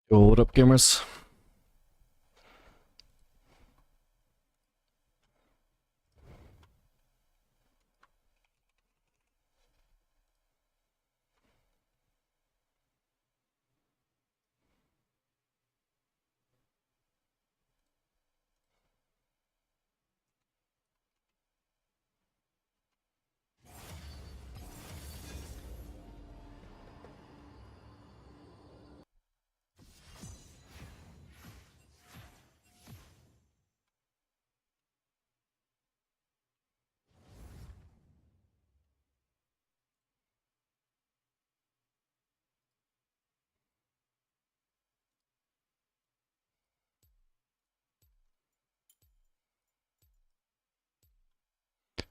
Yo, what up, gamers?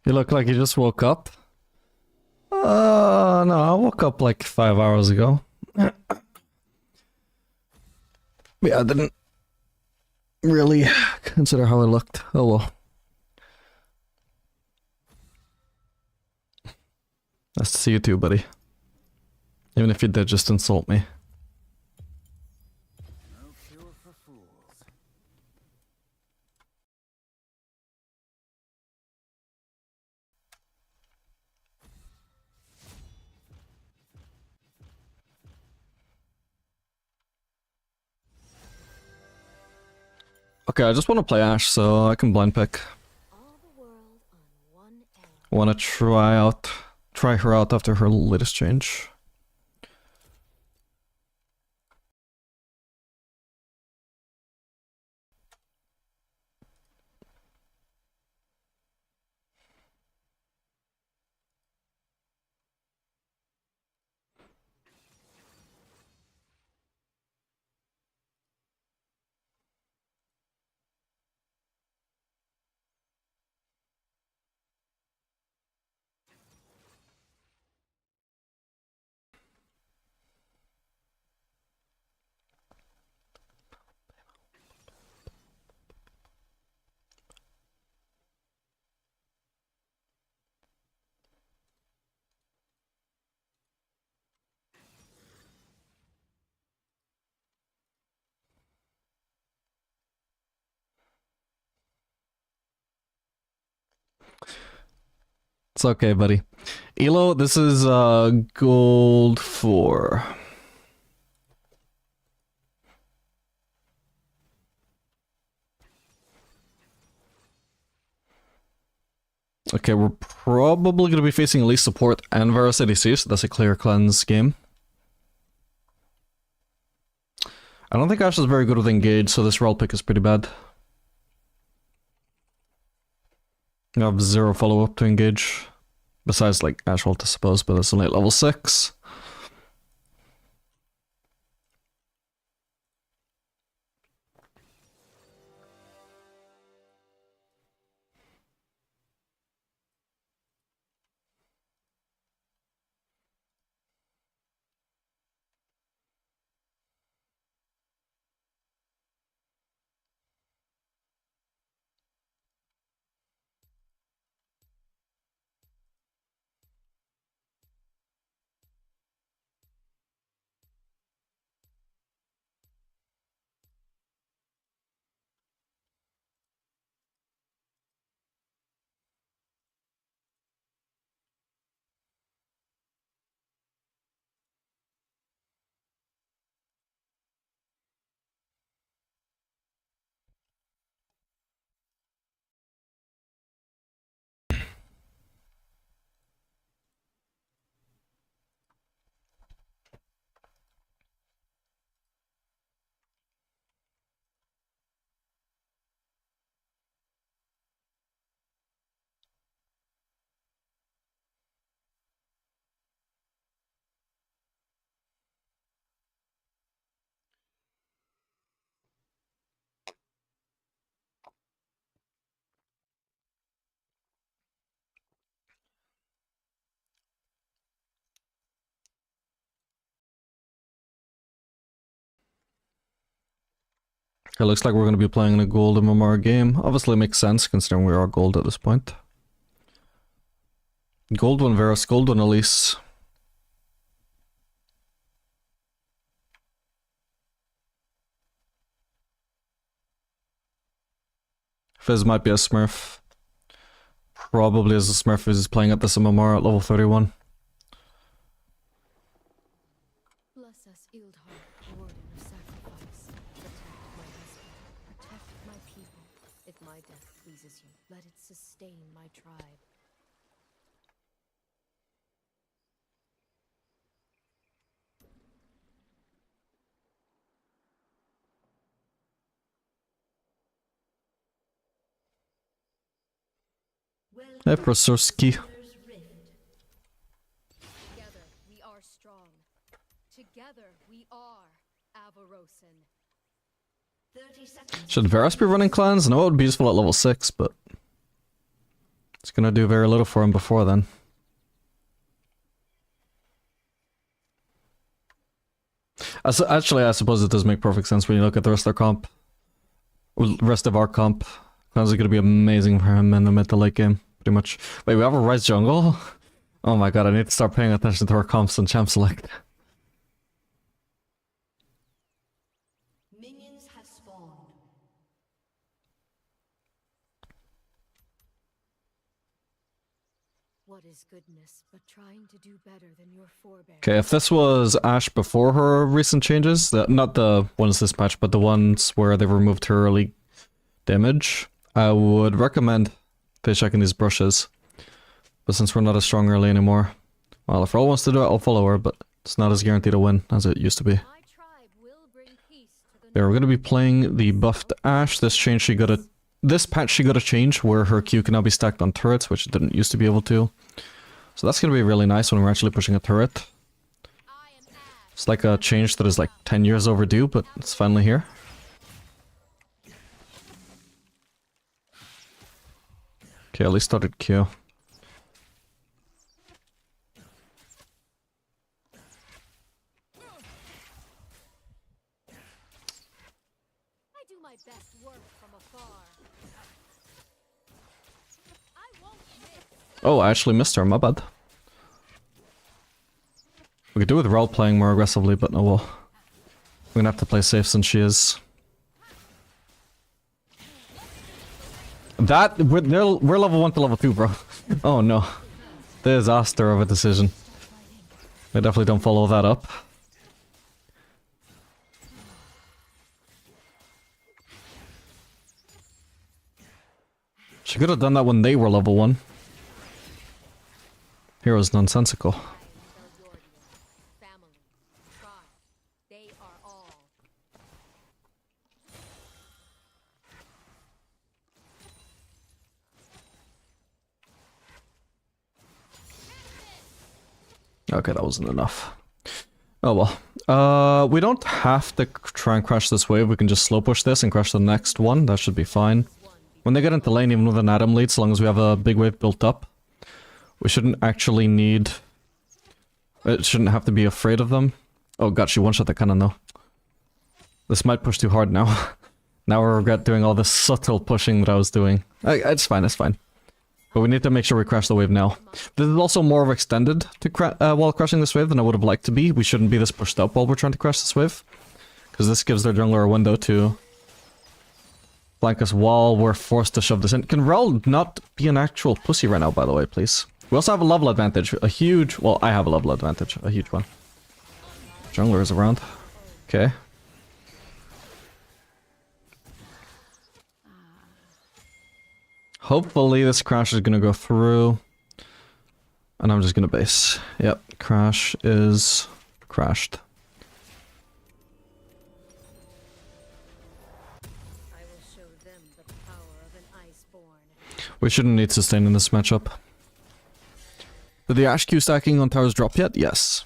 You look like you just woke up. No, I woke up like 5 hours ago. Yeah, I didn't really consider how I looked. Oh well. Nice to see you too, buddy. Even if you did just insult me. No cure for fools. Okay, I just want to play Ashe, so I can blind pick. Want to try her out after her latest change. It's okay, buddy. Elo, this is gold 4. Okay, we're probably going to be facing at least support and Varus ADC, so that's a clear cleanse game. I don't think Ashe is very good with engage, so this role pick is pretty bad. I have 0 follow-up to engage. Besides, like, Ashe ult, I suppose, but it's only at level 6. It looks like we're going to be playing in a gold MMR game. Obviously it makes sense considering we are gold at this point. Gold one Varus, gold one Elise. Fizz might be a smurf. Probably as a smurf is playing at this MMR at level 31. Bless us, Ildhar, warden of sacrifice. Protect my husband. Protect my people. If my death pleases you, let it sustain my tribe. Hey, Prosorski. Together we are strong. Together we are Avarosan. 30 seconds. Should Varus be running clans? No, it would be useful at level 6, but it's gonna do very little for him before then. Actually, I suppose it does make perfect sense when you look at the rest of their comp. Rest of our comp. Clans are gonna be amazing for him in the mid to late game, pretty much. Wait, we have a Rise jungle? Oh my god, I need to start paying attention to our comps and champ select. Minions have spawned. What is goodness but trying to do better than your forebears? Okay, if this was Ashe before her recent changes, not the ones this patch, but the ones where they removed her early damage, I would recommend checking these brushes. But since we're not as strong early anymore, well, if Roll wants to do it, I'll follow her, but it's not as guaranteed a win as it used to be. My tribe will bring peace to the Yeah, we're gonna be playing the buffed Ashe. This patch she got a change where her Q can now be stacked on turrets, which it didn't used to be able to. So that's gonna be really nice when we're actually pushing a turret. It's like a change that is like 10 years overdue, but it's finally here. Okay, at least started Q. I do my best work from afar. I won't miss. Oh, I actually missed her, my bad. We could do with Rel playing more aggressively, but no, well. We're gonna have to play safe since she is. We're level 1 to level 2, bro. Oh no. Disaster of a decision. I definitely don't follow that up. She could have done that when they were level 1. Hero's nonsensical. Family, tribe, they are all. Okay, that wasn't enough. Oh well. We don't have to try and crash this wave. We can just slow push this and crash the next one. That should be fine. When they get into lane, even with an Adam lead, so long as we have a big wave built up, we shouldn't actually need... It shouldn't have to be afraid of them. Oh god, she one-shot the cannon though. This might push too hard now. Now I regret doing all this subtle pushing that I was doing. It's fine, it's fine. But we need to make sure we crash the wave now. This is also more extended to while crashing this wave than I would have liked to be. We shouldn't be this pushed up while we're trying to crash this wave. Because this gives their jungler a window to flank us while we're forced to shove this in. Can Rel not be an actual pussy right now, by the way, please? We also have a level advantage. A huge... Well, I have a level advantage. A huge one. Jungler is around. Okay. Hopefully this crash is gonna go through. And I'm just gonna base. Yep, crash is crashed. I will show them the power of an iceborn. We shouldn't need sustain in this matchup. Did the Ashe Q stacking on towers drop yet? Yes.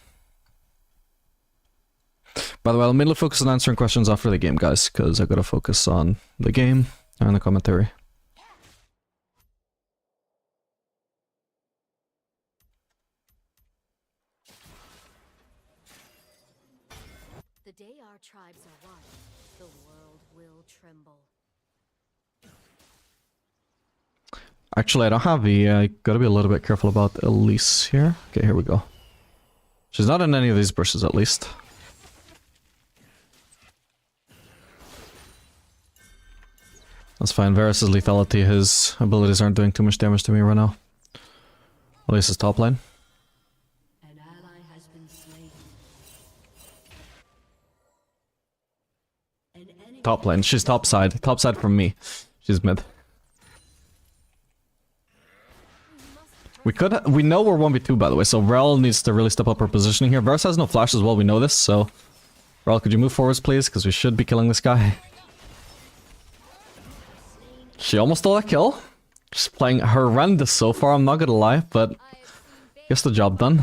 By the way, I'll mainly focus on answering questions after the game, guys, because I gotta focus on the game and the commentary. The day our tribes are one, the world will tremble. Actually, I don't have the... I gotta be a little bit careful about Elise here. Okay, here we go. She's not in any of these bushes, at least. That's fine. Varus' lethality, his abilities aren't doing too much damage to me right now. At least his top lane. An ally has been slain. An enemy Top lane. She's top side. Top side from me. She's mid. We know we're 1v2 by the way, so Rel needs to really step up her positioning here. Varus has no flash as well, we know this, so... Rel, could you move forwards please? Because we should be killing this guy. She almost stole that kill. She's playing horrendous so far, I'm not gonna lie, but... Gets the job done.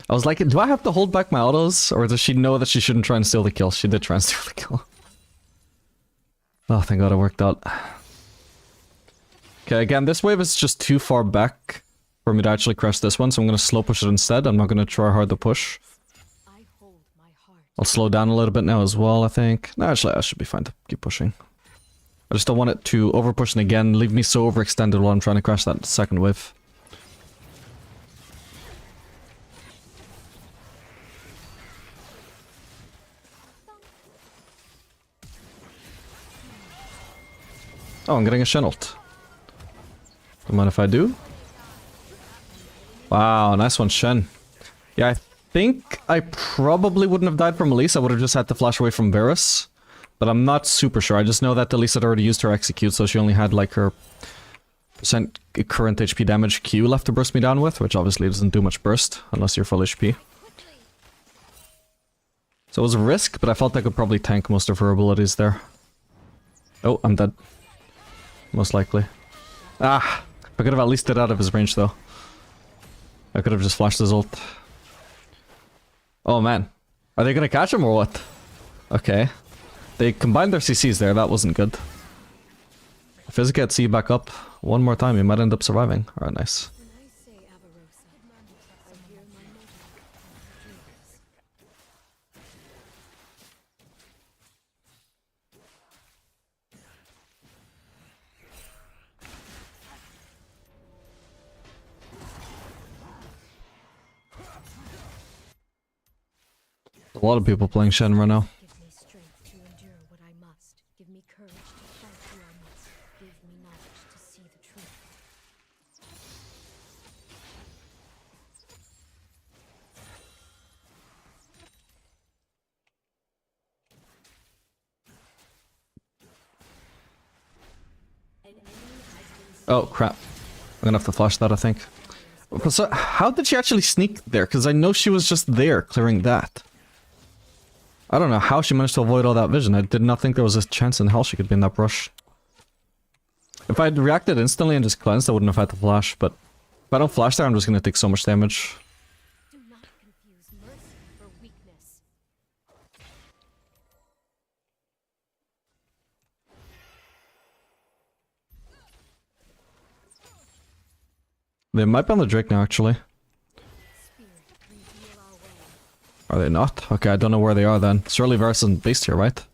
I was like, do I have to hold back my autos? Or does she know that she shouldn't try and steal the kill? She did try and steal the kill. Oh, thank god it worked out. Okay, again, this wave is just too far back for me to actually crash this one, so I'm gonna slow push it instead. I'm not gonna try hard to push. I'll slow down a little bit now as well, I think. No, actually, I should be fine to keep pushing. I just don't want it to overpush and again leave me so overextended while I'm trying to crash that second wave. Oh, I'm getting a Shen ult. Don't mind if I do. Wow, nice one, Shen. Yeah, I think I probably wouldn't have died from Elise. I would have just had to flash away from Varus. But I'm not super sure. I just know that Elise had already used her execute, so she only had like her percent current HP damage Q left to burst me down with, which obviously doesn't do much burst unless you're full HP. So it was a risk, but I felt I could probably tank most of her abilities there. Oh, I'm dead. Most likely. Ah! I could have at least did out of his range though. I could have just flashed his ult. Oh man. Are they gonna catch him or what? Okay. They combined their CCs there, that wasn't good. If Fizz gets C back up one more time, he might end up surviving. Alright, nice. A lot of people playing Shen right now. Give me strength to endure what I must. Give me courage to fight who I must. Give me knowledge to see the truth. Oh crap. I'm gonna have to flash that, I think. So, how did she actually sneak there? Because I know she was just there, clearing that. I don't know how she managed to avoid all that vision. I did not think there was a chance in hell she could be in that brush. If I'd reacted instantly and just cleansed, I wouldn't have had to flash, but... If I don't flash there, I'm just gonna take so much damage. Do not confuse mercy for weakness. They might be on the Drake now, actually. Spirit, reveal our way. Are they not? Okay, I don't know where they are then. Surely Varus isn't based here, right?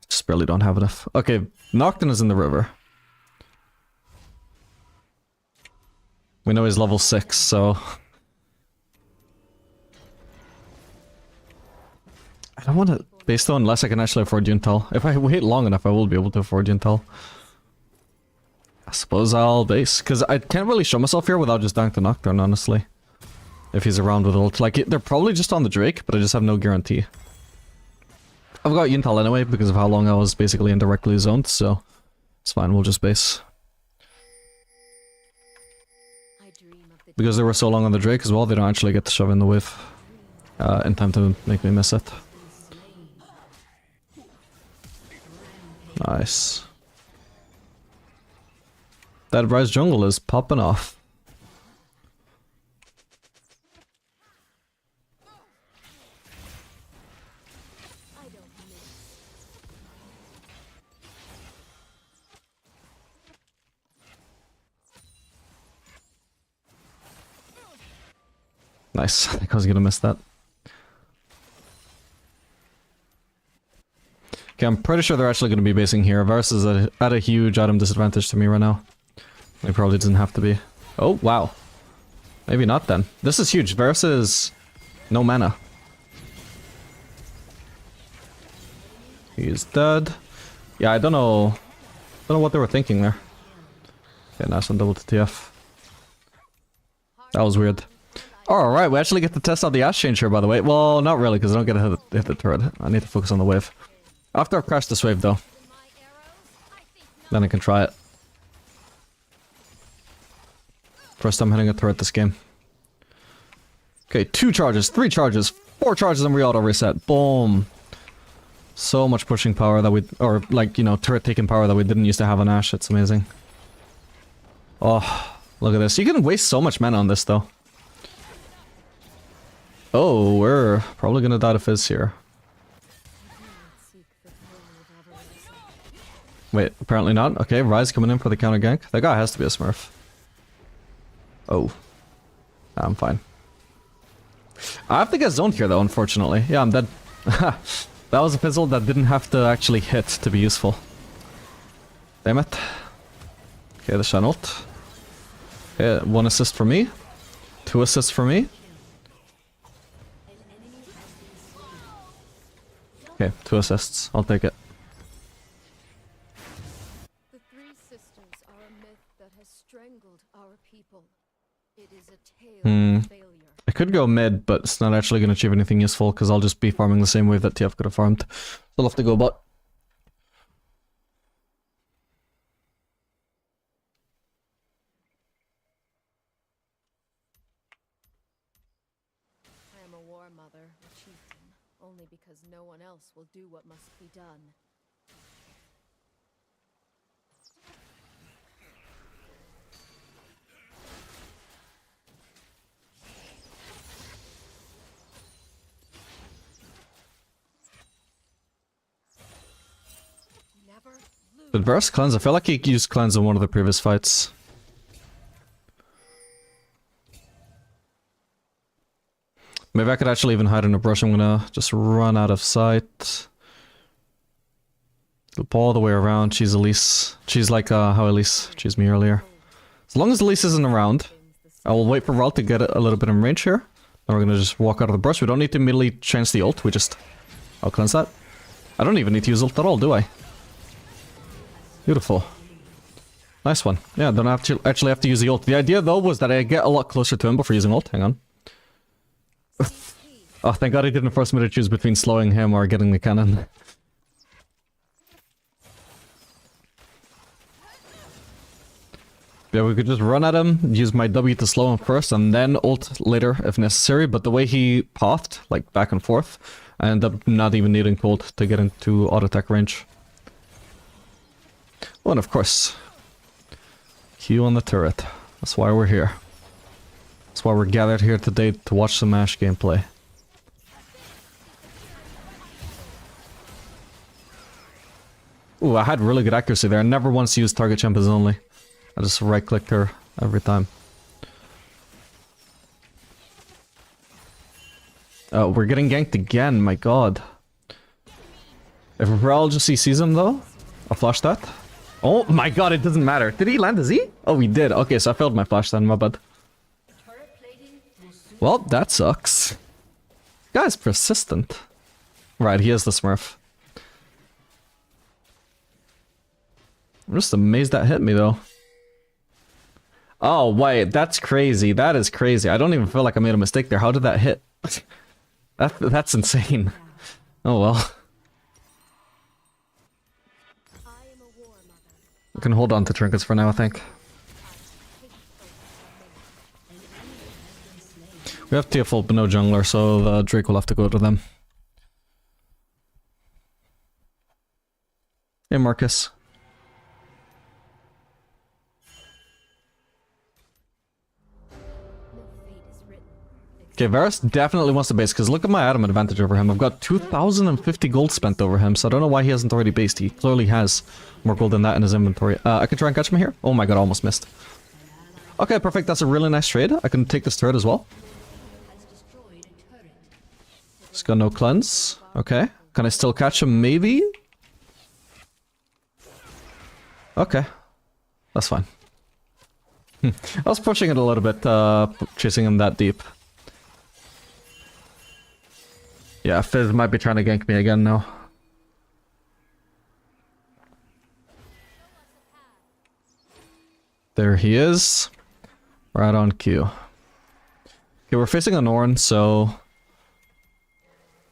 Just barely don't have enough. Okay, Nocturne is in the river. We know he's level 6, so... I don't want to base though unless I can actually afford Juntel. If I wait long enough, I will be able to afford Juntel. I suppose I'll base, because I can't really show myself here without just dying to Nocturne, honestly. If he's around with ult. Like, they're probably just on the Drake, but I just have no guarantee. I've got Yuntal anyway, because of how long I was basically indirectly zoned, so... It's fine, we'll just base. I dream of the Because they were so long on the Drake as well, they don't actually get to shove in the wave. In time to make me miss it. Nice. That Rise jungle is popping off. I don't miss. Nice. I think I was gonna miss that. Okay, I'm pretty sure they're actually gonna be basing here. Varus is at a huge item disadvantage to me right now. He probably doesn't have to be. Oh, wow. Maybe not then. This is huge. Varus is no mana. He's dead. Yeah, I don't know what they were thinking there. Okay, nice one, double to TF. That was weird. Alright, we actually get to test out the Ash change here, by the way. Well, not really, because I don't get to hit the turret. I need to focus on the wave. After I've crashed this wave, though. Then I can try it. First time hitting a turret this game. Okay, 2 charges, 3 charges, 4 charges, and we auto reset. Boom. So much pushing power that we... Or, like, you know, turret taking power that we didn't used to have on Ashe. It's amazing. Oh, look at this. You can waste so much mana on this, though. Oh, we're probably gonna die to Fizz here. Wait, apparently not. Okay, Ryze coming in for the counter gank. That guy has to be a smurf. Oh. I'm fine. I have to get zoned here though, unfortunately. Yeah, I'm dead. That was a fizzle that didn't have to actually hit to be useful. Damn it. Okay, the Shen ult. Okay, 1 assist for me. 2 assists for me. Okay, 2 assists. I'll take it. The 3 sisters are a myth that has strangled our people. It is a tale of failure. I could go mid, but it's not actually going to achieve anything useful because I'll just be farming the same way that TF could have farmed. So I'll have to go bot. I am a war mother, a chieftain, only because no one else will do what must be done. Never lose. Did Varus cleanse? I feel like he used cleanse in one of the previous fights. Maybe I could actually even hide in a brush. I'm gonna just run out of sight. Loop all the way around. She's Elise. She's like how Elise cheesed me earlier. As long as Elise isn't around, I will wait for Ralt to get a little bit in range here. Then we're gonna just walk out of the brush. We don't need to immediately change the ult. We just... I'll cleanse that. I don't even need to use ult at all, do I? Beautiful. Nice one. Yeah, don't have to actually have to use the ult. The idea though was that I get a lot closer to him before using ult. Hang on. Oh, thank god he didn't force me to choose between slowing him or getting the cannon. Yeah, we could just run at him, use my W to slow him first, and then ult later if necessary, but the way he pathed, like back and forth, I end up not even needing ult to get into auto-attack range. Oh, and of course, Q on the turret. That's why we're here. That's why we're gathered here today to watch some Ashe gameplay. Ooh, I had really good accuracy there. I never once used target champions only. I just right-clicked her every time. Oh, we're getting ganked again, my god. If Raul just sees him though, I'll flash that. Oh my god, it doesn't matter. Did he land a Z? Oh, he did. Okay, so I failed my flash then, my bad. Well, that sucks. This guy's persistent. Right, he is the smurf. I'm just amazed that hit me though. Oh, wait, that's crazy. That is crazy. I don't even feel like I made a mistake there. How did that hit? That's insane. Oh well. We can hold on to trinkets for now, I think. We have TF but no jungler, so the Drake will have to go to them. Hey, Marcus. Okay, Varus definitely wants to base, because look at my item advantage over him. I've got 2,050 gold spent over him, so I don't know why he hasn't already based. He clearly has more gold than that in his inventory. I can try and catch him here. Oh my god, I almost missed. Okay, perfect. That's a really nice trade. I can take this turret as well. Just got no cleanse. Okay. Can I still catch him? Maybe? Okay. That's fine. I was pushing it a little bit, chasing him that deep. Yeah, Fizz might be trying to gank me again now. There he is. Right on cue. Okay, we're facing a Norn, so...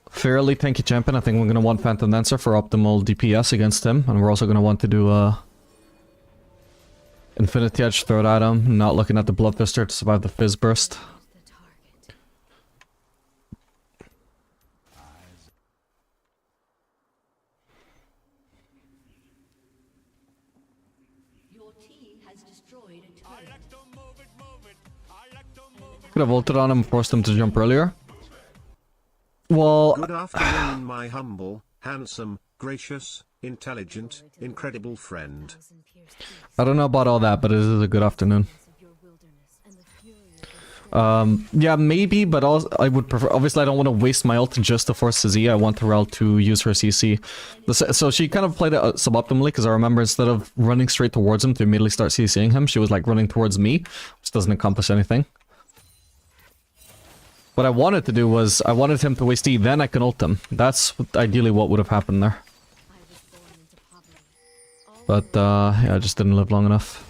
fairly tanky champion. I think we're going to want Phantom Dancer for optimal DPS against him. And we're also going to want to do Infinity Edge, throw it at him. Not looking at the Bloodthirster to survive the Fizz Burst. The target. Your team has destroyed a turret. Could have ulted on him and forced him to jump earlier. Well, Good afternoon, my humble, handsome, gracious, intelligent, incredible friend. Thousand pierced beasts I don't know about all that, but it is a good afternoon. of your wilderness and the fury of your Yeah, maybe, but also I would prefer. Obviously, I don't want to waste my ult just to force the Z. I want Terrell to use her CC. So she kind of played it suboptimally, because I remember instead of running straight towards him to immediately start CCing him, she was like running towards me, which doesn't accomplish anything. What I wanted to do was, I wanted him to waste E, then I can ult him. That's ideally what would have happened there. I was born into poverty. But, yeah, I just didn't live long enough.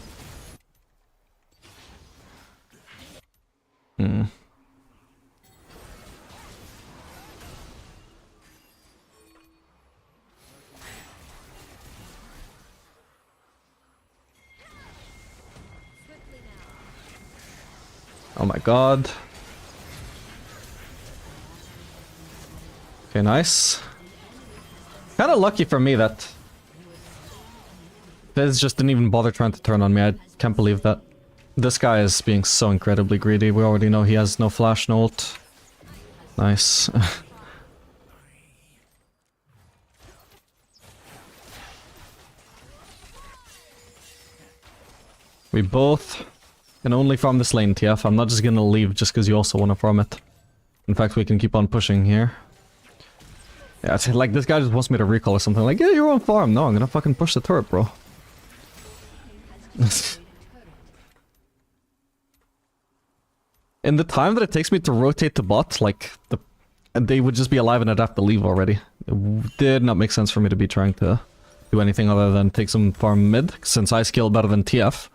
Hmm. Swiftly now. Oh my god. Okay, nice. Kinda lucky for me that Fizz just didn't even bother trying to turn on me. I can't believe that. This guy is being so incredibly greedy. We already know he has no flash, no ult. Nice. We both can only farm this lane, TF. I'm not just gonna leave just because you also want to farm it. In fact, we can keep on pushing here. Yeah, it's like this guy just wants me to recall or something. Like, yeah, you're on farm. No, I'm gonna fucking push the turret, bro. In the time that it takes me to rotate the bot, like, they would just be alive and I'd have to leave already. It did not make sense for me to be trying to do anything other than take some farm mid, since I scale better than TF.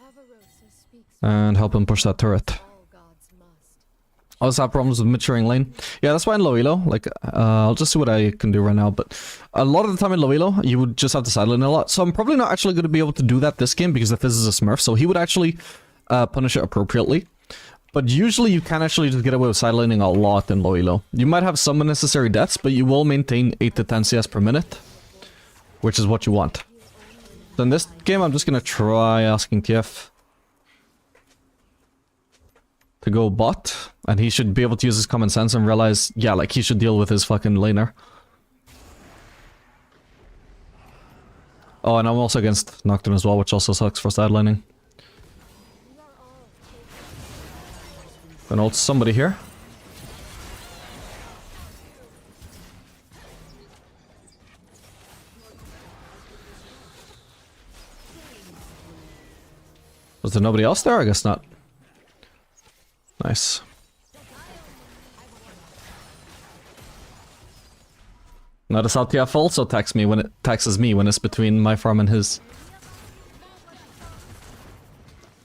Avarosa speaks And help him push that turret. all gods must. I also have problems with maturing lane. Yeah, that's why in low elo, like, I'll just see what I can do right now, but a lot of the time in low elo, you would just have to sideline a lot. So I'm probably not actually going to be able to do that this game because the Fizz is a smurf, so he would actually punish it appropriately. But usually you can actually just get away with sidelining a lot in low elo. You might have some unnecessary deaths, but you will maintain 8 to 10 CS per minute, which is what you want. So in this game, I'm just going to try asking TF to go bot, and he should be able to use his common sense and realize, yeah, like, he should deal with his fucking laner. Oh, and I'm also against Nocturne as well, which also sucks for sidelining. Gonna ult somebody here. Was there nobody else there? I guess not. Nice. Notice how TF also taxes me when it's between my farm and his.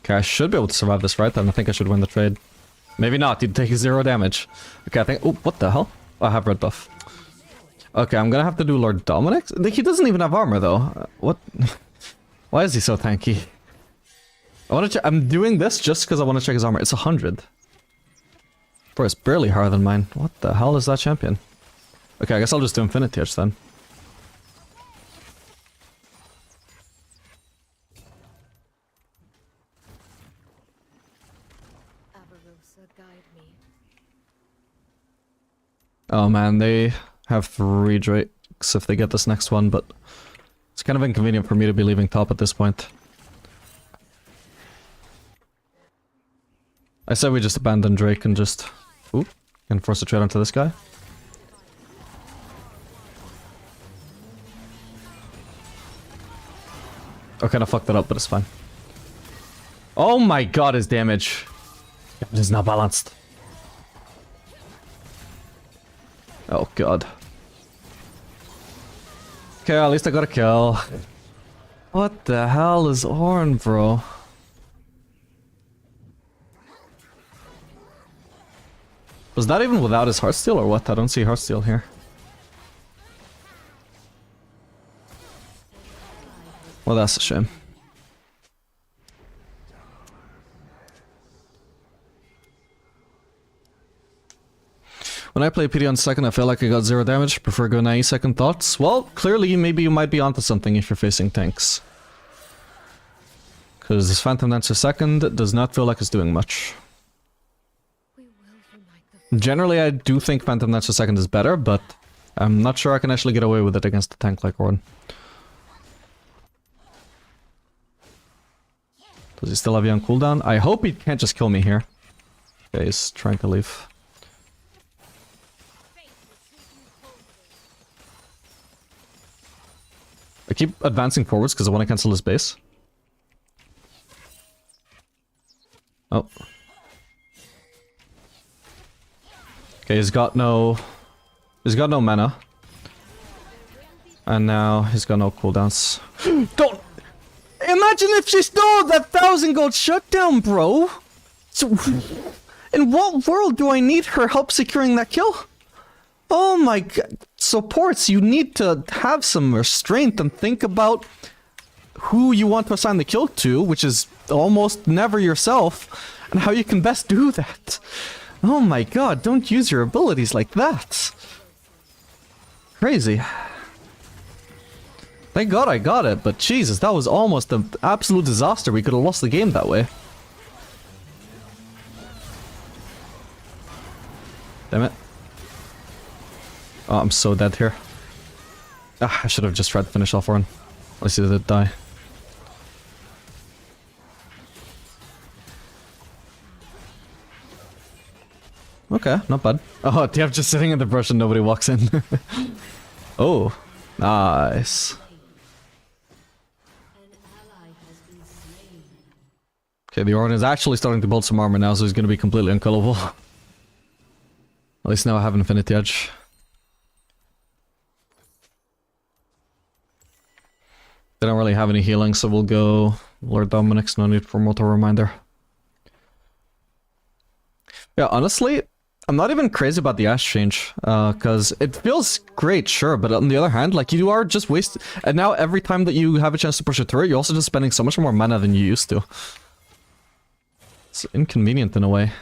Okay, I should be able to survive this, right? And I think I should win the trade. Maybe not, he'd take 0 damage. Okay, I think... Oh, what the hell? Oh, I have red buff. Okay, I'm gonna have to do Lord Dominic? He doesn't even have armor, though. What? Why is he so tanky? I want to check... I'm doing this just because I want to check his armor. It's 100. Bro, it's barely higher than mine. What the hell is that champion? Okay, I guess I'll just do Infinity Edge then. Avarosa, guide me. Oh man, they have 3 Drakes if they get this next one, but it's kind of inconvenient for me to be leaving top at this point. I said we just abandon Drake and just... Ooh, and force a trade onto this guy. I kind of fucked that up, but it's fine. Oh my god, his damage. It is not balanced. Oh god. Okay, at least I got a kill. What the hell is Ornn, bro? Was that even without his Heartsteel or what? I don't see Heartsteel here. Well, that's a shame. When I play PD on second, I feel like I got 0 damage. Prefer going AE second thoughts. Well, clearly maybe you might be onto something if you're facing tanks. Because this Phantom Dancer second does not feel like it's doing much. Generally, I do think Phantom Dancer second is better, but I'm not sure I can actually get away with it against a tank like Ornn. Does he still have you on cooldown? I hope he can't just kill me here. Okay, he's trying to leave. I keep advancing forwards because I want to cancel his base. Oh. Okay, he's got no mana. And now he's got no cooldowns. Don't! Imagine if she stole that 1,000 gold shutdown, bro! So, in what world do I need her help securing that kill? Oh my god. Supports, you need to have some restraint and think about who you want to assign the kill to, which is almost never yourself, and how you can best do that. Oh my god, don't use your abilities like that. Crazy. Thank god I got it, but Jesus, that was almost an absolute disaster. We could have lost the game that way. Damn it. Oh, I'm so dead here. Ah, I should have just tried to finish off Ornn. At least he did die. Okay, not bad. Oh, Diev just sitting in the brush and nobody walks in. Oh, nice. Okay, the Ornn is actually starting to build some armor now, so he's going to be completely unkillable. At least now I have Infinity Edge. They don't really have any healing, so we'll go Lord Dominic's, no need for Mortal Reminder. Yeah, honestly, I'm not even crazy about the Ashe change, because it feels great, sure, but on the other hand, like, you are just wasting... And now every time that you have a chance to push a turret, you're also just spending so much more mana than you used to. It's inconvenient in a way.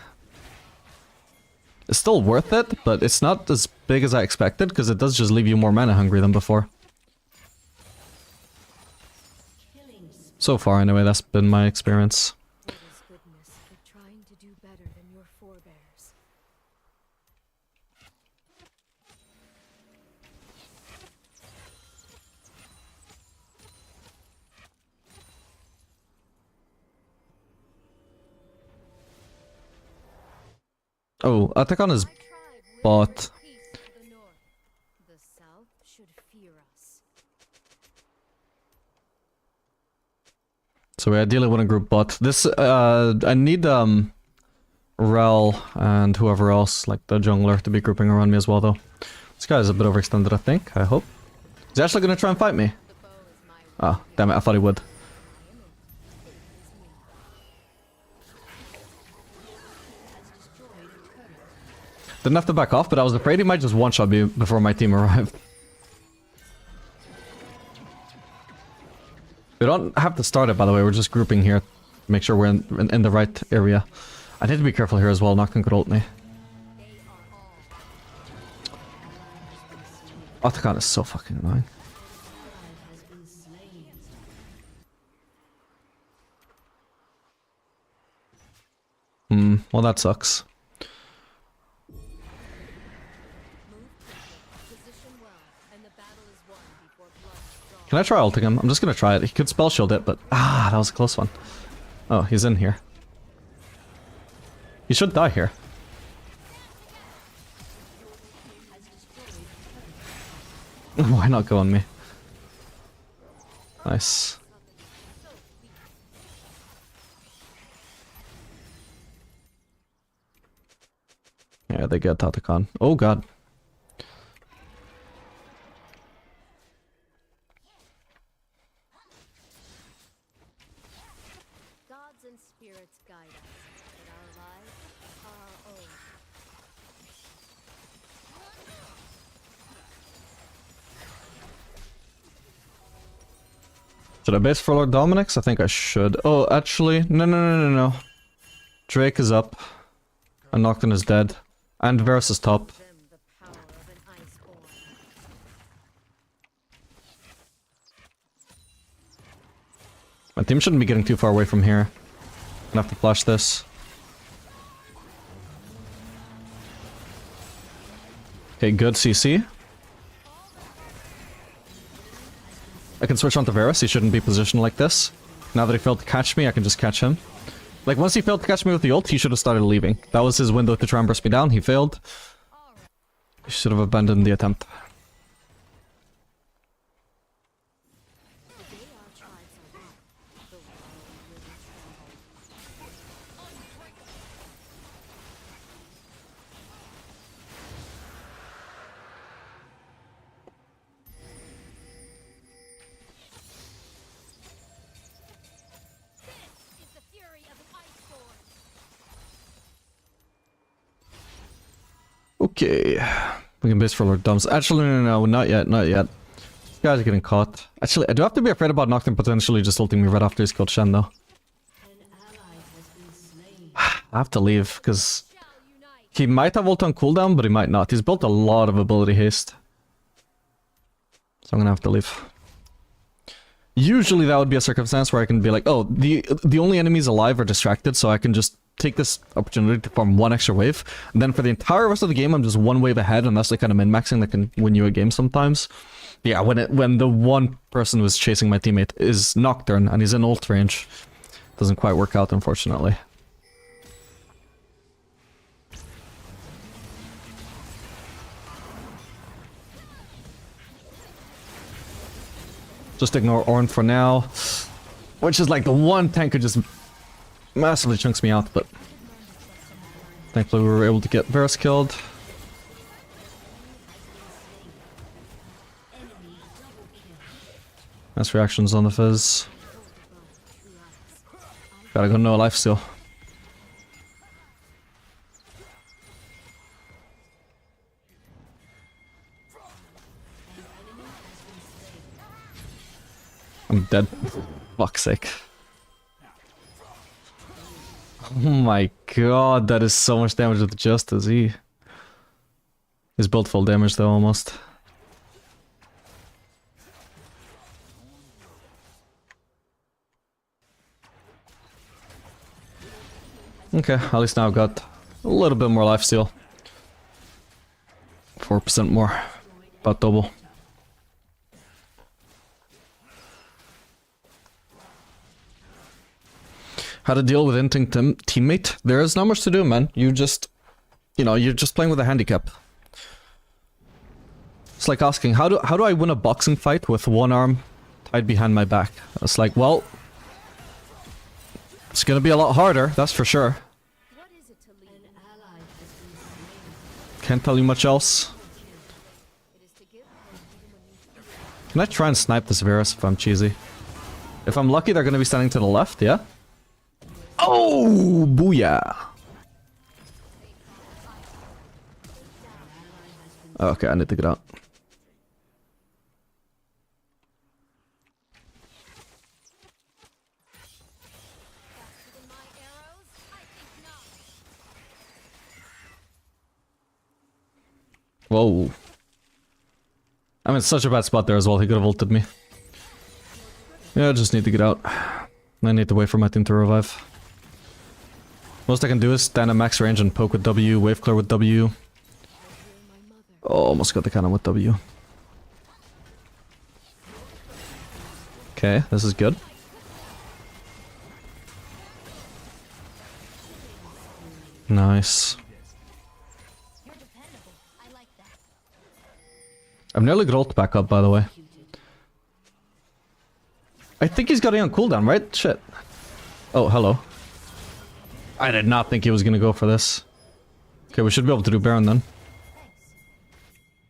It's still worth it, but it's not as big as I expected, because it does just leave you more mana hungry than before. So far, anyway, that's been my experience. It is goodness for trying to do better than your forebears. Oh, attack on his bot. Peace to the north. The south should fear us. So we ideally want to group bot. This, I need, Rel and whoever else, like the jungler, to be grouping around me as well, though. This guy is a bit overextended, I think, I hope. Is he actually gonna try and fight me? Oh, damn it, I thought he would. Didn't have to back off, but I was afraid he might just one-shot me before my team arrived. We don't have to start it, by the way, we're just grouping here. Make sure we're in the right area. I need to be careful here as well, Nocturne could ult me. Otacon is so fucking annoying. Well that sucks. Can I try ulting him? I'm just gonna try it. He could spell shield it, but that was a close one. Oh, he's in here. He should die here. Why not go on me? Nice. Yeah, they get Tatacon. Oh god. Distant spirits guide us, but our lives are our own. Should I base for Lord Dominic's? I think I should. Oh, actually, no. Drake is up. And Nocturne is dead. And Varus is top. Them the power of an iceborn. My team shouldn't be getting too far away from here. I'm gonna have to flash this. Okay, good CC. I can switch on to Varus, he shouldn't be positioned like this. Now that he failed to catch me, I can just catch him. Like, once he failed to catch me with the ult, he should have started leaving. That was his window to try and burst me down, he failed. He should have abandoned the attempt. The day our tribes are one, the world will This is the fury of an iceborn. Okay. We can base for Lord Doms. Actually, no, not yet, not yet. This guy's getting caught. Actually, I do have to be afraid about Nocturne potentially just ulting me right after he's killed Shen, though. I have to leave, because he might have ult on cooldown, but he might not. He's built a lot of ability haste. So I'm gonna have to leave. Usually that would be a circumstance where I can be like, oh, the only enemies alive are distracted, so I can just take this opportunity to farm one extra wave. And then for the entire rest of the game, I'm just one wave ahead, and that's the kind of min-maxing that can win you a game sometimes. Yeah, when the one person who's chasing my teammate is Nocturne, and he's in ult range, doesn't quite work out, unfortunately. Just ignore Ornn for now. Which is like the one tank who just massively chunks me out, but thankfully we were able to get Varus killed. Nice reactions on the Fizz. Gotta go no life steal. I'm dead. Fuck's sake. Oh my god, that is so much damage with Justice. He's built full damage though, almost. Okay, at least now I've got a little bit more lifesteal. 4% more. About double. How to deal with inting teammate? There's not much to do, man. You just... You know, you're just playing with a handicap. It's like asking, how do I win a boxing fight with one arm tied behind my back? It's like, well... It's gonna be a lot harder, that's for sure. What is it to lead? An ally has been slain. Can't tell you much else. It is to give hope even when you Can I try and snipe this Varus if I'm cheesy? If I'm lucky, they're gonna be standing to the left, yeah? Oh, booyah! Okay, I need to get out. faster than my arrows? I think not. Whoa. I'm in such a bad spot there as well, he could have ulted me. Yeah, I just need to get out. I need to wait for my team to revive. Most I can do is stand at max range and poke with W, wave clear with W. Oh, almost got the cannon with W. Okay, this is good. Nice. You're dependable. I like that. I've nearly got ult back up, by the way. I think he's got it on cooldown, right? Shit. Oh, hello. I did not think he was gonna go for this. Okay, we should be able to do Baron then.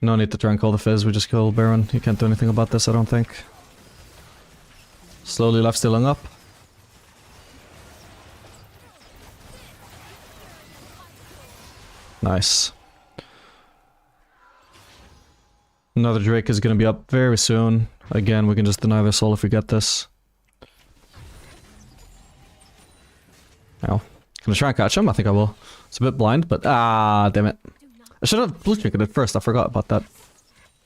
No need to try and call the Fizz, we just kill Baron. He can't do anything about this, I don't think. Slowly left stealing up. Nice. Another Drake is going to be up very soon. Again, we can just deny their soul if we get this. Now, can I try and catch him? I think I will. It's a bit blind, but damn it. I should have blue trinket at first. I forgot about that. I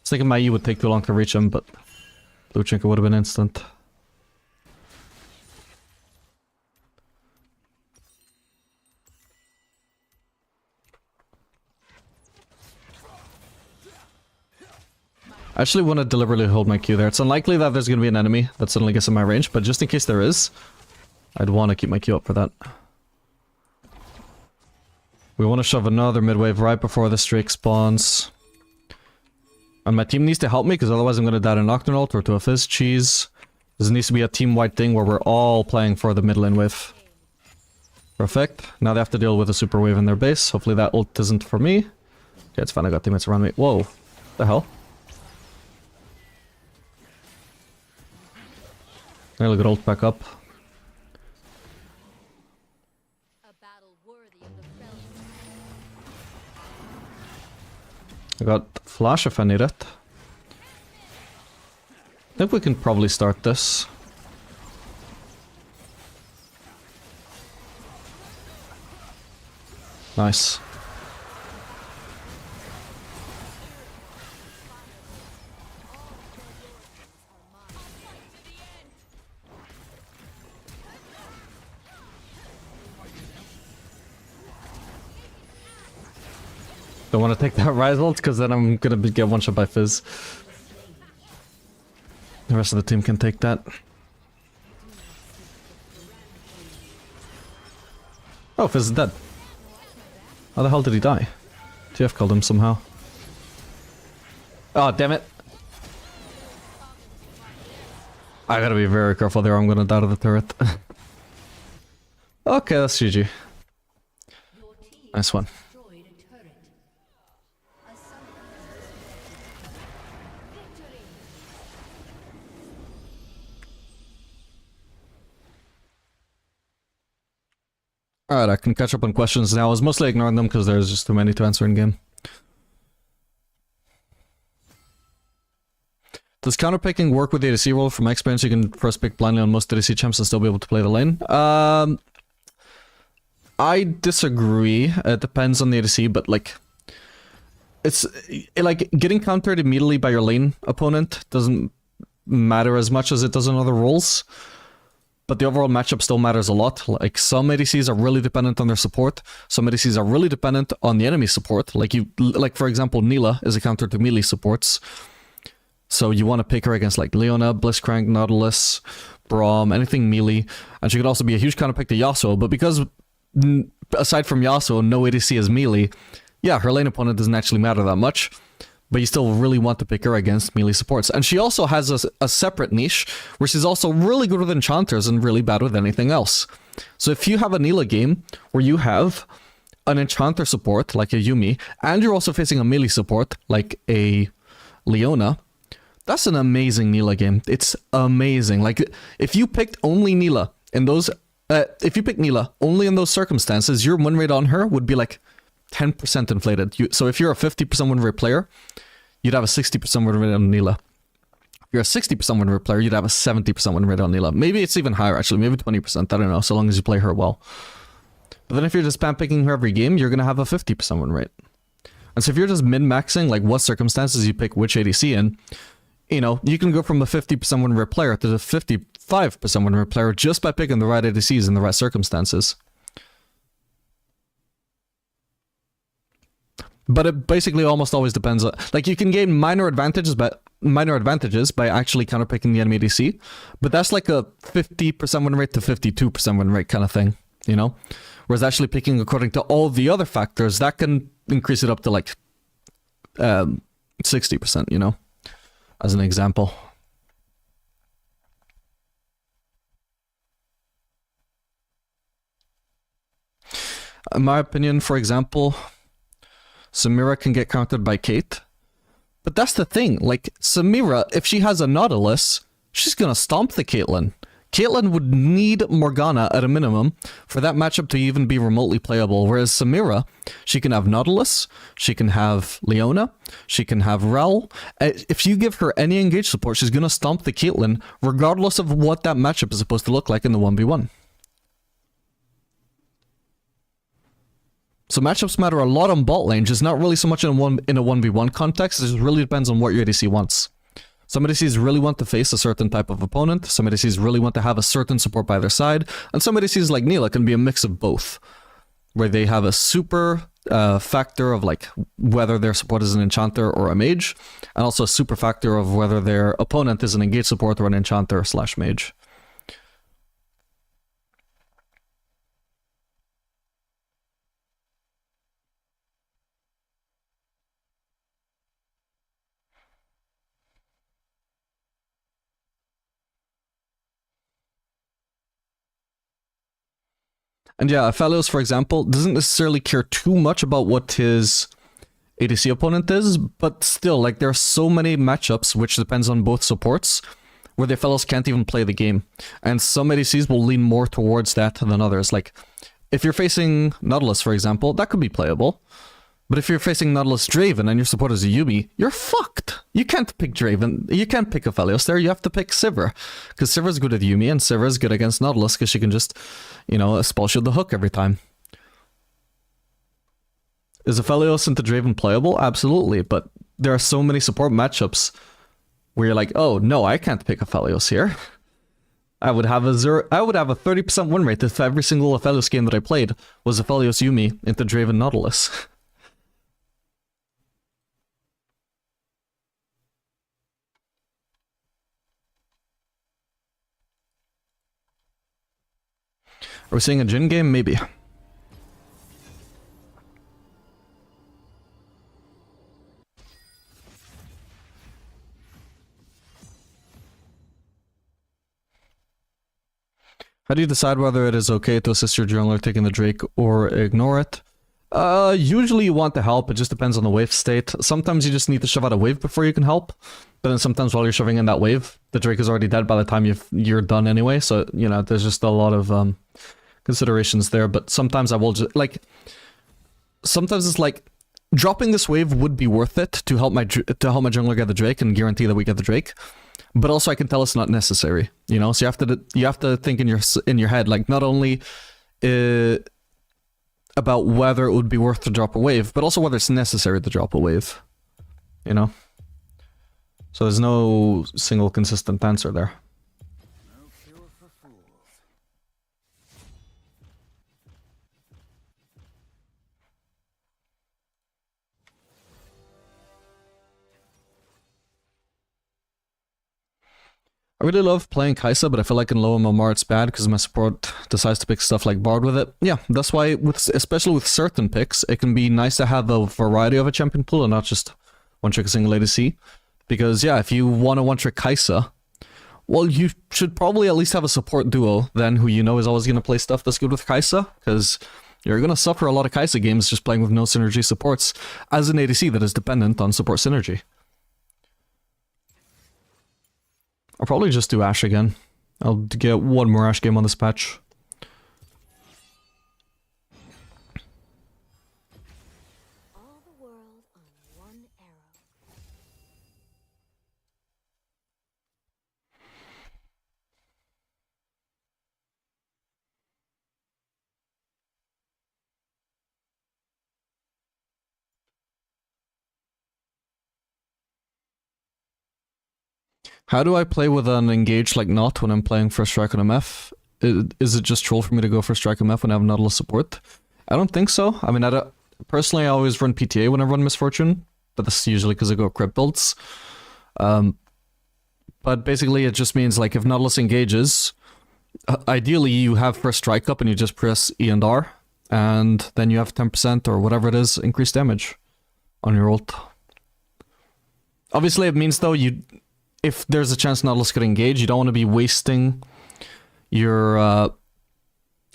was thinking my E would take too long to reach him, but blue trinket would have been instant. I actually want to deliberately hold my Q there. It's unlikely that there's going to be an enemy that suddenly gets in my range, but just in case there is, I'd want to keep my Q up for that. We want to shove another mid-wave right before the streak spawns. And my team needs to help me, because otherwise I'm going to die to Nocturne ult or to a Fizz cheese. This needs to be a team-wide thing where we're all playing for the mid-lane wave. Perfect. Now they have to deal with a super wave in their base. Hopefully that ult isn't for me. Okay, it's fine. I got teammates around me. Whoa. What the hell? Really good ult back up. I got flash if I need it. I think we can probably start this. Nice. Don't want to take that rise ult because then I'm gonna get one shot by Fizz. The rest of the team can take that. Oh, Fizz is dead. How the hell did he die? TF killed him somehow. Oh, damn it. I gotta be very careful there, I'm gonna die to the turret. Okay, that's GG. Nice one. Alright, I can catch up on questions now. I was mostly ignoring them because there's just too many to answer in game. Does counterpicking work with the ADC role? From my experience, you can first pick blindly on most ADC champs and still be able to play the lane. I disagree. It depends on the ADC, but like... It's... like, getting countered immediately by your lane opponent doesn't matter as much as it does in other roles. But the overall matchup still matters a lot. Like, some ADCs are really dependent on their support. Some ADCs are really dependent on the enemy support. Like, for example, Nila is a counter to melee supports. So you want to pick her against, like, Leona, Blitzcrank, Nautilus, Braum, anything melee. And she could also be a huge counterpick to Yasuo. But because, aside from Yasuo, no ADC is melee, yeah, her lane opponent doesn't actually matter that much. But you still really want to pick her against melee supports. And she also has a separate niche, where she's also really good with enchanters and really bad with anything else. So if you have a Nila game, where you have an enchanter support, like a Yumi, and you're also facing a melee support, like a Leona, that's an amazing Nila game. It's amazing. Like, if you picked only Nila in those... if you picked Nila only in those circumstances, your win rate on her would be like 10% inflated. So if you're a 50% win rate player, you'd have a 60% win rate on Nila. If you're a 60% win rate player, you'd have a 70% win rate on Nila. Maybe it's even higher, actually. Maybe 20%. I don't know, so long as you play her well. But then if you're just spam picking her every game, you're going to have a 50% win rate. And so if you're just min-maxing, like, what circumstances you pick which ADC in, you know, you can go from a 50% win rate player to the 55% win rate player just by picking the right ADCs in the right circumstances. But it basically almost always depends on, like, you can gain minor advantages by actually counterpicking the enemy ADC, but that's like a 50% win rate to 52% win rate kind of thing, you know? Whereas actually picking according to all the other factors, that can increase it up to like 60%, you know? As an example. In my opinion, for example, Samira can get countered by Kate. But that's the thing, like, Samira, if she has a Nautilus, she's gonna stomp the Caitlyn. Caitlyn would need Morgana at a minimum for that matchup to even be remotely playable, whereas Samira, she can have Nautilus, she can have Leona, she can have Rel. If you give her any engage support, she's going to stomp the Caitlyn, regardless of what that matchup is supposed to look like in the 1v1. So matchups matter a lot on bot lane, just not really so much in a 1v1 context. It just really depends on what your ADC wants. Some ADCs really want to face a certain type of opponent, some ADCs really want to have a certain support by their side, and some ADCs like Neela can be a mix of both, where they have a super factor of like whether their support is an enchanter or a mage, and also a super factor of whether their opponent is an engage support or an enchanter / mage. And yeah, Aphelios, for example, doesn't necessarily care too much about what his ADC opponent is, but still, like, there are so many matchups, which depends on both supports, where the Aphelios can't even play the game. And some ADCs will lean more towards that than others. Like, if you're facing Nautilus, for example, that could be playable. But if you're facing Nautilus Draven and your support is a Yuumi, you're fucked. You can't pick Draven. You can't pick Aphelios there. You have to pick Sivir. Because Sivir's good at Yuumi and Sivir's good against Nautilus because she can just, you know, spell shield the hook every time. Is Aphelios into Draven playable? Absolutely. But there are so many support matchups where you're like, oh, no, I can't pick Aphelios here. I would have a 30% win rate if every single Aphelios game that I played was Aphelios Yuumi into Draven Nautilus. Are we seeing a Jhin game? Maybe. How do you decide whether it is okay to assist your jungler taking the Drake or ignore it? Usually you want to help, it just depends on the wave state. Sometimes you just need to shove out a wave before you can help, but then sometimes while you're shoving in that wave, the Drake is already dead by the time you're done anyway, so, you know, there's just a lot of considerations there, but sometimes I will just, like, sometimes it's like, dropping this wave would be worth it to help my jungler get the Drake and guarantee that we get the Drake, but also I can tell it's not necessary, you know, so you have to think in your head, like, not only about whether it would be worth to drop a wave, but also whether it's necessary to drop a wave, you know, so there's no single consistent answer there. I really love playing Kai'Sa, but I feel like in low MMR it's bad because my support decides to pick stuff like Bard with it. Yeah, that's why, especially with certain picks, it can be nice to have a variety of a champion pool and not just one-trick single ADC. Because yeah, if you want a one-trick Kai'Sa, well, you should probably at least have a support duo then who you know is always going to play stuff that's good with Kai'Sa, because you're going to suffer a lot of Kai'Sa games just playing with no synergy supports as an ADC that is dependent on support synergy. I'll probably just do Ashe again. I'll get one more Ashe game on this patch. All the world on one arrow. How do I play with an engage like Not when I'm playing First Strike on MF? Is it just troll for me to go First Strike MF when I have Nautilus support? I don't think so. I mean, personally I always run PTA when I run Misfortune, but that's usually because I go crypt builds. But basically it just means like if Nautilus engages, ideally you have First Strike up and you just press E and R, and then you have 10% or whatever it is increased damage on your ult. Obviously it means though if there's a chance Nautilus could engage, you don't want to be wasting your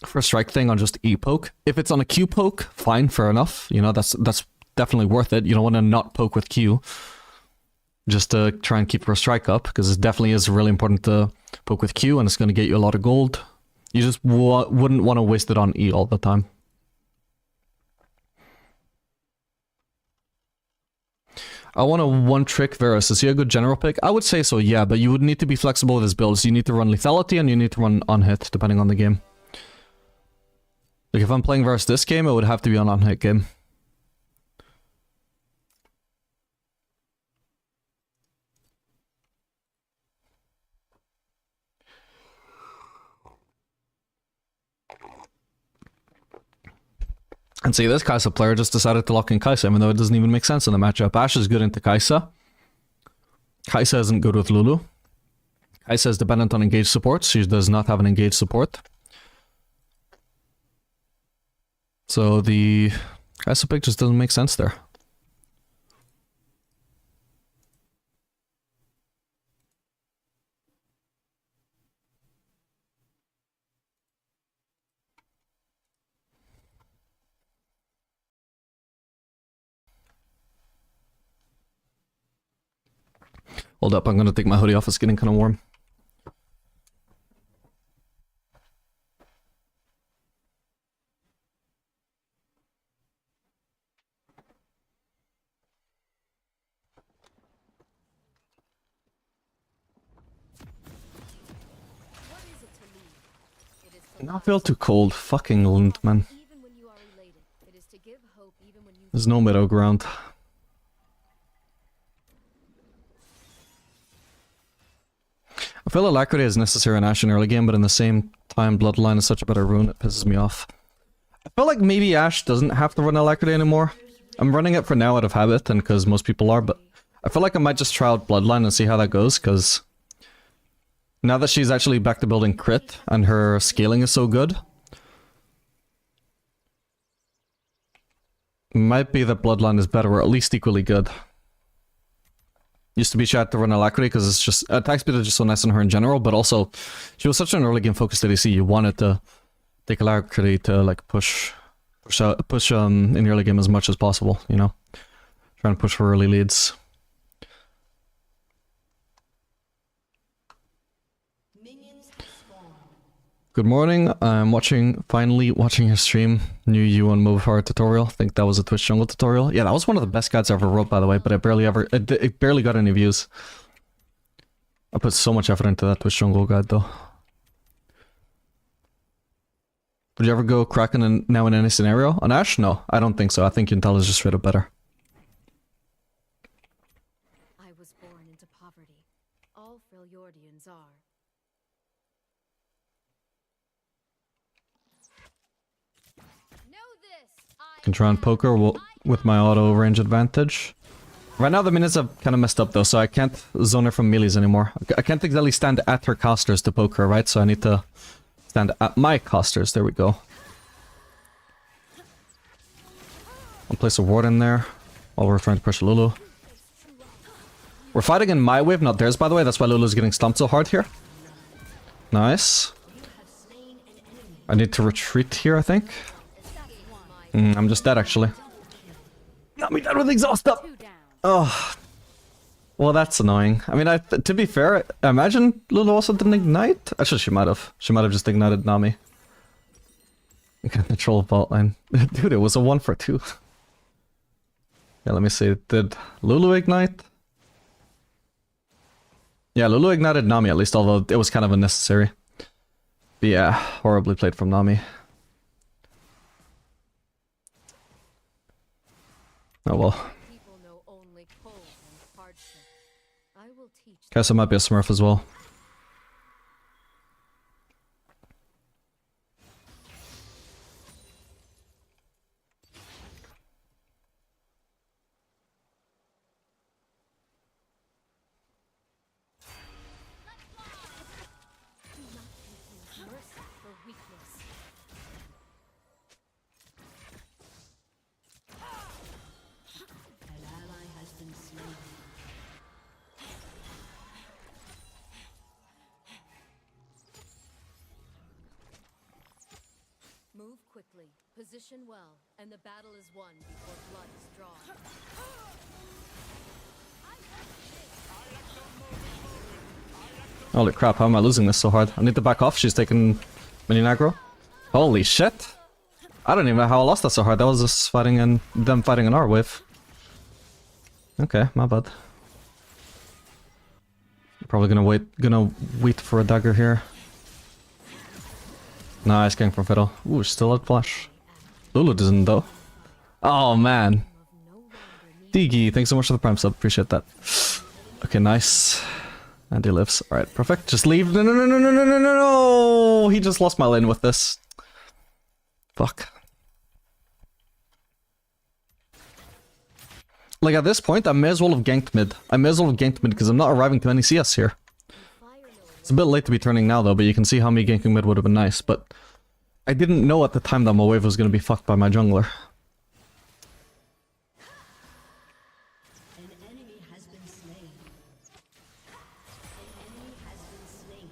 First Strike thing on just E-poke. If it's on a Q-poke, fine, fair enough. You know, that's definitely worth it. You don't want to not poke with Q just to try and keep First Strike up, because it definitely is really important to Poke with Q and it's going to get you a lot of gold. You just wouldn't want to waste it on E all the time. I want a one-trick Varus. Is he a good general pick? I would say so, yeah, but you would need to be flexible with his builds. You need to run lethality and you need to run on-hit, depending on the game. Like, if I'm playing Varus this game, it would have to be an on-hit game. And see, this Kai'Sa player just decided to lock in Kai'Sa, even though it doesn't even make sense in the matchup. Ashe is good into Kai'Sa. Kai'Sa isn't good with Lulu. Kai'Sa is dependent on engaged support. She does not have an engaged support. So the Kai'Sa pick just doesn't make sense there. Hold up, I'm gonna take my hoodie off, it's getting kind of warm. I feel too cold, fucking Lund, man. There's no middle ground. I feel Alacrity is necessary in Ashe in early game, but in the same time, Bloodline is such a better rune, it pisses me off. I feel like maybe Ashe doesn't have to run Alacrity anymore. I'm running it for now out of habit, and because most people are, but I feel like I might just try out Bloodline and see how that goes, because now that she's actually back to building crit, and her scaling is so good, might be that Bloodline is better, or at least equally good. Used to be she had to run Alacrity because it's just attack speed is just so nice on her in general, but also she was such an early game focused ADC. You wanted to take Alacrity to like push in the early game as much as possible, you know, trying to push for early leads. Good morning. I'm finally watching your stream. New you on Movifar tutorial. I think that was a Twitch jungle tutorial. Yeah, that was one of the best guides I ever wrote, by the way, but it barely got any views. I put so much effort into that Twitch jungle guide, though. Would you ever go Kraken now in any scenario? On Ashe? No, I don't think so. I think Yuntal is just straight up better. I was born into poverty. All Freljordians are. Can try and poke her with my auto range advantage. Right now the minions have kind of messed up though, so I can't zone her from melees anymore. I can't exactly stand at her casters to poke her, right? So I need to stand at my casters. There we go. I'll place a ward in there while we're trying to pressure Lulu. We're fighting in my wave, not theirs, by the way. That's why Lulu's getting stumped so hard here. Nice. I need to retreat here, I think. I'm just dead, actually. Got me dead with exhaust up! Oh. Well, that's annoying. I mean, to be fair, I imagine Lulu also didn't ignite? Actually, she might have. She might have just ignited Nami. You can control vault line. Dude, it was a 1 for 2. Yeah, let me see. Did Lulu ignite? Yeah, Lulu ignited Nami at least, although it was kind of unnecessary. But yeah, horribly played from Nami. Oh well. Guess I might be a smurf as well. Move quickly, position well, and the battle is won before blood is drawn. Holy crap, how am I losing this so hard? I need to back off, she's taking minion aggro. Holy shit! I don't even know how I lost that so hard, that was us fighting and them fighting an R wave. Okay, my bad. Probably gonna wait for a dagger here. Nice gang from Fiddle. Ooh, still at flash. Lulu doesn't though. Oh man. Digi, thanks so much for the prime sub, appreciate that. Okay, nice. And he lives. Alright, perfect. Just leave. No, no, no, no, no, no, no, no, no! He just lost my lane with this. Fuck. Like at this point, I may as well have ganked mid. I may as well have ganked mid because I'm not arriving to any CS here. It's a bit late to be turning now though, but you can see how me ganking mid would have been nice, but I didn't know at the time that my wave was going to be fucked by my jungler. An enemy has been slain. An enemy has been slain.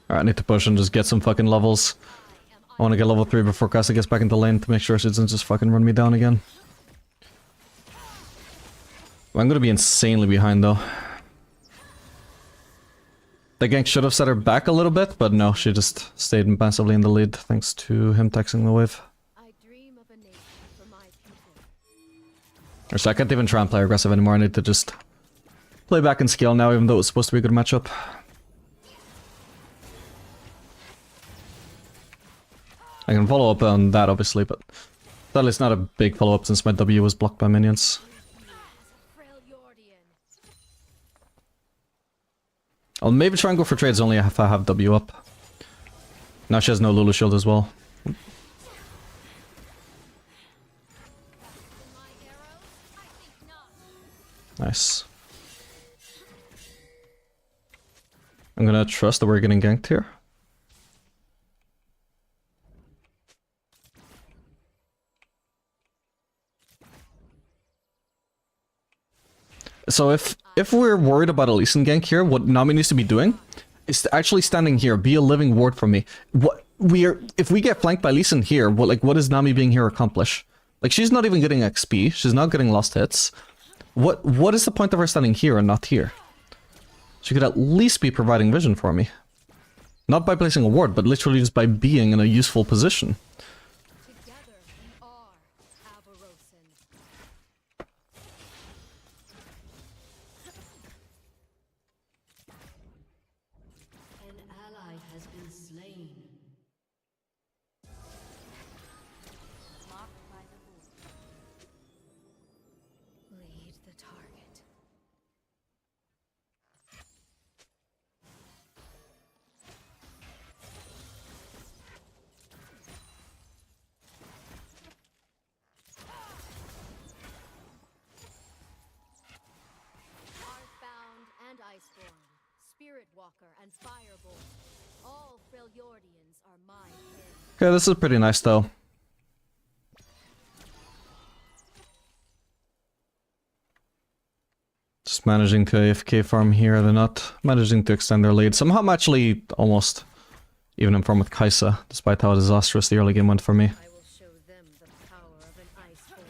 Alright, I need to push and just get some fucking levels. I want to get level 3 before Kasa gets back into lane to make sure she doesn't just fucking run me down again. I'm gonna be insanely behind though. The gank should have set her back a little bit, but no, she just stayed massively in the lead thanks to him texting the wave. I dream of a nation for my people. So I can't even try and play aggressive anymore, I need to just play back and scale now even though it's supposed to be a good matchup. I can follow up on that obviously, but that is not a big follow up since my W was blocked by minions. I'll maybe try and go for trades only if I have W up. Now she has no Lulu shield as well. Nice. I'm gonna trust that we're getting ganked here. So if we're worried about a Lee Sin gank here, what Nami needs to be doing is to actually standing here, be a living ward for me. If we get flanked by Lee Sin here, what is Nami being here accomplish? Like she's not even getting XP, she's not getting lost hits. What is the point of her standing here and not here? She could at least be providing vision for me. Not by placing a ward, but literally just by being in a useful position. Together we are Avarosan. An ally has been slain. Marked by the wolf. Lead the target. Earthbound and Iceborn, Spirit Walker and Firebolt. All Freljordians are my kin. Okay, this is pretty nice though. Just managing to AFK farm here, they're not managing to extend their lead. Somehow I'm actually almost even in farm with Kaisa, despite how disastrous the early game went for me. I will show them the power of an Iceborn.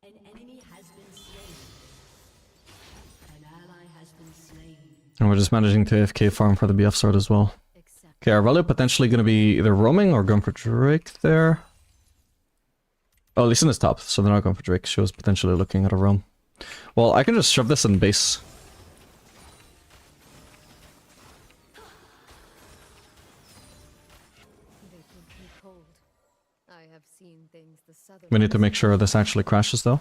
An enemy has been slain. An ally has been slain. And we're just managing to AFK farm for the BF sword as well. Except Okay, our value potentially going to be either roaming or going for Drake there. Oh, Lee Sin is top, so they're not going for Drake. She was potentially looking at a roam. Well, I can just shove this in base. they keep me cold. I have seen things the southern. We need to make sure this actually crashes though.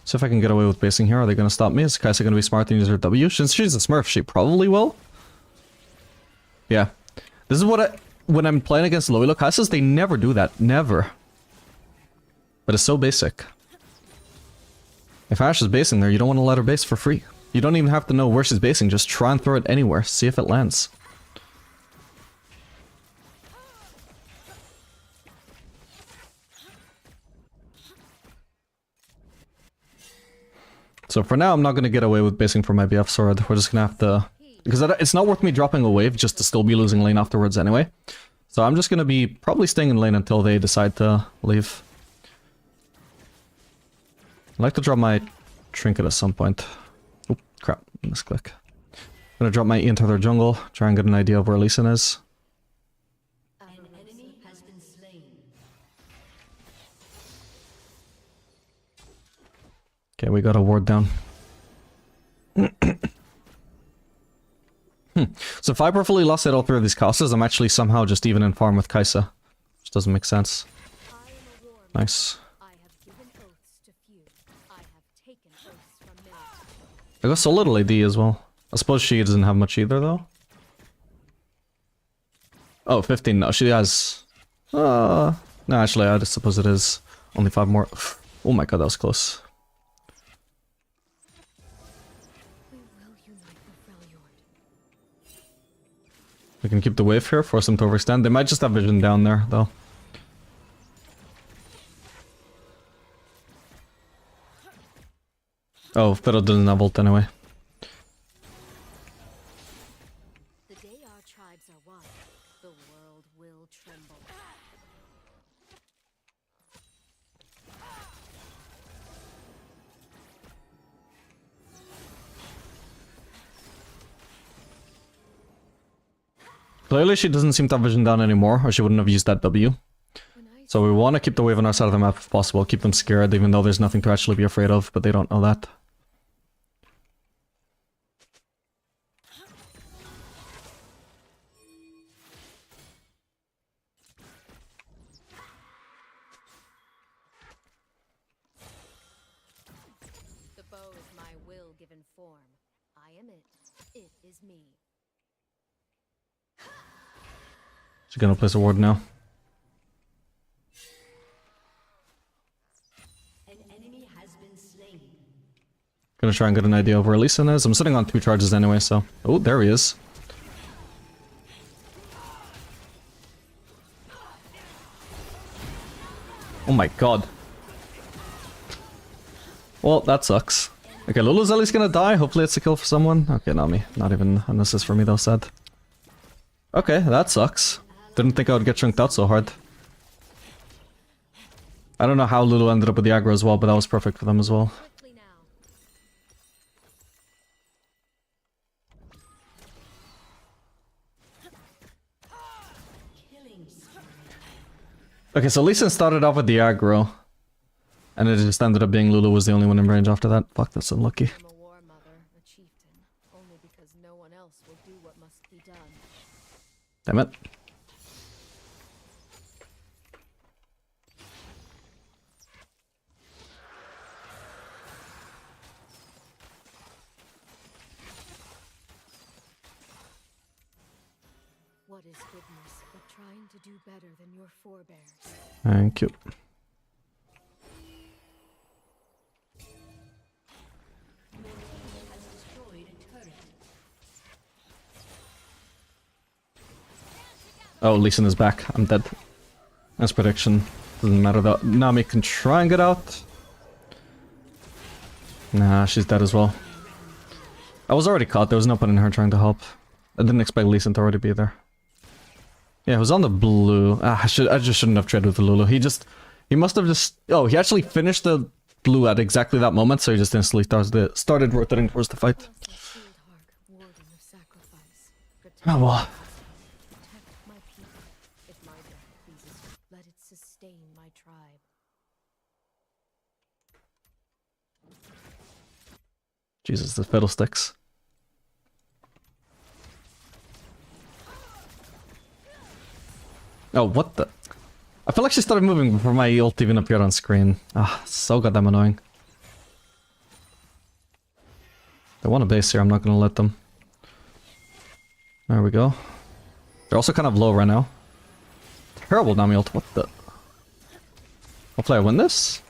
So if I can get away with basing here, are they going to stop me? Is Kaisa going to be smart and use her W? Since she's a smurf, she probably will. Yeah. This is what when I'm playing against low elo Kaisas, they never do that. Never. But it's so basic. If Ash is basing there, you don't want to let her base for free. You don't even have to know where she's basing, just try and throw it anywhere, see if it lands. So for now, I'm not going to get away with basing for my BF sword. We're just going to have to... Because it's not worth me dropping a wave just to still be losing lane afterwards anyway. So I'm just gonna be probably staying in lane until they decide to leave. I'd like to drop my trinket at some point. Oh, crap. Misclick. I'm gonna drop my E into their jungle, try and get an idea of where Lee Sin is. An enemy has been slain. Okay, we got a ward down. So if I perfectly lost at all three of these casters, I'm actually somehow just even in farm with Kai'Sa. Which doesn't make sense. Nice. I have given oaths to few. I have taken oaths from many. I got so little AD as well. I suppose she doesn't have much either, though. Oh, 15. No, she has... no, actually, I suppose it is. Only 5 more. Oh my god, that was close. We will unite the Freljord. We can keep the wave here, force them to overextend. They might just have vision down there, though. Oh, Fiddle doesn't have ult anyway. The day our tribes are one, the world will tremble. Clearly she doesn't seem to have vision down anymore, or she wouldn't have used that W. So we want to keep the wave on our side of the map if possible, keep them scared even though there's nothing to actually be afraid of, but they don't know that. The bow is my will given form. I am it. It is me. She's gonna place a ward now. An enemy has been slain. Gonna try and get an idea of where Lee Sin is. I'm sitting on 2 charges anyway, so... Oh, there he is. Oh my god. Well, that sucks. Okay, Lulu's at least gonna die. Hopefully it's a kill for someone. Okay, not me. Not even an assist for me though, sad. Okay, that sucks. Didn't think I would get chunked out so hard. I don't know how Lulu ended up with the aggro as well, but that was perfect for them as well. Quickly now. Killing spree. Okay, so Lee Sin started off with the aggro. And it just ended up being Lulu was the only one in range after that. Fuck, that's unlucky. I'm a war mother, a chieftain, only because no one else will do what must be done. Damn it. What is goodness but trying to do better than your forebears? Thank you. Has destroyed a turret. Oh, Lee Sin is back. I'm dead. That's prediction. Doesn't matter though. Nami can try and get out. Nah, she's dead as well. I was already caught. There was no point in her trying to help. I didn't expect Lee Sin to already be there. Yeah, it was on the blue. Ah, I just shouldn't have traded with the Lulu. He must have just... Oh, he actually finished the blue at exactly that moment, so he just instantly started rotating towards the fight. Bless us, Shieldheart, warden of sacrifice. Protect Oh well. protect my people. If my death pleases you, let it sustain my tribe. Jesus, the fiddlesticks. Oh, what the... I feel like she started moving before my ult even appeared on screen. Ah, so goddamn annoying. They want a base here, I'm not gonna let them. There we go. They're also kind of low right now. Terrible Nami ult, what the... Hopefully I win this?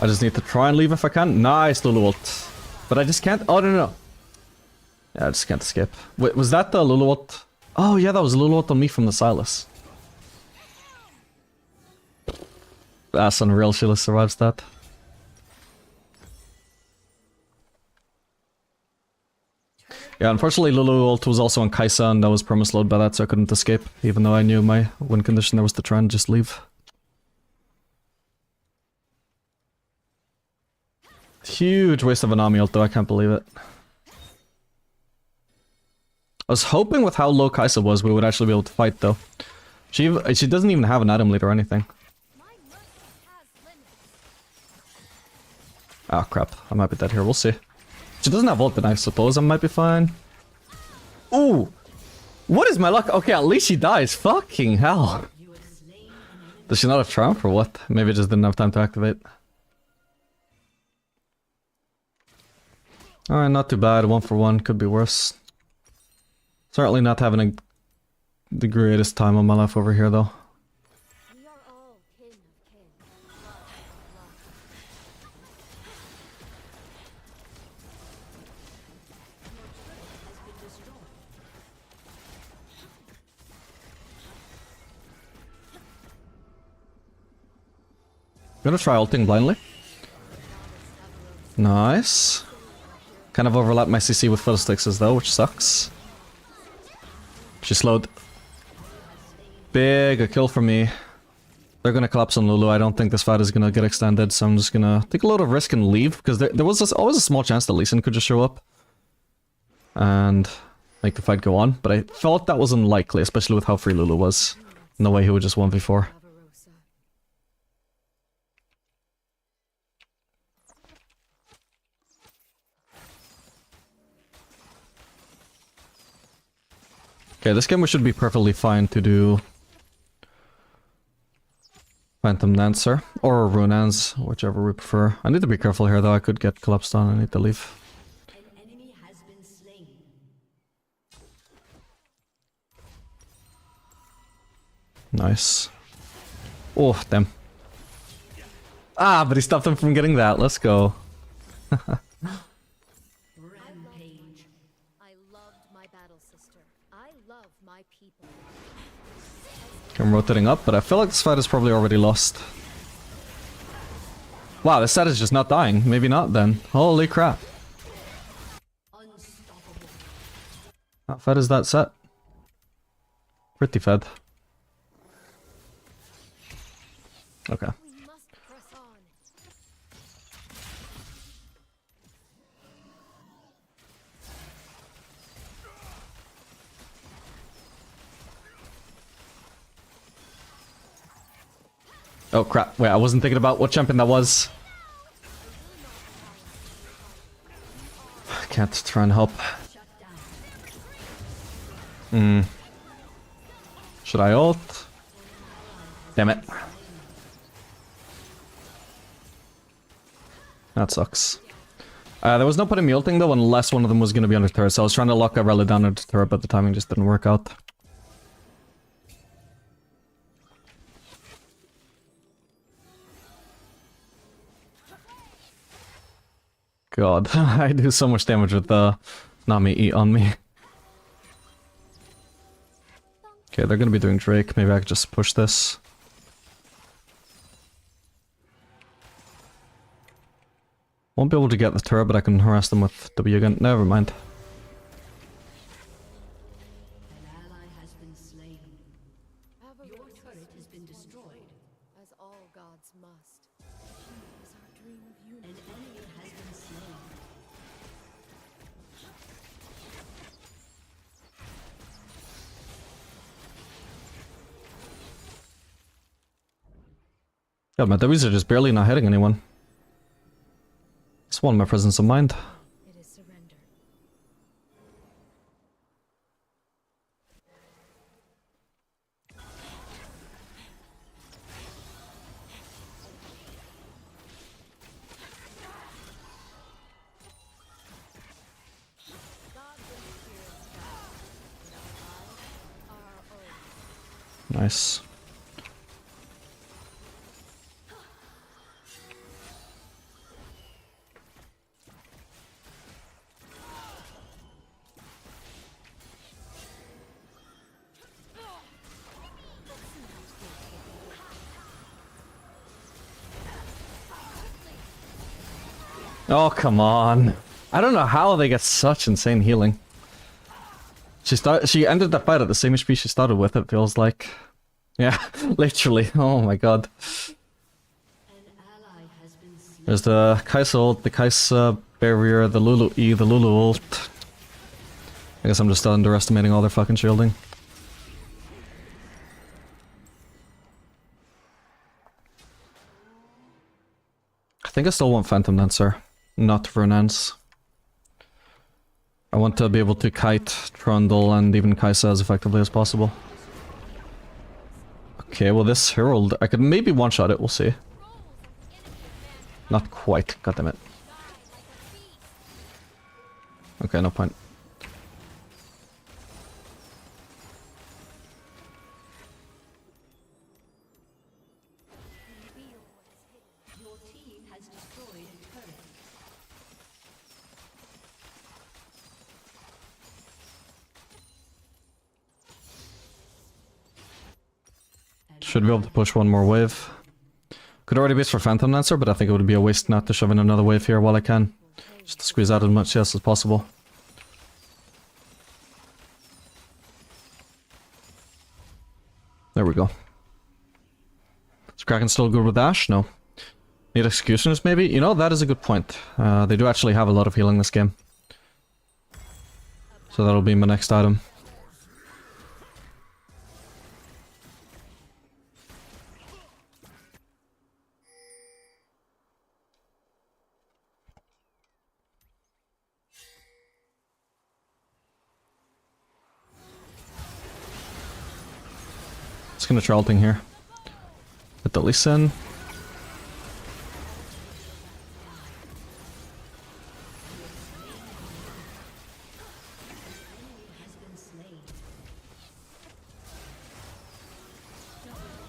I just need to try and leave if I can. Nice Lulu ult. But I just can't... Oh, no. Yeah, I just can't escape. Wait, was that the Lulu ult? Oh yeah, that was Lulu ult on me from the Silas. That's unreal, Sheila survives that. Yeah, unfortunately Lulu ult was also on Kaisa and that was permaslowed by that, so I couldn't escape, even though I knew my win condition there was to try and just leave. Huge waste of an Ami ult though, I can't believe it. I was hoping with how low Kaisa was we would actually be able to fight though. She doesn't even have an Adam lead or anything. Ah crap, I might be dead here, we'll see. She doesn't have ult, then I suppose I might be fine. Ooh! What is my luck? Okay, at least she dies. Fucking hell. Does she not have Triumph or what? Maybe it just didn't have time to activate. Alright, not too bad. 1 for 1. Could be worse. Certainly not having the greatest time of my life over here though. We are all kin of kin. Blood of blood. I'm gonna try ulting blindly. Nice. Kind of overlapped my CC with Fiddlesticks as though, which sucks. She slowed. Big, a kill for me. They're gonna collapse on Lulu. I don't think this fight is gonna get extended, so I'm just gonna take a load of risk and leave, because there was always a small chance that Lee Sin could just show up and make the fight go on, but I thought that was unlikely, especially with how free Lulu was. No way he would just 1v4. Barbarossa. Okay, this game we should be perfectly fine to do Phantom Dancer, or Runans, whichever we prefer. I need to be careful here though, I could get collapsed on, I need to leave. An enemy has been slain. Nice. Oh, damn. Ah, but he stopped him from getting that, let's go. Rampage. I loved my battle sister. I love my people. I'm rotating up, but I feel like this fight is probably already lost. Wow, this set is just not dying. Maybe not then. Holy crap. Unstoppable. How fed is that set? Pretty fed. Okay. We must press on. Oh crap, wait, I wasn't thinking about what champion that was. I can't try and help. Should I ult? Damn it. That sucks. There was no point in me ulting though unless one of them was going to be on the turret, so I was trying to lock a rally down on the turret, but the timing just didn't work out. God, I do so much damage with the Nami E on me. Okay, they're gonna be doing Drake. Maybe I could just push this. Won't be able to get the turret, but I can harass them with W again. Never mind. An ally has been slain. Your turret has been destroyed. As all gods must. She is our dream of An unity. enemy has been slain. God, my W's are just barely not hitting anyone. It's one of my presence of mind. It is surrender. Gods and spirits bow, but our lives are our own. Nice. Oh, come on. I don't know how they get such insane healing. She ended the fight at the same HP she started with, it feels like. Yeah, literally. Oh my god. There's the Kai'Sa ult, the Kai'Sa barrier, the Lulu E, the Lulu ult. I guess I'm just underestimating all their fucking shielding. I think I still want Phantom Dancer, not Runance. I want to be able to kite, Trundle, and even Kai'Sa as effectively as possible. Okay, well this Herald, I could maybe one-shot it, we'll see. Not quite, goddammit. Okay, no point. Your team has destroyed a turret. Should be able to push one more wave. Could already base for Phantom Dancer, but I think it would be a waste not to shove in another wave here while I can. Just to squeeze out as much CS as possible. There we go. Is Kraken still good with Dash? No. Need Executioners maybe? You know, that is a good point. They do actually have a lot of healing this game. So that'll be my next item. Just gonna try ulting here. With the Lee Sin.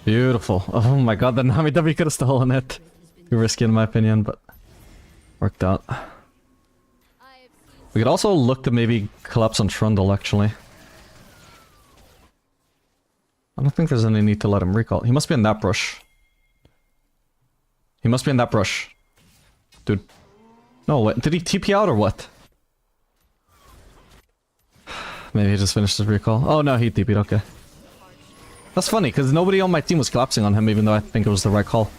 Beautiful. Oh my god, the Nami W could have stolen it. Too risky in my opinion, but worked out. We could also look to maybe collapse on Trundle actually. I don't think there's any need to let him recall. He must be in that brush. He must be in that brush. Dude. No, what? Did he TP out or what? Maybe he just finished his recall. Oh no, he TP'd, okay. That's funny, because nobody on my team was collapsing on him, even though I think it was the right call.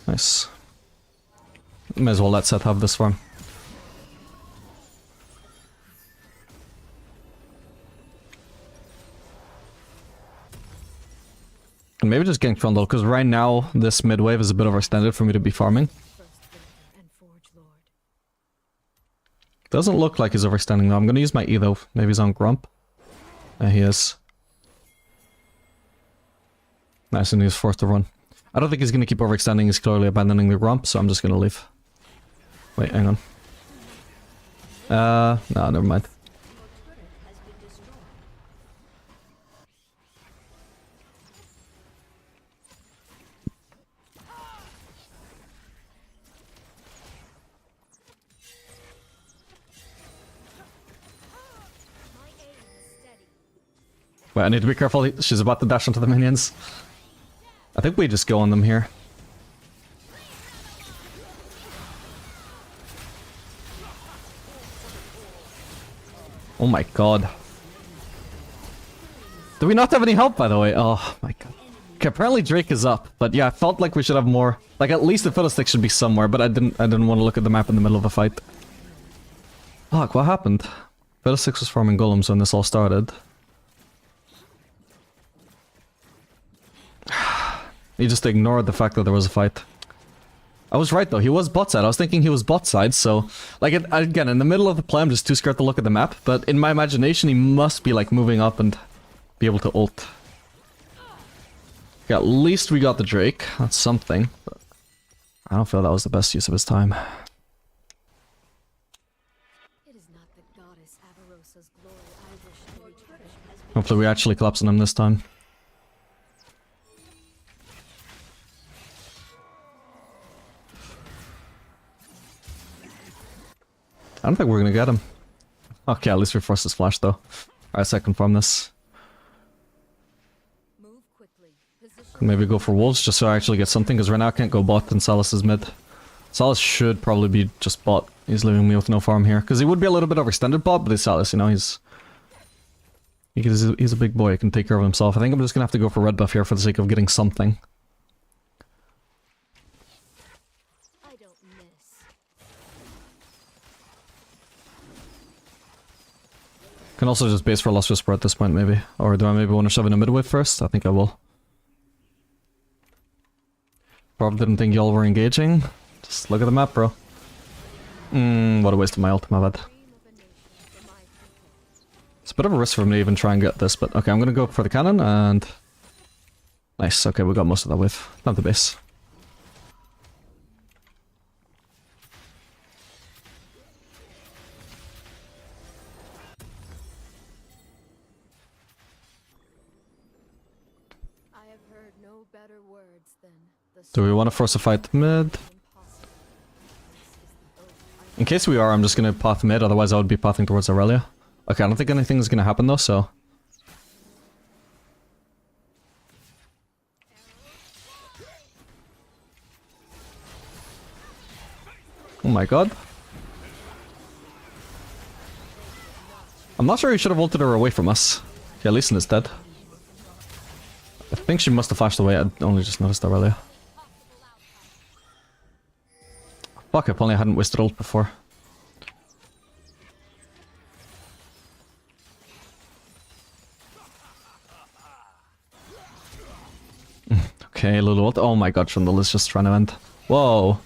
Nice. May as well let Seth have this farm. And maybe just getting Trundle, because right now this mid wave is a bit overextended for me to be farming. Doesn't look like he's overextending though. I'm gonna use my E though. Maybe he's on Grump. Yeah, he is. Nice, and he's forced to run. I don't think he's gonna keep overextending. He's clearly abandoning the Grump, so I'm just gonna leave. Wait, hang on. No, never mind. Wait, I need to be careful. She's about to dash onto the minions. I think we just go on them here. Oh my god. Do we not have any help, by the way? Oh my god. Okay, apparently Drake is up, but yeah, I felt like we should have more. Like, at least the Fiddlestick should be somewhere, but I didn't want to look at the map in the middle of a fight. Fuck, what happened? Fiddlesticks was farming golems when this all started. He just ignored the fact that there was a fight. I was right though, he was bot side. I was thinking he was bot side, so... Like, again, in the middle of the play I'm just too scared to look at the map, but in my imagination he must be like moving up and be able to ult. Okay, at least we got the Drake, that's something, but I don't feel that was the best use of his time. Hopefully we actually collapse on him this time. I don't think we're gonna get him. Okay, at least we forced his flash though. Alright, so I confirm this. Could maybe go for wolves just so I actually get something, because right now I can't go bot and Salas is mid. Sylas should probably be just bot. He's leaving me with no farm here. Because he would be a little bit overextended bot, but he's Sylas, you know, he's a big boy, he can take care of himself. I think I'm just gonna have to go for red buff here for the sake of getting something. I don't miss. Can also just base for Lost Whisper at this point, maybe. Or do I maybe want to shove in a mid-wave first? I think I will. Probably didn't think y'all were engaging. Just look at the map, bro. What a waste of my ult, my bad. It's a bit of a risk for me to even try and get this, but okay, I'm gonna go for the cannon and... Nice, okay, we got most of that wave. Not the base. I have heard no better words than the Do we want to force a fight mid? In case we are, I'm just gonna path mid, otherwise I would be pathing towards Aurelia. Okay, I don't think anything's gonna happen though, so... Oh my god. I'm not sure he should have ulted her away from us. Okay, Lee Sin is dead. I think she must have flashed away, I only just noticed Aurelia. Fuck, if only I hadn't wasted ult before. Okay, little ult. Oh my god, Trundle is just trying to end. Whoa.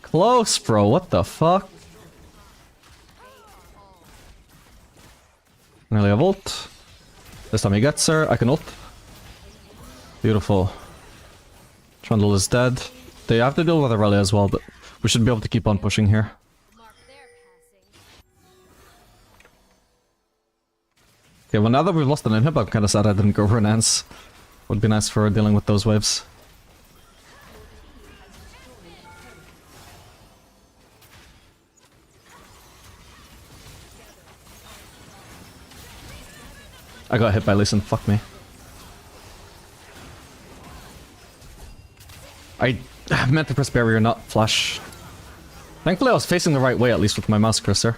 Close, bro. What the fuck? Nearly have ult. This time he gets her. I can ult. Beautiful. Trundle is dead. They have to deal with Aurelia as well, but we should be able to keep on pushing here. Okay, well now that we've lost an inhib, I'm kind of sad I didn't go for an Ants. Would be nice for dealing with those waves. I got hit by Lee Sin, fuck me. I meant to press barrier, not flash. Thankfully I was facing the right way, at least with my mouse cursor.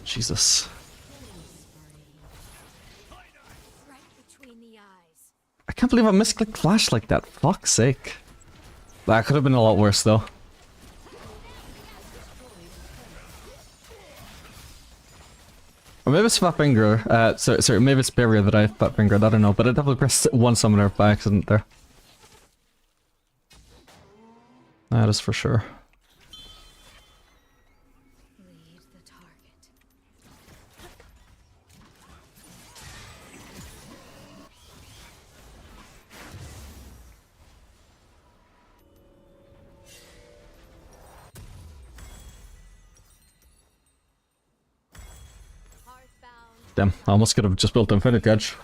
Jesus. I can't believe I misclicked flash like that, fuck's sake. That could have been a lot worse though. Or maybe it's Fat Finger, sorry, maybe it's barrier that I Fat Fingered, I don't know, but I definitely pressed one summoner by accident there. That is for sure. lead the target. Damn, I almost could have just built Infinity Edge.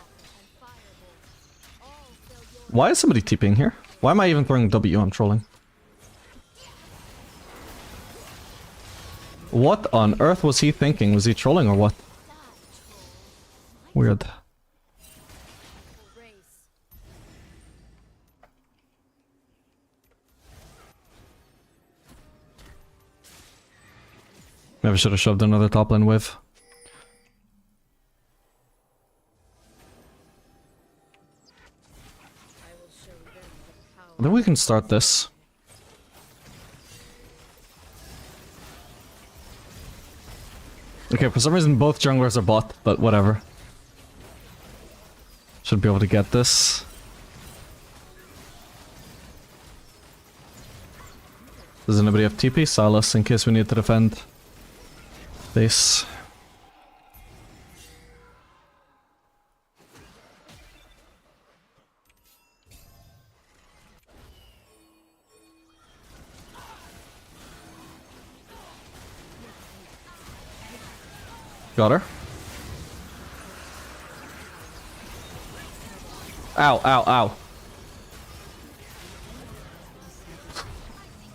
Why is somebody TPing here? Why am I even throwing W? I'm trolling. What on earth was he thinking? Was he trolling or what? Weird. Maybe I should have shoved another top lane wave. I think we can start this. Okay, for some reason both junglers are bot, but whatever. Should be able to get this. Does anybody have TP? Sylas, in case we need to defend base. Got her. Ow, ow, ow.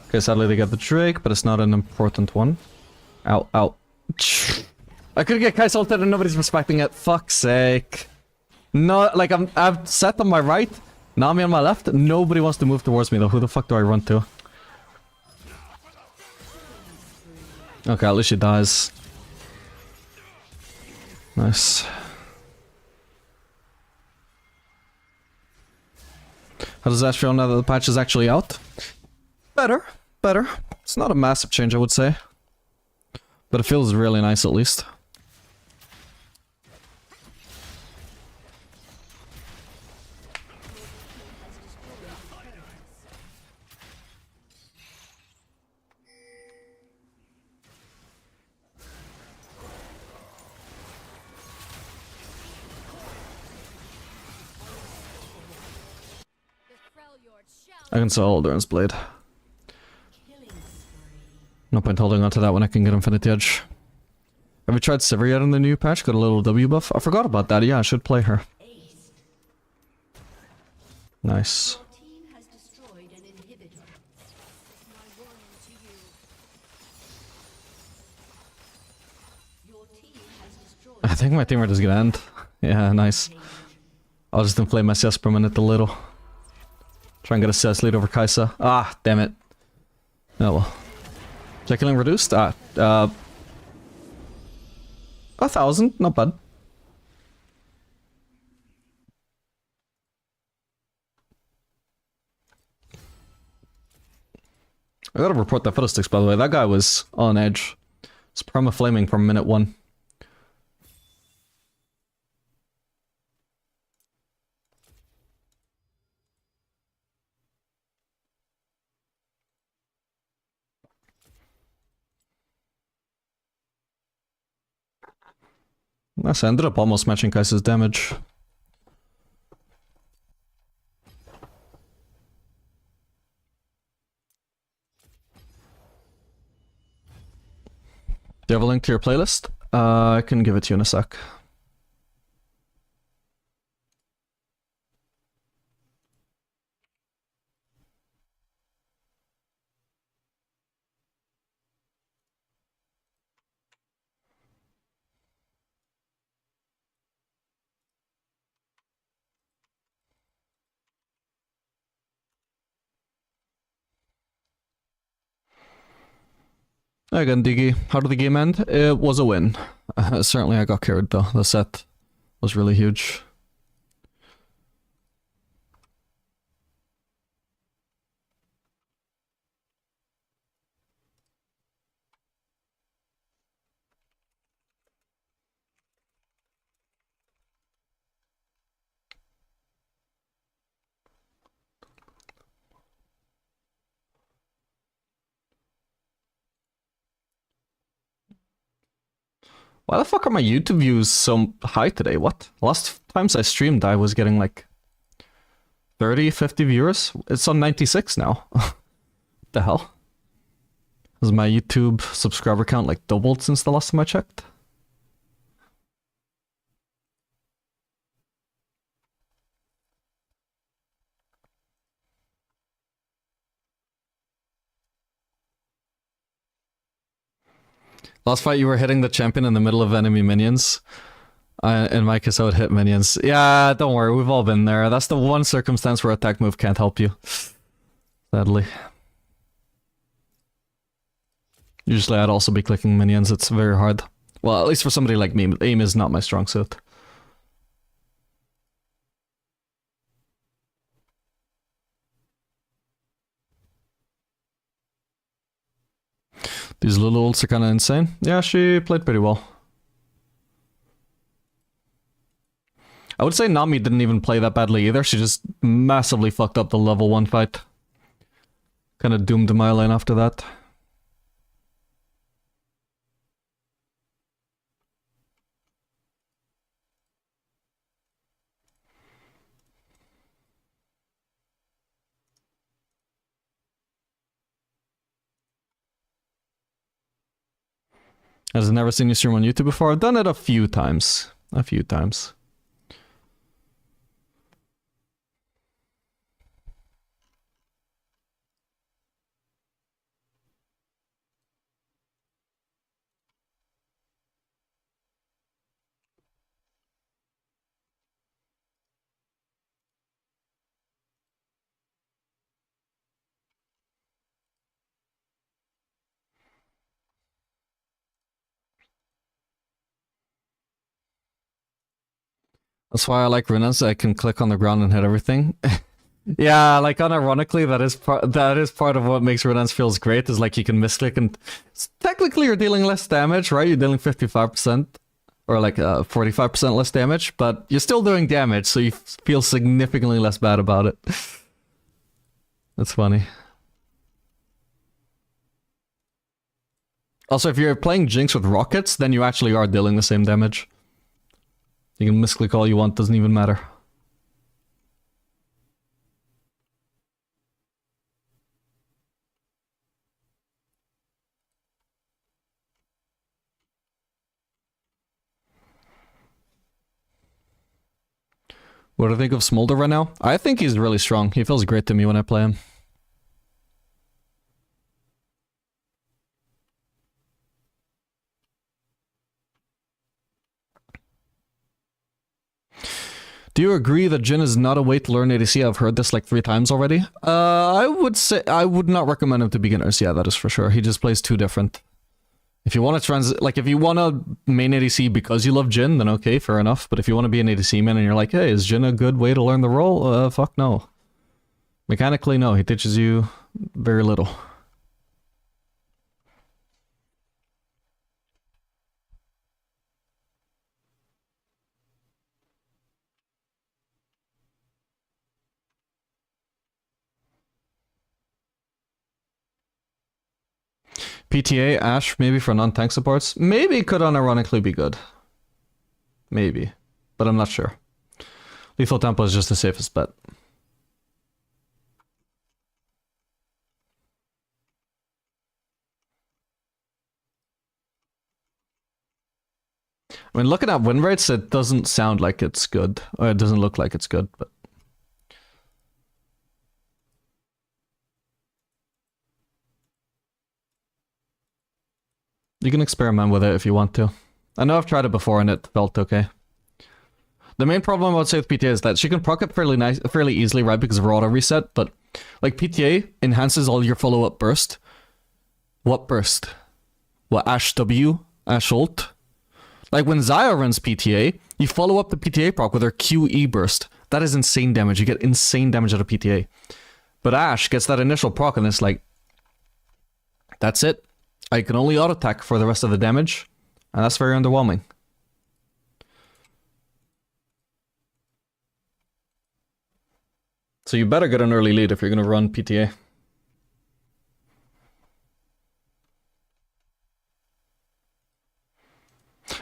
Okay, sadly they get the Drake, but it's not an important one. Ow, ow. I could get Kai's ulted and nobody's respecting it. Fuck's sake. No, like I've set on my right, Nami on my left. Nobody wants to move towards me though. Who the fuck do I run to? Okay, at least she dies. Nice. How does that feel now that the patch is actually out? Better. Better. It's not a massive change, I would say. But it feels really nice, at least. I can sell Aldern's Blade. No point holding on to that when I can get Infinity Edge. Have you tried Sivir yet in the new patch? Got a little W buff? I forgot about that. Yeah, I should play her. Nice. I think my teamwork is gonna end. Yeah, nice. I'll just inflame my CS per minute a little. Try and get a CS lead over Kai'Sa. Ah, damn it. Oh well. Is that killing reduced? 1,000, not bad. I gotta report that Fiddlesticks, by the way. That guy was on edge. It's perma-flaming from minute 1. Nice, I ended up almost matching Kai'Sa's damage. Do you have a link to your playlist? I can give it to you in a sec. Again, Diggy, how did the game end? It was a win. Certainly I got carried though. The set was really huge. Why the fuck are my YouTube views so high today? What? Last times I streamed I was getting like 30, 50 viewers. It's on 96 now. The hell? Has my YouTube subscriber count like doubled since the last time I checked? Last fight you were hitting the champion in the middle of enemy minions. In my case I would hit minions. Yeah, don't worry, we've all been there. That's the one circumstance where attack move can't help you. Sadly. Usually I'd also be clicking minions, it's very hard. Well, at least for somebody like me, aim is not my strong suit. These little ults are kinda insane. Yeah, she played pretty well. I would say Nami didn't even play that badly either, she just massively fucked up the level 1 fight. Kinda doomed my lane after that. I've never seen you stream on YouTube before. I've done it a few times. A few times. That's why I like runas. I can click on the ground and hit everything. Yeah, like unironically, that is part of what makes runas feels great. Is like you can misclick and technically you're dealing less damage, right? You're dealing 55% or like 45% less damage, but you're still doing damage, so you feel significantly less bad about it. That's funny. Also, if you're playing Jinx with rockets, then you actually are dealing the same damage. You can misclick all you want, doesn't even matter. What do I think of Smolder right now? I think he's really strong. He feels great to me when I play him. Do you agree that Jhin is not a way to learn ADC? I've heard this like 3 times already. I would say I would not recommend him to beginners. Yeah, that is for sure. He just plays too different. If you want to if you want to main ADC because you love Jhin, then okay, fair enough. But if you want to be an ADC man and you're like, hey, is Jhin a good way to learn the role? Fuck no. Mechanically, no. He teaches you very little. PTA, Ashe, maybe for non-tank supports. Maybe could unironically be good. Maybe. But I'm not sure. Lethal Tempo is just the safest bet. I mean, looking at win rates, it doesn't sound like it's good. Or it doesn't look like it's good, but... You can experiment with it if you want to. I know I've tried it before and it felt okay. The main problem I would say with PTA is that she can proc it fairly easily, right, because of her auto reset, but like PTA enhances all your follow-up burst. What burst? What, Ashe W? Ashe ult? Like when Xayah runs PTA, you follow up the PTA proc with her QE burst. That is insane damage. You get insane damage out of PTA. But Ashe gets that initial proc and it's like, that's it. I can only auto-attack for the rest of the damage, and that's very underwhelming. So you better get an early lead if you're going to run PTA.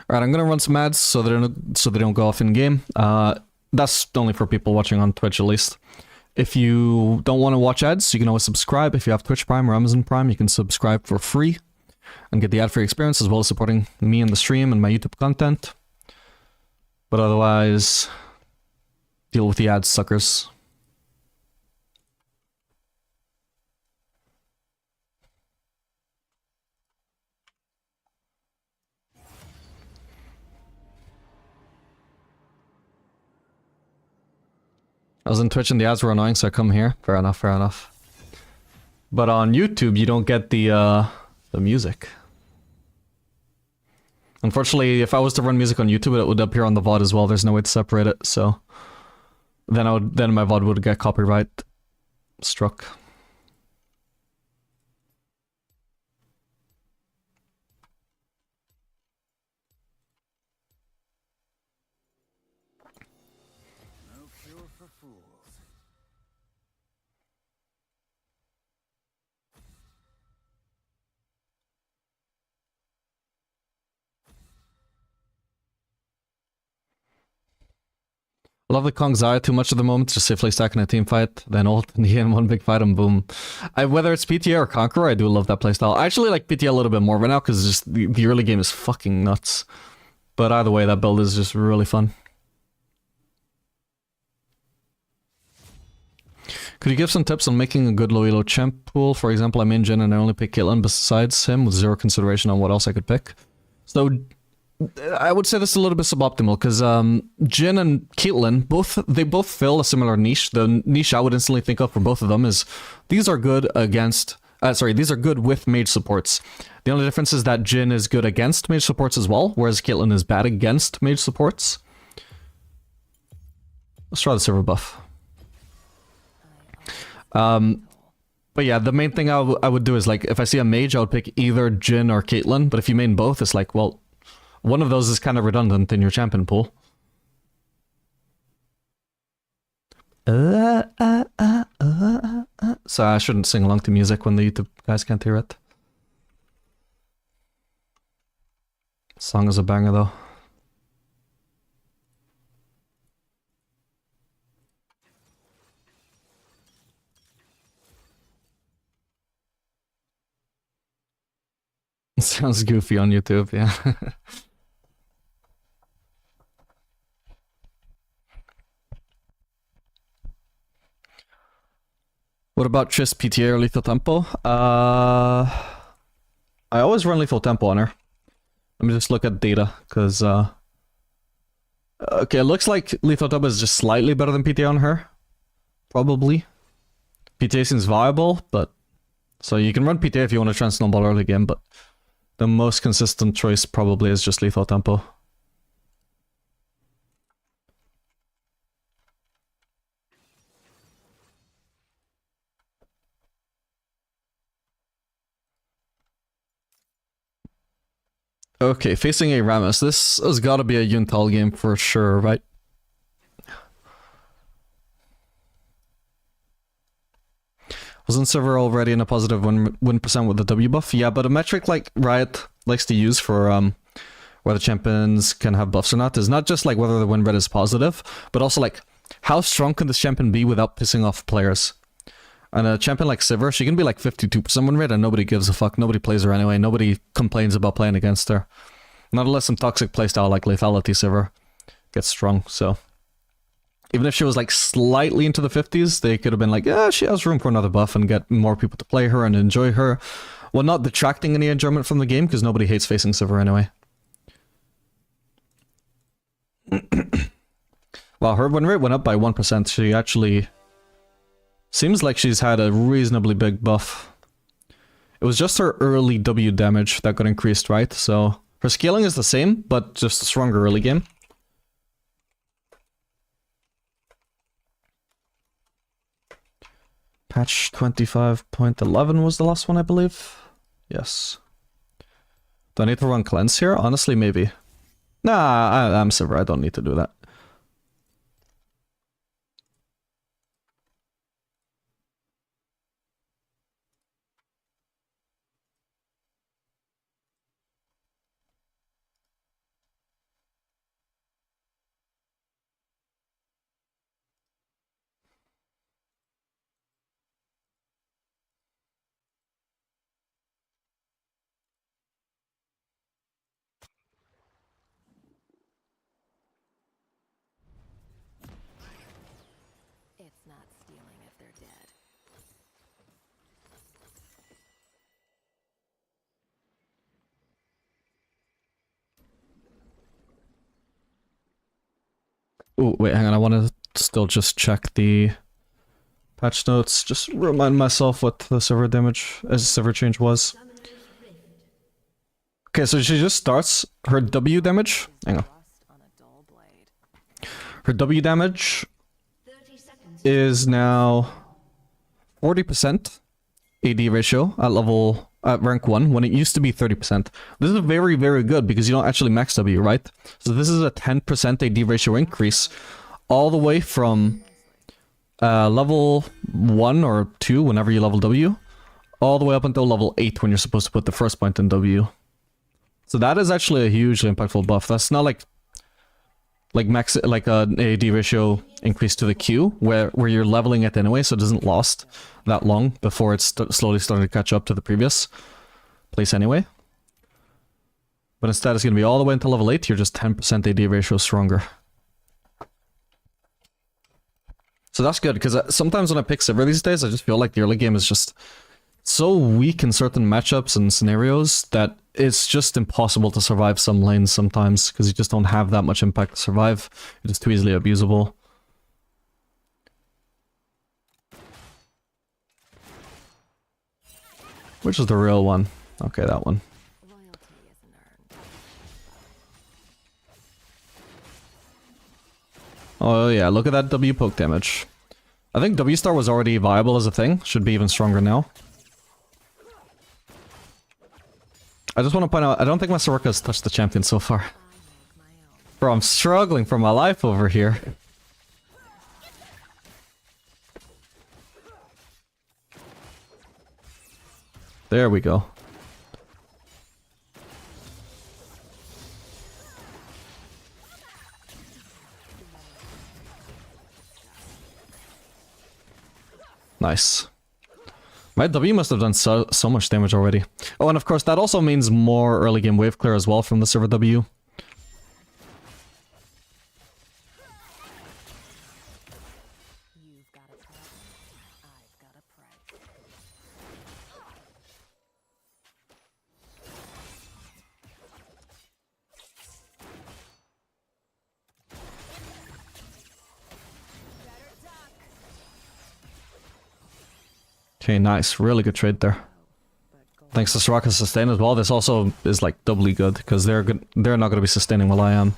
Alright, I'm going to run some ads so they don't go off in-game. That's only for people watching on Twitch at least. If you don't want to watch ads, you can always subscribe. If you have Twitch Prime or Amazon Prime, you can subscribe for free and get the ad-free experience, as well as supporting me in the stream and my YouTube content. But otherwise, deal with the ads, suckers. I was on Twitch and the ads were annoying, so I come here. Fair enough, fair enough. But on YouTube, you don't get the music. Unfortunately, if I was to run music on YouTube, it would appear on the VOD as well. There's no way to separate it, so then my VOD would get copyright struck. No cure for fools. I love the Kong Xayah too much at the moment, just safely stacking a team fight, then ult in the end, one big fight and boom. Whether it's PTA or Conqueror, I do love that playstyle. I actually like PTA a little bit more right now, because just the early game is fucking nuts. But either way, that build is just really fun. Could you give some tips on making a good low elo champ pool? For example, I main Jhin and I only pick Caitlyn besides him, with zero consideration on what else I could pick. So I would say this is a little bit suboptimal, because Jhin and Caitlyn, they both fill a similar niche. The niche I would instantly think of for both of them is these are good against these are good with mage supports. The only difference is that Jhin is good against mage supports as well, whereas Caitlyn is bad against mage supports. Let's try the Sivir buff. But yeah, the main thing I would do is, like, if I see a mage, I would pick either Jhin or Caitlyn. But if you main both, it's like, well, one of those is kind of redundant in your champion pool. So I shouldn't sing along to music when the YouTube guys can't hear it. Song is a banger though. Sounds goofy on YouTube, yeah. What about Triss PTA or Lethal Tempo? I always run Lethal Tempo on her. Let me just look at data, because okay, it looks like Lethal Tempo is just slightly better than PTA on her. Probably. PTA seems viable, but... So you can run PTA if you want to try and snowball early game, but... The most consistent choice probably is just Lethal Tempo. Okay, facing a Rammus. This has got to be a Yuntal game for sure, right? Wasn't Sivir already in a positive win percent with the W buff? Yeah, but a metric like Riot likes to use for whether champions can have buffs or not is not just like whether the win rate is positive, but also like how strong can this champion be without pissing off players. And a champion like Sivir, she can be like 52% win rate and nobody gives a fuck. Nobody plays her anyway. Nobody complains about playing against her. Not unless some toxic playstyle like Lethality Sivir gets strong, so... Even if she was like slightly into the 50s, they could have been like, yeah, she has room for another buff and get more people to play her and enjoy her. While not detracting any enjoyment from the game, because nobody hates facing Sivir anyway. Wow, her win rate went up by 1%. She actually... Seems like she's had a reasonably big buff. It was just her early W damage that got increased, right? So, her scaling is the same, but just a stronger early game. Patch 25.11 was the last one, I believe. Yes. Do I need to run cleanse here? Honestly, maybe. Nah, I'm Sivir. I don't need to do that. It's not stealing if they're dead. Oh, wait, hang on. I want to still just check the patch notes. Just remind myself what the Sivir damage as Sivir change was. Okay, so she just starts her W damage. Hang on. Her W damage is now 40% AD ratio at rank 1 when it used to be 30%. This is very, very good because you don't actually max W, right? So this is a 10% AD ratio increase all the way from level 1 or 2 whenever you level W, all the way up until level 8 when you're supposed to put the first point in W. So that is actually a hugely impactful buff. That's not like max, like an AD ratio increase to the Q, where you're leveling it anyway, so it doesn't last that long before it's slowly starting to catch up to the previous place anyway. But instead it's going to be all the way until level 8, you're just 10% AD ratio stronger. So that's good, because sometimes when I pick Sivir these days, I just feel like the early game is just so weak in certain matchups and scenarios that it's just impossible to survive some lanes sometimes, because you just don't have that much impact to survive. You're just too easily abusable. Which is the real one? Okay, that one. Loyalty isn't earned. Oh yeah, look at that W poke damage. I think W star was already viable as a thing. Should be even stronger now. I just want to point out, I don't think my Soraka has touched the champion so far. Bro, I'm struggling for my life over here. There we go. Nice. My W must have done so much damage already. Oh, and of course that also means more early game wave clear as well from the server W. You've got a problem, I've got a price. Okay, nice. Really good trade there. Thanks to Soraka's sustain as well. This also is like doubly good because they're not going to be sustaining while I am.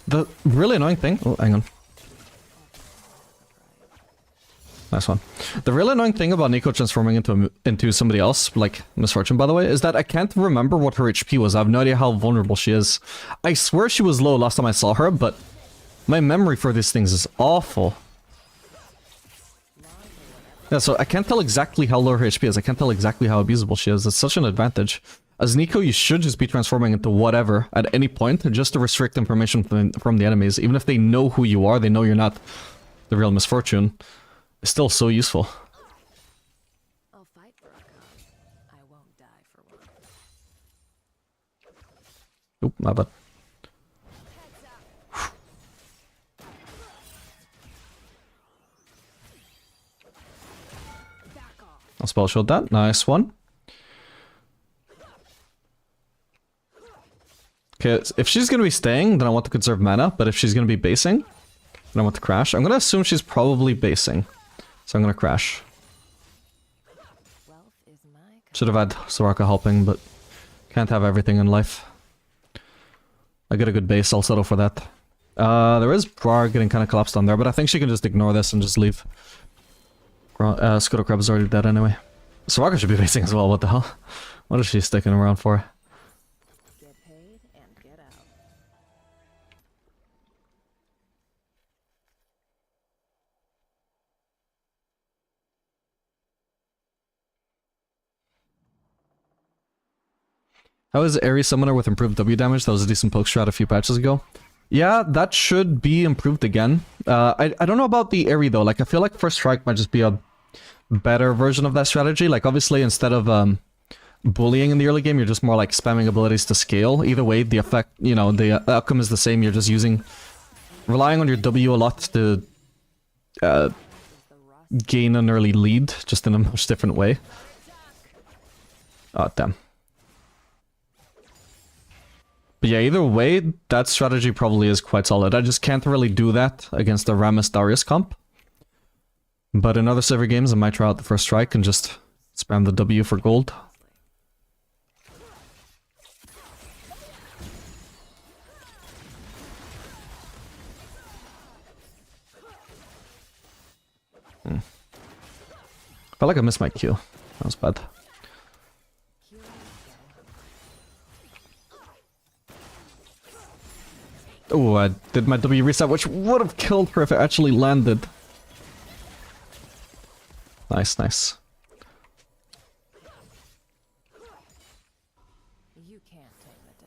The really annoying thing... Oh, hang on. Nice one. The really annoying thing about Nico transforming into somebody else, like Misfortune by the way, is that I can't remember what her HP was. I have no idea how vulnerable she is. I swear she was low last time I saw her, but my memory for these things is awful. Yeah, so I can't tell exactly how low her HP is. I can't tell exactly how abusable she is. It's such an advantage. As Nico, you should just be transforming into whatever at any point, just to restrict information from the enemies. Even if they know who you are, they know you're not the real Misfortune. It's still so useful. I'll fight for a cause. I won't die for one. Oop, my bad. I'll spell shield that. Nice one. Okay, if she's gonna be staying, then I want to conserve mana, but if she's gonna be basing, then I want to crash. I'm gonna assume she's probably basing. So I'm gonna crash. Should have had Soraka helping, but can't have everything in life. I get a good base, I'll settle for that. There is Brar getting kind of collapsed on there, but I think she can just ignore this and just leave. Scuttle Crab is already dead anyway. Soraka should be basing as well, what the hell? What is she sticking around for? Get paid and get out. How is Ares Summoner with improved W damage? That was a decent poke strat a few patches ago. Yeah, that should be improved again. I don't know about the Aerie though. Like, I feel like First Strike might just be a better version of that strategy. Like, obviously, instead of bullying in the early game, you're just more like spamming abilities to scale. Either way, the effect, you know, the outcome is the same. You're just relying on your W a lot to gain an early lead, just in a much different way. Oh, damn. But yeah, either way, that strategy probably is quite solid. I just can't really do that against the Rammus Darius comp. But in other server games, I might try out the First Strike and just spam the W for gold. Felt like I missed my Q. That was bad. Oh, I did my W reset, which would have killed her if it actually landed. Nice, nice. You can't take the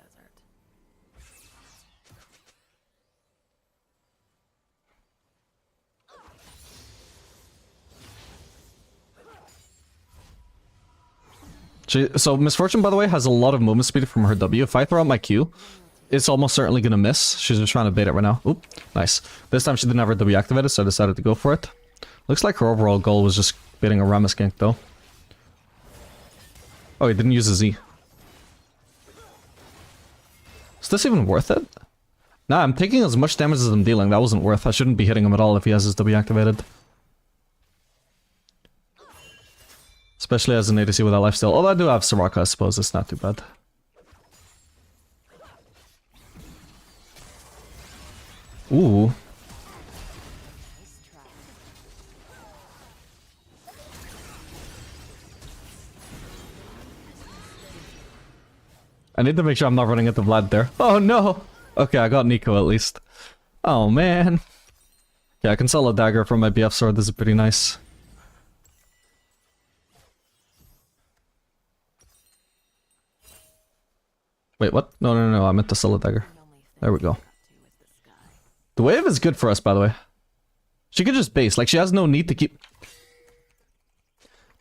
desert. So Misfortune, by the way, has a lot of movement speed from her W. If I throw out my Q, it's almost certainly gonna miss. She's just trying to bait it right now. Oop, nice. This time she didn't have her W activated, so I decided to go for it. Looks like her overall goal was just baiting a Rammus gank, though. Oh, he didn't use a Z. Is this even worth it? Nah, I'm taking as much damage as I'm dealing. That wasn't worth. I shouldn't be hitting him at all if he has his W activated. Especially as an ADC with that lifesteal. Although I do have Soraka, I suppose it's not too bad. Ooh. I need to make sure I'm not running into Vlad there. Oh no! Okay, I got Nico at least. Oh man. Yeah, I can sell a dagger from my BF sword. This is pretty nice. Wait, what? No, I meant to sell a dagger. There we go. The wave is good for us, by the way. She could just base. Like, she has no need to keep...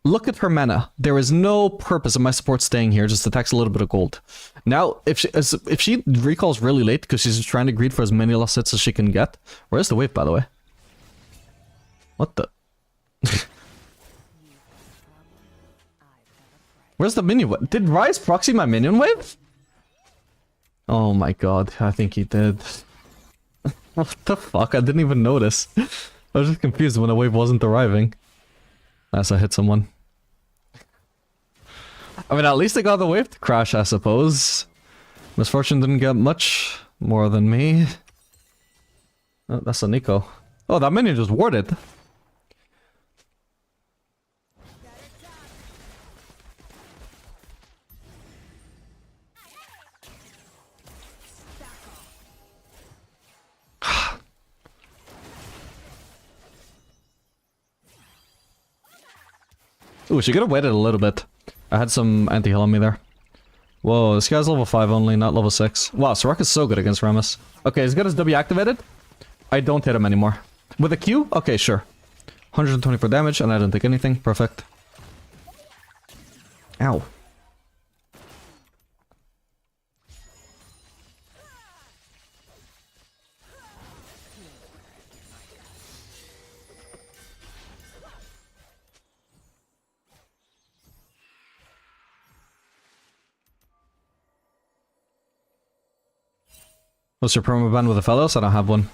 Look at her mana. There is no purpose of my support staying here just to tax a little bit of gold. Now, if she recalls really late because she's just trying to greed for as many last hits as she can get. Where's the wave, by the way? What the... Where's the minion wave? Did Rise proxy my minion wave? Oh my god, I think he did. What the fuck? I didn't even notice. I was just confused when the wave wasn't arriving. As I hit someone. I mean, at least I got the wave to crash, I suppose. Misfortune didn't get much more than me. Oh, that's a Nico. Oh, that minion just warded. Ooh, she could have waited a little bit. I had some anti-heal on me there. Whoa, this guy's level 5 only, not level 6. Wow, Soraka's so good against Rammus. Okay, he's got his W activated. I don't hit him anymore. With a Q? Okay, sure. 124 damage, and I didn't take anything. Perfect. Ow. What's your promo ban with the fellows? I don't have one.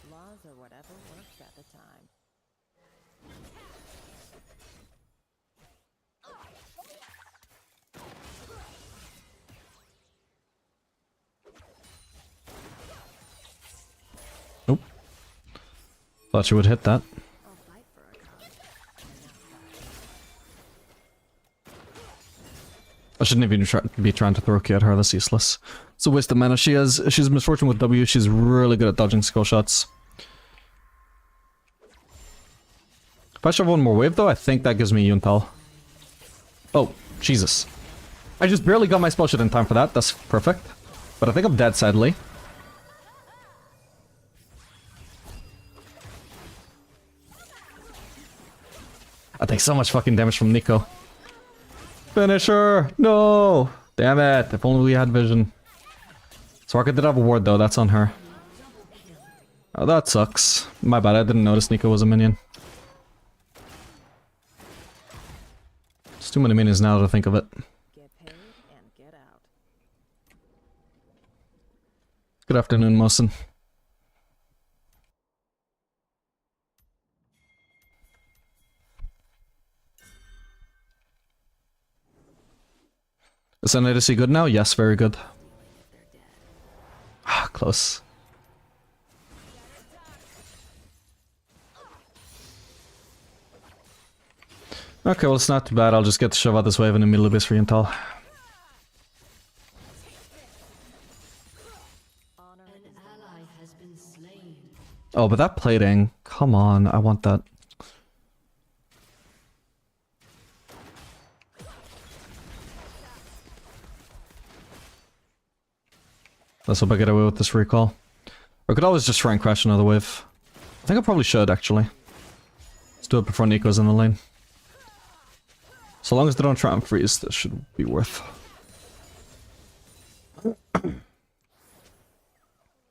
Laws or whatever works at the time. Nope. Thought you would hit that. I shouldn't even be trying to throw K at her, that's useless. It's a waste of mana. She's Misfortune with W, she's really good at dodging skill shots. If I shove one more wave though, I think that gives me Yuntal. Oh, Jesus. I just barely got my spell shot in time for that, that's perfect. But I think I'm dead, sadly. I take so much fucking damage from Nico. Finish her! No! Damn it, if only we had vision. Soraka did have a ward though, that's on her. Oh, that sucks. My bad, I didn't notice Nico was a minion. There's too many minions now to think of it. Get paid and get out. Good afternoon, Mosin. Is an ADC good now? Yes, very good. Ah, close. Okay, well it's not too bad. I'll just get to shove out this wave and immediately base for Yuntal. An ally has been slain. Oh, but that plating. Come on, I want that. Let's hope I get away with this recall. Or I could always just try and crash another wave. I think I probably should, actually. Let's do it before Nico's in the lane. So long as they don't try and freeze, this should be worth.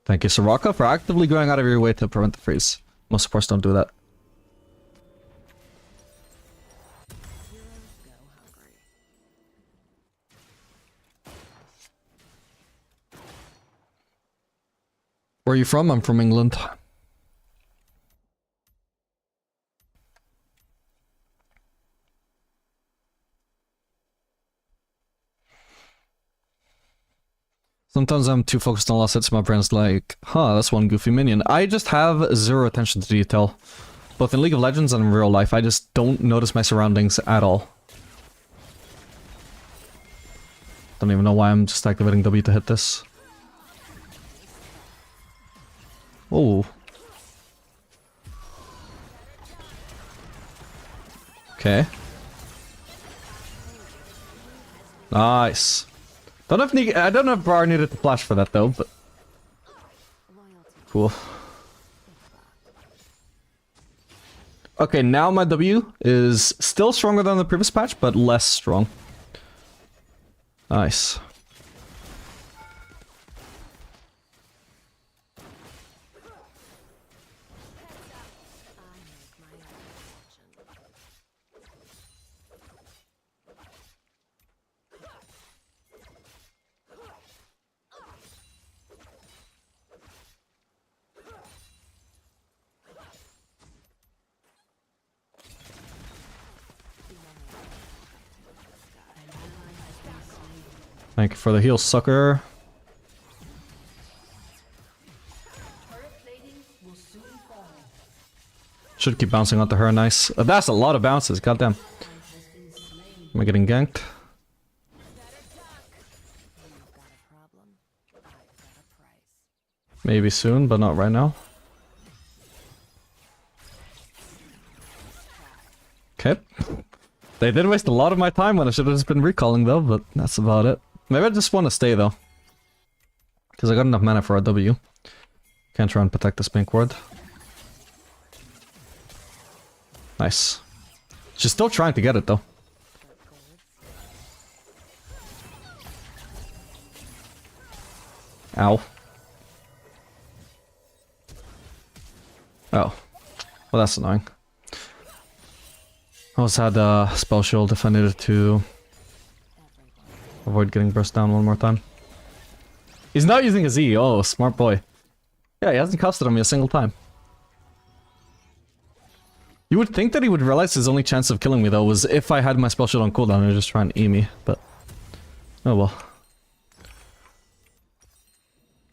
Thank you, Soraka, for actively going out of your way to prevent the freeze. Most supports don't do that. Heroes go hungry. Where are you from? I'm from England. Sometimes I'm too focused on last hits, my brain's like, huh, that's one goofy minion. I just have zero attention to detail. Both in League of Legends and in real life, I just don't notice my surroundings at all. Don't even know why I'm just activating W to hit this. Oh. Okay. Nice. I don't know if Brar needed to flash for that though, but cool. Okay, now my W is still stronger than the previous patch, but less strong. Nice. Thank you for the heal, sucker. Should keep bouncing onto her, nice. That's a lot of bounces, goddamn. Am I getting ganked? Maybe soon, but not right now. Okay. They did waste a lot of my time when I should have just been recalling though, but that's about it. Maybe I just want to stay though. Because I got enough mana for a W. Can't try and protect this pink ward. Nice. She's still trying to get it though. Ow. Oh. Well, that's annoying. I also had a spell shield if I needed to avoid getting burst down one more time. He's not using a Z. Oh, smart boy. Yeah, he hasn't casted on me a single time. You would think that he would realize his only chance of killing me though was if I had my spell shield on cooldown and just try and E me, but oh well.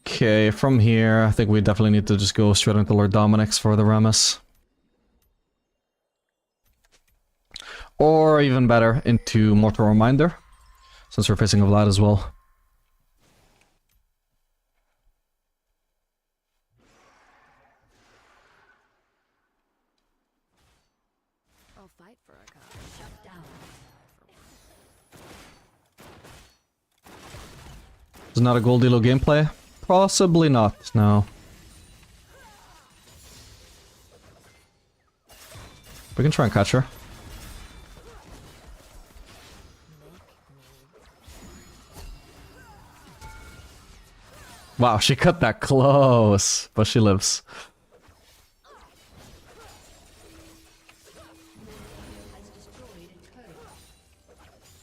Okay, from here, I think we definitely need to just go straight into Lord Dominic's for the Rammus. Or even better, into Mortal Reminder, since we're facing a Vlad as well. I'll fight for a cause. Shut down. Is not a Goldilo gameplay? Possibly not, no. We can try and catch her. Wow, she cut that close, but she lives.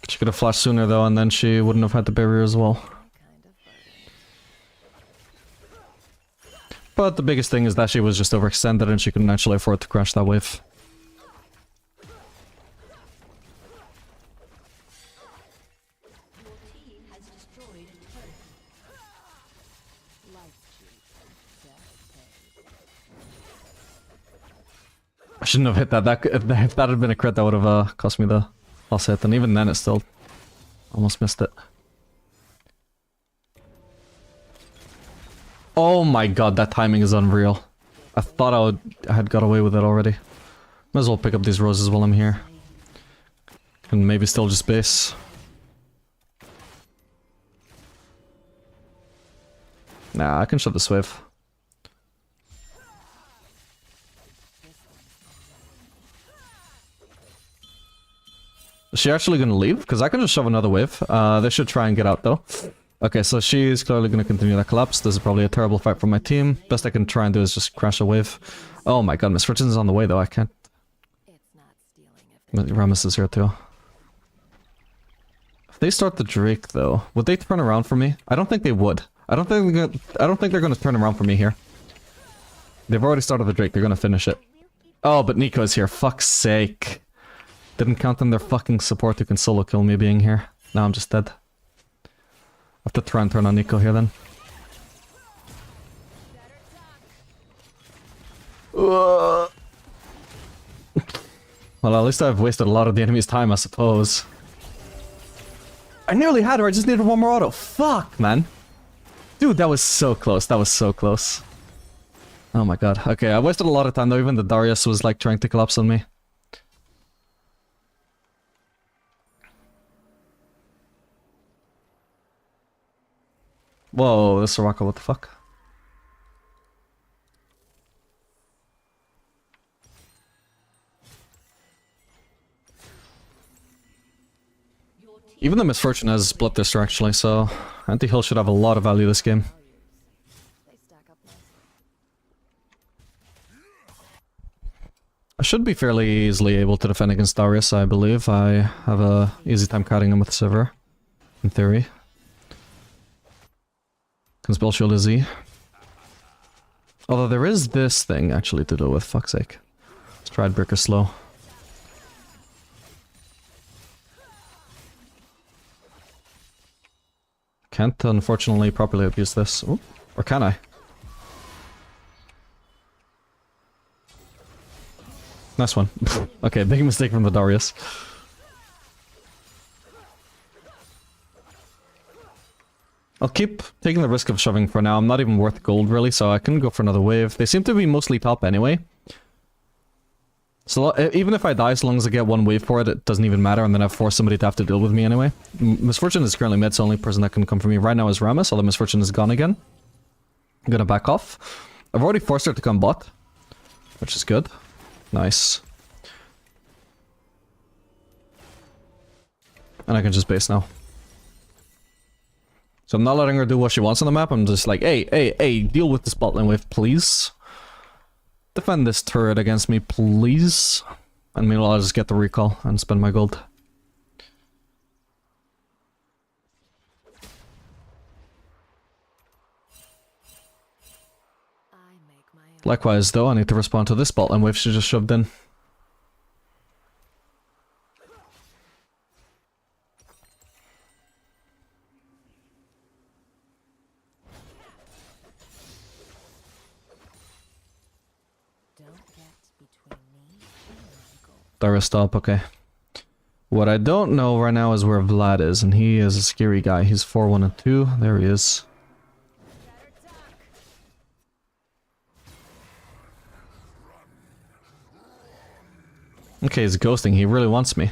She could have flashed sooner though, and then she wouldn't have had the barrier as well. But the biggest thing is that she was just overextended and she couldn't actually afford to crash that wave. I shouldn't have hit that. If that had been a crit, that would have cost me the last hit, and even then it still almost missed it. Oh my god, that timing is unreal. I thought I had got away with it already. Might as well pick up these roses while I'm here. And maybe still just base. Nah, I can shut this wave. Is she actually gonna leave? Because I can just shove another wave. They should try and get out though. Okay, so she's clearly gonna continue that collapse. This is probably a terrible fight for my team. Best I can try and do is just crash a wave. Oh my god, Misfortune's on the way though, I can't... It's not stealing if Rammus is here too. If they start the Drake though, would they turn around for me? I don't think they would. I don't think they're gonna turn around for me here. They've already started the Drake, they're gonna finish it. Oh, but Nico's here, fuck's sake. Didn't count on their fucking support who can solo kill me being here. Now I'm just dead. I have to try and turn on Nico here then. Well, at least I've wasted a lot of the enemy's time, I suppose. I nearly had her, I just needed one more auto. Fuck, man. Dude, that was so close, that was so close. Oh my god. Okay, I wasted a lot of time though, even the Darius was like trying to collapse on me. Whoa, this Soraka, what the fuck? Even the Misfortune has Blood Thirster actually, so anti-heal should have a lot of value this game. they stack up nicely. I should be fairly easily able to defend against Darius, I believe. I have a easy time cutting him with Sever, in theory. Can spell shield is E. Although there is this thing actually to do with, fuck's sake. Stride breaker slow. Can't unfortunately properly abuse this. Ooh, or can I? Nice one. Okay, big mistake from the Darius. I'll keep taking the risk of shoving for now. I'm not even worth gold really, so I can go for another wave. They seem to be mostly top anyway. So even if I die, as long as I get one wave for it, it doesn't even matter, and then I force somebody to have to deal with me anyway. Misfortune is currently mid, so the only person that can come for me right now is Rammus, although Misfortune is gone again. I'm gonna back off. I've already forced her to come bot, which is good. Nice. And I can just base now. So I'm not letting her do what she wants on the map, I'm just like, hey, deal with this bot lane wave, please. Defend this turret against me, please. And meanwhile, I'll just get the recall and spend my gold. Likewise, though, I need to respond to this bot lane wave she just shoved in. Darius stop, okay. What I don't know right now is where Vlad is, and he is a scary guy. He's 4-1 and 2. There he is. Okay, he's ghosting. He really wants me.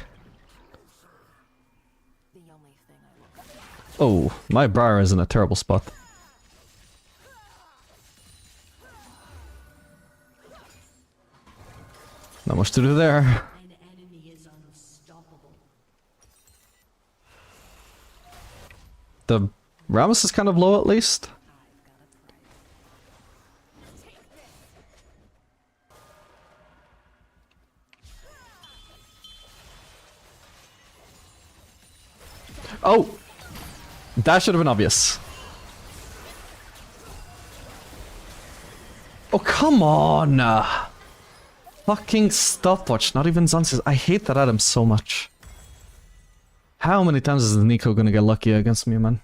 Oh, my Briar is in a terrible spot. Not much to do there. The Rammus is kind of low at least. Oh! That should have been obvious. Oh, come on! Fucking stopwatch, not even Zansis. I hate that item so much. How many times is Nico gonna get lucky against me, man?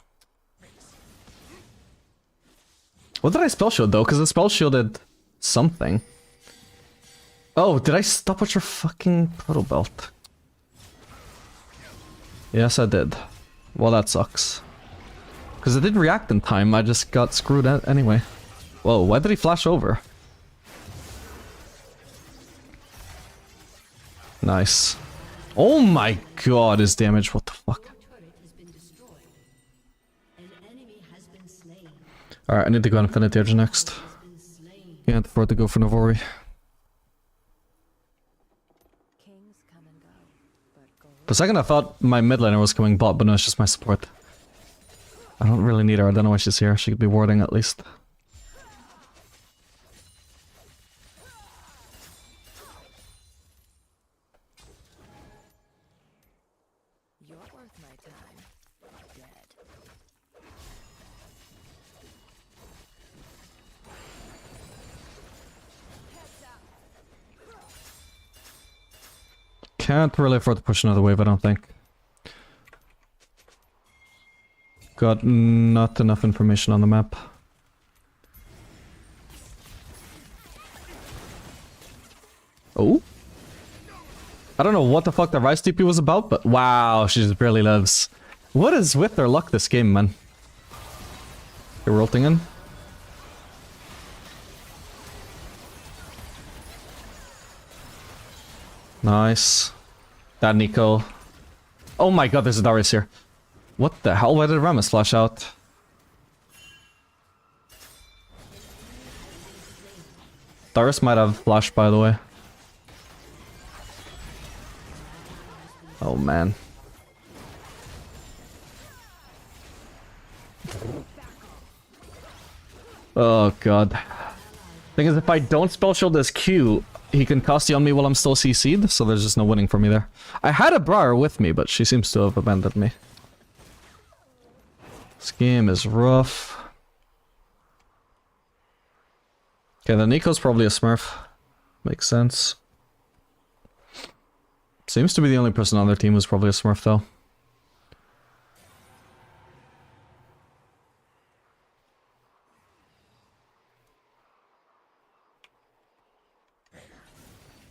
What did I spell shield though? Because the spell shielded something. Oh, did I stopwatch your fucking proto belt? Yes, I did. Well, that sucks. Because it did react in time, I just got screwed out anyway. Whoa, why did he flash over? Nice. Oh my god, his damage, what the fuck? Alright, I need to go on Infinity Edge next. Can't afford to go for Navori. For a second I thought my mid laner was coming bot, but no, it's just my support. I don't really need her, I don't know why she's here. She could be warding at least. Can't really afford to push another wave, I don't think. Got not enough information on the map. Oh? I don't know what the fuck the Rice TP was about, but wow, she just barely lives. What is with their luck this game, man? They're rolting in. Nice. That Nico. Oh my god, there's a Darius here. What the hell? Why did Rammus flash out? Darius might have flashed, by the way. Oh man. Oh god. Thing is, if I don't spell shield this Q, he can cast it on me while I'm still CC'd, so there's just no winning for me there. I had a Briar with me, but she seems to have abandoned me. This game is rough. Okay, then Nico's probably a smurf. Makes sense. Seems to be the only person on their team who's probably a smurf, though.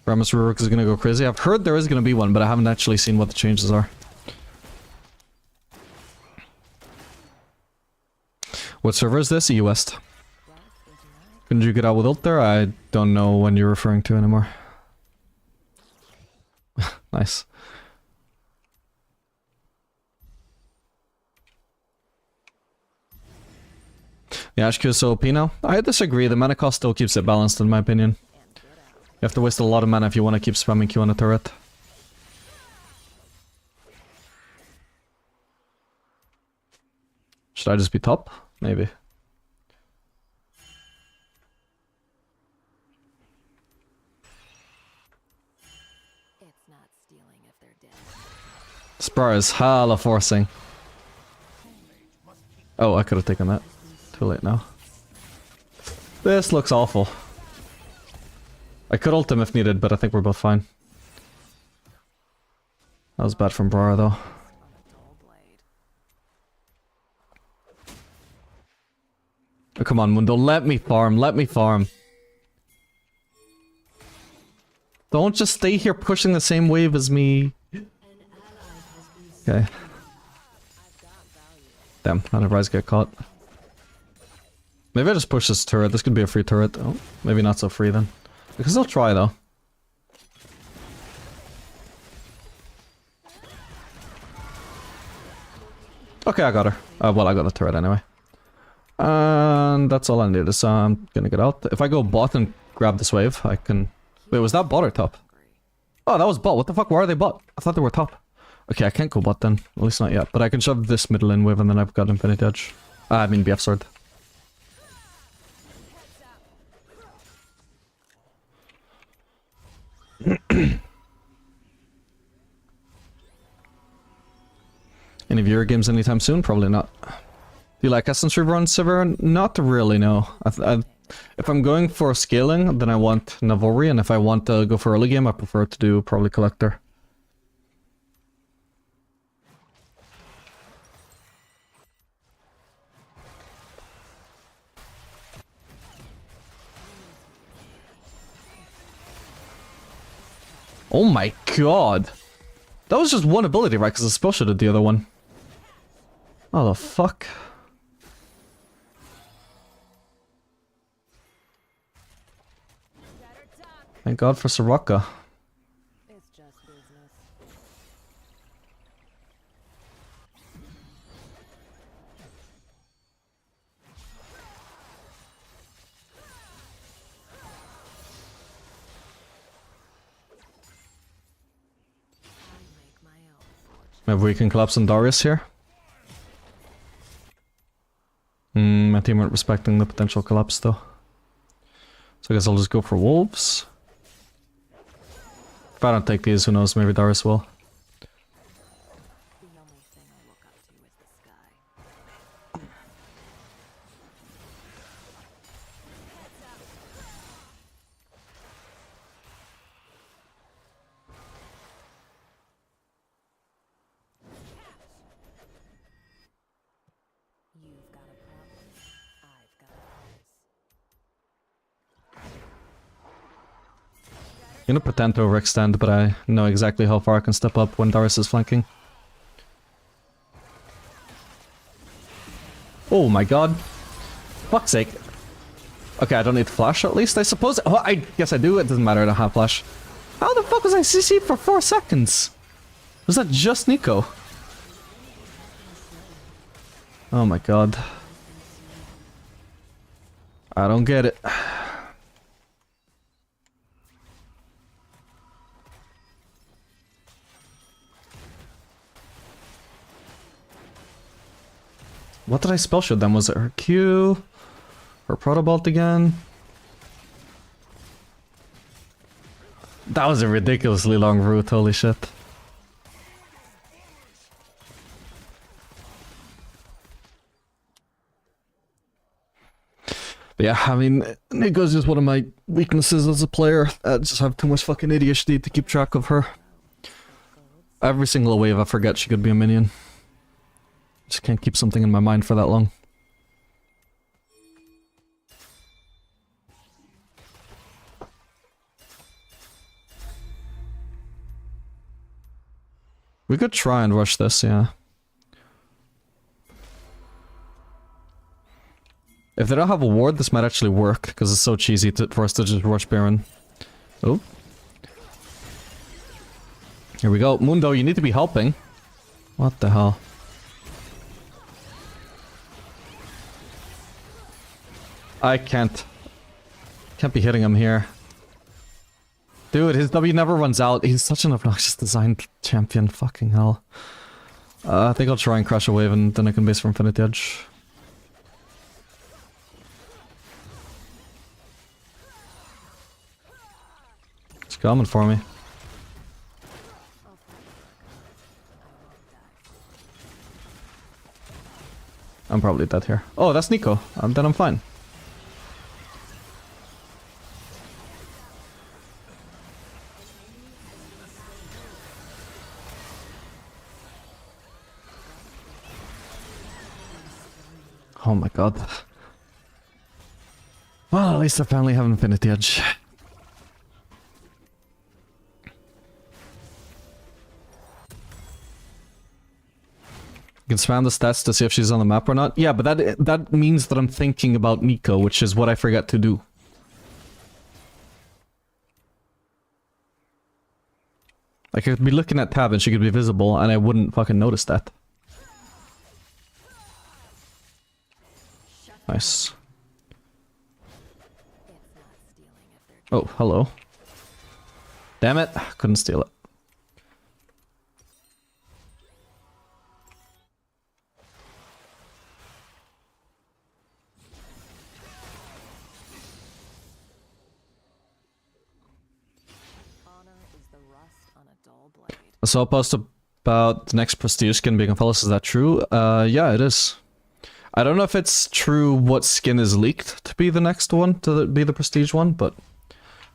Rammus Rurik is gonna go crazy. I've heard there is gonna be one, but I haven't actually seen what the changes are. What server is this? EU West. Couldn't you get out with ult there? I don't know when you're referring to anymore. Nice. The HQ is so OP now. I disagree. The mana cost still keeps it balanced, in my opinion. You have to waste a lot of mana if you want to keep spamming Q on a turret. Should I just be top? Maybe. It's not stealing if they're dead. Spar is hella forcing. Oh, I could have taken that. Too late now. This looks awful. I could ult him if needed, but I think we're both fine. That was bad from Briar, though. Oh, come on, Mundo, let me farm, let me farm. Don't just stay here pushing the same wave as me. Okay. Damn, none of Rise get caught. Maybe I just push this turret. This could be a free turret. Oh, maybe not so free then. Because I'll try though. Okay, I got her. Well, I got the turret anyway. And that's all I needed, so I'm gonna get out. If I go bot and grab this wave, I can... Wait, was that bot or top? Oh, that was bot. What the fuck? Why are they bot? I thought they were top. Okay, I can't go bot then. At least not yet. But I can shove this middle lane wave and then I've got Infinity Edge. I mean BF Sword. Any viewer games anytime soon? Probably not. Do you like Essence Reaver on Sivir? Not really, no. If I'm going for scaling, then I want Navori, and if I want to go for early game, I prefer to do probably Collector. Oh my god! That was just one ability, right? Because the spell should have the other one. Oh, the fuck? Thank god for Soraka. It's just business. Maybe we can collapse on Darius here. My team weren't respecting the potential collapse though. So I guess I'll just go for wolves. If I don't take these, who knows, maybe Darius will. The only thing I look up to is the sky. I'm gonna pretend to overextend, but I know exactly how far I can step up when Darius is flanking. Oh my god. Fuck's sake. Okay, I don't need to flash at least, I suppose. Oh, I guess I do. It doesn't matter, I don't have flash. How the fuck was I CC'd for 4 seconds? Was that just Nico? Oh my god. I don't get it. What did I spell shield then? Was it her Q? Her Protobolt again? That was a ridiculously long route, holy shit. But yeah, I mean, Nico's just one of my weaknesses as a player. I just have too much fucking ADHD to keep track of her. Every single wave I forget she could be a minion. Just can't keep something in my mind for that long. We could try and rush this, yeah. If they don't have a ward, this might actually work, because it's so cheesy for us to just rush Baron. Oh. Here we go. Mundo, you need to be helping. What the hell? I can't be hitting him here. Dude, his W never runs out. He's such an obnoxious designed champion. Fucking hell. I think I'll try and crash a wave and then I can base for Infinity Edge. It's coming for me. I'm probably dead here. Oh, that's Nico. Then I'm fine. Oh my god. Well, at least I finally have Infinity Edge. You can spam the stats to see if she's on the map or not. Yeah, but that means that I'm thinking about Nico, which is what I forget to do. Like, I could be looking at tab and she could be visible and I wouldn't fucking notice that. Nice. Oh, hello. Damn it, couldn't steal it. So I'll post about the next prestige skin being a Fellas, is that true? Yeah, it is. I don't know if it's true what skin is leaked to be the next one, to be the prestige one, but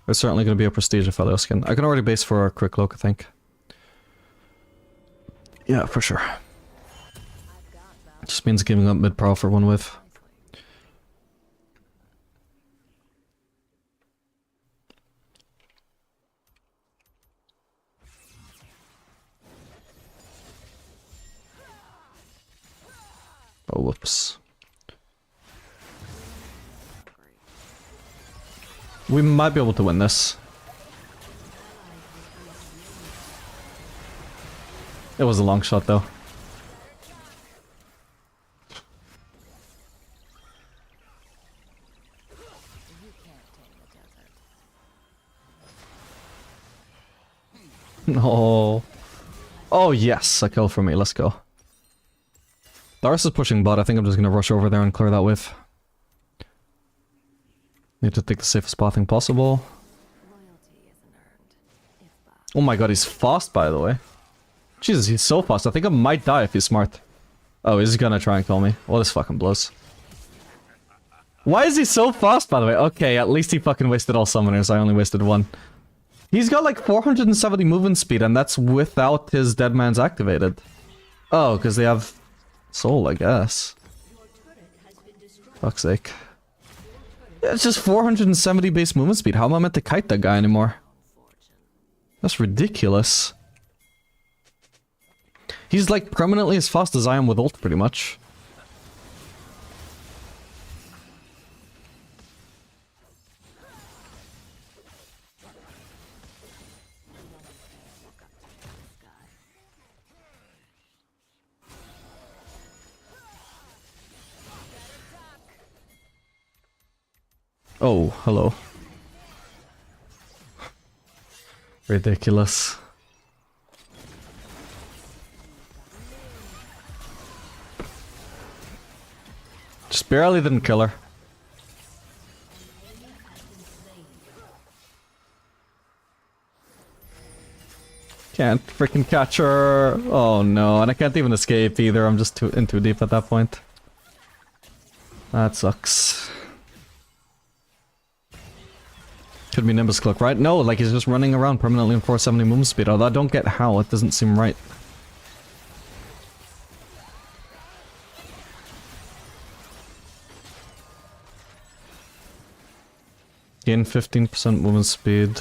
there's certainly going to be a prestige Fellas skin. I can already base for a quick look, I think. Yeah, for sure. Just means giving up mid-pro for one whiff. Oh, whoops. We might be able to win this. It was a long shot, though. No. Oh, yes, a kill for me. Let's go. Darius is pushing bot. I think I'm just gonna rush over there and clear that wave. Need to take the safest path thing possible. Oh my god, he's fast, by the way. Jesus, he's so fast. I think I might die if he's smart. Oh, he's gonna try and kill me. Well, this fucking blows. Why is he so fast, by the way? Okay, at least he fucking wasted all summoners. I only wasted one. He's got like 470 movement speed, and that's without his dead man's activated. Oh, because they have soul, I guess. Fuck's sake. Yeah, it's just 470 base movement speed. How am I meant to kite that guy anymore? That's ridiculous. He's like permanently as fast as I am with ult, pretty much. Oh, hello. Ridiculous. Just barely didn't kill her. Can't freaking catch her. Oh no, and I can't even escape either. I'm just in too deep at that point. That sucks. Could be Nimbus Cloak, right? No, like he's just running around permanently in 470 movement speed. Although I don't get how. It doesn't seem right. Gain 15% movement speed.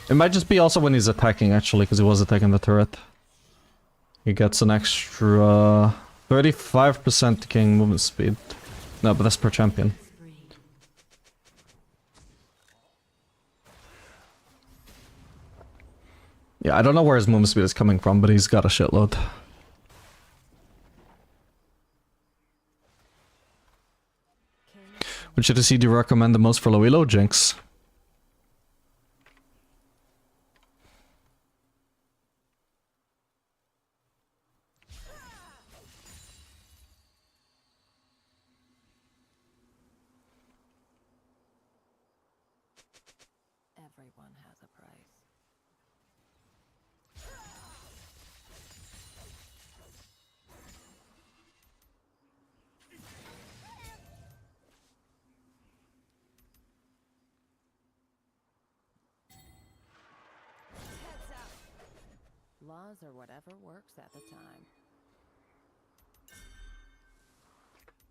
It might just be also when he's attacking, actually, because he was attacking the turret. He gets an extra 35% gain movement speed. No, but that's per champion. Yeah, I don't know where his movement speed is coming from, but he's got a shitload. Which ADC do you recommend the most for low elo? Jinx. Everyone has a price. Laws are whatever works at the time.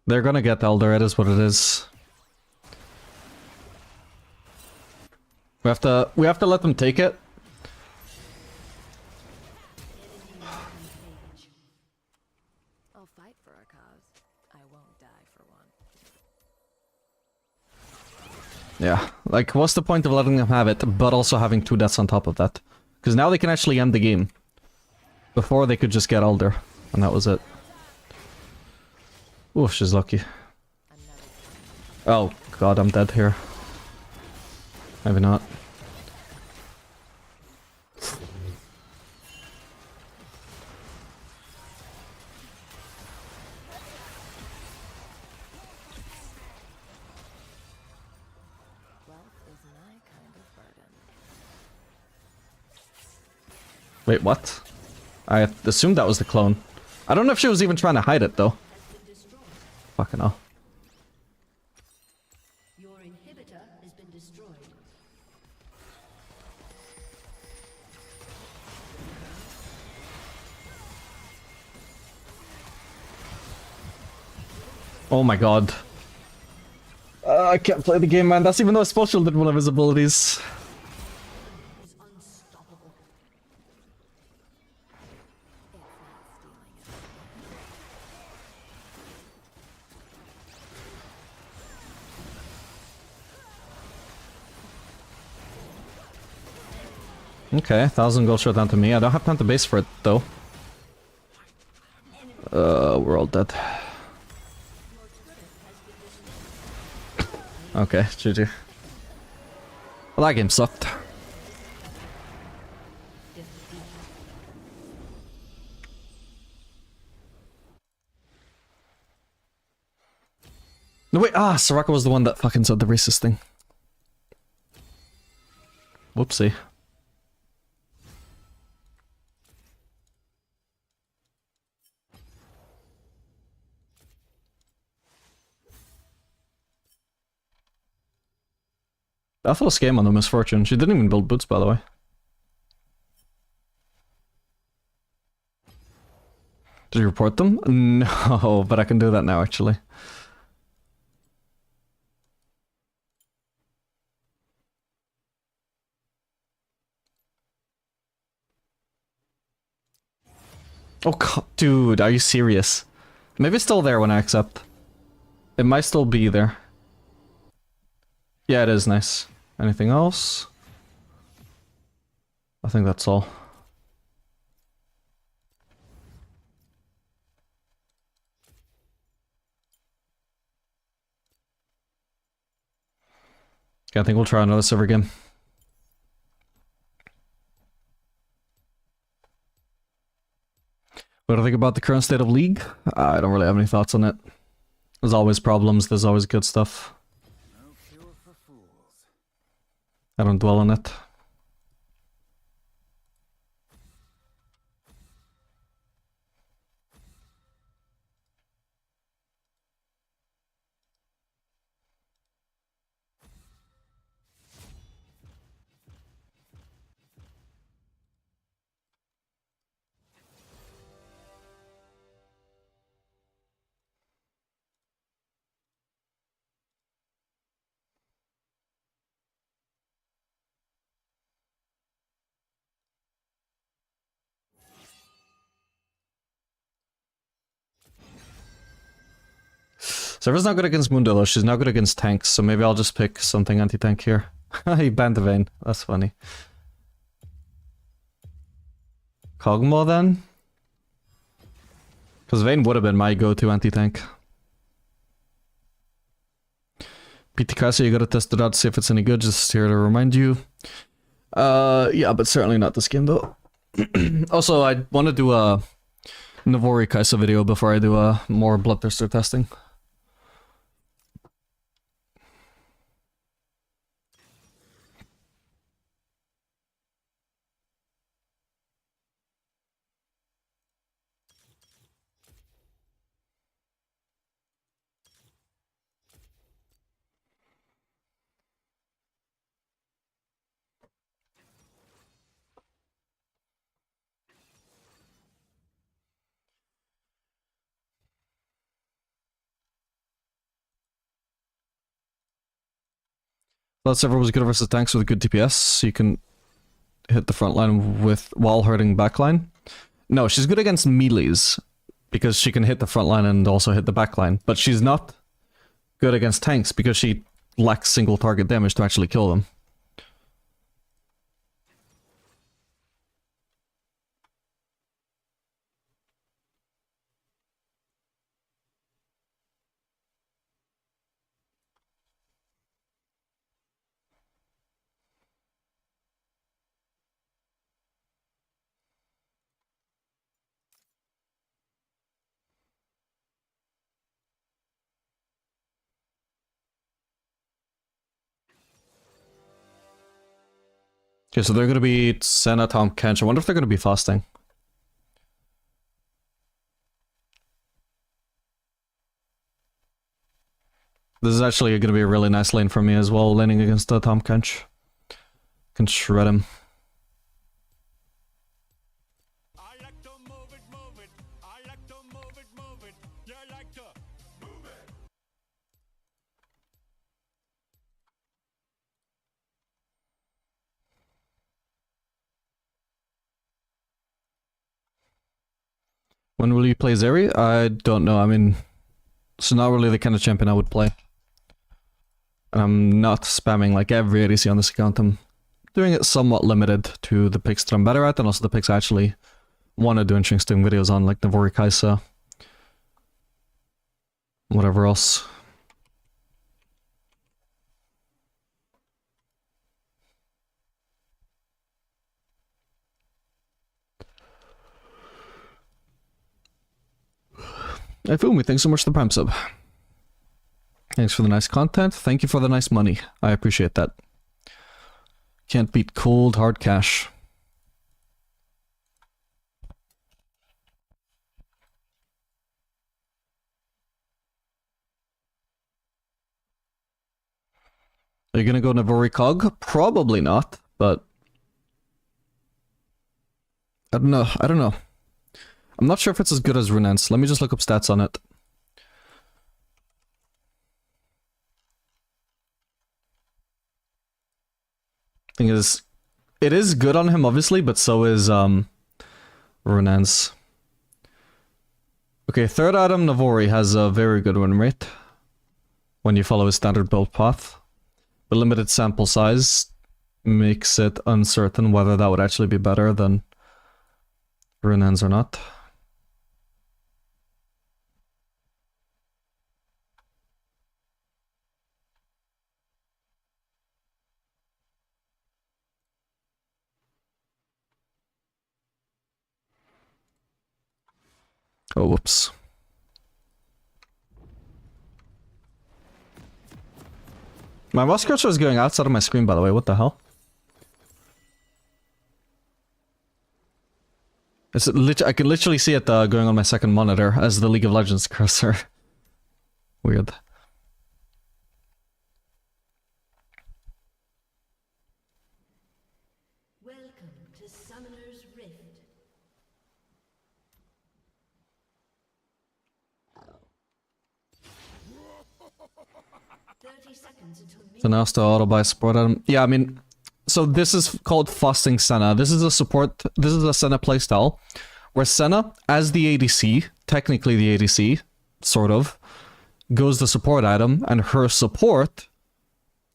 They're gonna get Elder, it is what it is. We have to let them take it. I'll fight for a cause. I won't die for one. Yeah, like what's the point of letting them have it, but also having 2 deaths on top of that? Because now they can actually end the game. Before they could just get Elder, and that was it. Oof, she's lucky. Oh god, I'm dead here. Maybe not. Wealth is my kind of burden. Wait, what? I assumed that was the clone. I don't know if she was even trying to hide it, though. Fucking hell. Your inhibitor has been destroyed. Oh my god. I can't play the game, man. That's even though I spell shielded one of his abilities. Is unstoppable. Okay, 1,000 gold shot down to me. I don't have time to base for it, though. We're all dead. Okay, GG. Well, that game sucked. No, wait, Soraka was the one that fucking said the racist thing. Whoopsie. Athos game on the misfortune. She didn't even build boots, by the way. Did you report them? No, but I can do that now, actually. Oh, dude, are you serious? Maybe it's still there when I accept. It might still be there. Yeah, it is nice. Anything else? I think that's all. Okay, I think we'll try another server game. What do I think about the current state of League? I don't really have any thoughts on it. There's always problems, there's always good stuff. No cure for fools. I don't dwell on it. Server's not good against Mundo though, she's not good against tanks, so maybe I'll just pick something anti-tank here. He banned the Vayne, that's funny. Kog'Maw then? Because Vayne would have been my go-to anti-tank. PTK, you gotta test it out to see if it's any good, just here to remind you. Yeah, but certainly not this game though. Also, I want to do a Navori Kaisa video before I do a more Bloodthirster testing. That server was good versus tanks with good DPS, so you can hit the front line with while hurting backline. No, she's good against melees, because she can hit the front line and also hit the backline, but she's not good against tanks because she lacks single target damage to actually kill them. Okay, so they're gonna be Senna, Tom Kench. I wonder if they're gonna be fasting. This is actually gonna be a really nice lane for me as well, laning against Tom Kench. Can shred him. I like to move it, move it. I like to move it, move it. You like to move it. When will you play Zeri? I don't know. I mean, it's not really the kind of champion I would play. And I'm not spamming like every ADC on this account. I'm doing it somewhat limited to the picks that I'm better at, and also the picks I actually want to do interesting videos on, like Navori Kaisa. Whatever else. Hey Fumi, thanks so much for the Prime sub. Thanks for the nice content. Thank you for the nice money. I appreciate that. Can't beat cold, hard cash. Are you gonna go Navori Cog? Probably not, but... I don't know. I'm not sure if it's as good as Runance. Let me just look up stats on it. Thing is, it is good on him obviously, but so is Runance. Okay, third item, Navori, has a very good win rate when you follow a standard build path. But limited sample size makes it uncertain whether that would actually be better than Runans or not. Oh, whoops. My mouse cursor is going outside of my screen, by the way. What the hell? I can literally see it going on my second monitor as the League of Legends cursor. Weird. Welcome to Summoner's Rift. So now still auto buy support item. Yeah, I mean, so this is called Fasting Senna. This is a Senna playstyle where Senna, as the ADC, technically the ADC, sort of, goes the support item, and her support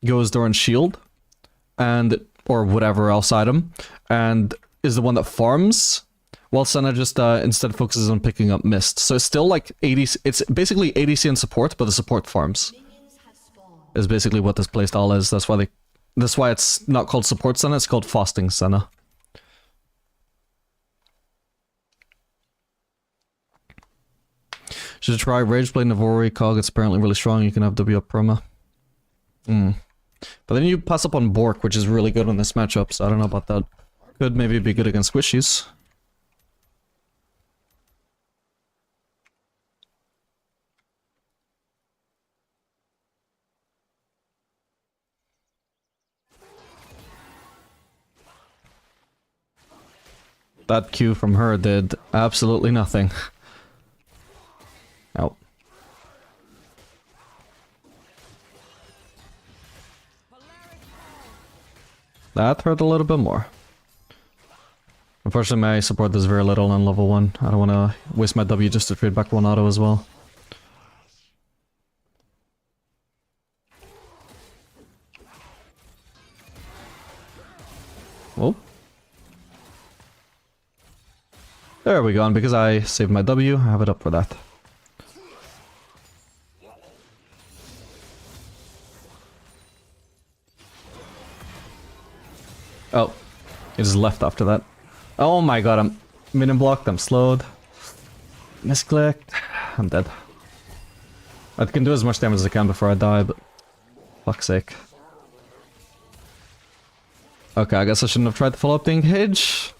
goes during shield, and or whatever else item, and is the one that farms, while Senna just instead focuses on picking up mist. So it's still like ADC. It's basically ADC and support, but the support farms. Is basically what this playstyle is. That's why it's not called support Senna, it's called Fasting Senna. Should try Rageblade Navori Cog, it's apparently really strong, you can have W up perma. But then you pass up on Bork, which is really good on this matchup, so I don't know about that. Could maybe be good against squishies. That Q from her did absolutely nothing. Ow. That hurt a little bit more. Unfortunately, my support does very little on level 1. I don't want to waste my W just to trade back one auto as well. Whoa. There we go, and because I saved my W, I have it up for that. Oh, he just left after that. Oh my god, I'm minion blocked, I'm slowed. Misclicked. I'm dead. I can do as much damage as I can before I die, but fuck's sake. Okay, I guess I shouldn't have tried to follow up the engage.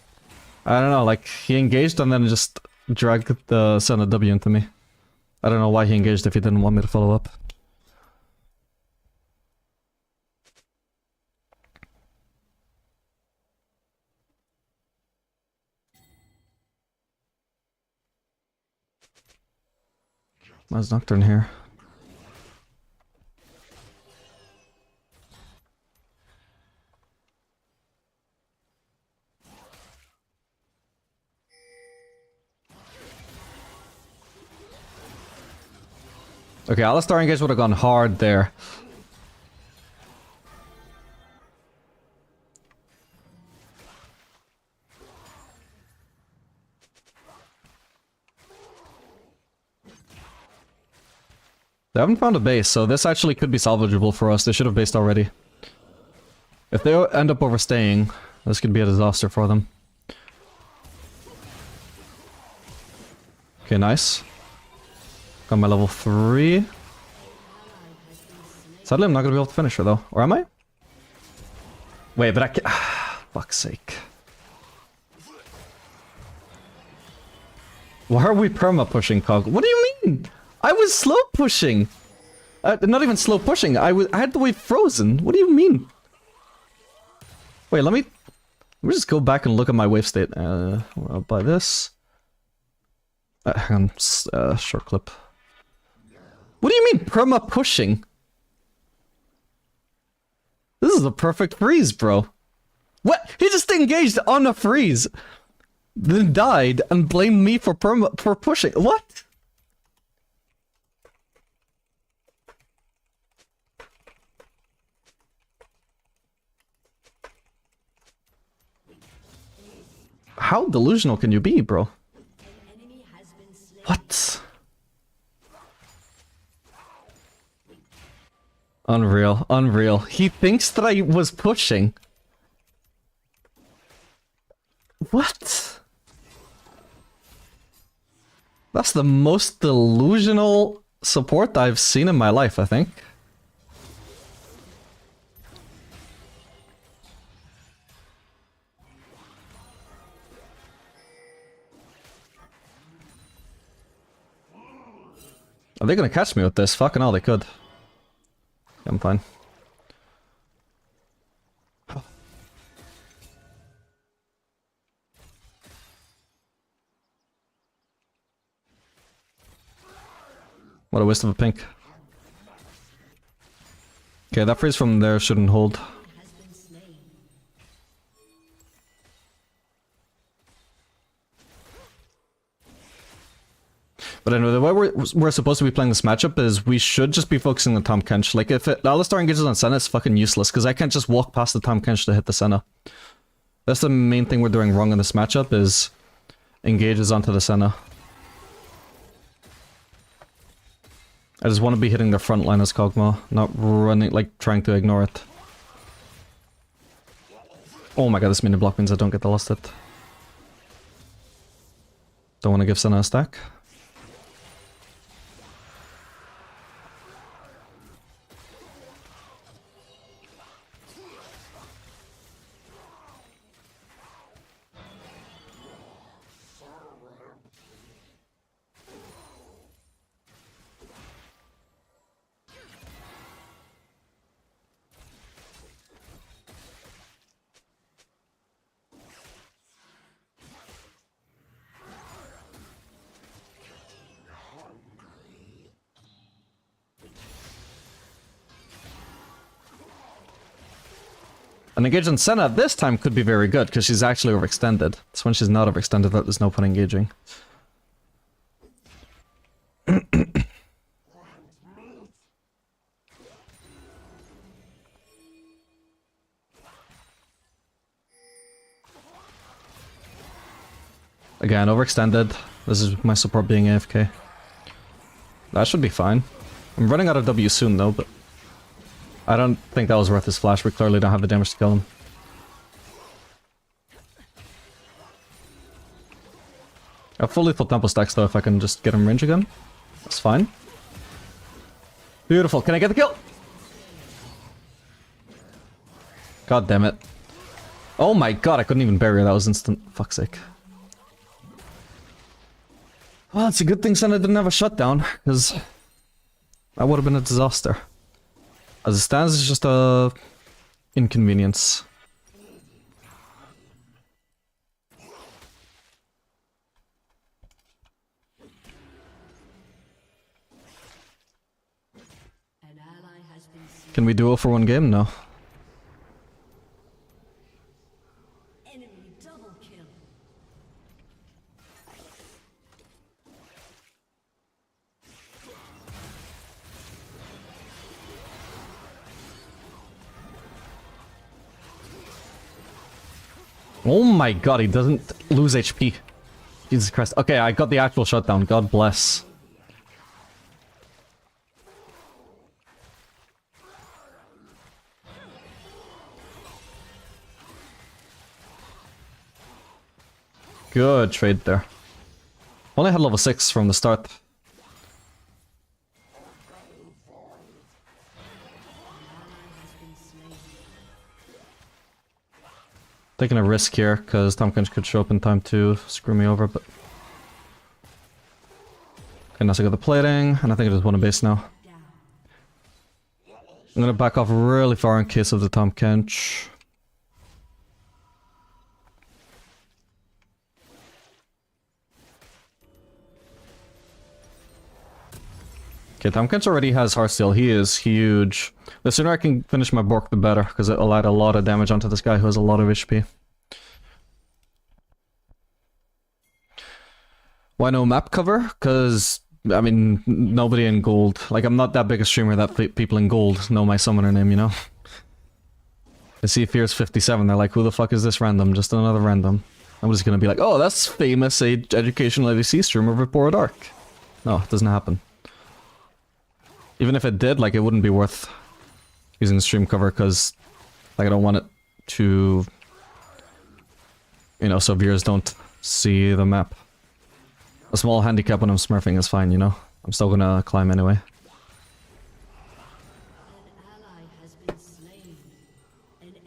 I don't know, like, he engaged and then just dragged the Senna W into me. I don't know why he engaged if he didn't want me to follow up. Why's Nocturne here? Okay, Alistar engage would have gone hard there. They haven't found a base, so this actually could be salvageable for us. They should have based already. If they end up overstaying, this could be a disaster for them. Okay, nice. Got my level 3. Sadly, I'm not gonna be able to finish her though. Or am I? Wait, but I can't. Fuck's sake. Why are we perma pushing, Cog? What do you mean? I was slow pushing! Not even slow pushing, I had the wave frozen. What do you mean? Wait, let me just go back and look at my wave state. I'll buy this. Hang on, short clip. What do you mean, perma pushing? This is a perfect freeze, bro. What? He just engaged on a freeze, then died and blamed me for pushing. What? How delusional can you be, bro? Enemy has been slain. What? Unreal, unreal. He thinks that I was pushing. What? That's the most delusional support I've seen in my life, I think. Are they gonna catch me with this? Fucking hell, they could. I'm fine. What a waste of a pink. Okay, that freeze from there shouldn't hold. Has been slain. But anyway, the way we're supposed to be playing this matchup is we should just be focusing on Tahm Kench. Like, if Alistar engages on Senna, it's fucking useless, because I can't just walk past the Tahm Kench to hit the Senna. That's the main thing we're doing wrong in this matchup, is engages onto the Senna. I just want to be hitting their front line as Kog'Maw, not running, like, trying to ignore it. Oh my god, this mini block means I don't get the last hit. Don't want to give Senna a stack. An engage on Senna this time could be very good, because she's actually overextended. It's when she's not overextended that there's no point engaging. Again, overextended. This is my support being AFK. That should be fine. I'm running out of W soon though, but I don't think that was worth his flash. We clearly don't have the damage to kill him. I have full lethal tempo stacks though if I can just get him range again. That's fine. Beautiful. Can I get the kill? God damn it. Oh my god, I couldn't even bury her. That was instant. Fuck's sake. Well, it's a good thing Senna didn't have a shutdown, because that would have been a disaster. As it stands, it's just a inconvenience. An ally has been slain. Can we duo for one game? No. Enemy double kill. Oh my god, he doesn't lose HP. Jesus Christ. Okay, I got the actual shutdown. God bless. Good trade there. Only had level 6 from the start. Taking a risk here, because Tahm Kench could show up in time to screw me over, but... Okay, now I got the plating, and I think I just want a base now. I'm gonna back off really far in case of the Tahm Kench. Okay, Tahm Kench already has Heartsteel. He is huge. The sooner I can finish my Bork, the better, because it'll add a lot of damage onto this guy who has a lot of HP. Why no map cover? Because, I mean, nobody in gold. Like, I'm not that big a streamer that people in gold know my summoner name, you know? They see Fierce 57, they're like, who the fuck is this random? Just another random. Nobody's gonna be like, oh, that's famous educational ADC streamer Report Arc. No, it doesn't happen. Even if it did, like, it wouldn't be worth using stream cover, because, like, I don't want it to, you know, so viewers don't see the map. A small handicap when I'm smurfing is fine, you know? I'm still gonna climb anyway.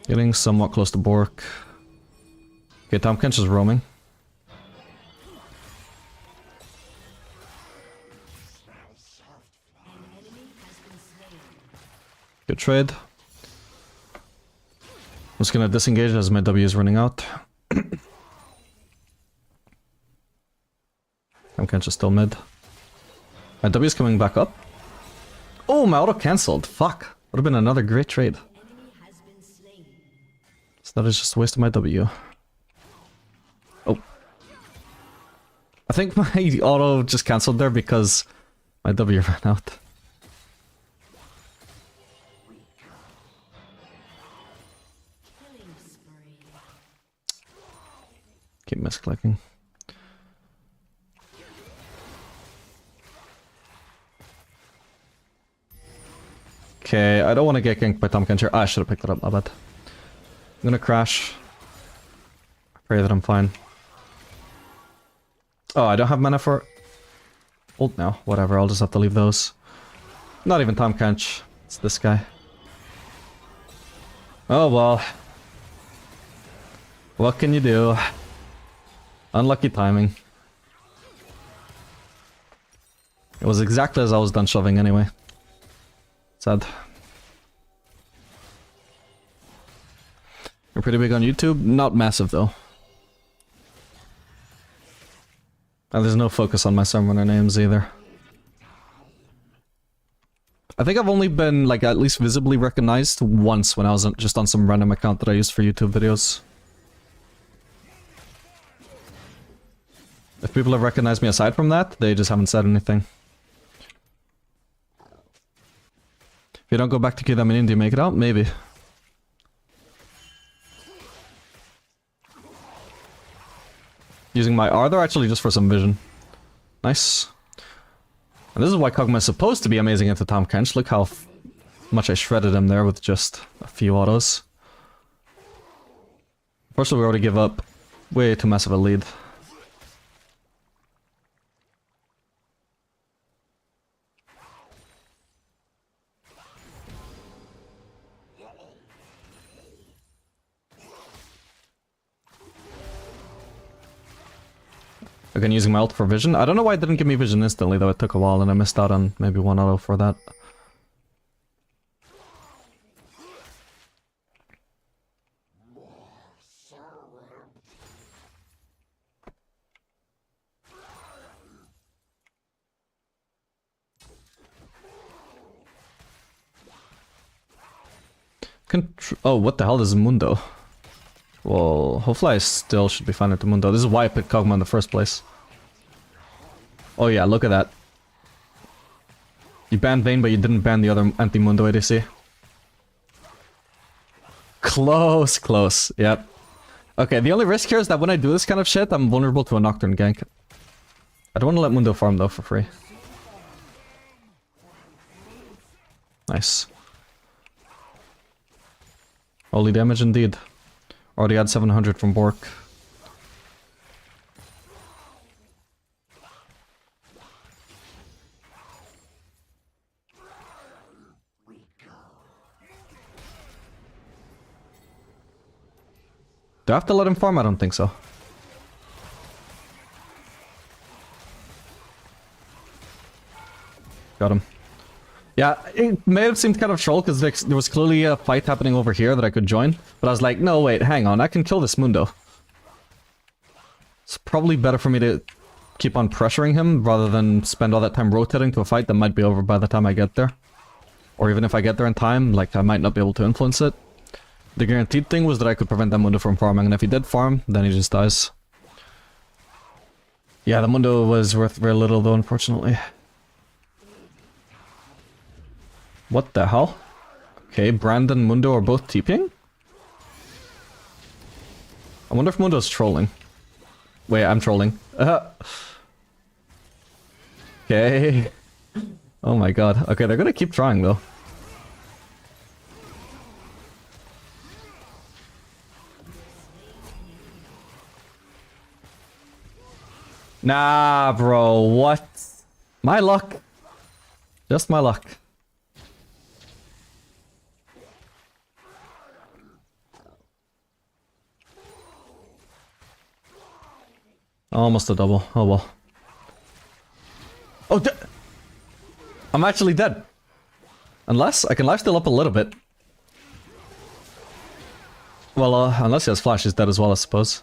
Getting somewhat close to Bork. Okay, Tom Kench is roaming. Good trade. I'm just gonna disengage as my W is running out. Tom Kench is still mid. My W is coming back up. Oh, my auto cancelled. Fuck. Would have been another great trade. So that is just a waste of my W. Oh. I think my auto just cancelled there because my W ran out. Keep misclicking. Okay, I don't want to get ganked by Tom Kencher. Ah, I should have picked it up, my bad. I'm gonna crash. Pray that I'm fine. Oh, I don't have mana for ult now. Whatever, I'll just have to leave those. Not even Tom Kench. It's this guy. Oh well. What can you do? Unlucky timing. It was exactly as I was done shoving anyway. Sad. You're pretty big on YouTube? Not massive though. And there's no focus on my summoner names either. I think I've only been, like, at least visibly recognized once when I was just on some random account that I used for YouTube videos. If people have recognized me aside from that, they just haven't said anything. If you don't go back to Kidaminin, do you make it out? Maybe. Using my R, though, actually just for some vision. Nice. And this is why Kog'Maw is supposed to be amazing into Tom Kench. Look how much I shredded him there with just a few autos. Unfortunately, we already give up way too massive a lead. Again, using my ult for vision. I don't know why it didn't give me vision instantly, though. It took a while and I missed out on maybe one auto for that. Oh, what the hell is Mundo? Well, hopefully I still should be fine at the Mundo. This is why I picked Kog'Maw in the first place. Oh yeah, look at that. You banned Vayne, but you didn't ban the other anti-Mundo ADC. Close, close. Yep. Okay, the only risk here is that when I do this kind of shit, I'm vulnerable to a Nocturne gank. I don't want to let Mundo farm though for free. Nice. Holy damage indeed. Already had 700 from Bork. Do I have to let him farm? I don't think so. Got him. Yeah, it may have seemed kind of troll because there was clearly a fight happening over here that I could join. But I was like, no, wait, hang on, I can kill this Mundo. It's probably better for me to keep on pressuring him rather than spend all that time rotating to a fight that might be over by the time I get there. Or even if I get there in time, like, I might not be able to influence it. The guaranteed thing was that I could prevent that Mundo from farming, and if he did farm, then he just dies. Yeah, the Mundo was worth very little though, unfortunately. What the hell? Okay, Brand and Mundo are both TPing? I wonder if Mundo's trolling. Wait, I'm trolling. Okay. Oh my god. Okay, they're gonna keep trying though. Nah, bro, what? My luck. Just my luck. Almost a double. Oh well. Oh, I'm actually dead. Unless I can lifesteal up a little bit. Well, unless he has flash, he's dead as well, I suppose.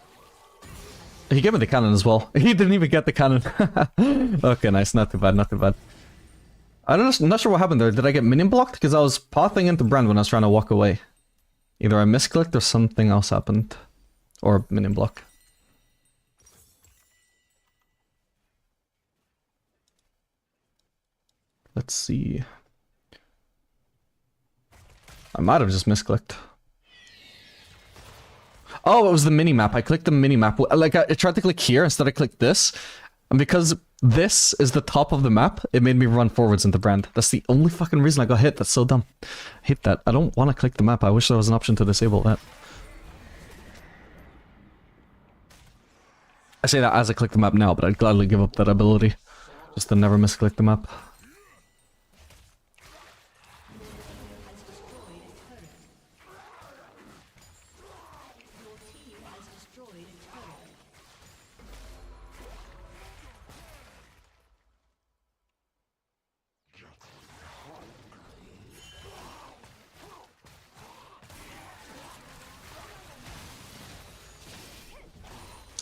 He gave me the cannon as well. He didn't even get the cannon. Okay, nice. Not too bad, not too bad. I'm not sure what happened there. Did I get minion blocked? Because I was pathing into Brand when I was trying to walk away. Either I misclicked or something else happened. Or minion block. Let's see. I might have just misclicked. Oh, it was the mini-map. I clicked the mini-map. Like, I tried to click here instead I clicked this. And because this is the top of the map, it made me run forwards into Brand. That's the only fucking reason I got hit. That's so dumb. I hate that. I don't want to click the map. I wish there was an option to disable that. I say that as I click the map now, but I'd gladly give up that ability. Just to never misclick the map.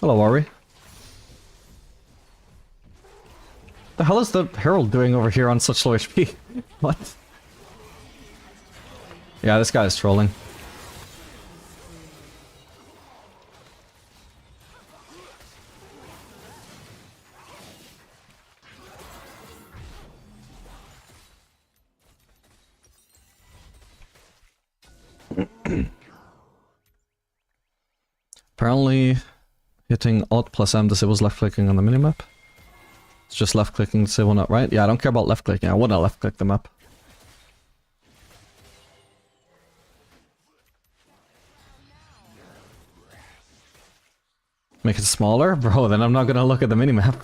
Hello, Ari. The hell is the Herald doing over here on such low HP? What? Yeah, this guy is trolling. Apparently, hitting Alt plus M disables left clicking on the minimap. It's just left clicking to disable not right. Yeah, I don't care about left clicking. I wouldn't left click the map. Make it smaller? Bro, then I'm not gonna look at the minimap.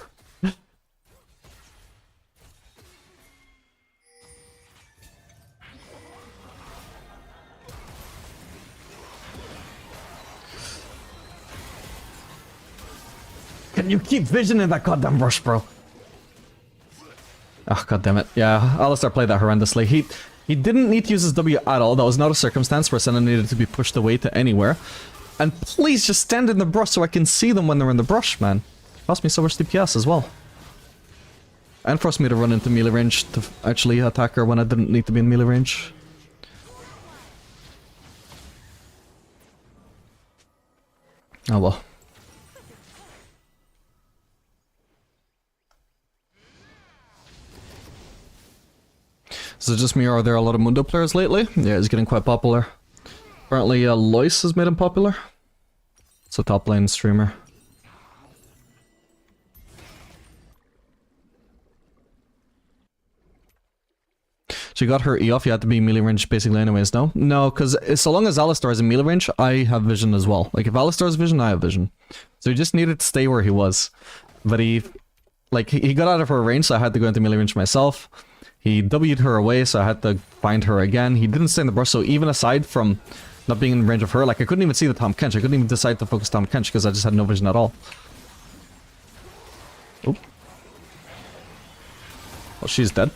Can you keep vision in that goddamn brush, bro? Oh, god damn it. Yeah, Alistar played that horrendously. He didn't need to use his W at all. That was not a circumstance where Senna needed to be pushed away to anywhere. And please just stand in the brush so I can see them when they're in the brush, man. Cost me so much DPS as well. And forced me to run into melee range to actually attack her when I didn't need to be in melee range. Oh well. Is it just me or are there a lot of Mundo players lately? Yeah, he's getting quite popular. Apparently Lois has made him popular. It's a top lane streamer. She got her E off, you had to be melee range basically anyways, no? No, because so long as Alistar is in melee range, I have vision as well. Like if Alistar has vision, I have vision. So he just needed to stay where he was. But he got out of her range, so I had to go into melee range myself. He W'd her away, so I had to find her again. He didn't stay in the brush, so even aside from not being in range of her, like I couldn't even see the Tahm Kench. I couldn't even decide to focus Tahm Kench because I just had no vision at all. Oop. Oh, she's dead.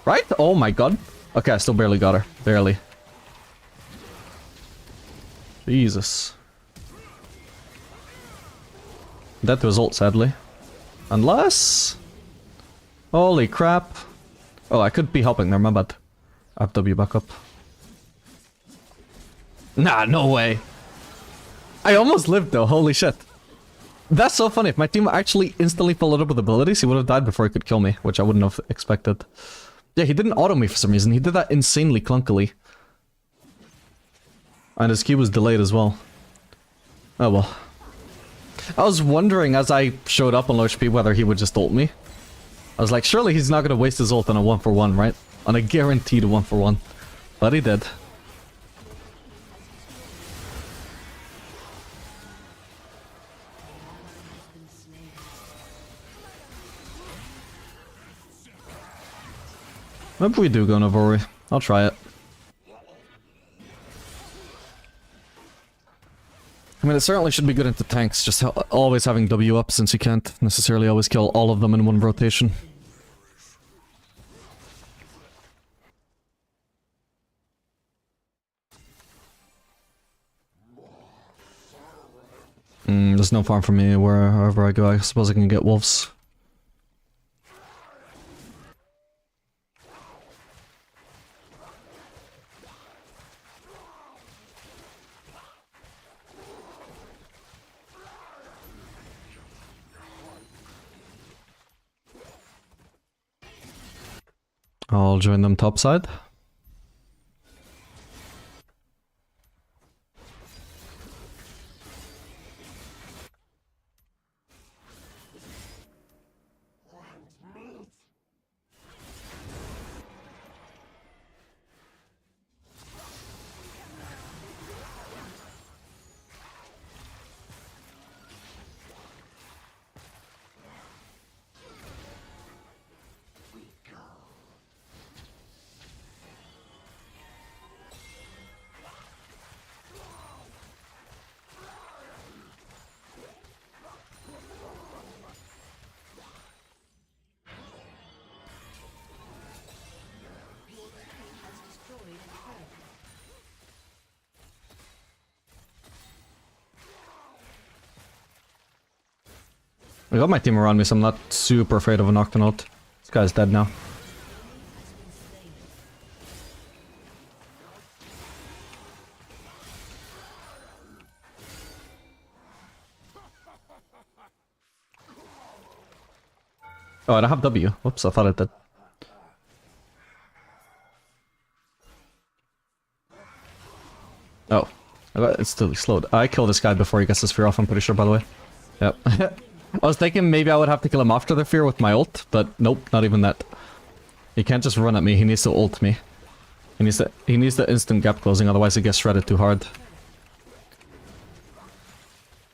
Right? Oh my god. Okay, I still barely got her. Barely. Jesus. Dead to his ult, sadly. Unless... Holy crap. Oh, I could be helping there, my bad. I have W back up. Nah, no way. I almost lived though, holy shit. That's so funny. If my team actually instantly followed up with abilities, he would have died before he could kill me, which I wouldn't have expected. Yeah, he didn't auto me for some reason. He did that insanely clunkily. And his Q was delayed as well. Oh well. I was wondering as I showed up on low HP whether he would just ult me. I was like, surely he's not going to waste his ult on a 1-for-1, right? On a guaranteed 1-for-1. But he did. Maybe we do go Navori. I'll try it. I mean, it certainly should be good into tanks, just always having W up since you can't necessarily always kill all of them in one rotation. There's no farm for me wherever I go. I suppose I can get wolves. I'll join them topside. I got my team around me, so I'm not super afraid of a Nocturne ult. This guy's dead now. Oh, I don't have W. Whoops, I thought I did. Oh. It's still slowed. I kill this guy before he gets his fear off, I'm pretty sure, by the way. Yep. I was thinking maybe I would have to kill him after the fear with my ult, but nope, not even that. He can't just run at me, he needs to ult me. He needs the instant gap closing, otherwise he gets shredded too hard.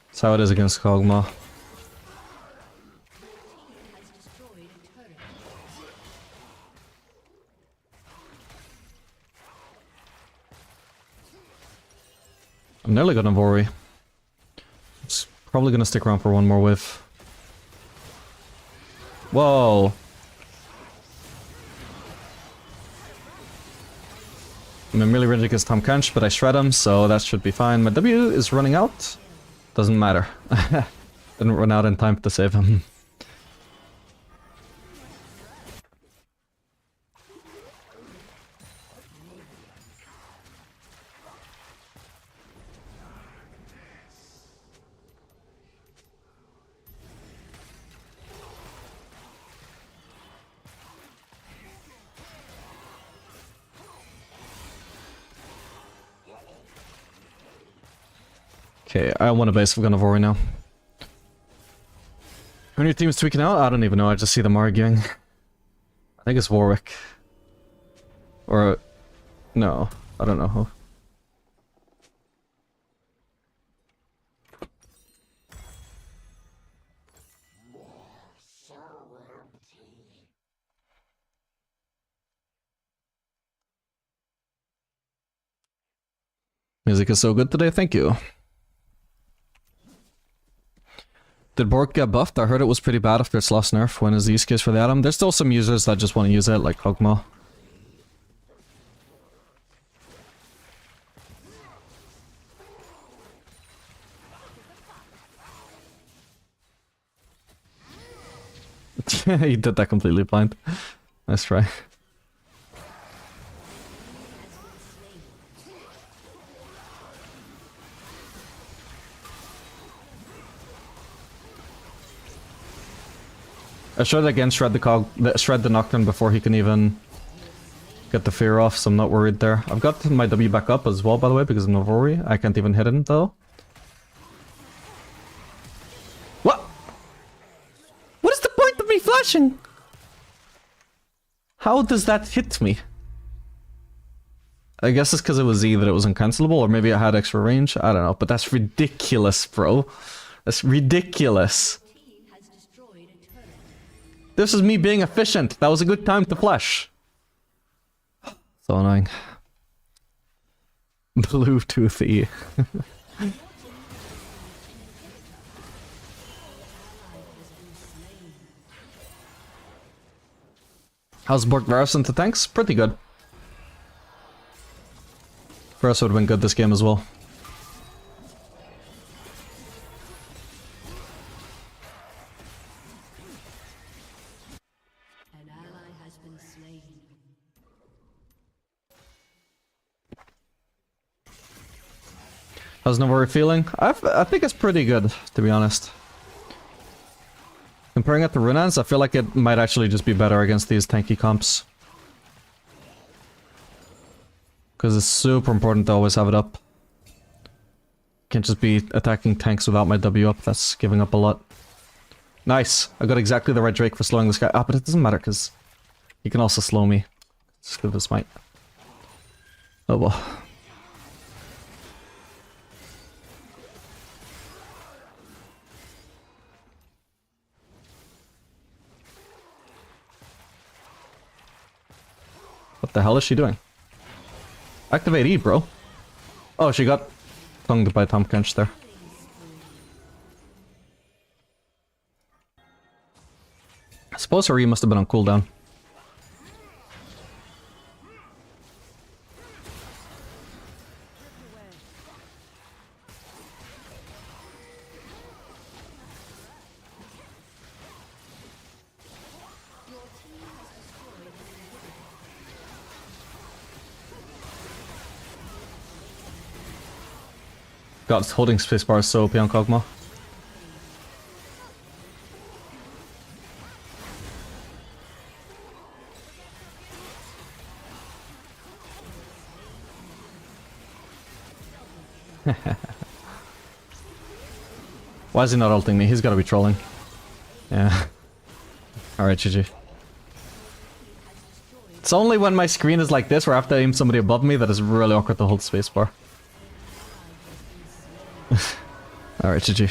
That's how it is against Kog'Maw. I'm nearly gonna worry. It's probably gonna stick around for one more wave. Whoa. I'm really ready against Tom Kench, but I shred him, so that should be fine. My W is running out. Doesn't matter. Didn't run out in time to save him. Okay, I want a base of Gunavori now. When your team's tweaking out? I don't even know, I just see them arguing. I think it's Warwick. Or... no, I don't know who. Music is so good today, thank you. Did Bork get buffed? I heard it was pretty bad after its last nerf. When is the use case for the item? There's still some users that just want to use it, like Kog'Maw. He did that completely blind. Nice try. I should again shred the Nocturne before he can even get the fear off, so I'm not worried there. I've got my W back up as well, by the way, because of Navori. I can't even hit him though. flashing? How does that hit me? I guess it's because it was E that it was uncancelable, or maybe it had extra range. I don't know, but that's ridiculous, bro. That's ridiculous. This is me being efficient. That was a good time to flash. So annoying. Bluetooth E. How's Bork Varus into tanks? Pretty good. Varus would have been good this game as well. An ally has been slain. How's Navari feeling? I think it's pretty good, to be honest. Comparing it to Runans, I feel like it might actually just be better against these tanky comps. Because it's super important to always have it up. Can't just be attacking tanks without my W up, that's giving up a lot. Nice! I got exactly the right Drake for slowing this guy. Ah, but it doesn't matter because he can also slow me. Just give this might. Oh well. What the hell is she doing? Activate E, bro. Oh, she got tongued by Tom Kench there. I suppose her E must have been on cooldown. God, holding spacebar is so OP on Kog'Maw. Why is he not ulting me? He's gotta be trolling. Yeah. Alright, GG. It's only when my screen is like this where I have to aim somebody above me that is really awkward to hold spacebar. Alright, GG.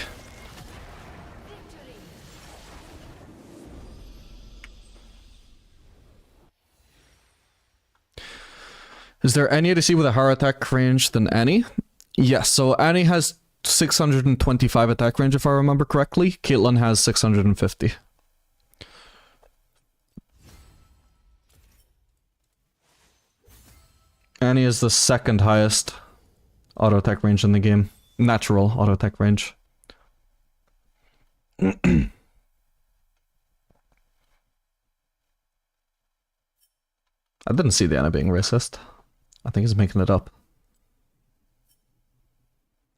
Is there any ADC with a higher attack range than Annie? Yes, so Annie has 625 attack range if I remember correctly. Caitlyn has 650. Annie is the second highest auto attack range in the game. Natural auto attack range. I didn't see the Anna being racist. I think he's making it up.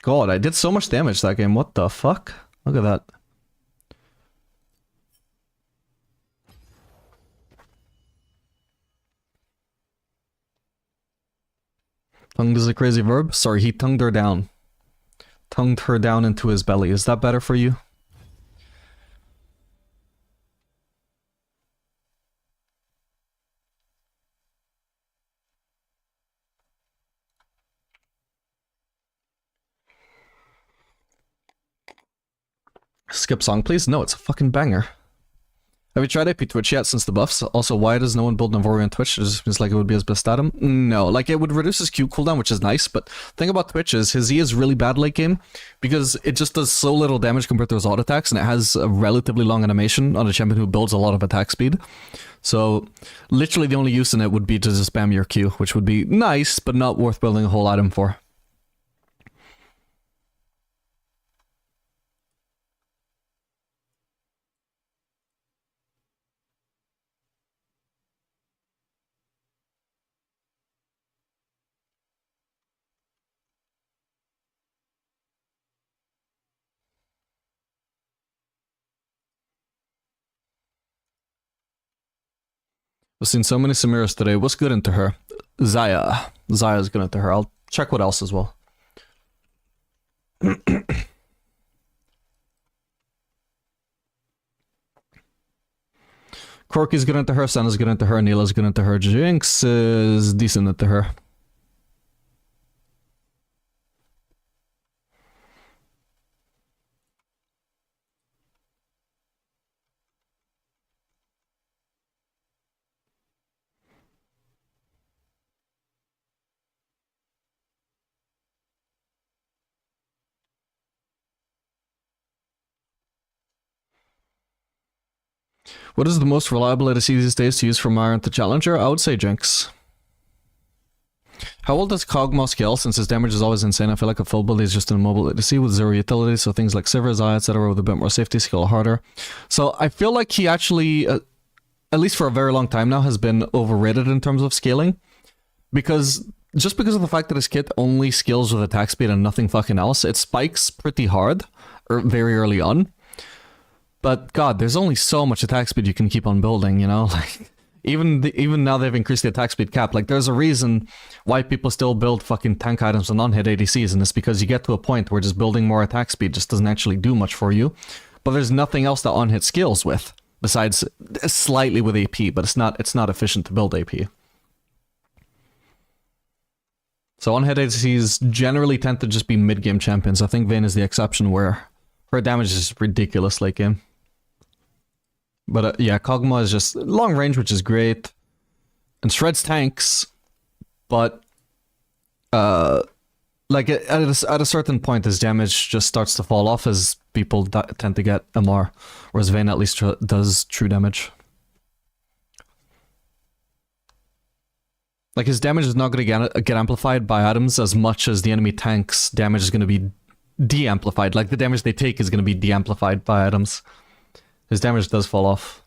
God, I did so much damage that game. What the fuck? Look at that. Tongued is a crazy verb? Sorry, he tongued her down. Tongued her down into his belly. Is that better for you? Skip song, please? No, it's a fucking banger. Have you tried AP Twitch yet since the buffs? Also, why does no one build Navori on Twitch? It just seems like it would be his best item. No, like it would reduce his Q cooldown, which is nice, but the thing about Twitch is his E is really bad late game because it just does so little damage compared to his auto attacks, and it has a relatively long animation on a champion who builds a lot of attack speed. So, literally the only use in it would be to just spam your Q, which would be nice, but not worth building a whole item for. I've seen so many Samiras today. What's good into her? Zaya. Zaya's good into her. I'll check what else as well. Corky's good into her, Senna's good into her, Neela's good into her, Jinx is decent into her. What is the most reliable ADC these days to use from Iron to Challenger? I would say Jinx. How well does Kog'Maw scale since his damage is always insane? I feel like a full build is just an immobile ADC with zero utility, so things like Sivir, Xayah, etc. with a bit more safety scale harder. So I feel like he actually, at least for a very long time now, has been overrated in terms of scaling. Just because of the fact that his kit only scales with attack speed and nothing fucking else, it spikes pretty hard, or very early on. But god, there's only so much attack speed you can keep on building, you know? Like, even now they've increased the attack speed cap. Like, there's a reason why people still build fucking tank items and non-hit ADCs, and it's because you get to a point where just building more attack speed just doesn't actually do much for you. But there's nothing else that on-hit scales with, besides slightly with AP, but it's not efficient to build AP. So on-hit ADCs generally tend to just be mid-game champions. I think Vayne is the exception where her damage is ridiculous late game. But yeah, Kog'Maw is just long range, which is great, and shreds tanks, but like at a certain point, his damage just starts to fall off as people tend to get MR, whereas Vayne at least does true damage. Like, his damage is not going to get amplified by items as much as the enemy tank's damage is going to be de-amplified. Like, the damage they take is going to be de-amplified by items. His damage does fall off.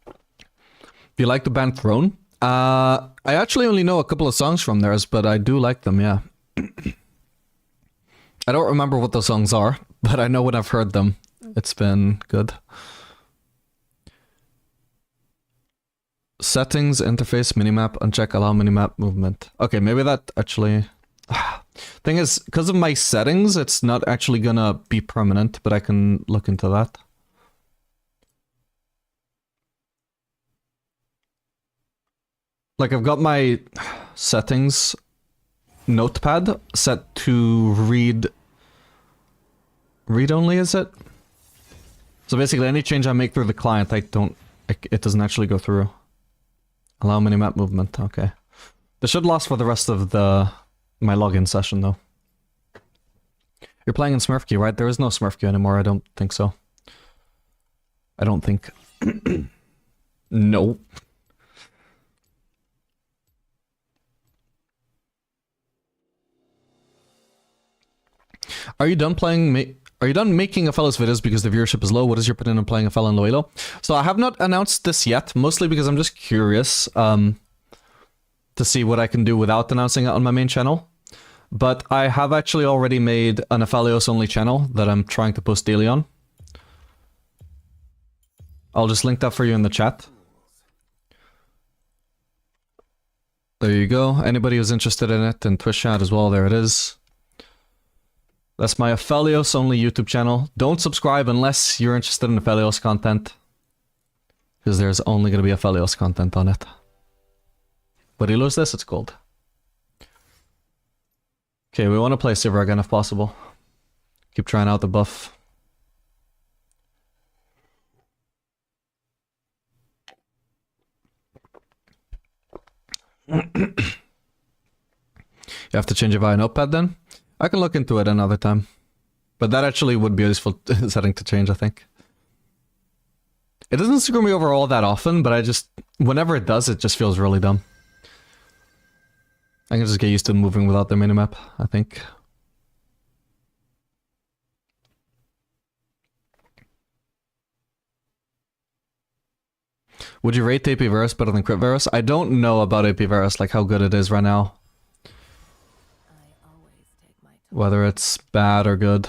Do you like the band Throne? I actually only know a couple of songs from theirs, but I do like them, yeah. I don't remember what those songs are, but I know when I've heard them, it's been good. Settings, interface, minimap, uncheck allow minimap movement. Okay, maybe that actually... Thing is, because of my settings, it's not actually gonna be permanent, but I can look into that. Like, I've got my settings notepad set to read only, is it? So basically, any change I make through the client, it doesn't actually go through. Allow minimap movement, okay. This should last for the rest of my login session, though. You're playing in Smurf queue, right? There is no Smurf queue anymore, I don't think so. I don't think. No. Are you done making a fellas videos because the viewership is low? What is your opinion on playing a fella in low elo? So I have not announced this yet, mostly because I'm just curious to see what I can do without announcing it on my main channel. But I have actually already made an Aphelios only channel that I'm trying to post daily on. I'll just link that for you in the chat. There you go. Anybody who's interested in it in Twitch chat as well, there it is. That's my Aphelios only YouTube channel. Don't subscribe unless you're interested in Aphelios content, because there's only going to be Aphelios content on it. But he lose this, it's gold. Okay, we want to play Sivir again if possible. Keep trying out the buff. You have to change it via notepad then? I can look into it another time. But that actually would be a useful setting to change, I think. It doesn't screw me over all that often, but whenever it does, it just feels really dumb. I can just get used to moving without the minimap, I think. Would you rate AP Varus better than Crit Varus? I don't know about AP Varus, like how good it is right now. Whether it's bad or good.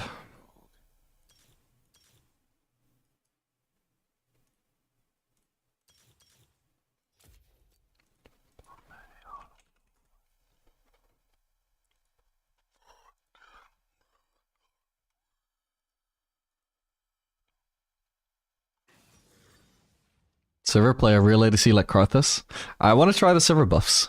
Sivir play a real ADC like Karthus? I want to try the Sivir buffs.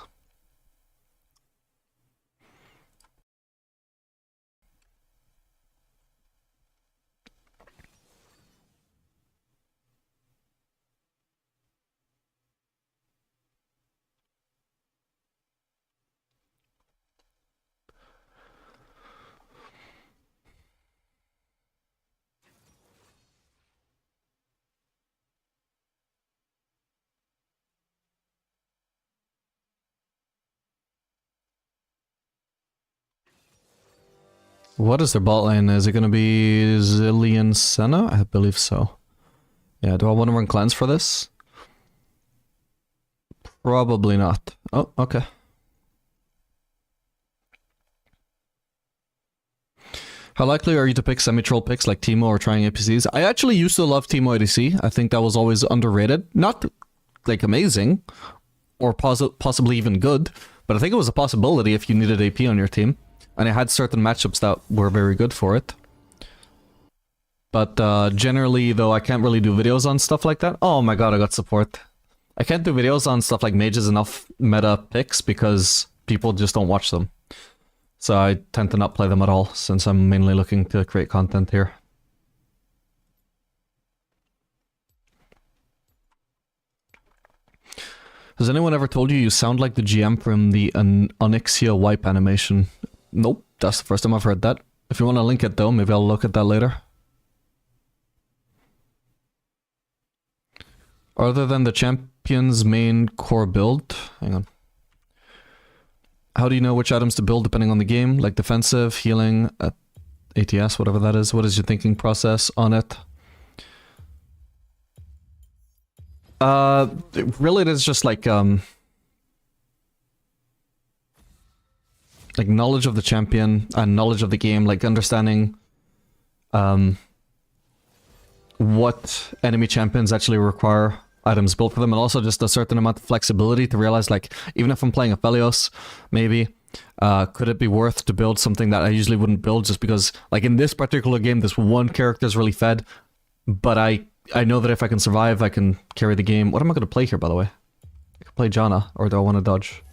What is their bot lane? Is it going to be Zillion Senna? I believe so. Yeah, do I want to run cleanse for this? Probably not. Oh, okay. How likely are you to pick semi-troll picks like Teemo or trying APCs? I actually used to love Teemo ADC. I think that was always underrated. Not, like, amazing, or possibly even good, but I think it was a possibility if you needed AP on your team. And I had certain matchups that were very good for it. But generally, though, I can't really do videos on stuff like that. Oh my god, I got support. I can't do videos on stuff like mages and off meta picks because people just don't watch them. So I tend to not play them at all, since I'm mainly looking to create content here. Has anyone ever told you sound like the GM from the Onyxia wipe animation? Nope, that's the first time I've heard that. If you want to link it though, maybe I'll look at that later. Other than the champion's main core build, hang on. How do you know which items to build depending on the game? Like defensive, healing, ATS, whatever that is. What is your thinking process on it? Really it is just like knowledge of the champion and knowledge of the game, like understanding what enemy champions actually require items built for them, and also just a certain amount of flexibility to realize, like, even if I'm playing Aphelios, maybe, could it be worth to build something that I usually wouldn't build just because, like, in this particular game, this one character is really fed, but I know that if I can survive, I can carry the game. What am I going to play here, by the way? I could play Janna, or do I want to dodge?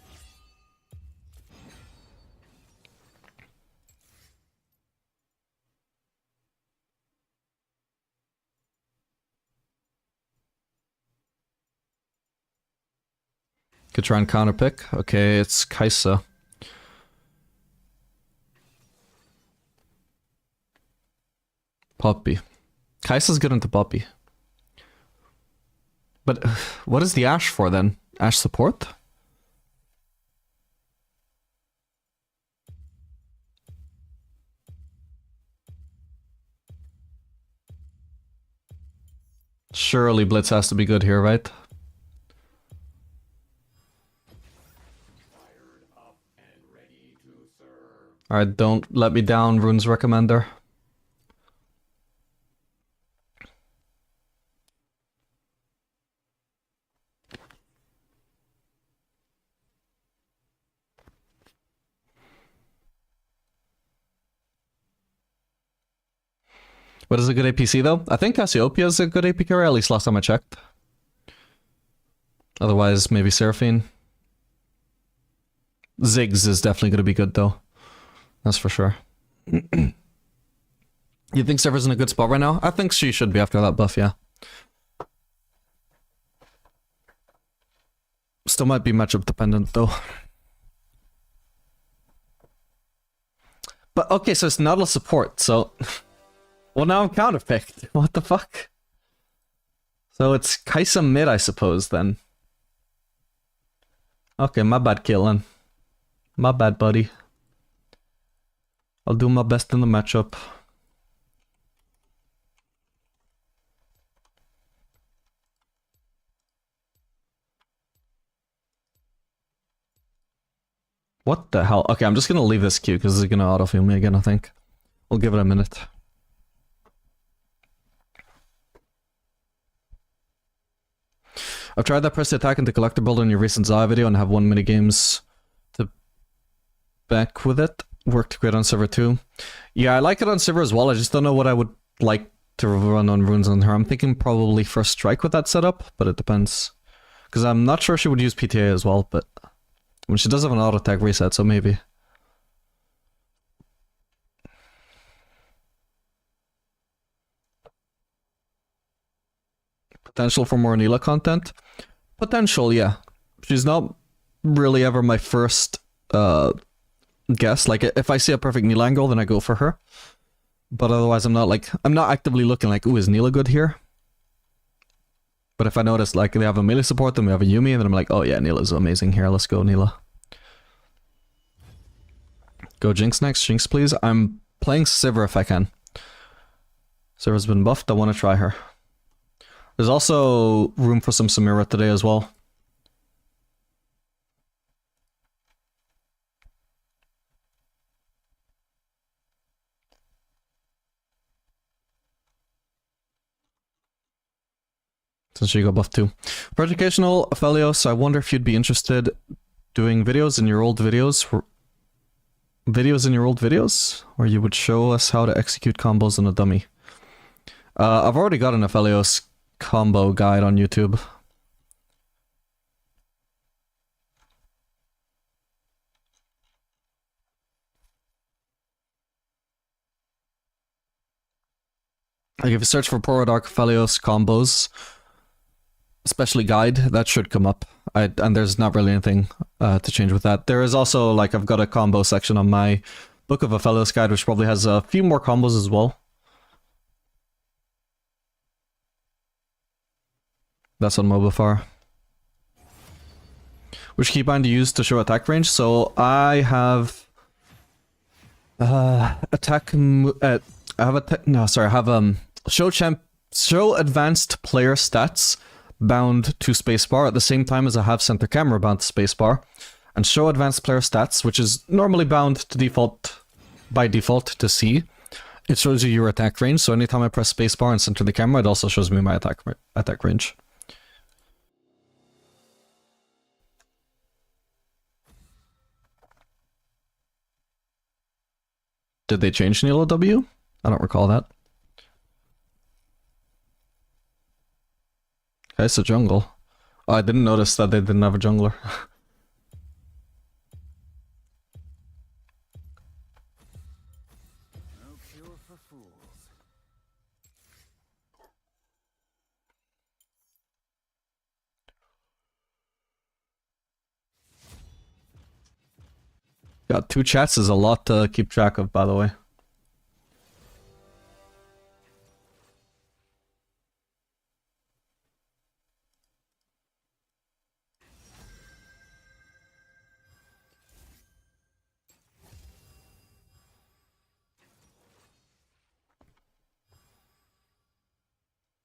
Could try and counter pick. Okay, it's Kai'Sa. Poppy. Kai'Sa's good into Poppy. But what is the Ashe for then? Ashe support? Surely Blitz has to be good here, right? Alright, don't let me down, Rune's Recommender. What is a good APC though? I think Cassiopeia is a good AP carry, at least last time I checked. Otherwise, maybe Seraphine. Ziggs is definitely going to be good though. That's for sure. You think Server's in a good spot right now? I think she should be after that buff, yeah. Still might be matchup dependent though. But okay, so it's not a support, so... Well, now I'm counterpicked. What the fuck? So it's Kai'Sa mid, I suppose, then. Okay, my bad, Killen. My bad, buddy. I'll do my best in the matchup. What the hell? Okay, I'm just gonna leave this queue because it's gonna autofill me again, I think. We'll give it a minute. I've tried that press to attack into collector build in your recent Zaya video and have won mini games to back with it. Worked great on server too. Yeah, I like it on server as well. I just don't know what I would like to run on runes on her. I'm thinking probably first strike with that setup, but it depends. Because I'm not sure she would use PTA as well, but when she does have an auto attack reset, so maybe. Potential for more Neela content? Potential, yeah. She's not really ever my first guess. Like, if I see a perfect Neela angle, then I go for her. But otherwise, I'm not actively looking like, ooh, is Neela good here? But if I notice, like, they have a melee support, then we have a Yuumi, and then I'm like, oh yeah, Neela's amazing here, let's go, Neela. Go Jinx next. Jinx, please. I'm playing Sivir if I can. Sivir's been buffed, I want to try her. There's also room for some Samira today as well. Since she got buffed too. For educational, Aphelios, I wonder if you'd be interested doing videos in your old videos. Where you would show us how to execute combos on a dummy. I've already got an Aphelios combo guide on YouTube. Like if you search for Poro Dark Aphelios combos, especially guide, that should come up. And there's not really anything to change with that. There is also, like, I've got a combo section on my Book of Aphelios guide, which probably has a few more combos as well. That's on Mobafar. Which keybind do you use to show attack range? So I have show advanced player stats bound to spacebar at the same time as I have center camera bound to spacebar, and show advanced player stats, which is normally bound to by default to C. It shows you your attack range, so anytime I press spacebar and center the camera, it also shows me my attack range. Did they change Elo W? I don't recall that. Okay, so jungle. Oh, I didn't notice that they didn't have a jungler. No cure for fools. Got 2 chats is a lot to keep track of, by the way.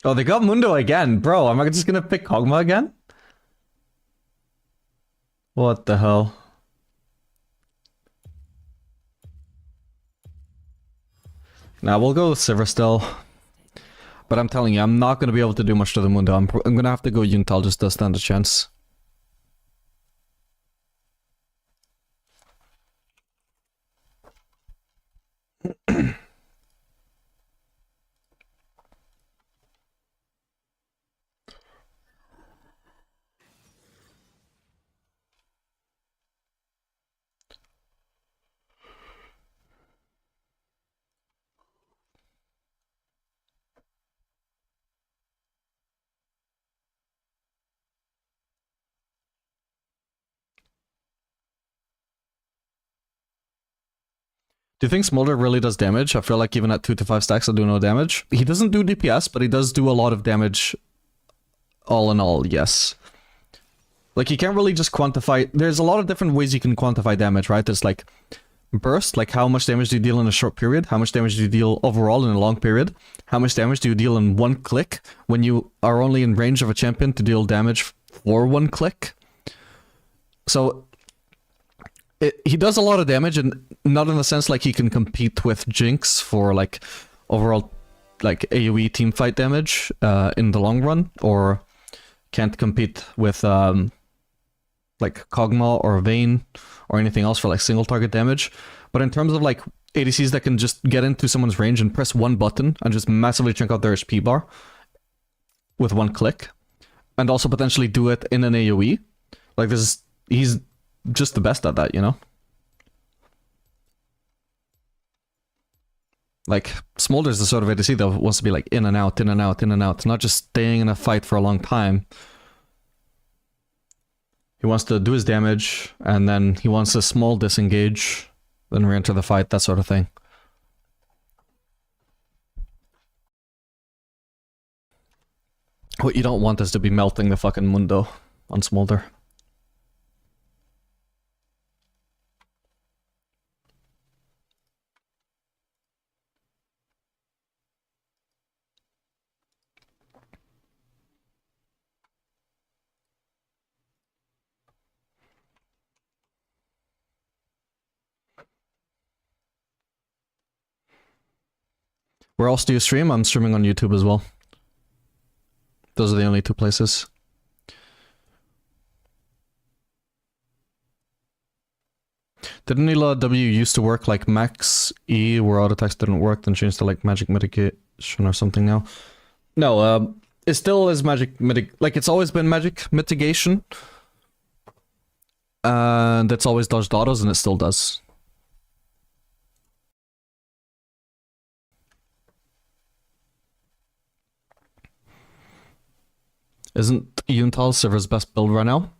Oh, they got Mundo again. Bro, am I just gonna pick Kog'Maw again? What the hell? Nah, we'll go with Sivir still. But I'm telling you, I'm not gonna be able to do much to the Mundo. I'm gonna have to go Yuntal just to stand a chance. Do you think Smolder really does damage? I feel like even at 2 to 5 stacks, I do no damage. He doesn't do DPS, but he does do a lot of damage. All in all, yes. Like, you can't really just quantify... There's a lot of different ways you can quantify damage, right? There's, like, burst, like how much damage do you deal in a short period? How much damage do you deal overall in a long period? How much damage do you deal in 1 click when you are only in range of a champion to deal damage for 1 click? So... he does a lot of damage, and not in the sense like he can compete with Jinx for like overall like AoE teamfight damage in the long run, or can't compete with like Kog'Maw or Vayne or anything else for like single target damage. But in terms of like ADCs that can just get into someone's range and press one button and just massively chunk out their HP bar with one click. And also potentially do it in an AoE. Like this, he's just the best at that, you know? Like, Smolder's the sort of ADC that wants to be like in and out, in and out, in and out, not just staying in a fight for a long time. He wants to do his damage, and then he wants a small disengage, then re-enter the fight, that sort of thing. What you don't want is to be melting the fucking Mundo on Smolder. Where else do you stream? I'm streaming on YouTube as well. Those are the only two places. Didn't Elo W used to work like Max E, where auto text didn't work, then changed to like magic mitigation or something now? No, it still is magic like it's always been magic mitigation. And it's always dodged autos, and it still does. Isn't Yuntal Sivir's best build right now?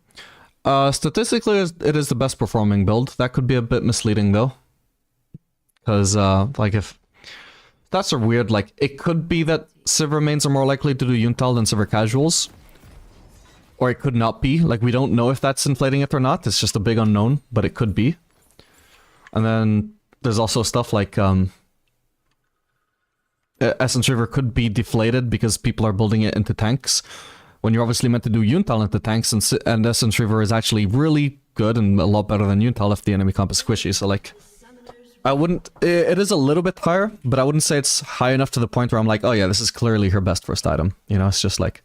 Statistically, it is the best performing build. That could be a bit misleading though. Because, like if... That's a weird, like, it could be that Sivir mains are more likely to do Yuntal than Sivir casuals. Or it could not be. Like, we don't know if that's inflating it or not. It's just a big unknown, but it could be. And then there's also stuff like, Essence River could be deflated because people are building it into tanks. When you're obviously meant to do Yuntal into tanks, and Essence River is actually really good and a lot better than Yuntal if the enemy comp is squishy, so like... I wouldn't... It is a little bit higher, but I wouldn't say it's high enough to the point where I'm like, oh yeah, this is clearly her best first item. You know, it's just like...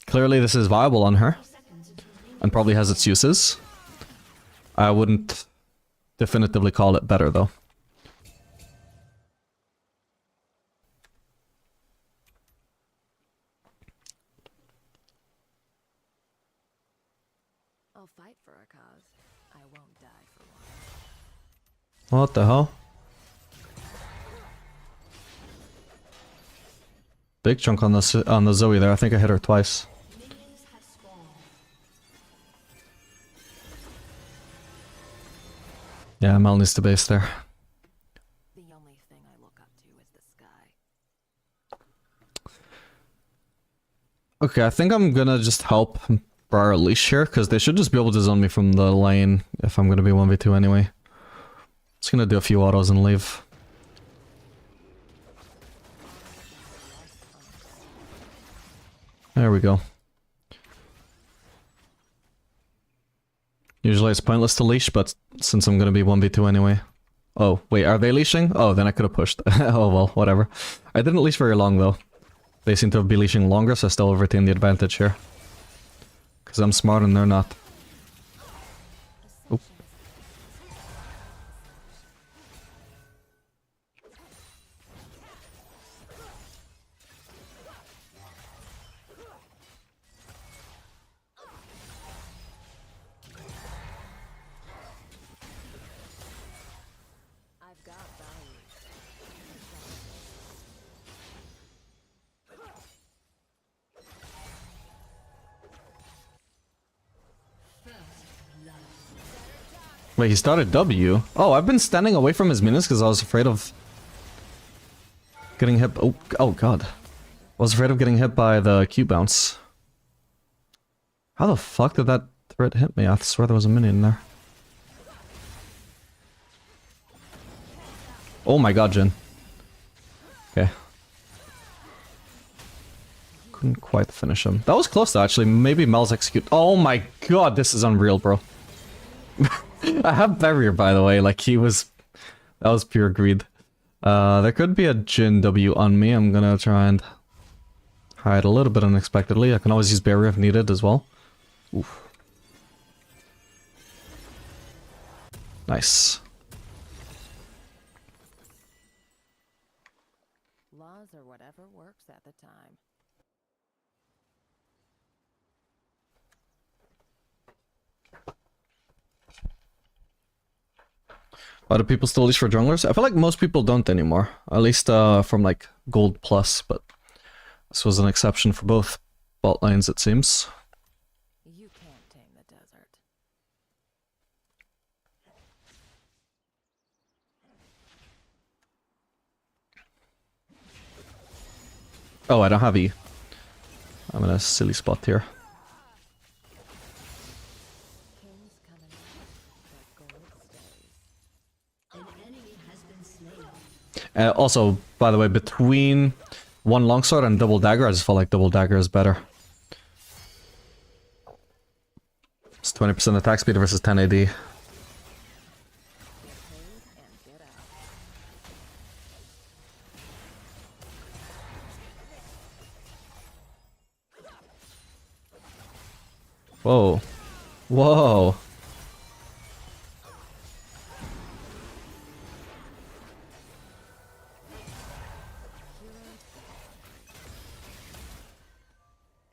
Clearly this is viable on her. And probably has its uses. I wouldn't definitively call it better though. I'll fight for a cause. I won't die for one. What the hell? Big chunk on the Zoe there. I think I hit her twice. Yeah, Mel needs to base there. The only thing I look up to is the sky. Okay, I think I'm gonna just help Briar Leash here, because they should just be able to zone me from the lane if I'm gonna be 1v2 anyway. Just gonna do a few autos and leave. There we go. Usually it's pointless to leash, but since I'm gonna be 1v2 anyway. Oh, wait, are they leashing? Oh, then I could have pushed. Oh well, whatever. I didn't leash very long though. They seem to be leashing longer, so I still retain the advantage here. Because I'm smart and they're not. Oop. I've got value. Wait, he started W? Oh, I've been standing away from his minions because I was afraid of getting hit. Oh god. I was afraid of getting hit by the Q bounce. How the fuck did that threat hit me? I swear there was a minion there. Oh my god, Jin. Okay. Couldn't quite finish him. That was close though, actually. Maybe Mel's execute. Oh my god, this is unreal, bro. I have barrier, by the way, like he was... That was pure greed. There could be a Jin W on me. I'm gonna try and hide a little bit unexpectedly. I can always use barrier if needed as well. Oof. Nice. Why do people still leash for junglers? I feel like most people don't anymore. At least from like gold plus, but this was an exception for both bot lanes, it seems. You can't tame the desert. Oh, I don't have E. I'm in a silly spot here. King's coming out, but gold stays. An enemy has been slain. Also, by the way, between one longsword and double dagger, I just felt like double dagger is better. It's 20% attack speed versus 10 AD. Get paid and get out. Whoa. Whoa.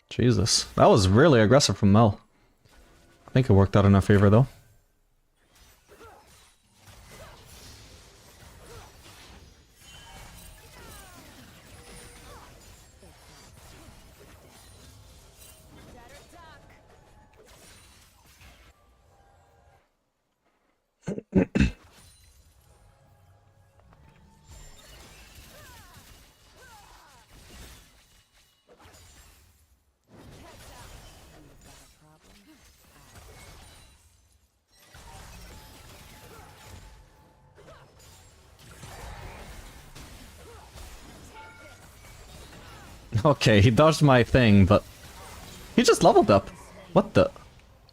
Jesus. That was really aggressive from Mel. I think it worked out in our favor though. Okay, he dodged my thing, but he just leveled up. What the?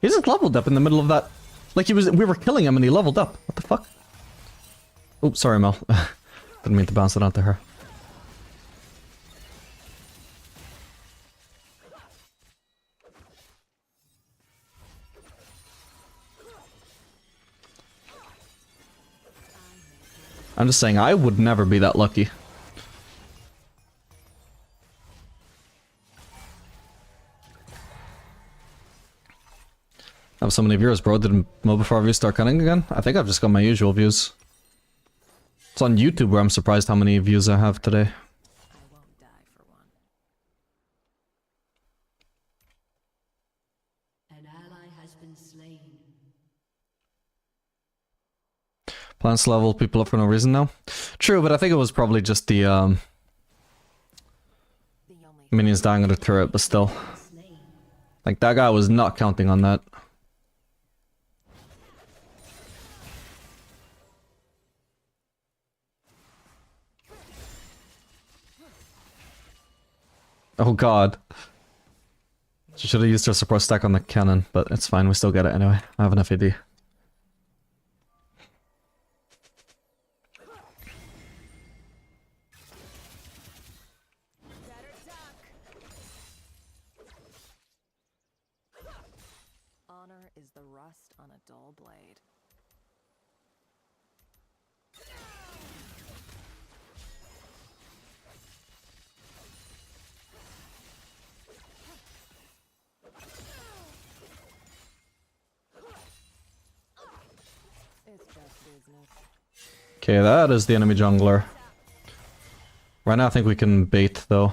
He just leveled up in the middle of that. Like we were killing him and he leveled up. What the fuck? Oh, sorry, Mel. Didn't mean to bounce it onto her. I'm just saying, I would never be that lucky. I have so many viewers, bro. Did MOBA4 views start cutting again? I think I've just got my usual views. It's on YouTube where I'm surprised how many views I have today. I won't die for one. An ally has been slain. Plants level people up for no reason now. True, but I think it was probably just the The only minions dying on the turret, but still. Slain. Like, that guy was not counting on that. Oh god. She should have used her support stack on the cannon, but it's fine, we still get it anyway. I have enough AD. honor is the rust on a dull blade. It's just business. Okay, that is the enemy jungler. Right now I think we can bait though.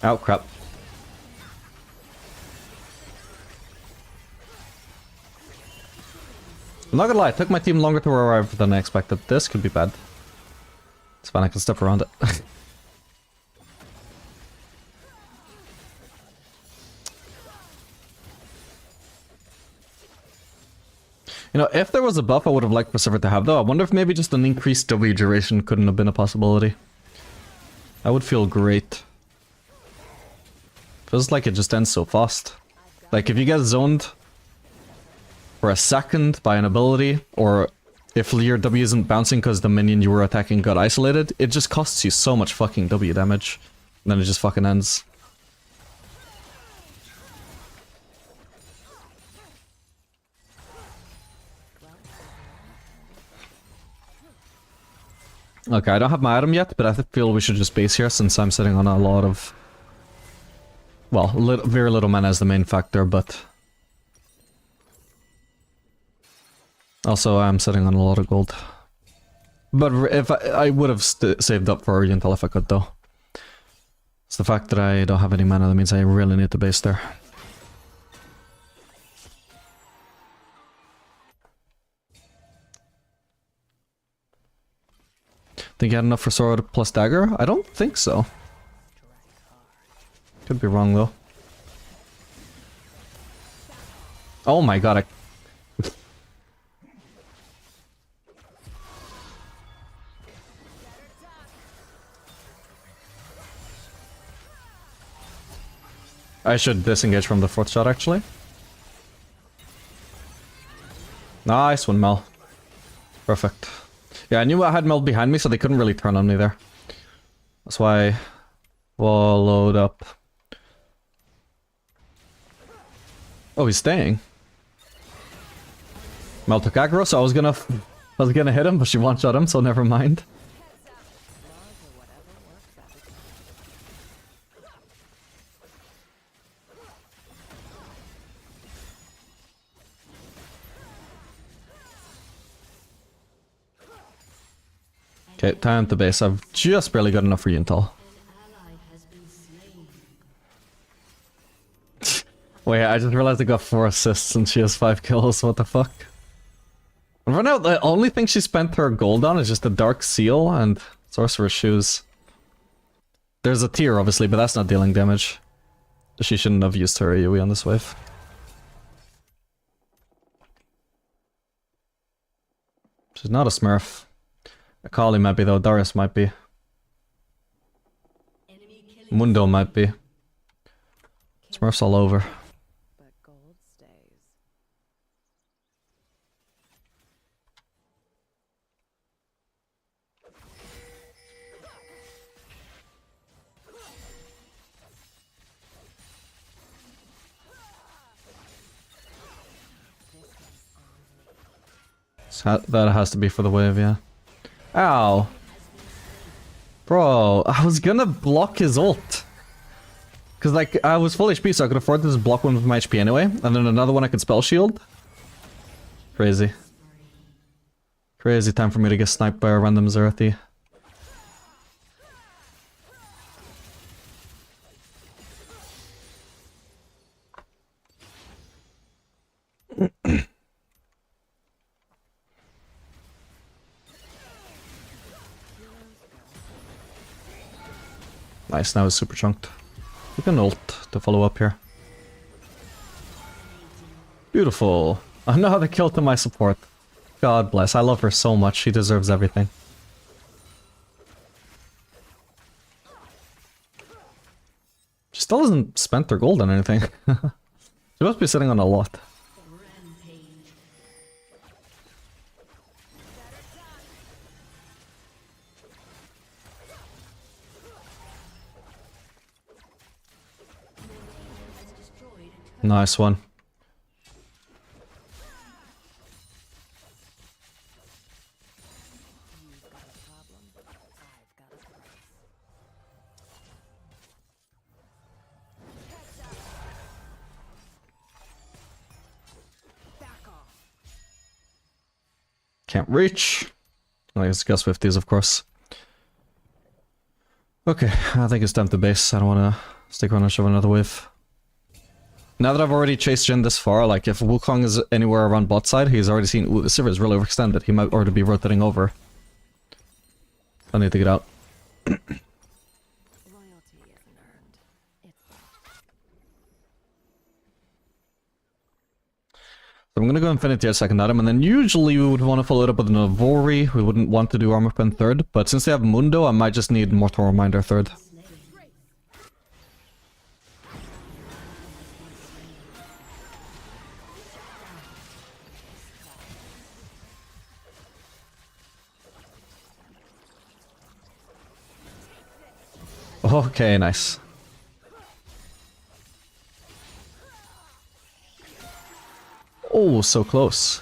Oh crap. I'm not gonna lie, it took my team longer to arrive than I expected. This could be bad. It's fine, I can step around it. You know, if there was a buff I would have liked Preserver to have though, I wonder if maybe just an increased W duration couldn't have been a possibility. That would feel great. Feels like it just ends so fast. Like if you get zoned for a second by an ability, or if your W isn't bouncing because the minion you were attacking got isolated, it just costs you so much fucking W damage. And then it just fucking ends. Okay, I don't have my item yet, but I feel we should just base here since I'm sitting on a lot of... Well, very little mana is the main factor, but... Also, I'm sitting on a lot of gold. But if I would have saved up for Oriental if I could, though. It's the fact that I don't have any mana that means I really need to base there. Think you had enough for sword plus dagger? I don't think so. Could be wrong though. Oh my god, I should disengage from the fourth shot actually. Nice one, Mel. Perfect. Yeah, I knew I had Mel behind me, so they couldn't really turn on me there. That's why I followed up. Oh, he's staying. Mel took aggro, so I was gonna hit him, but she one-shot him, so never mind. Okay, time to base. I've just barely got enough for Yintal. Wait, I just realized I got 4 assists and she has 5 kills. What the fuck? And right now, the only thing she spent her gold on is just a Dark Seal and Sorcerer's Shoes. There's a tier, obviously, but that's not dealing damage. She shouldn't have used her AoE on this wave. She's not a Smurf. Akali might be though, Darius might be. Mundo might be. Smurfs all over. But gold stays. That has to be for the wave, yeah. Ow. Bro, I was gonna block his ult. Cause like, I was full HP, so I could afford to just block one with my HP anyway. And then another one I could spell shield. Crazy. Crazy time for me to get sniped by a random Zerathi. Nice, now it's super chunked. We can ult to follow up here. Beautiful. Another kill to my support. God bless, I love her so much, she deserves everything. She still hasn't spent her gold on anything. She must be sitting on a lot. Nice one. You've got a problem, I've got a price. Back off. Can't reach. I guess got 50s, of course. Okay, I think it's time to base. I don't want to stick around and shove another wave. Now that I've already chased Jhin this far, like if Wukong is anywhere around bot side, he's already seen, ooh, the Sivir is really overextended. He might already be rotating over. I need to get out. Loyalty isn't earned. It's So I'm gonna go Infinity as second item, and then usually we would want to follow it up with an Avori. We wouldn't want to do Armor Pen third, but since they have Mundo, I might just need Mortal Reminder third. Okay, nice. Oh, so close.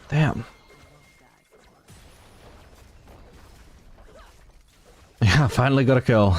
Damn. Yeah, finally got a kill.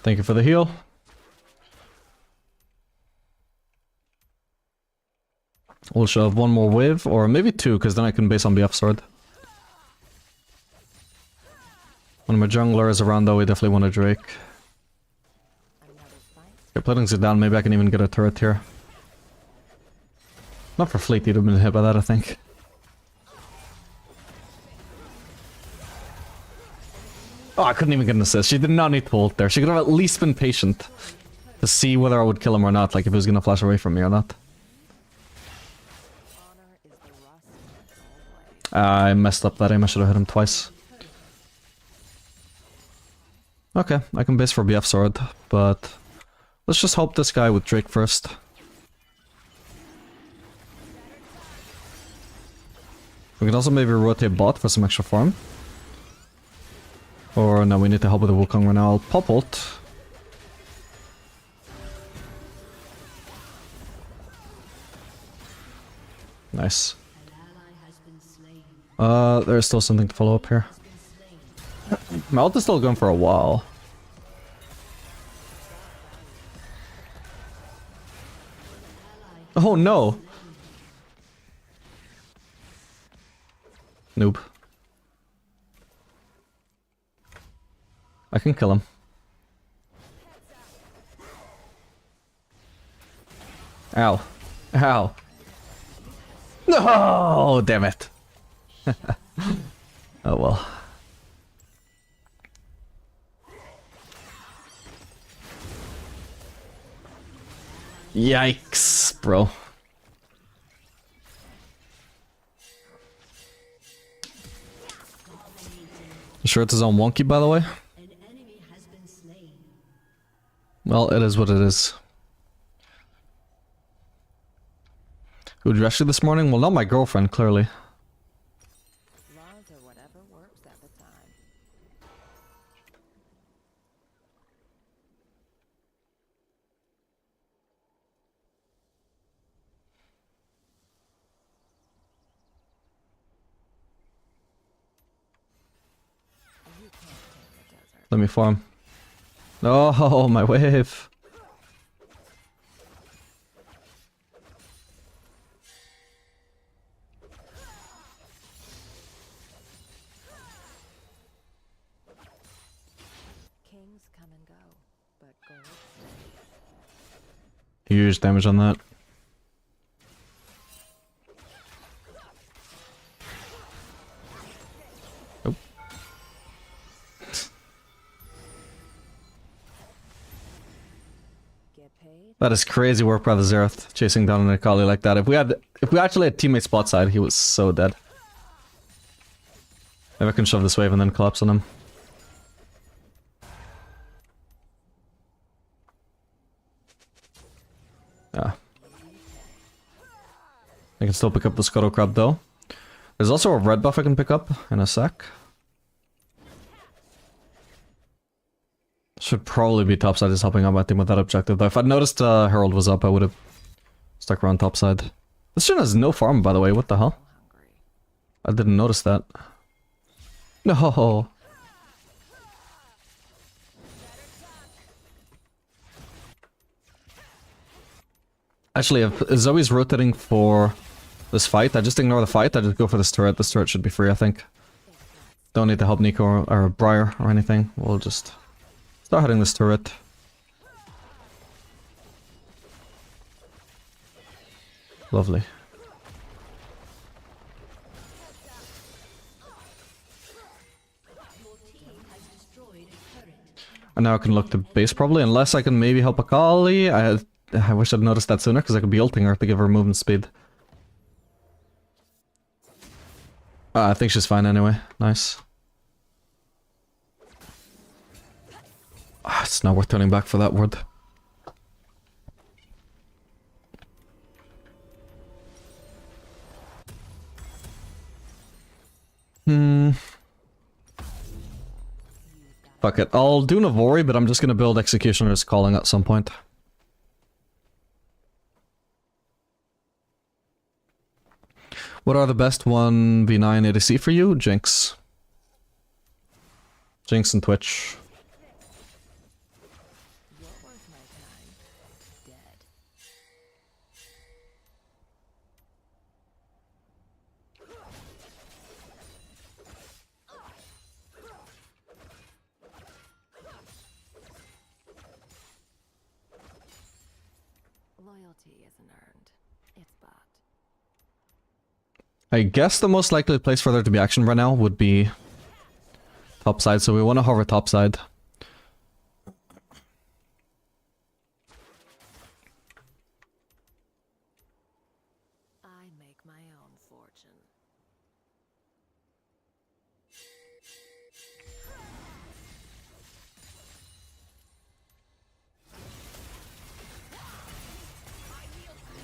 Thank you for the heal. We'll shove one more wave, or maybe two, because then I can base on BF sword. When my jungler is around though, we definitely want a Drake. Okay, plating's it down, maybe I can even get a turret here. Not for Fleet, he'd have been hit by that, I think. Oh, I couldn't even get an assist. She did not need to ult there. She could have at least been patient to see whether I would kill him or not, like if he was gonna flash away from me or not. I messed up that aim, I should have hit him twice. Okay, I can base for BF sword, but let's just hope this guy with Drake first. We can also maybe rotate bot for some extra farm. Or no, we need to help with the Wukong right now. I'll pop ult. Nice. There's still something to follow up here. My ult is still going for a while. Oh no! Noob. I can kill him. Ow. Ow. No! Damn it. Oh well. Yikes, bro. You sure it's his own wonky, by the way? Well, it is what it is. Who would you rescue this morning? Well, not my girlfriend, clearly. Laws or whatever works at the time. You can't take the desert. Let me farm. Oh, my wave. Kings come and go, but gold stays. Huge damage on that. Nope. Get paid. That is crazy work by the Xerath, chasing down an Akali like that. If we actually had teammate spot side, he was so dead. Maybe I can shove this wave and then collapse on him. Yeah. I can still pick up the Scuttle Crab though. There's also a red buff I can pick up in a sec. Should probably be topside is helping out my team with that objective though. If I'd noticed Herald was up, I would have stuck around topside. This shit has no farm by the way, what the hell? Hungry. I didn't notice that. No. Actually, if Zoe's rotating for this fight, I just ignore the fight, I just go for this turret. This turret should be free, I think. Don't need to help Nico or Briar or anything. We'll just start hitting this turret. Lovely. And now I can look to base probably, unless I can maybe help Akali. I wish I'd noticed that sooner, because I could be ulting her to give her movement speed. I think she's fine anyway. Nice. It's not worth turning back for that word. Fuck it. I'll do Navori, but I'm just gonna build Executioner's Calling at some point. What are the best 1v9 ADC for you? Jinx. Jinx and Twitch. Loyalty isn't earned. It's bought. I guess the most likely place for there to be action right now would be topside, so we want to hover topside. I make my own fortune.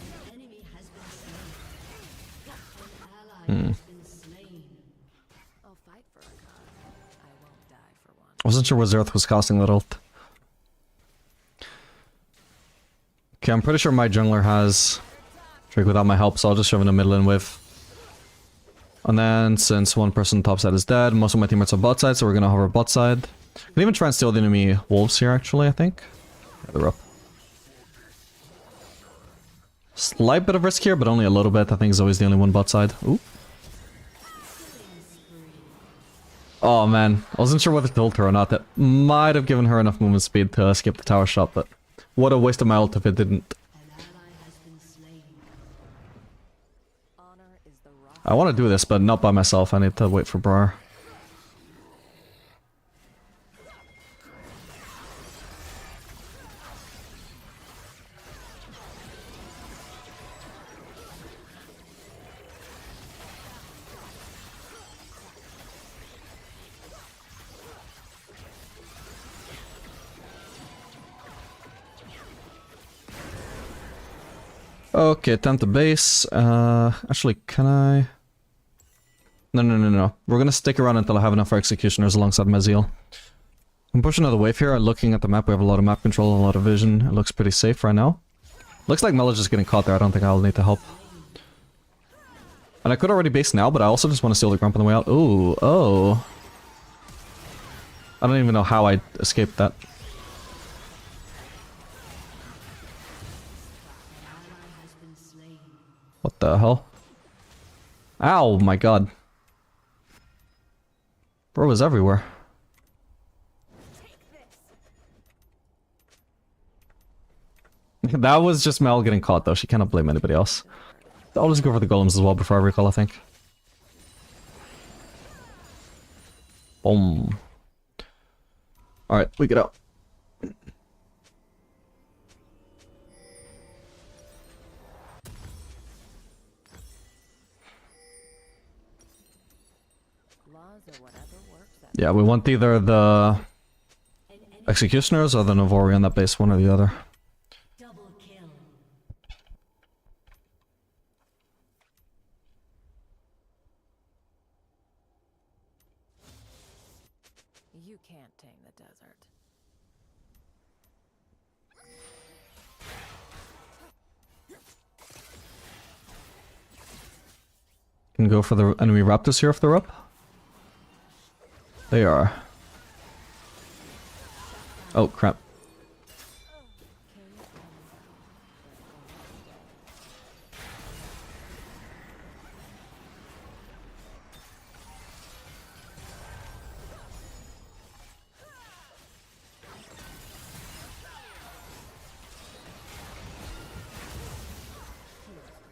An enemy has been slain. An ally has been slain. I'll fight for a cause. I won't die for one. I wasn't sure what Zerth was casting that ult. Okay, I'm pretty sure my jungler has Drake without my help, so I'll just shove in the middle and wave. And then, since one person topside is dead, most of my teammates are bot side, so we're gonna hover bot side. We can even try and steal the enemy wolves here, actually, I think. Yeah, they're up. Slight bit of risk here, but only a little bit. I think Zoe's the only one bot side. Ooh. Oh man, I wasn't sure whether to ult her or not. That might have given her enough movement speed to skip the tower shot, but what a waste of my ult if it didn't. An ally has been slain. Honor is the rock. I want to do this, but not by myself. I need to wait for Brar. Okay, time to base. Actually, can I? No. We're gonna stick around until I have enough for executioners alongside my zeal. I'm pushing another wave here. Looking at the map, we have a lot of map control, a lot of vision. It looks pretty safe right now. Looks like Mel is just getting caught there. I don't think I'll need to help. And I could already base now, but I also just want to steal the Grump on the way out. Ooh, oh. I don't even know how I escaped that. What the hell? Ow, my god. Bro was everywhere. That was just Mel getting caught though, she cannot blame anybody else. I'll just go for the golems as well before I recall, I think. Boom. Alright, we get out. Laws or whatever works. Yeah, we want either the executioners or the Navori on that base, one or the other. Double kill. You can't tame the desert. Can go for the enemy raptors here if they're up. They are. Oh crap.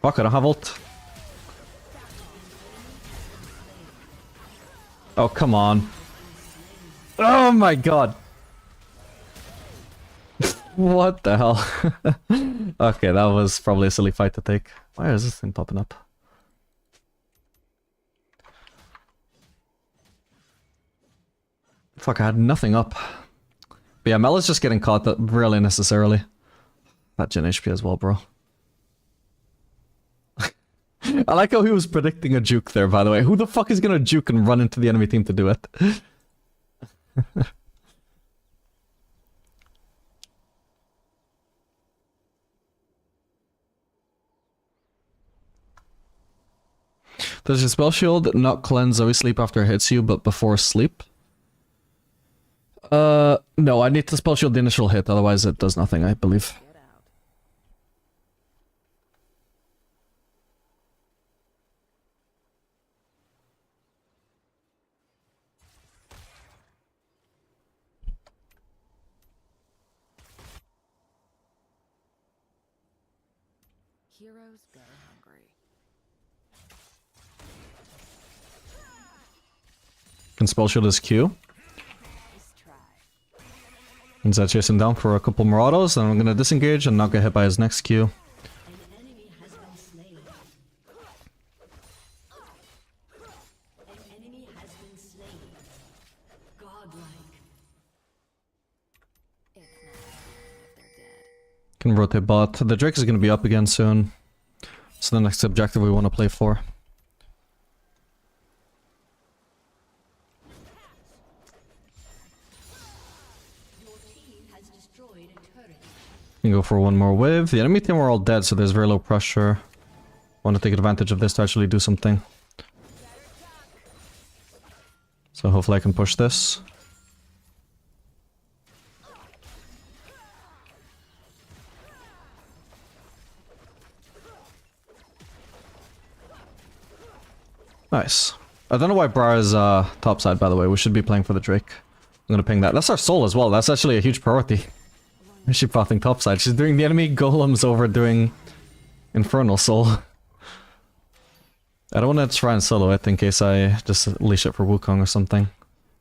Fuck, I don't have ult. Oh, come on. Oh my god. What the hell? Okay, that was probably a silly fight to take. Why is this thing popping up? Fuck, I had nothing up. But yeah, Mel is just getting caught really necessarily. That gen HP as well, bro. I like how he was predicting a juke there, by the way. Who the fuck is gonna juke and run into the enemy team to do it? Does your spell shield not cleanse Zoe sleep after it hits you, but before sleep? No, I need to spell shield the initial hit, otherwise it does nothing, I believe. Get out. Heroes go hungry. Can spell shield his Q. Nice try. He's chasing down for a couple more autos, and I'm gonna disengage and not get hit by his next Q. An enemy has been slain. An enemy has been slain. Godlike. It's not if they're dead. Can rotate bot. The Drake is gonna be up again soon. So the next objective we want to play for. Your team has destroyed a turret. Can go for one more wave. The enemy team are all dead, so there's very low pressure. Want to take advantage of this to actually do something. So hopefully I can push this. Nice. I don't know why Bra is topside, by the way. We should be playing for the Drake. I'm gonna ping that. That's our soul as well. That's actually a huge priority. She's pathing topside. She's doing the enemy golems over doing Infernal Soul. I don't want to try and solo it in case I just leash it for Wukong or something.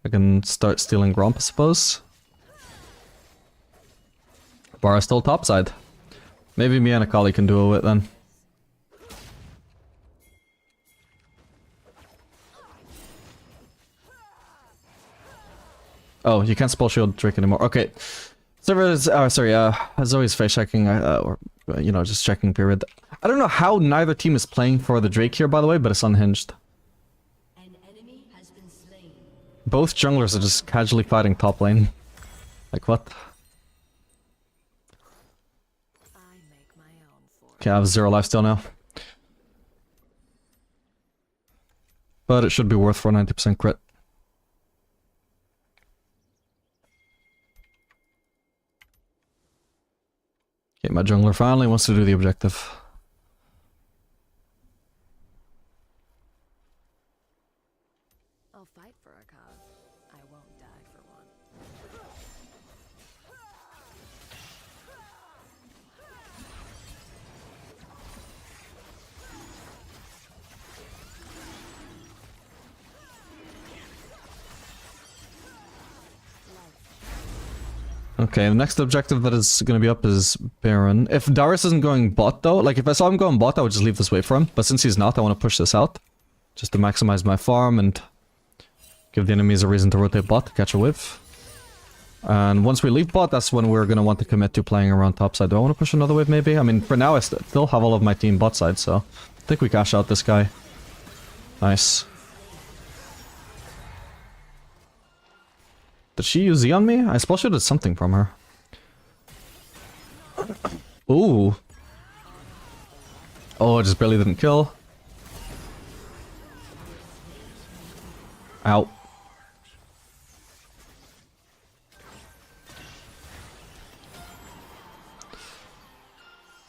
I can start stealing Gromp, I suppose. Bar is still topside. Maybe me and Akali can duo it then. Oh, you can't spell shield Drake anymore. Okay. Server is, Zoe's face checking, or, you know, just checking period. I don't know how neither team is playing for the Drake here, by the way, but it's unhinged. An enemy has been slain. Both junglers are just casually fighting top lane. Like, what? I make my own fortune. Okay, I have 0 life still now. But it should be worth for 90% crit. Okay, my jungler finally wants to do the objective. I'll fight for a cause. I won't die for one. Okay, the next objective that is going to be up is Baron. If Darius isn't going bot though, like if I saw him going bot, I would just leave this wait for him. But since he's not, I want to push this out. Just to maximize my farm and give the enemies a reason to rotate bot to catch a whiff. And once we leave bot, that's when we're going to want to commit to playing around top side. Do I want to push another wave maybe? I mean, for now I still have all of my team bot side, so I think we cash out this guy. Nice. Did she use Z on me? I suppose she did something from her. Ooh. Oh, it just barely didn't kill. Ow.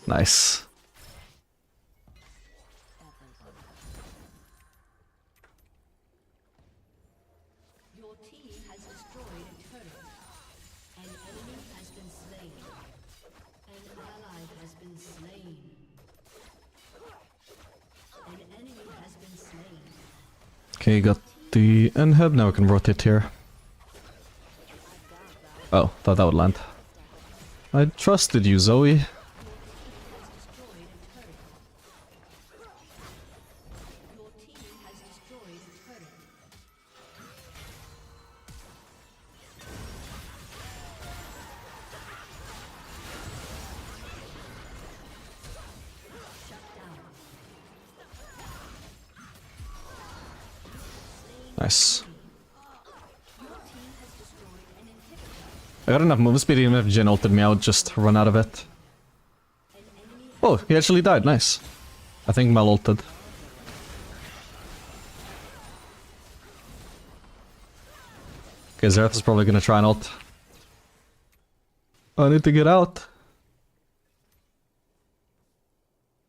Nice. Your team has destroyed a turret. An enemy has been slain. An ally has been slain. An enemy has been slain. Okay, got the inhib. Now we can rotate here. Oh, thought that would land. I trusted you, Zoe. Your team has destroyed a turret. Nice. I got enough move speed, even if Jhin ulted me, I would just run out of it. Oh, he actually died, nice. I think Mel ulted. Okay, Xerath is probably gonna try and ult. I need to get out.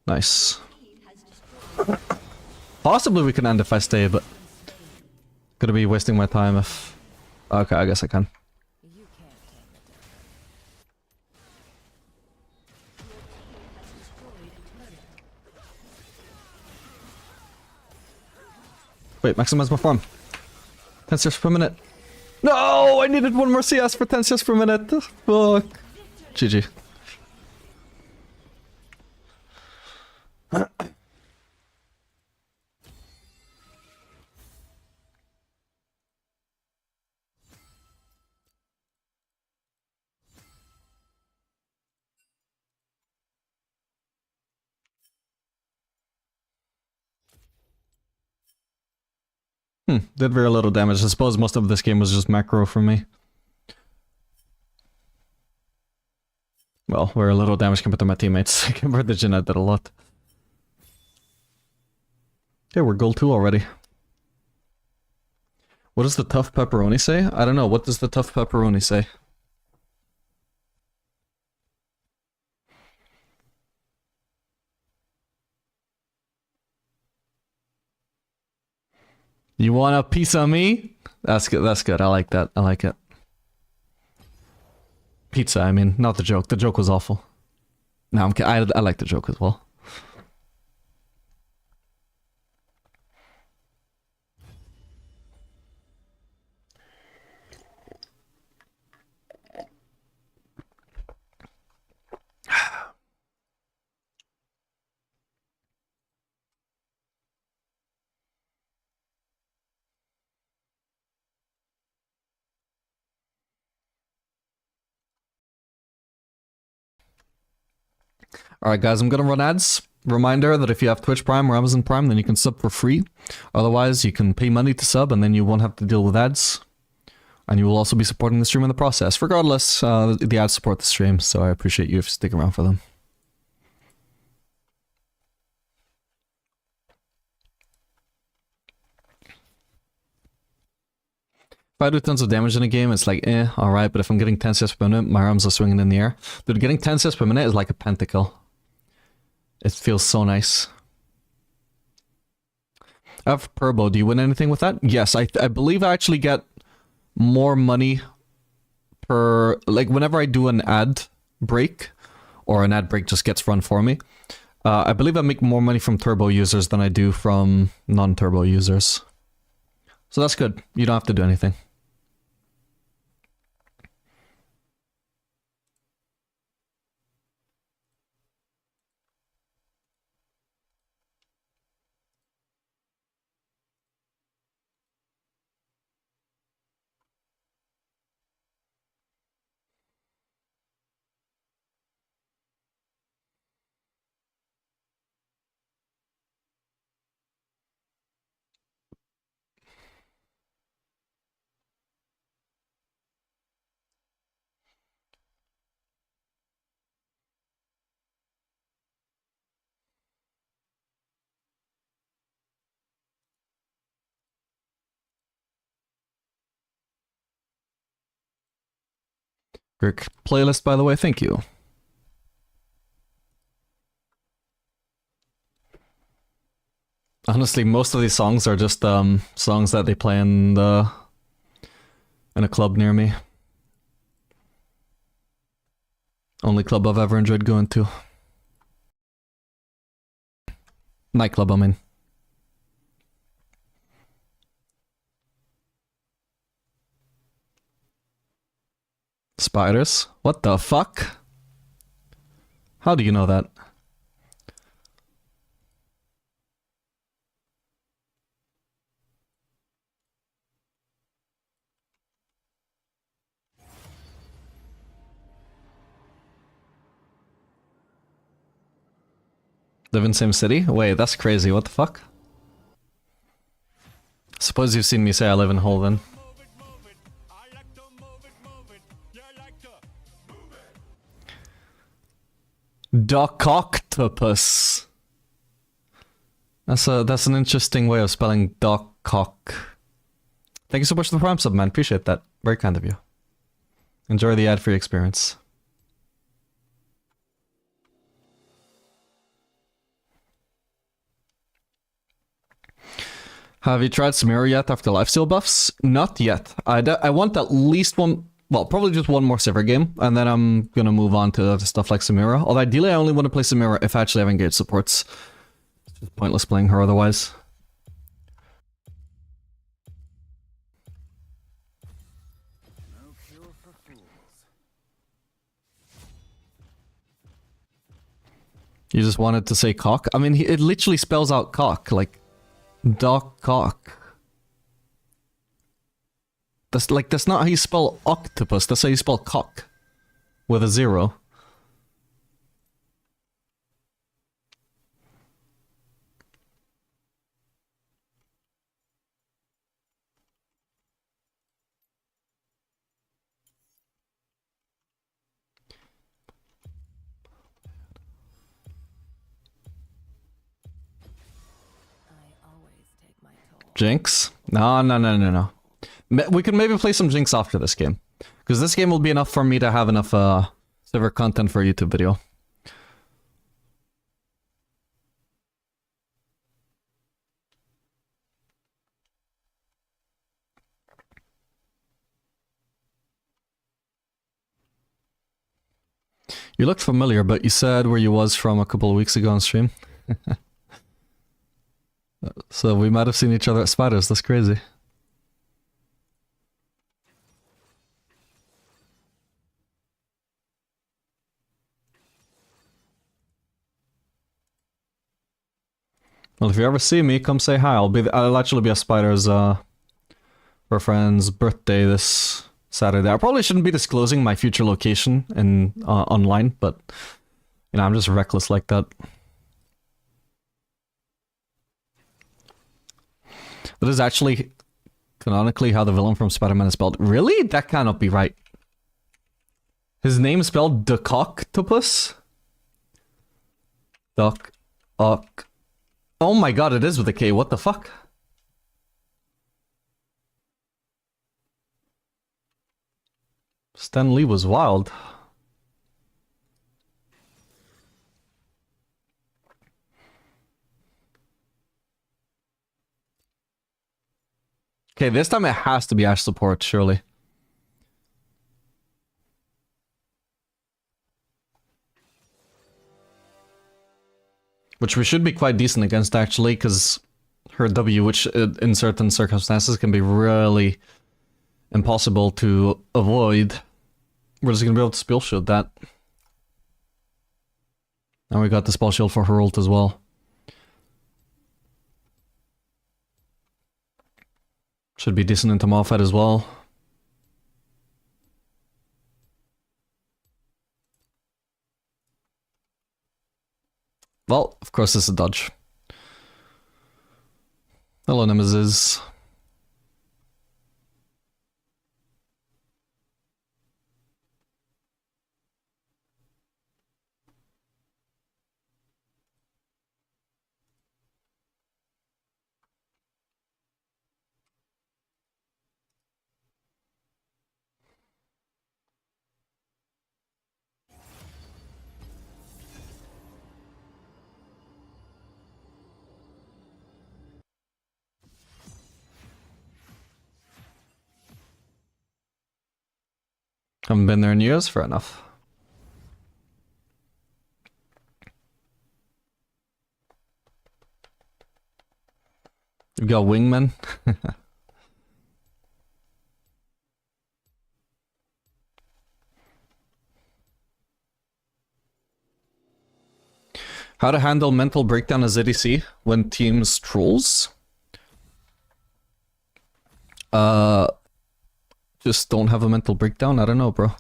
Nice. Possibly we can end if I stay, but gonna be wasting my time if... Okay, I guess I can. You can't tame the devil. Wait, maximize my farm. 10 CS per minute. No! I needed one more CS for 10 CS per minute. Fuck. GG. Did very little damage. I suppose most of this game was just macro for me. Well, very little damage compared to my teammates. Compared to Jin, I did a lot. Okay, we're gold 2 already. What does the tough pepperoni say? I don't know. What does the tough pepperoni say? You want a piece of me? That's good. That's good. I like that. I like it. Pizza, I mean, not the joke. The joke was awful. No, I'm kidding. I like the joke as well. Alright guys, I'm gonna run ads. Reminder that if you have Twitch Prime or Amazon Prime, then you can sub for free. Otherwise, you can pay money to sub and then you won't have to deal with ads. And you will also be supporting the stream in the process. Regardless, the ads support the stream, so I appreciate you if you stick around for them. If I do tons of damage in a game, it's like, alright, but if I'm getting 10 CS per minute, my arms are swinging in the air. Dude, getting 10 CS per minute is like a pentakill. It feels so nice. I have Turbo. Do you win anything with that? Yes, I believe I actually get more money per... Like, whenever I do an ad break, or an ad break just gets run for me, I believe I make more money from Turbo users than I do from non-Turbo users. So that's good. You don't have to do anything. Great playlist, by the way, thank you. Honestly, most of these songs are just songs that they play in a club near me. Only club I've ever enjoyed going to. Nightclub, I mean. Spiders? What the fuck? How do you know that? Live in same city? Wait, that's crazy. What the fuck? Suppose you've seen me say I live in Holden. Dococtopus. That's an interesting way of spelling docock. Thank you so much for the prime sub, man. Appreciate that. Very kind of you. Enjoy the ad-free experience. Have you tried Samira yet after lifesteal buffs? Not yet. I want at least one, well, probably just one more Sivir game, and then I'm gonna move on to other stuff like Samira. Although ideally I only want to play Samira if I actually have engaged supports. It's pointless playing her otherwise. You just wanted to say cock? I mean, it literally spells out cock, like Doc cock. That's not how you spell octopus, that's how you spell cock. With a 0. Jinx? No. We could maybe play some Jinx after this game. Because this game will be enough for me to have enough server content for a YouTube video. You looked familiar, but you said where you was from a couple of weeks ago on stream. So we might have seen each other at Spiders, that's crazy. Well, if you ever see me, come say hi. I'll actually be at Spiders for a friend's birthday this Saturday. I probably shouldn't be disclosing my future location in online, but you know, I'm just reckless like that. That is actually canonically how the villain from Spider-Man is spelled. Really? That cannot be right. His name is spelled Decoctopus? Doc-oc. Oh my god, it is with a K, what the fuck? Stan Lee was wild. Okay, this time it has to be Ash support, surely. Which we should be quite decent against, actually, because her W, which in certain circumstances can be really impossible to avoid. We're just gonna be able to spell shield that. And we got the spell shield for her ult as well. Should be decent into Malphite as well. Well, of course, this is a dodge. Hello, Nemesis. Haven't been there in years? Fair enough. You've got wingmen. How to handle mental breakdown as ADC when teams trolls? Just don't have a mental breakdown? I don't know, bro.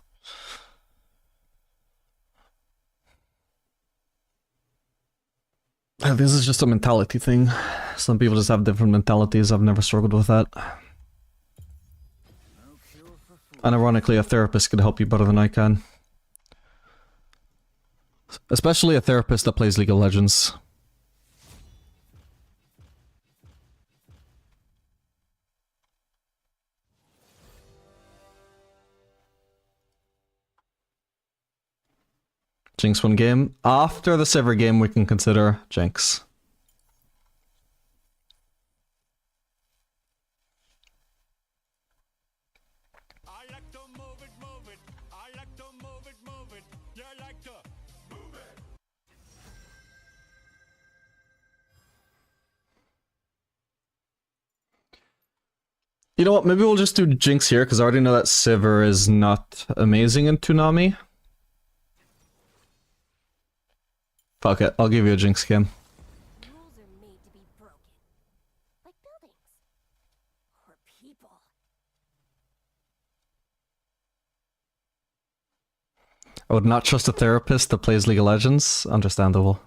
This is just a mentality thing. Some people just have different mentalities. I've never struggled with that. And ironically, a therapist could help you better than I can. Especially a therapist that plays League of Legends. Jinx one game. After the Sivir game, we can consider Jinx. I like to move it, move it. I like to move it, move it. You like to move it. You know what? Maybe we'll just do Jinx here, because I already know that Sivir is not amazing in Toonami. Fuck it, I'll give you a Jinx game. Rules are made to be broken. Like buildings. Or people. I would not trust a therapist that plays League of Legends. Understandable.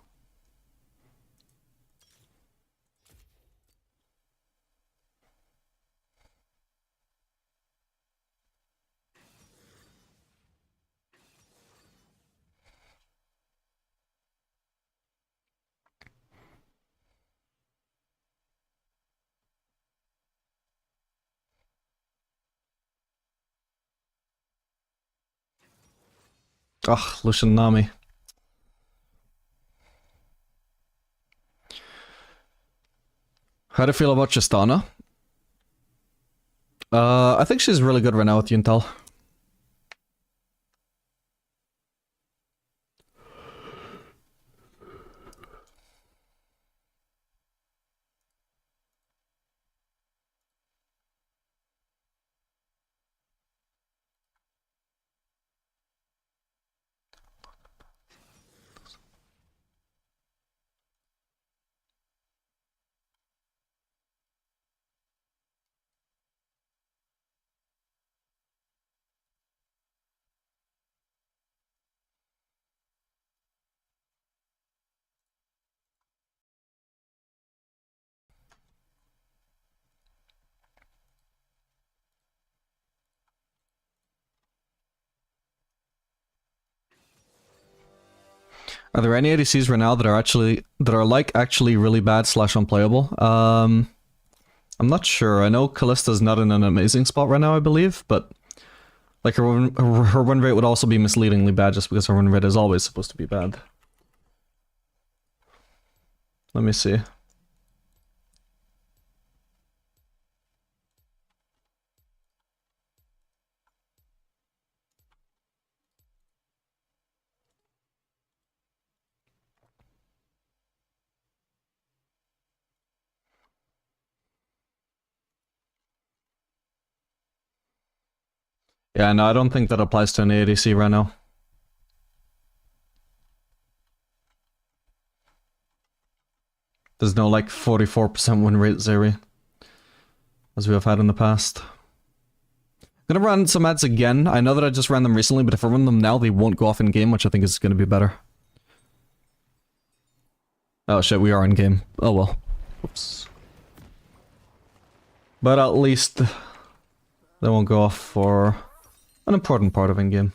Ugh, Lucian Nami. How do you feel about Tristana? I think she's really good right now with the intel. Are there any ADCs right now that are actually really bad / unplayable? I'm not sure. I know Kallista's not in an amazing spot right now, I believe, but like her win rate would also be misleadingly bad just because her win rate is always supposed to be bad. Let me see. Yeah, no, I don't think that applies to any ADC right now. There's no like 44% win rate Zeri, as we have had in the past. I'm gonna run some ads again. I know that I just ran them recently, but if I run them now, they won't go off in game, which I think is gonna be better. Oh shit, we are in game. Oh well. Whoops. But at least they won't go off for an important part of in-game.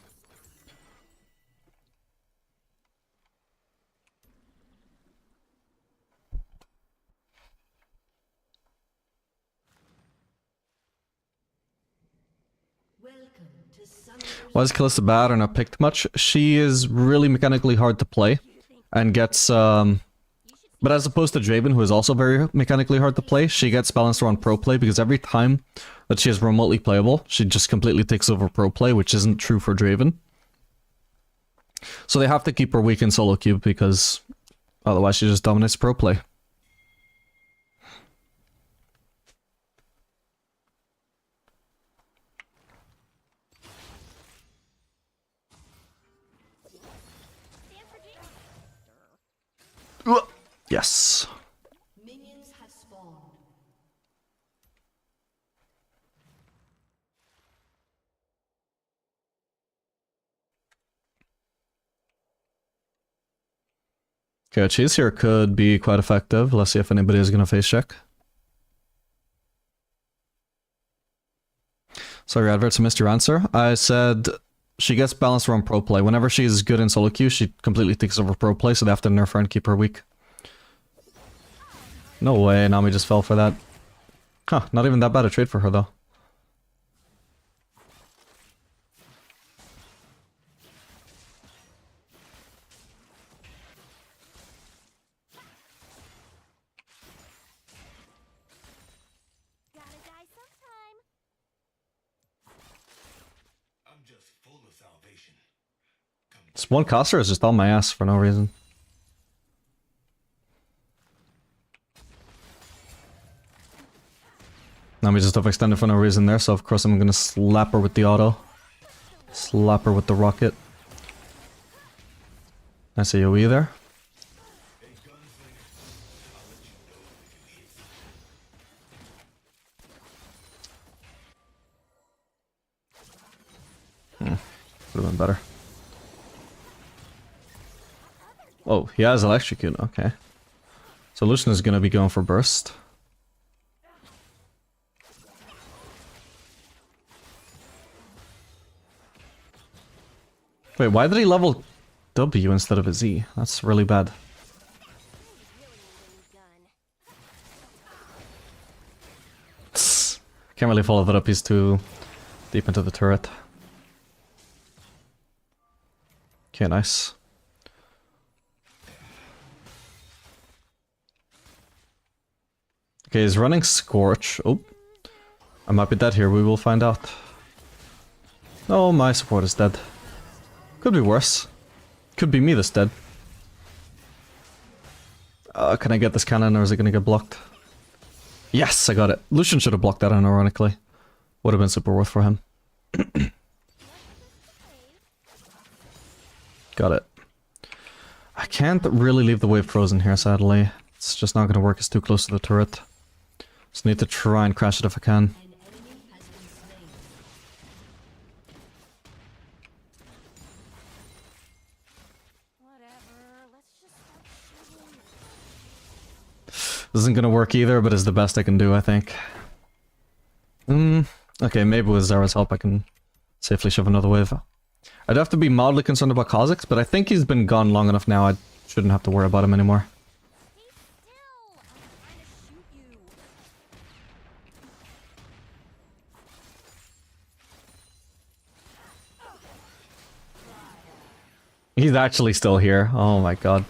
Why is Kalista bad or not picked much? She is really mechanically hard to play and gets but as opposed to Draven, who is also very mechanically hard to play, she gets balanced around pro play because every time that she is remotely playable, she just completely takes over pro play, which isn't true for Draven. So they have to keep her weak in solo queue because otherwise she just dominates pro play. Yes. Minions have spawned. Okay, cheese here could be quite effective. Let's see if anybody is gonna face check. Sorry, adverts, I missed your answer. I said she gets balanced around pro play. Whenever she's good in solo queue, she completely takes over pro play, so they have to nerf her and keep her weak. No way, Nami just fell for that. Huh, not even that bad a trade for her though. Gotta die sometime. I'm just full of salvation. This one caster is just on my ass for no reason. Nami just overextended for no reason there, so of course I'm gonna slap her with the auto. Slap her with the rocket. Nice AoE there. Would have been better. Oh, he has electrocute, okay. So Lucian is gonna be going for burst. Wait, why did he level W instead of a Z? That's really bad. Can't really follow that up, he's too deep into the turret. Okay, nice. Okay, he's running Scorch. Oh, I might be dead here, we will find out. Oh, my support is dead. Could be worse. Could be me that's dead. Can I get this cannon or is it gonna get blocked? Yes, I got it. Lucian should have blocked that unironically. Would have been super worth for him. Got it. I can't really leave the wave frozen here, sadly. It's just not gonna work, it's too close to the turret. Just need to try and crash it if I can. This isn't gonna work either, but it's the best I can do, I think. Okay, maybe with Zara's help I can safely shove another wave. I'd have to be mildly concerned about Kha'Zix, but I think he's been gone long enough now I shouldn't have to worry about him anymore. He's actually still here. Oh my god.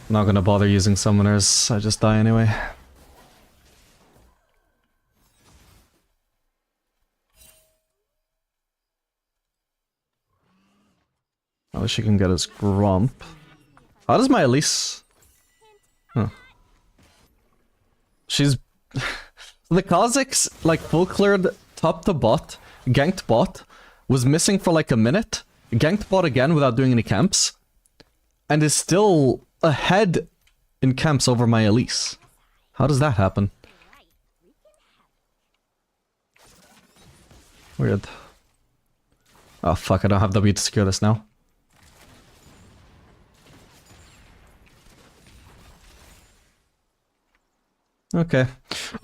I'm not gonna bother using summoners, I just die anyway. I wish he can get his Grump. How does my Elise... Huh. She's... The Kha'Zix, like, full cleared top to bot, ganked bot, was missing for like a minute, ganked bot again without doing any camps, and is still ahead in camps over my Elise. How does that happen? Weird. Oh fuck, I don't have W to secure this now. Okay.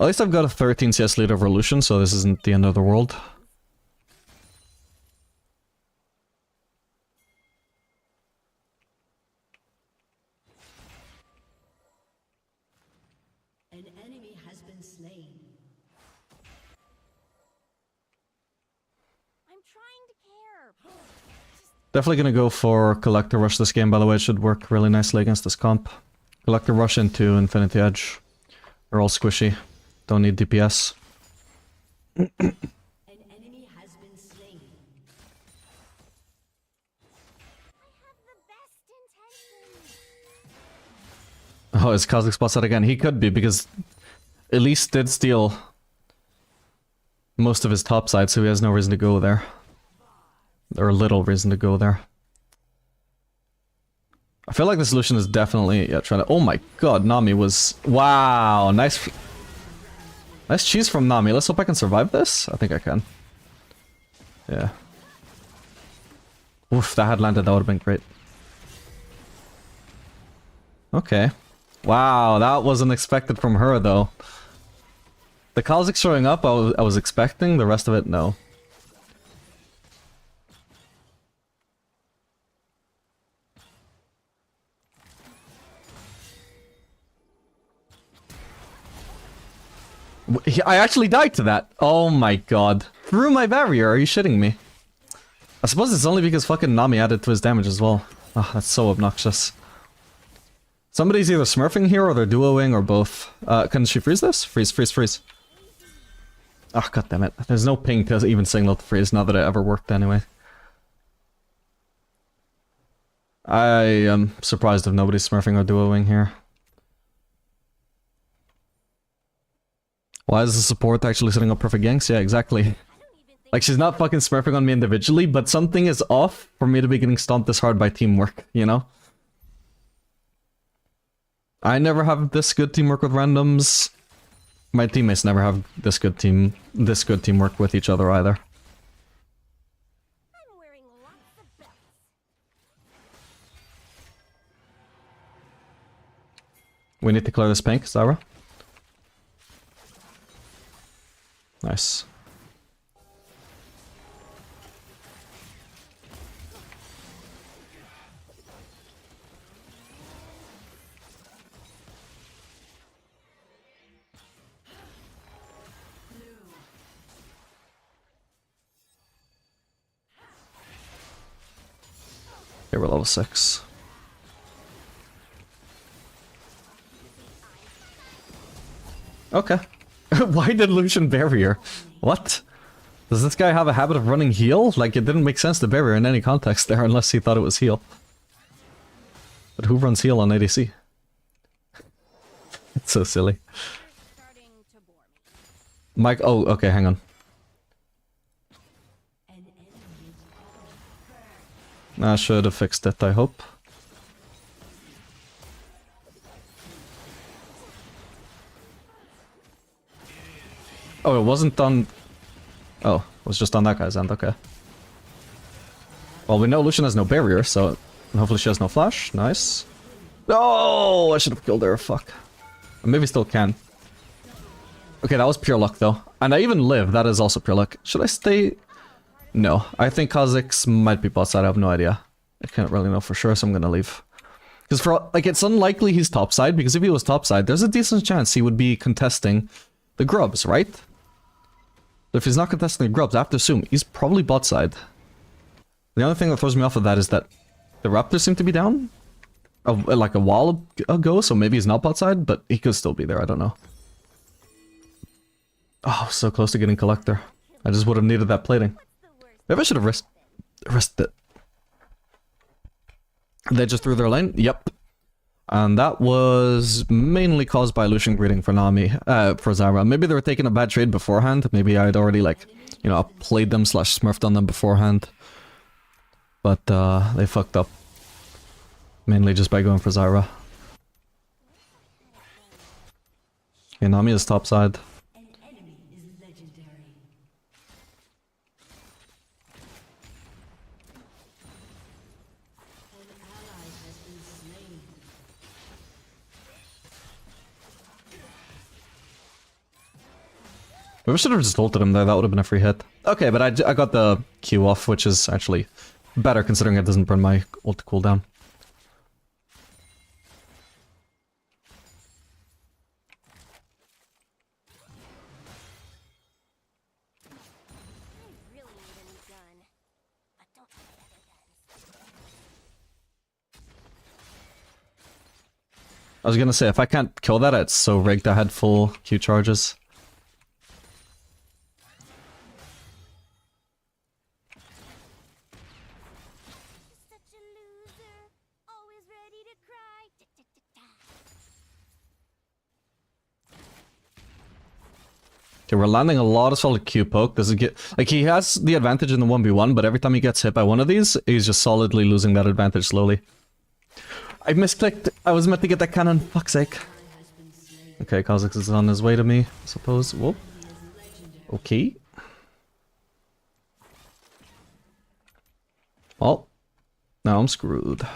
At least I've got a 13 CS lead over Lucian, so this isn't the end of the world. An enemy has been slain. I'm trying to care. Definitely gonna go for Collector Rush this game, by the way. It should work really nicely against this comp. Collector Rush into Infinity Edge. They're all squishy. Don't need DPS. An enemy has been slain. I have the best intentions. Oh, is Kha'Zix spot set again? He could be, because Elise did steal most of his top side, so he has no reason to go there. Or little reason to go there. I feel like the solution is definitely trying to... Oh my god, Nami was... Wow, nice... Nice cheese from Nami. Let's hope I can survive this. I think I can. Yeah. Oof, that had landed, that would have been great. Okay. Wow, that wasn't expected from her, though. The Kha'Zix showing up, I was expecting. The rest of it, no. I actually died to that. Oh my god. Through my barrier, are you shitting me? I suppose it's only because fucking Nami added to his damage as well. Oh, that's so obnoxious. Somebody's either smurfing here or they're duoing or both. Can she freeze this? Freeze, freeze, freeze. Oh, god damn it. There's no ping to even signal to freeze, not that it ever worked anyway. I am surprised if nobody's smurfing or duoing here. Why is the support actually setting up perfect ganks? Yeah, exactly. Like, she's not fucking smurfing on me individually, but something is off for me to be getting stomped this hard by teamwork, you know? I never have this good teamwork with randoms. My teammates never have this good teamwork with each other either. I'm wearing We need to clear this pink, Zara. Nice. Okay, we're level 6. Okay. Why did Lucian barrier? What? Does this guy have a habit of running heal? Like, it didn't make sense to barrier in any context there unless he thought it was heal. But who runs heal on ADC? It's so silly. Starting to bore me. Mike, oh, okay, hang on. I should have fixed it, I hope. Oh, it wasn't on... Oh, it was just on that guy's end, okay. Well, we know Lucian has no barrier, so hopefully she has no flash. Nice. Oh, I should have killed her, fuck. Maybe still can. Okay, that was pure luck, though. And I even live, that is also pure luck. Should I stay... No, I think Kha'Zix might be bot side, I have no idea. I can't really know for sure, so I'm gonna leave. Because for, like, it's unlikely he's topside, because if he was topside, there's a decent chance he would be contesting the grubs, right? If he's not contesting the grubs, I have to assume he's probably bot side. The only thing that throws me off of that is that the raptors seem to be down. Like a while ago, so maybe he's not bot side, but he could still be there, I don't know. Oh, so close to getting collector. I just would have needed that plating. Maybe I should have risked it. They just threw their lane? Yep. And that was mainly caused by Lucian greeting for Nami, for Zara. Maybe they were taking a bad trade beforehand. Maybe I'd already, like, you know, played them / smurfed on them beforehand. But, they fucked up. Mainly just by going for Zara. Okay, Nami is topside. Maybe I should have just ulted him there, that would have been a free hit. Okay, but I got the Q off, which is actually better considering it doesn't burn my ult cooldown. I really need a new gun. But don't try other guns. I was gonna say, if I can't kill that, it's so rigged I had full Q charges. Such a loser. Always ready to cry. Okay, we're landing a lot of solid Q poke. Does it get... Like, he has the advantage in the 1v1, but every time he gets hit by one of these, he's just solidly losing that advantage slowly. I misclicked. I was meant to get that cannon. Fuck's sake. Okay, Kha'Zix is on his way to me, I suppose. Whoop. Okay. Well, now I'm screwed.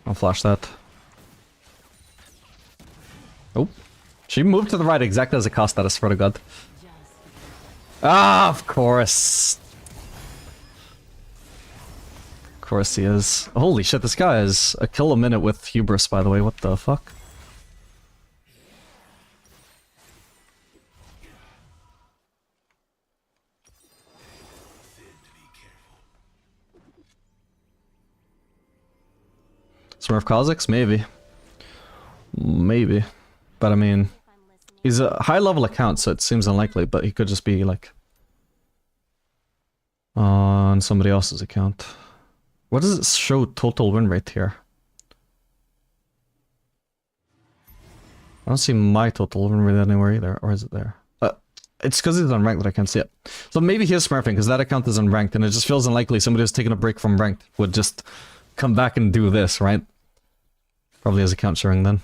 I'll flash that. Oh. She moved to the right exactly as it cost that, I swear to God. Ah, of course. Of course he is. Holy shit, this guy is a kill a minute with hubris, by the way. What the fuck? Smurf Kha'Zix? Maybe. Maybe. But I mean, he's a high level account, so it seems unlikely, but he could just be like on somebody else's account. What does it show total win rate here? I don't see my total really anywhere either, or is it there? It's because he's unranked that I can't see it. So maybe he is smurfing, because that account is unranked, and it just feels unlikely somebody who's taken a break from ranked would just come back and do this, right? Probably as account sharing then.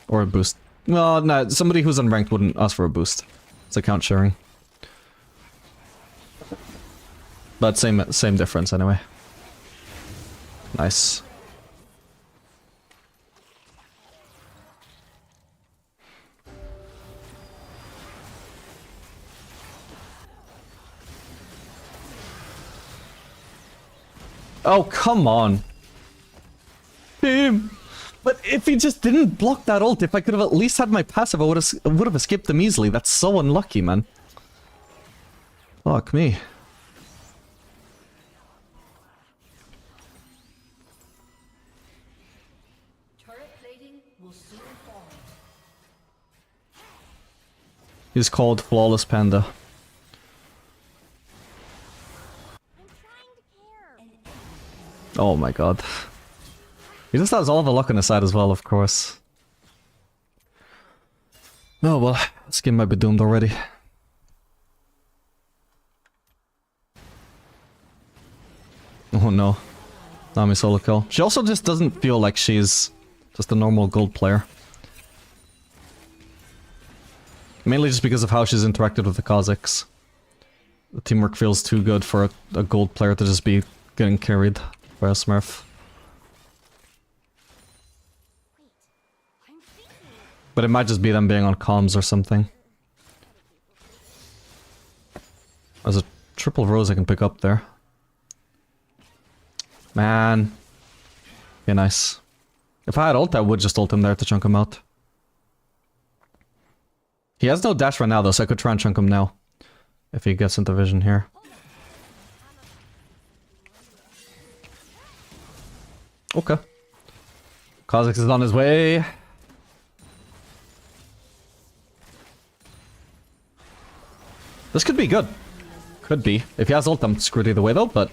Or a boost. Well, no, somebody who's unranked wouldn't ask for a boost. It's account sharing. But same difference anyway. Nice. Oh, come on. Team. But if he just didn't block that ult, if I could have at least had my passive, I would have escaped them easily. That's so unlucky, man. Fuck me. Turret plating will soon fall. He's called Flawless Panda. I'm trying to care. Oh my god. He just has all the luck on his side as well, of course. Oh well, this game might be doomed already. Oh no. Nami solo kill. She also just doesn't feel like she's just a normal gold player. Mainly just because of how she's interacted with the Kazakhs. The teamwork feels too good for a gold player to just be getting carried by a smurf. But it might just be them being on comms or something. There's a triple rose I can pick up there. Man. Okay, nice. If I had ult, I would just ult him there to chunk him out. He has no dash right now though, so I could try and chunk him now. If he gets into vision here. Okay. Kha'Zix is on his way. This could be good. Could be. If he has ult, I'm screwed either way though, but...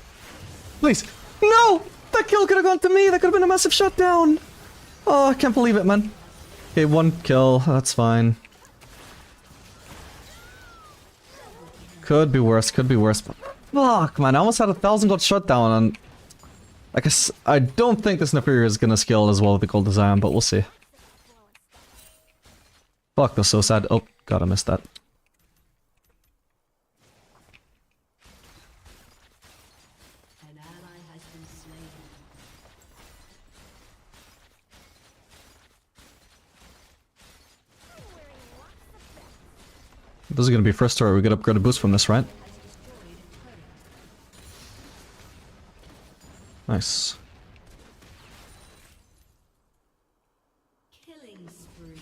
Please! No! That kill could have gone to me! That could have been a massive shutdown! Oh, I can't believe it, man. Okay, one kill. That's fine. Could be worse, could be worse. But fuck, man. I almost had 1,000 gold shutdown and... I guess I don't think this Napier is gonna scale as well with the gold as I am, but we'll see. Fuck, that's so sad. Oh, god, I missed that. An ally has been slain. This is gonna be first turret. We get upgraded boost from this, right? Nice. Killing spree.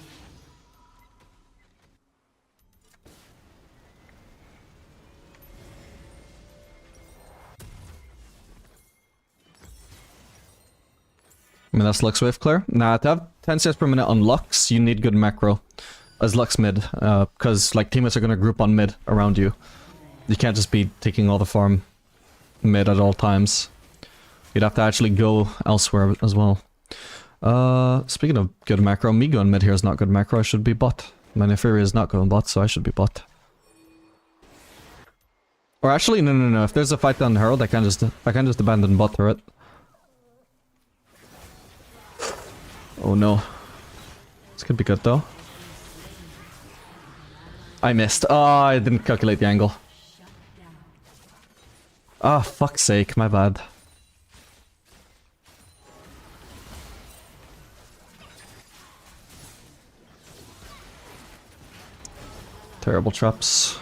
I mean, that's Lux Wave clear. Nah, to have 10 CS per minute on Lux, you need good macro. As Lux mid, because like teammates are gonna group on mid around you. You can't just be taking all the farm mid at all times. You'd have to actually go elsewhere as well. Speaking of good macro, me going mid here is not good macro. I should be bot. My Neferi is not going bot, so I should be bot. Or actually, no. If there's a fight on Herald, I can just abandon bot turret. Oh no. This could be good though. I missed. Oh, I didn't calculate the angle. Ah, fuck's sake, my bad. Terrible traps.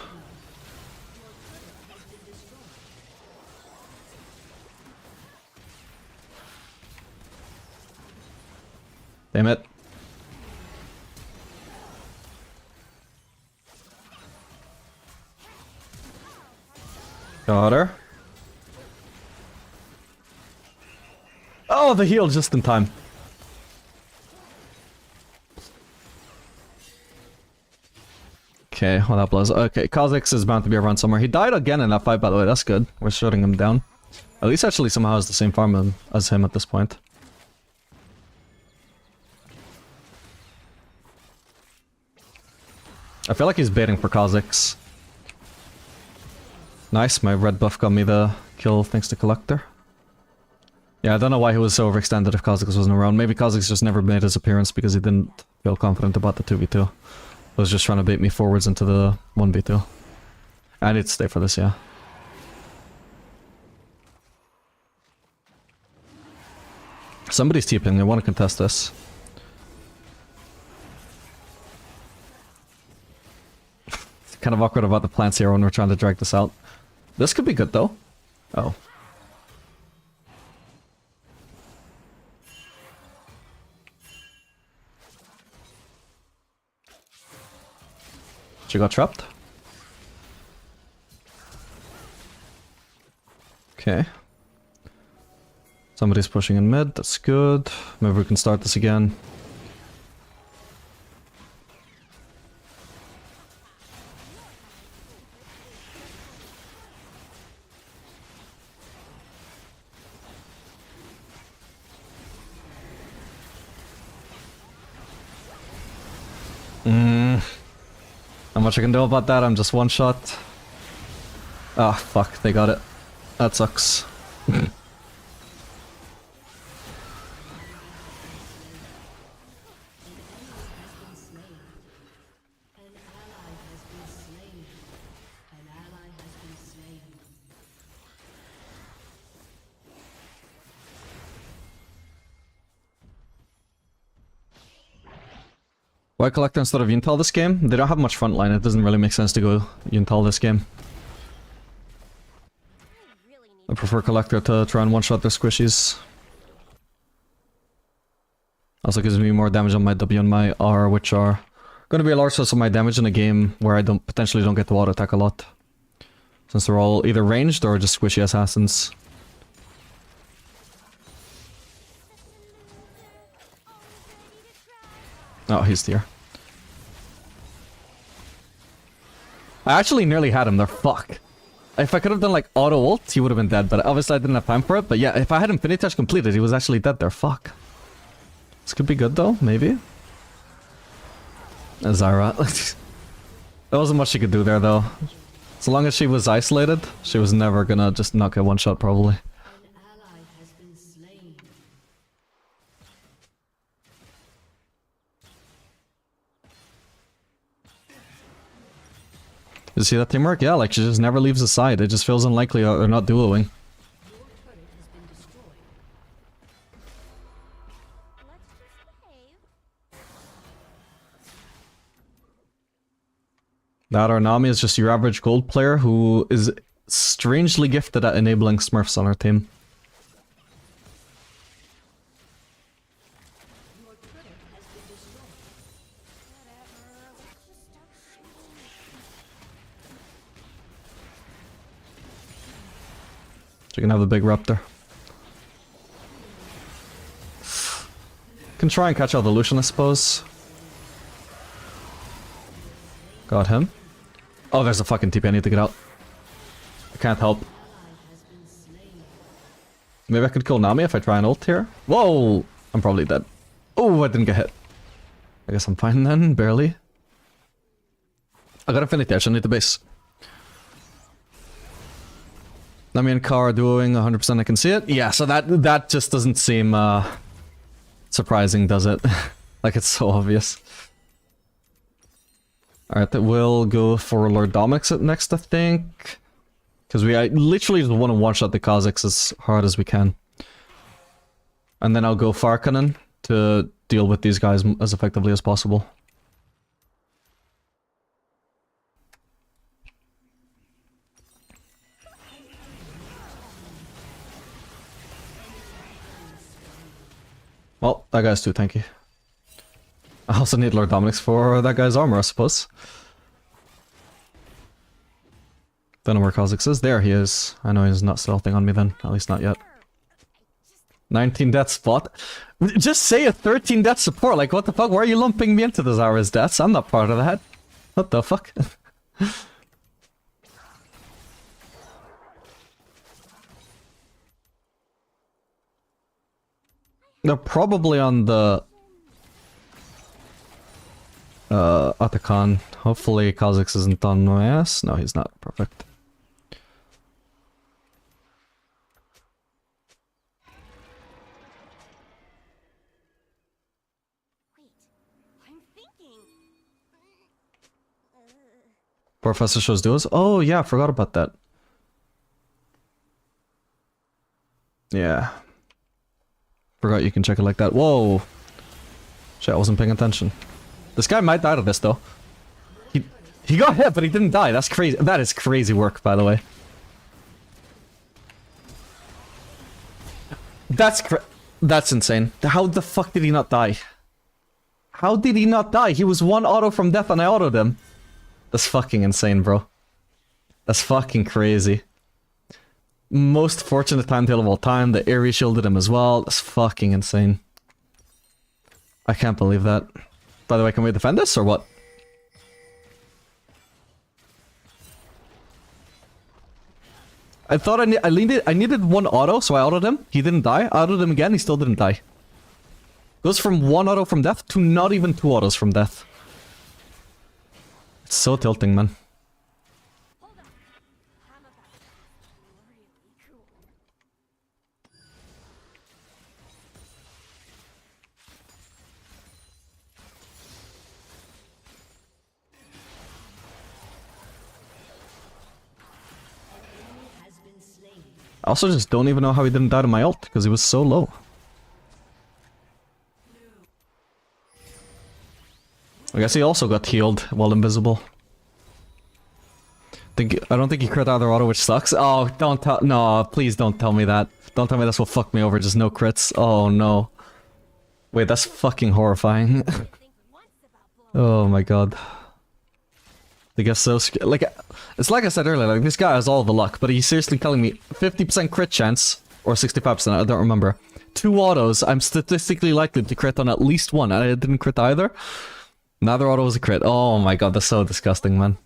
Damn it. Got her. Oh, the heal just in time. Okay, well that blows. Okay, Kha'Zix is bound to be around somewhere. He died again in that fight, by the way. That's good. We're shutting him down. At least actually somehow has the same farm as him at this point. I feel like he's baiting for Kha'Zix. Nice, my red buff got me the kill thanks to Collector. Yeah, I don't know why he was so overextended if Kha'Zix wasn't around. Maybe Kha'Zix just never made his appearance because he didn't feel confident about the 2v2. He was just trying to bait me forwards into the 1v2. I need to stay for this, yeah. Somebody's TPing, they want to contest this. It's kind of awkward about the plants here when we're trying to drag this out. This could be good though. Oh. She got trapped. Okay. Somebody's pushing in mid, that's good. Maybe we can start this again. Not much I can do about that, I'm just one shot. Ah, fuck, they got it. That sucks. Why Collector instead of Yuntal this game? They don't have much frontline, it doesn't really make sense to go Yuntal this game. I prefer Collector to try and one-shot their squishies. Also gives me more damage on my W and my R, which are going to be a large source of my damage in a game where I potentially don't get to auto-attack a lot. Since they're all either ranged or just squishy assassins. Oh, he's here. I actually nearly had him there, fuck. If I could have done like auto ult, he would have been dead, but obviously I didn't have time for it. But yeah, if I had Infinity Touch completed, he was actually dead there, fuck. This could be good though, maybe. Zyra. There wasn't much she could do there though. So long as she was isolated, she was never gonna just not get one shot probably. You see that teamwork? Yeah, like she just never leaves the side. It just feels unlikely they're not duoing. That or Nami is just your average gold player who is strangely gifted at enabling smurfs on our team. So you can have the big raptor. Can try and catch out the Lucian, I suppose. Got him. Oh, there's a fucking TP, I need to get out. I can't help. Maybe I could kill Nami if I try and ult here. Whoa! I'm probably dead. Oh, I didn't get hit. I guess I'm fine then, barely. I got Infinity Edge, I need the base. Nami and Ka are duoing 100%, I can see it. Yeah, so that just doesn't seem surprising, does it? Like it's so obvious. Alright, we'll go for Lord Domix at next, I think. Because we literally just want to one-shot the Kha'Zix as hard as we can. And then I'll go Farkanen to deal with these guys as effectively as possible. Well, that guy's too tanky. I also need Lord Dominic's for that guy's armor, I suppose. Don't know where Kha'Zix is. There he is. I know he's not stealthing on me then. At least not yet. 19 death spot. Just say a 13 death support. Like, what the fuck? Why are you lumping me into the Zara's deaths? I'm not part of that. What the fuck? They're probably on the... Atakan. Hopefully Kha'Zix isn't on my ass. No, he's not. Perfect. Wait, I'm thinking. Professor shows duos. Oh yeah, I forgot about that. Yeah. Forgot you can check it like that. Whoa. Shit, I wasn't paying attention. This guy might die to this though. He got hit, but he didn't die. That's crazy. That is crazy work, by the way. That's insane. How the fuck did he not die? How did he not die? He was one auto from death and I autoed him. That's fucking insane, bro. That's fucking crazy. Most fortunate timetable of all time. The Aerie shielded him as well. That's fucking insane. I can't believe that. By the way, can we defend this or what? I thought I needed one auto, so I autoed him. He didn't die. I autoed him again, he still didn't die. Goes from one auto from death to not even two autos from death. It's so tilting, man. Hold on. I'm about to really cool. Has been slain. I also just don't even know how he didn't die to my ult, because he was so low. I guess he also got healed while invisible. I don't think he crit either auto, which sucks. Oh, don't tell- no, please don't tell me that. Don't tell me this will fuck me over, just no crits. Oh no. Wait, that's fucking horrifying. Think once about blowing. Oh my god. They get so scared. Like, it's like I said earlier, like, this guy has all the luck, but he's seriously telling me 50% crit chance, or 65%, I don't remember. Two autos, I'm statistically likely to crit on at least one, and I didn't crit either. Neither auto was a crit. Oh my god, that's so disgusting, man.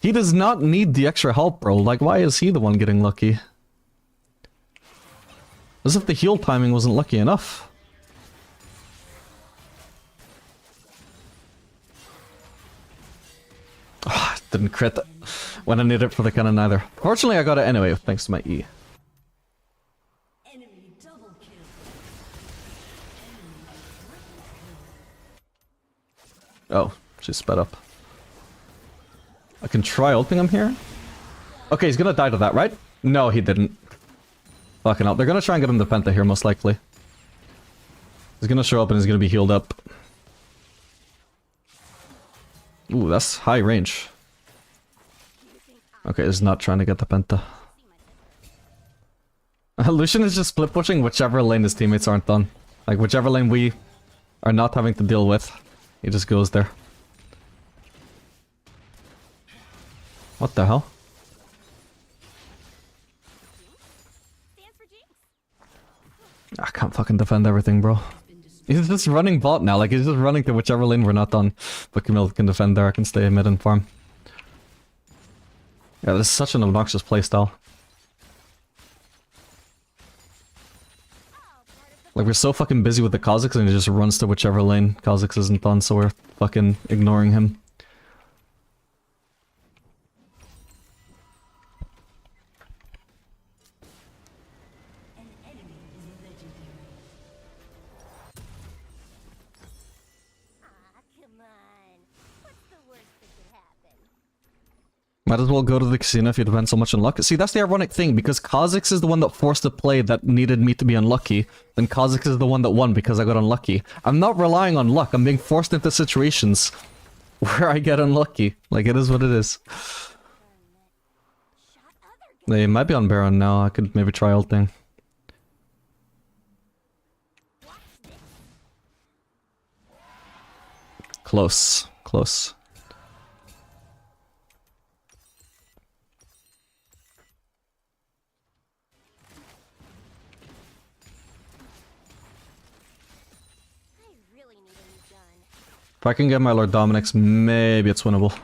He does not need the extra help, bro. Like, why is he the one getting lucky? As if the heal timing wasn't lucky enough. Oh, didn't crit when I needed it for the cannon either. Fortunately, I got it anyway, thanks to my E. Enemy double kill. Oh, she sped up. I can try ulting him here. Okay, he's gonna die to that, right? No, he didn't. Fucking hell. They're gonna try and get him to Penta here, most likely. He's gonna show up and he's gonna be healed up. Ooh, that's high range. Okay, he's not trying to get the Penta. Lucian is just split pushing whichever lane his teammates aren't on. Like, whichever lane we are not having to deal with, he just goes there. What the hell? Stands for Jinx. I can't fucking defend everything, bro. He's just running bot now, like he's just running to whichever lane we're not on. But Camille can defend there, I can stay mid and farm. Yeah, this is such an obnoxious playstyle. Like, we're so fucking busy with the Kha'Zix and he just runs to whichever lane Kha'Zix isn't on, so we're fucking ignoring him. An enemy is legendary. Ah, come on. What's the worst that could happen? Might as well go to the casino if you depend so much on luck. See, that's the ironic thing, because Kha'Zix is the one that forced a play that needed me to be unlucky, then Kha'Zix is the one that won because I got unlucky. I'm not relying on luck, I'm being forced into situations where I get unlucky. Like, it is what it is. Shot other They might be on Baron now, I could maybe try ulting. Close. Close. I really need a new gun. If I can get my Lord Dominic's, maybe it's winnable.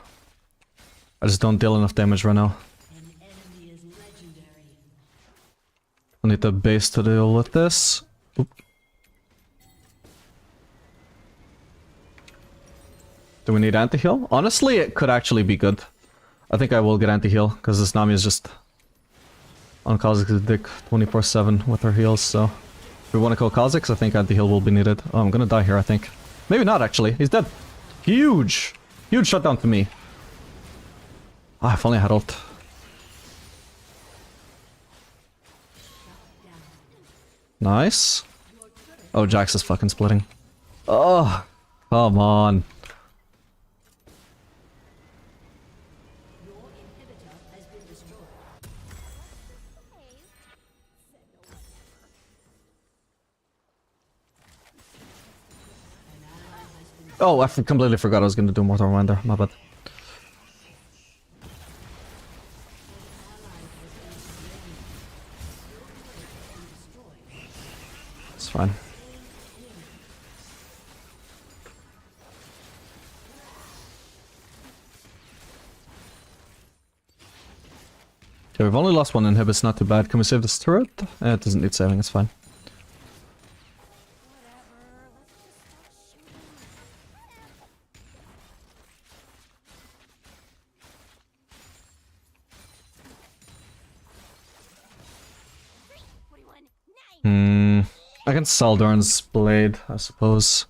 I just don't deal enough damage right now. An enemy is legendary. I need the base to deal with this. Oop. Do we need anti-heal? Honestly, it could actually be good. I think I will get anti-heal, because this Nami is just on Kha'Zix's dick 24/7 with her heals, so... If we want to kill Kha'Zix, I think anti-heal will be needed. Oh, I'm gonna die here, I think. Maybe not, actually. He's dead. Huge! Huge shutdown to me. Ah, if only I had ult. Nice. Oh, Jax is fucking splitting. Oh, come on. Oh, I completely forgot I was gonna do Mortal Reminder. My bad. It's fine. Okay, we've only lost one inhib, it's not too bad. Can we save this turret? It doesn't need saving, it's fine. I can sell Dorn's blade, I suppose.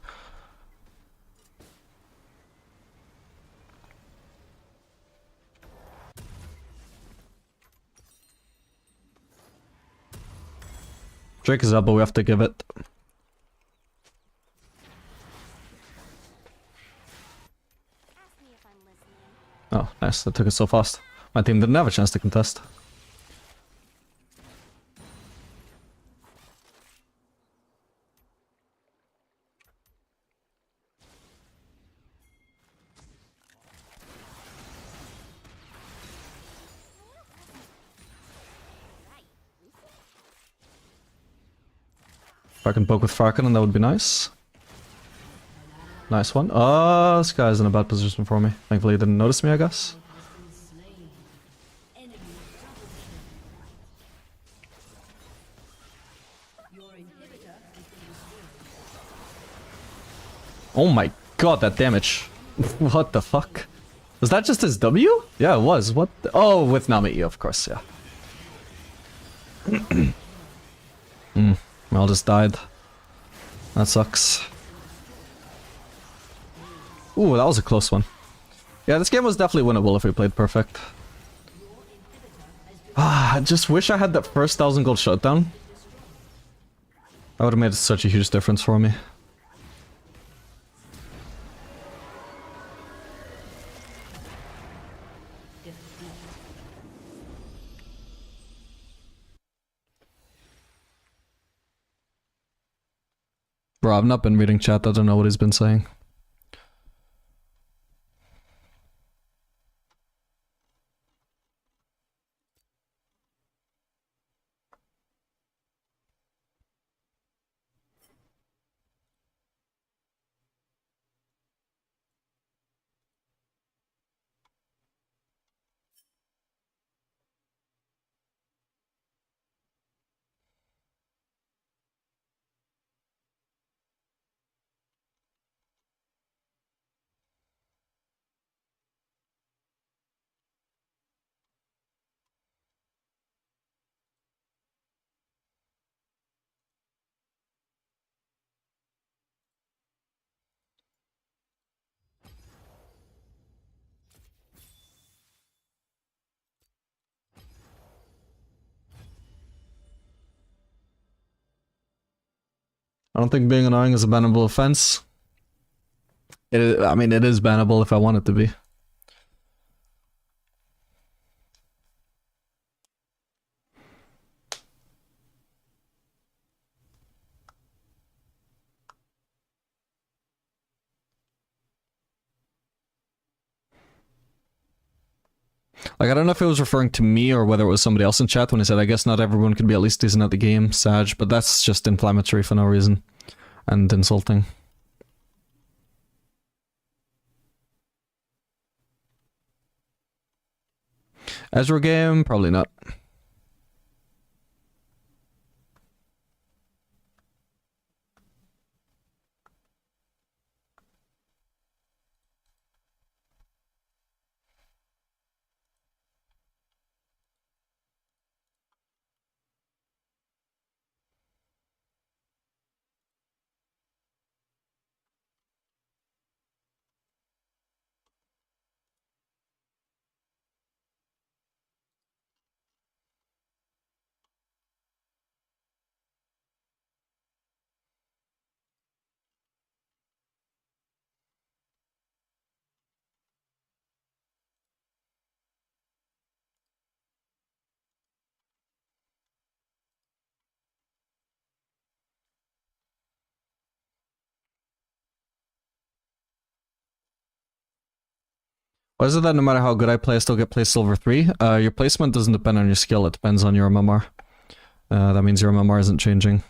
Drake is up, but we have to give it. Oh, nice. That took it so fast. My team didn't have a chance to contest. If I can poke with Farkan, that would be nice. Nice one. Oh, this guy's in a bad position for me. Thankfully he didn't notice me, I guess. Oh my god, that damage. What the fuck? Was that just his W? Yeah, it was. What the oh, with Nami, of course, yeah. Well, just died. That sucks. Ooh, that was a close one. Yeah, this game was definitely winnable if we played perfect. Ah, I just wish I had that first 1000 gold shutdown. That would have made such a huge difference for me. Bro, I've not been reading chat, I don't know what he's been saying. I don't think being annoying is a bannable offense. I mean, it is bannable if I want it to be. Like, I don't know if it was referring to me or whether it was somebody else in chat when he said, I guess not everyone can be at least decent at the game, Sag, but that's just inflammatory for no reason. And insulting. Ezra game? Probably not. Why is it that no matter how good I play, I still get placed silver 3? Your placement doesn't depend on your skill, it depends on your MMR. That means your MMR isn't changing.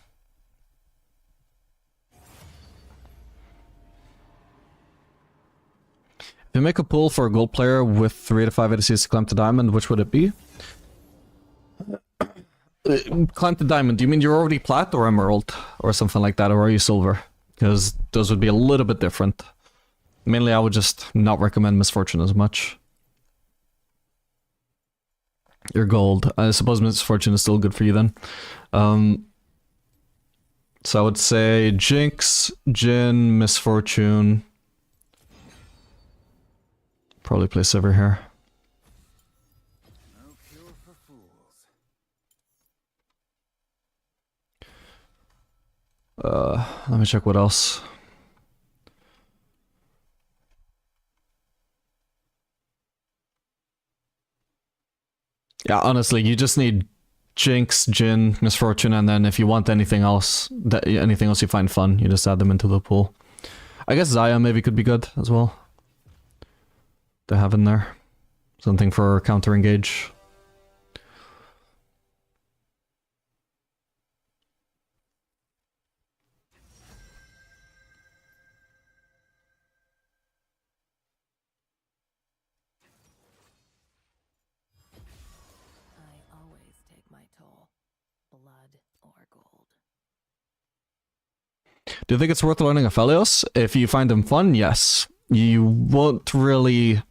If you make a pool for a gold player with 3 to 5 ADCs to climb to diamond, which would it be? Climb to diamond, do you mean you're already plat or emerald? Or something like that, or are you silver? Because those would be a little bit different. Mainly I would just not recommend Misfortune as much. You're gold. I suppose Misfortune is still good for you then. So I would say Jinx, Jhin, Misfortune. Probably play Sivir here. Let me check what else. Yeah, honestly, you just need Jinx, Jhin, Misfortune, and then if you want anything else you find fun, you just add them into the pool. I guess Xayah maybe could be good as well to have in there. Something for counter engage. I always take my toll. Blood or gold. Do you think it's worth learning Aphelios? If you find him fun, yes. You won't really...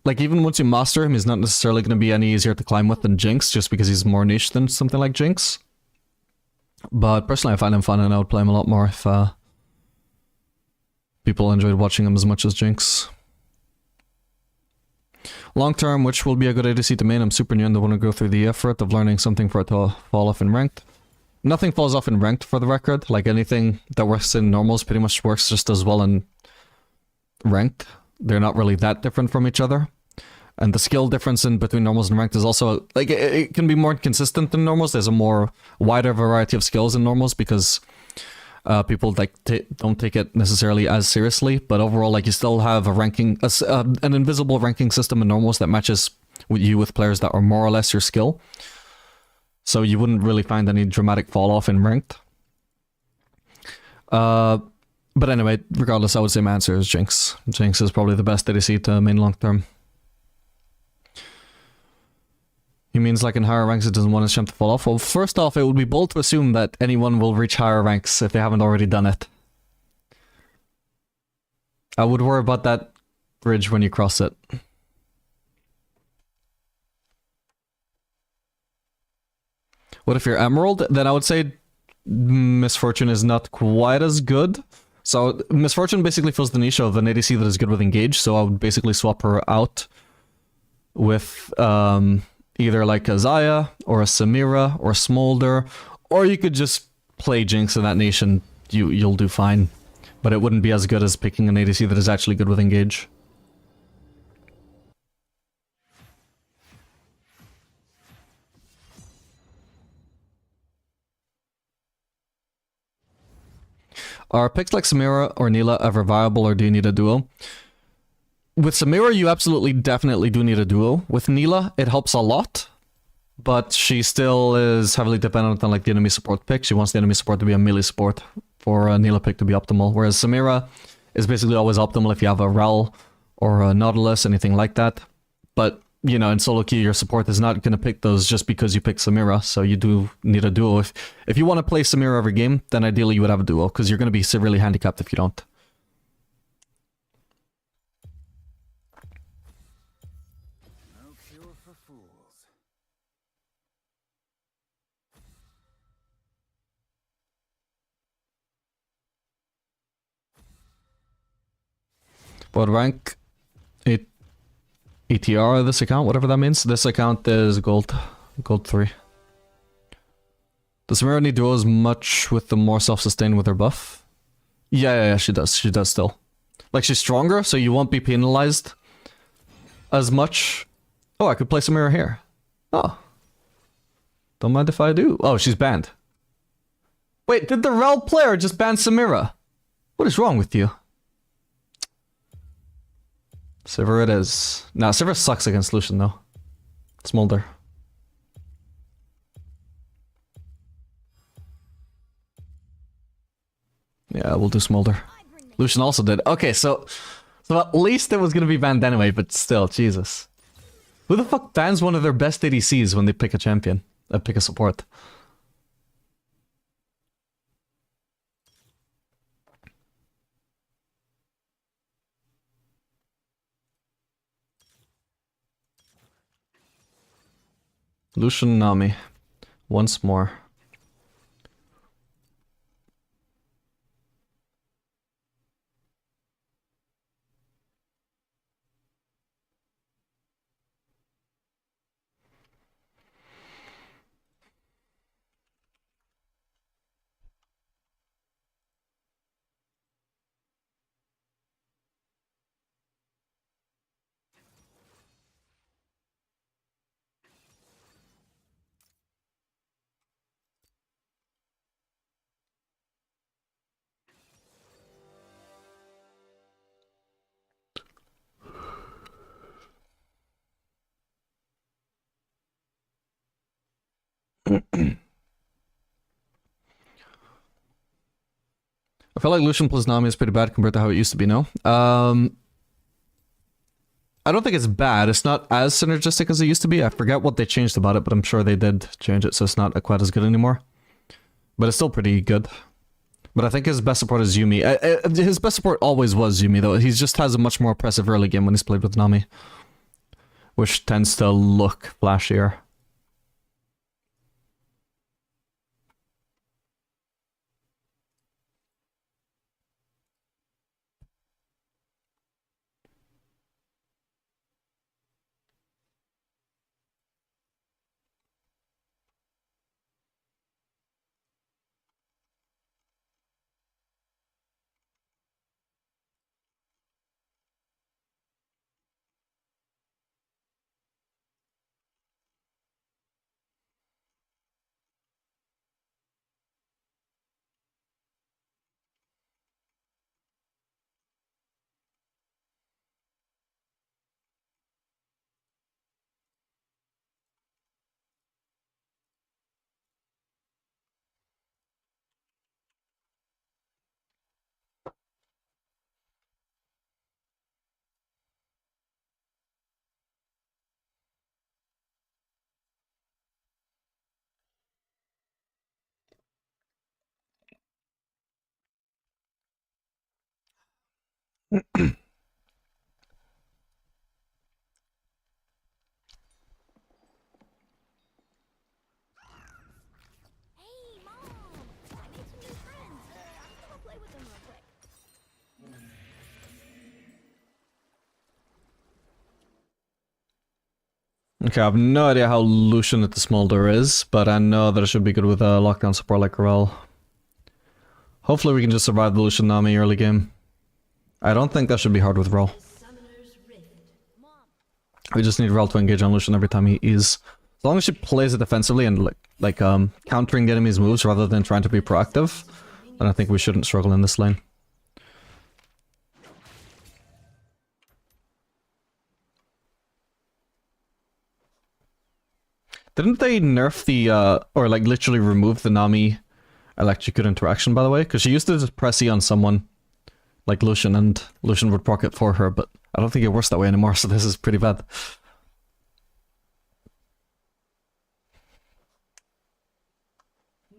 Like, even once you master him, he's not necessarily going to be any easier to climb with than Jinx, just because he's more niche than something like Jinx. But personally, I find him fun and I would play him a lot more if people enjoyed watching him as much as Jinx. Long term, which will be a good ADC to main? I'm super new and don't want to go through the effort of learning something for it to fall off in ranked. Nothing falls off in ranked, for the record. Like, anything that works in normals pretty much works just as well in ranked. They're not really that different from each other. And the skill difference in between normals and ranked is also, like, it can be more consistent than normals. There's a more wider variety of skills in normals because people like don't take it necessarily as seriously. But overall, like, you still have a ranking, an invisible ranking system in normals that matches with players that are more or less your skill. So you wouldn't really find any dramatic fall off in ranked. But anyway, regardless, I would say my answer is Jinx. Jinx is probably the best ADC to main long term. He means like in higher ranks it doesn't want his champ to fall off. Well, first off, it would be bold to assume that anyone will reach higher ranks if they haven't already done it. I would worry about that bridge when you cross it. What if you're Emerald? Then I would say Misfortune is not quite as good. So Misfortune basically fills the niche of an ADC that is good with engage, so I would basically swap her out with either like a Xayah or a Samira or a Smolder, or you could just play Jinx in that niche and you'll do fine. But it wouldn't be as good as picking an ADC that is actually good with engage. Are picks like Samira or Neela ever viable, or do you need a duo? With Samira, you absolutely definitely do need a duo. With Neela, it helps a lot, but she still is heavily dependent on like the enemy support pick. She wants the enemy support to be a melee support for a Neela pick to be optimal, whereas Samira is basically always optimal if you have a Rel or a Nautilus, anything like that. But, you know, in solo queue, your support is not going to pick those just because you pick Samira, so you do need a duo. If you want to play Samira every game, then ideally you would have a duo, because you're going to be severely handicapped if you don't. No cure for fools. What rank? ETR this account, whatever that means. This account is gold 3. Does Samira need duos much with the more self-sustained with her buff? Yeah, she does. She does still. Like, she's stronger, so you won't be penalized as much. Oh, I could play Samira here. Oh. Don't mind if I do. Oh, she's banned. Wait, did the Rel player just ban Samira? What is wrong with you? Sivir it is. Nah, Sivir sucks against Lucian though. Smolder. Yeah, we'll do Smolder. Lucian also did. Okay, so at least it was gonna be banned anyway, but still, Jesus. Who the fuck bans one of their best ADCs when they pick a champion? Pick a support. Lucian Nami. Once more. I feel like Lucian plus Nami is pretty bad compared to how it used to be now. I don't think it's bad. It's not as synergistic as it used to be. I forget what they changed about it, but I'm sure they did change it, so it's not quite as good anymore. But it's still pretty good. But I think his best support is Yuumi. His best support always was Yuumi, though. He just has a much more impressive early game when he's played with Nami. Which tends to look flashier. Hey, Mom! I made some new friends. I'm gonna go play with them real quick. Okay, I have no idea how Lucian at the Smolder is, but I know that it should be good with a lockdown support like Corel. Hopefully we can just survive the Lucian Nami early game. I don't think that should be hard with Rel. We just need Rel to engage on Lucian every time he is. As long as she plays it defensively and like countering the enemy's moves rather than trying to be proactive, then I think we shouldn't struggle in this lane. Didn't they nerf the, or like literally remove the Nami electrocute interaction, by the way? Because she used to just press E on someone, like Lucian, and Lucian would proc it for her, but I don't think it works that way anymore, so this is pretty bad.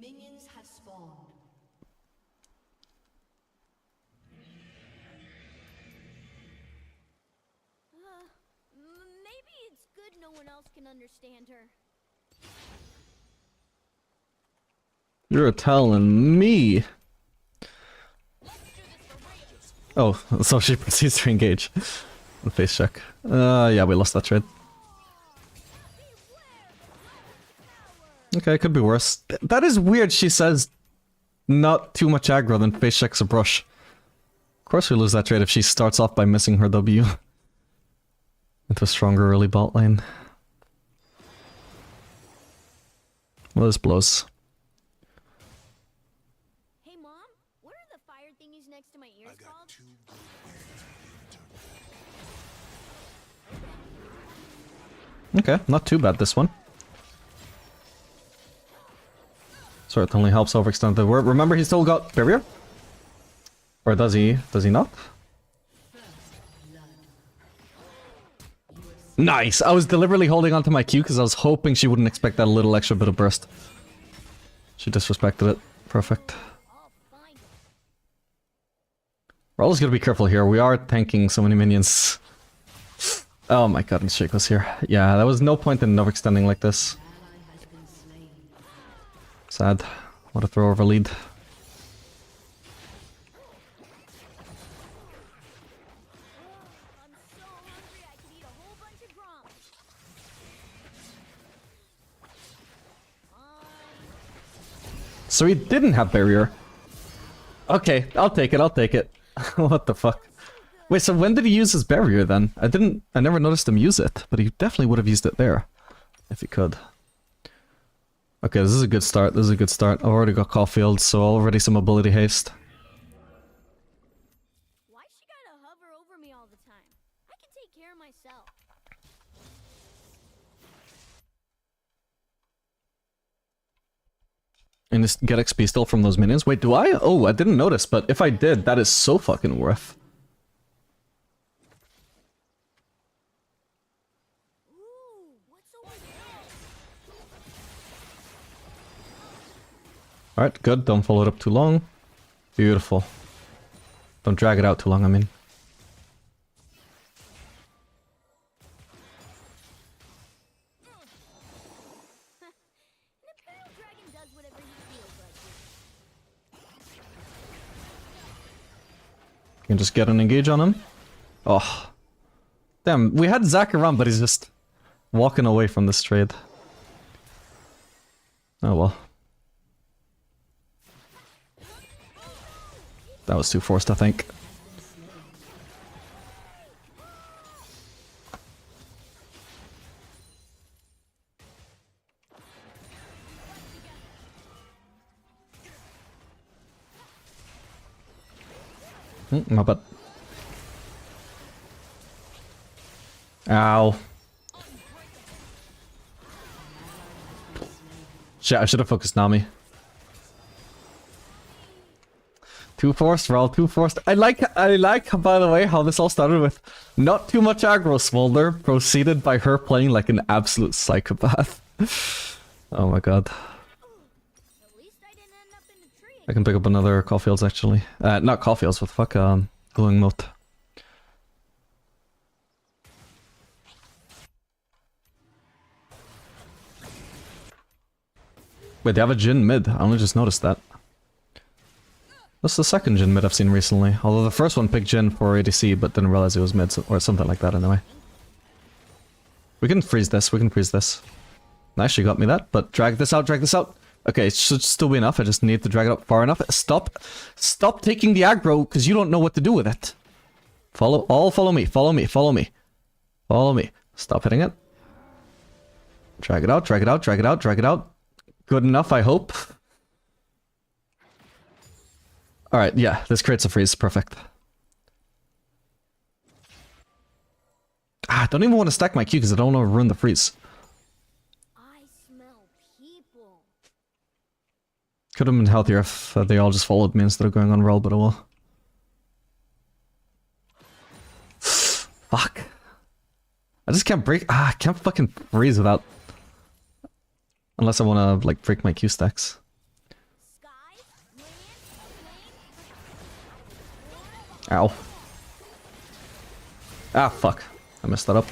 Minions have spawned. Maybe it's good no one else can understand her. You're telling me. Oh, so she proceeds to engage. And face check. Yeah, we lost that trade. Okay, it could be worse. That is weird, she says not too much aggro, then face checks a brush. Of course we lose that trade if she starts off by missing her W. Into a stronger early bot lane. Well, this blows. Hey, Mom, what are the fire thingies next to my ears called? Okay, not too bad this one. Certainly helps overextend the word. Remember, he still got barrier? Or does he? Does he not? Nice! I was deliberately holding onto my Q because I was hoping she wouldn't expect that little extra bit of burst. She disrespected it. Perfect. We're always gonna be careful here. We are tanking so many minions. Oh my god, and Shaco's here. Yeah, there was no point in overextending like this. Sad. What a throw over lead. So he didn't have barrier. Okay, I'll take it, I'll take it. What the fuck? Wait, so when did he use his barrier then? I never noticed him use it, but he definitely would have used it there. If he could. Okay, this is a good start, this is a good start. I've already got Caulfield, so already some ability haste. Why she gotta hover over me all the time? I can take care of myself. And just get XP still from those minions. Wait, do I? Oh, I didn't notice, but if I did, that is so fucking worth. Ooh, what's over there? Alright, good. Don't follow it up too long. Beautiful. Don't drag it out too long, I mean. An Imperial Dragon does whatever he feels like. You can just get an engage on him. Oh. Damn, we had Zac around, but he's just walking away from this trade. Oh well. That was too forced, I think. My bad. Ow. Shit, I should have focused Nami. Too forced, Raul, too forced. I like, by the way, how this all started with not too much aggro Smolder, proceeded by her playing like an absolute psychopath. Oh my god. At least I didn't end up in a tree. I can pick up another Caulfields actually. Not Caulfields, what the fuck, glowing moat. Wait, they have a Jhin mid. I only just noticed that. That's the second Jhin mid I've seen recently. Although the first one picked Jhin for ADC, but didn't realize it was mid, or something like that anyway. We can freeze this, we can freeze this. Nice, she got me that, but drag this out, drag this out. Okay, it should still be enough, I just need to drag it up far enough. Stop taking the aggro, because you don't know what to do with it. Follow me, follow me, follow me. Follow me. Stop hitting it. Drag it out, drag it out, drag it out, drag it out. Good enough, I hope. Alright, yeah, this creates a freeze. Perfect. I don't even want to stack my Q because I don't want to ruin the freeze. I smell people. Could have been healthier if they all just followed me instead of going on roll, but oh well. Fuck. I just can't break. I can't fucking freeze without. Unless I want to, like, break my Q stacks. Sky, land, Ow. Ah, fuck. I messed that up.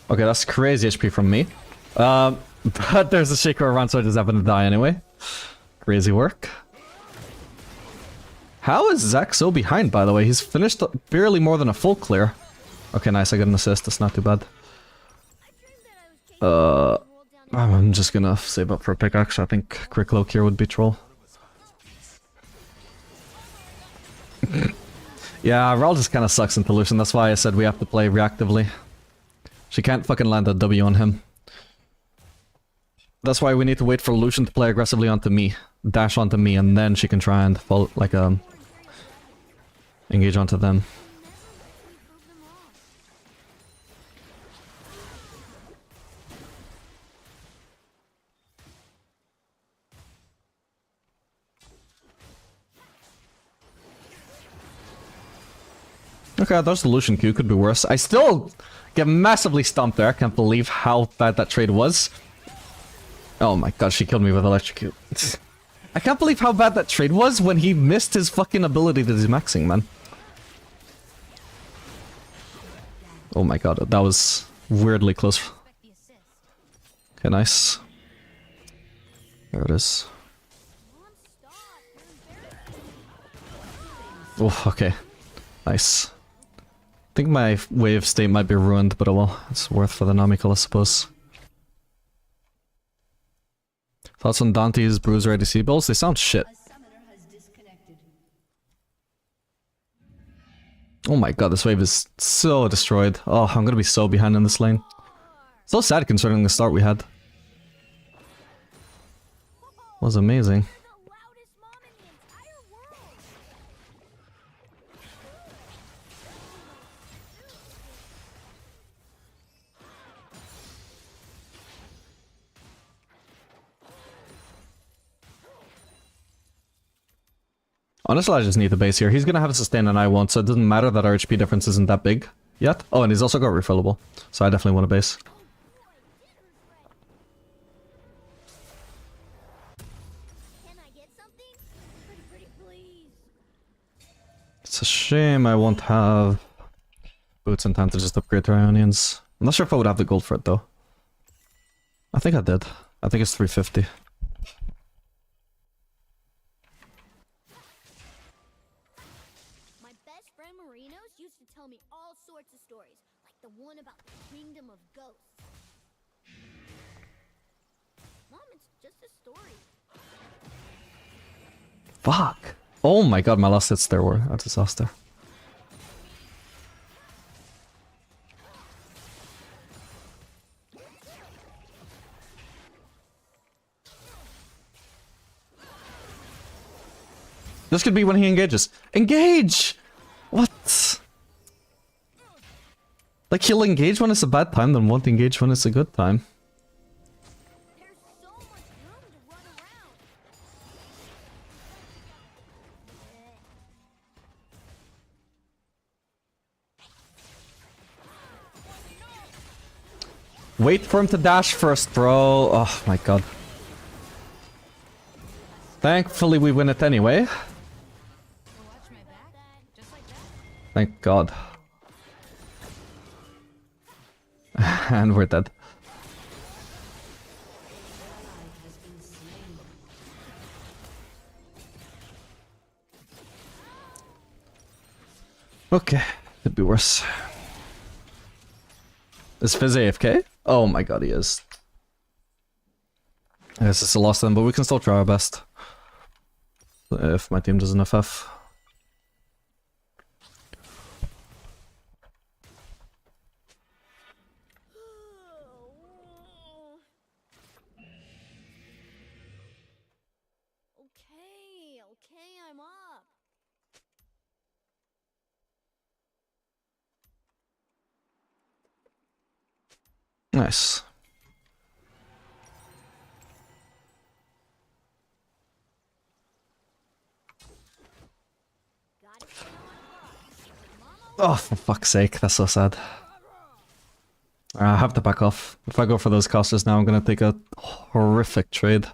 Okay, that's crazy HP from me. But there's a shaker around, so I just happen to die anyway. Crazy work. How is Zac so behind, by the way? He's finished barely more than a full clear. Okay, nice, I got an assist, that's not too bad. I'm just gonna save up for a pickaxe. I think quick low here would be troll. Yeah, Raul just kinda sucks in Lucian, that's why I said we have to play reactively. She can't fucking land a W on him. That's why we need to wait for Lucian to play aggressively onto me. Dash onto me, and then she can try and follow, like, engage onto them. Okay, there's the Lucian Q, could be worse. I still get massively stomped there. I can't believe how bad that trade was. Oh my god, she killed me with electrocute. I can't believe how bad that trade was when he missed his fucking ability that he's maxing, man. Oh my god, that was weirdly close. Okay, nice. There it is. Oh, okay. Nice. I think my wave state might be ruined, but oh well. It's worth for the Namical, I suppose. Thoughts on Dante's Bruiser ADC builds? They sound shit. Oh my god, this wave is so destroyed. Oh, I'm gonna be so behind in this lane. So sad considering the start we had. Was amazing. Honestly, I just need the base here. He's gonna have a sustain and I won't, so it doesn't matter that our HP difference isn't that big yet. Oh, and he's also got refillable, so I definitely want a base. Can I get something? Pretty please. It's a shame I won't have boots in time to just upgrade to Ionians. I'm not sure if I would have the gold for it though. I think I did. I think it's 350. Used to tell me all sorts of stories, like the one about the kingdom of ghosts. Mom, it's just a story. Fuck! Oh my god, my last hits there were a disaster. This could be when he engages. Engage! What? Like, he'll engage when it's a bad time, then won't engage when it's a good time. There's so much room to run around. Wait for him to dash first, bro. Oh my god. Thankfully we win it anyway. Thank god. And we're dead. Okay, could be worse. Is Fizz AFK? Oh my god, he is. I guess it's a loss then, but we can still try our best. If my team doesn't FF. Okay, I'm up. Nice. Oh, for fuck's sake, that's so sad. I have to back off. If I go for those casters now, I'm gonna take a horrific trade.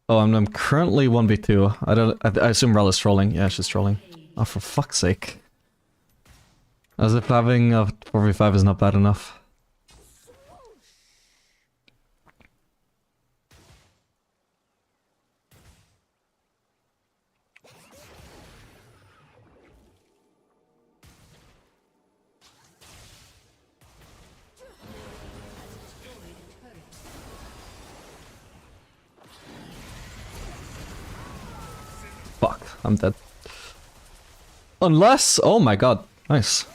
Oh, I'm currently 1v2. I assume Rel is trolling. Yeah, she's trolling. Oh, for fuck's sake. As if having a 4v5 is not bad enough. Fuck, I'm dead. Unless... Oh my god, nice.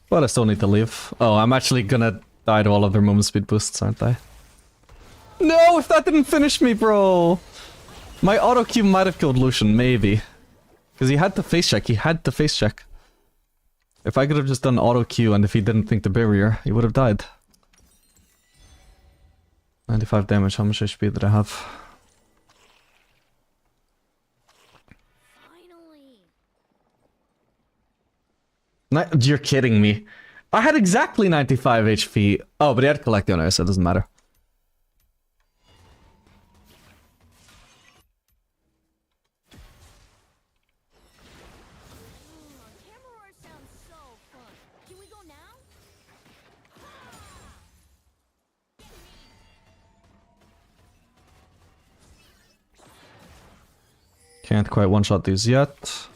But I still need to leave. Oh, I'm actually gonna die to all of their movement speed boosts, aren't I? No, if that didn't finish me, bro! My auto Q might have killed Lucian, maybe. Because he had to face check, he had to face check. If I could have just done auto Q and if he didn't think the barrier, he would have died. 95 damage, how much HP did I have? You're kidding me. I had exactly 95 HP. Oh, but he had Collect anyway, so it doesn't matter. Camera sounds so fun. Can we go now? Can't quite one-shot these yet.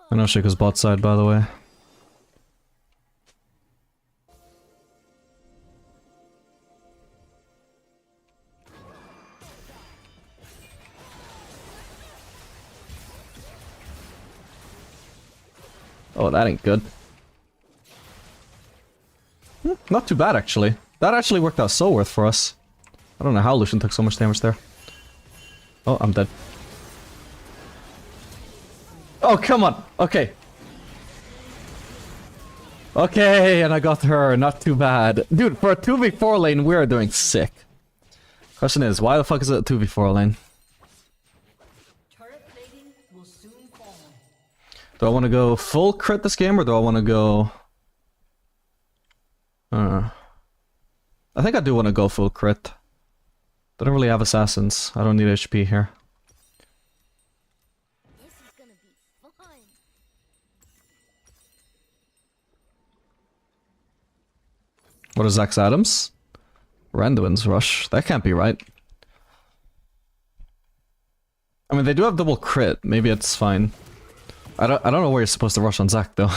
I know Shiko's bot side, by the way. Oh, that ain't good. Not too bad, actually. That actually worked out so worth for us. I don't know how Lucian took so much damage there. Oh, I'm dead. Oh, come on! Okay. Okay, and I got her. Not too bad. Dude, for a 2v4 lane, we are doing sick. Question is, why the fuck is it a 2v4 lane? Turret plating will soon fall. Do I want to go full crit this game, or do I want to go... I think I do want to go full crit. I don't really have assassins. I don't need HP here. This is gonna be fun. What is Zax Adams? Randuin's rush. That can't be right. I mean, they do have double crit. Maybe it's fine. I don't know where you're supposed to rush on Zac though.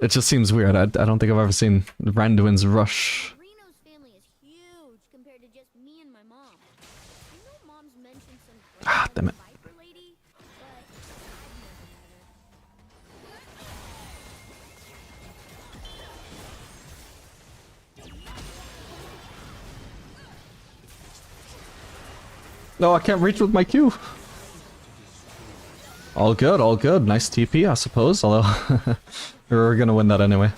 It just seems weird. I don't think I've ever seen Randuin's rush. Reno's family is huge compared to just me and my mom. I know mom's mentioned some Ah, damn it. Viper lady, but I've never met her. No, I can't reach with my Q. All good, all good. Nice TP, I suppose. Although, we're gonna win that anyway.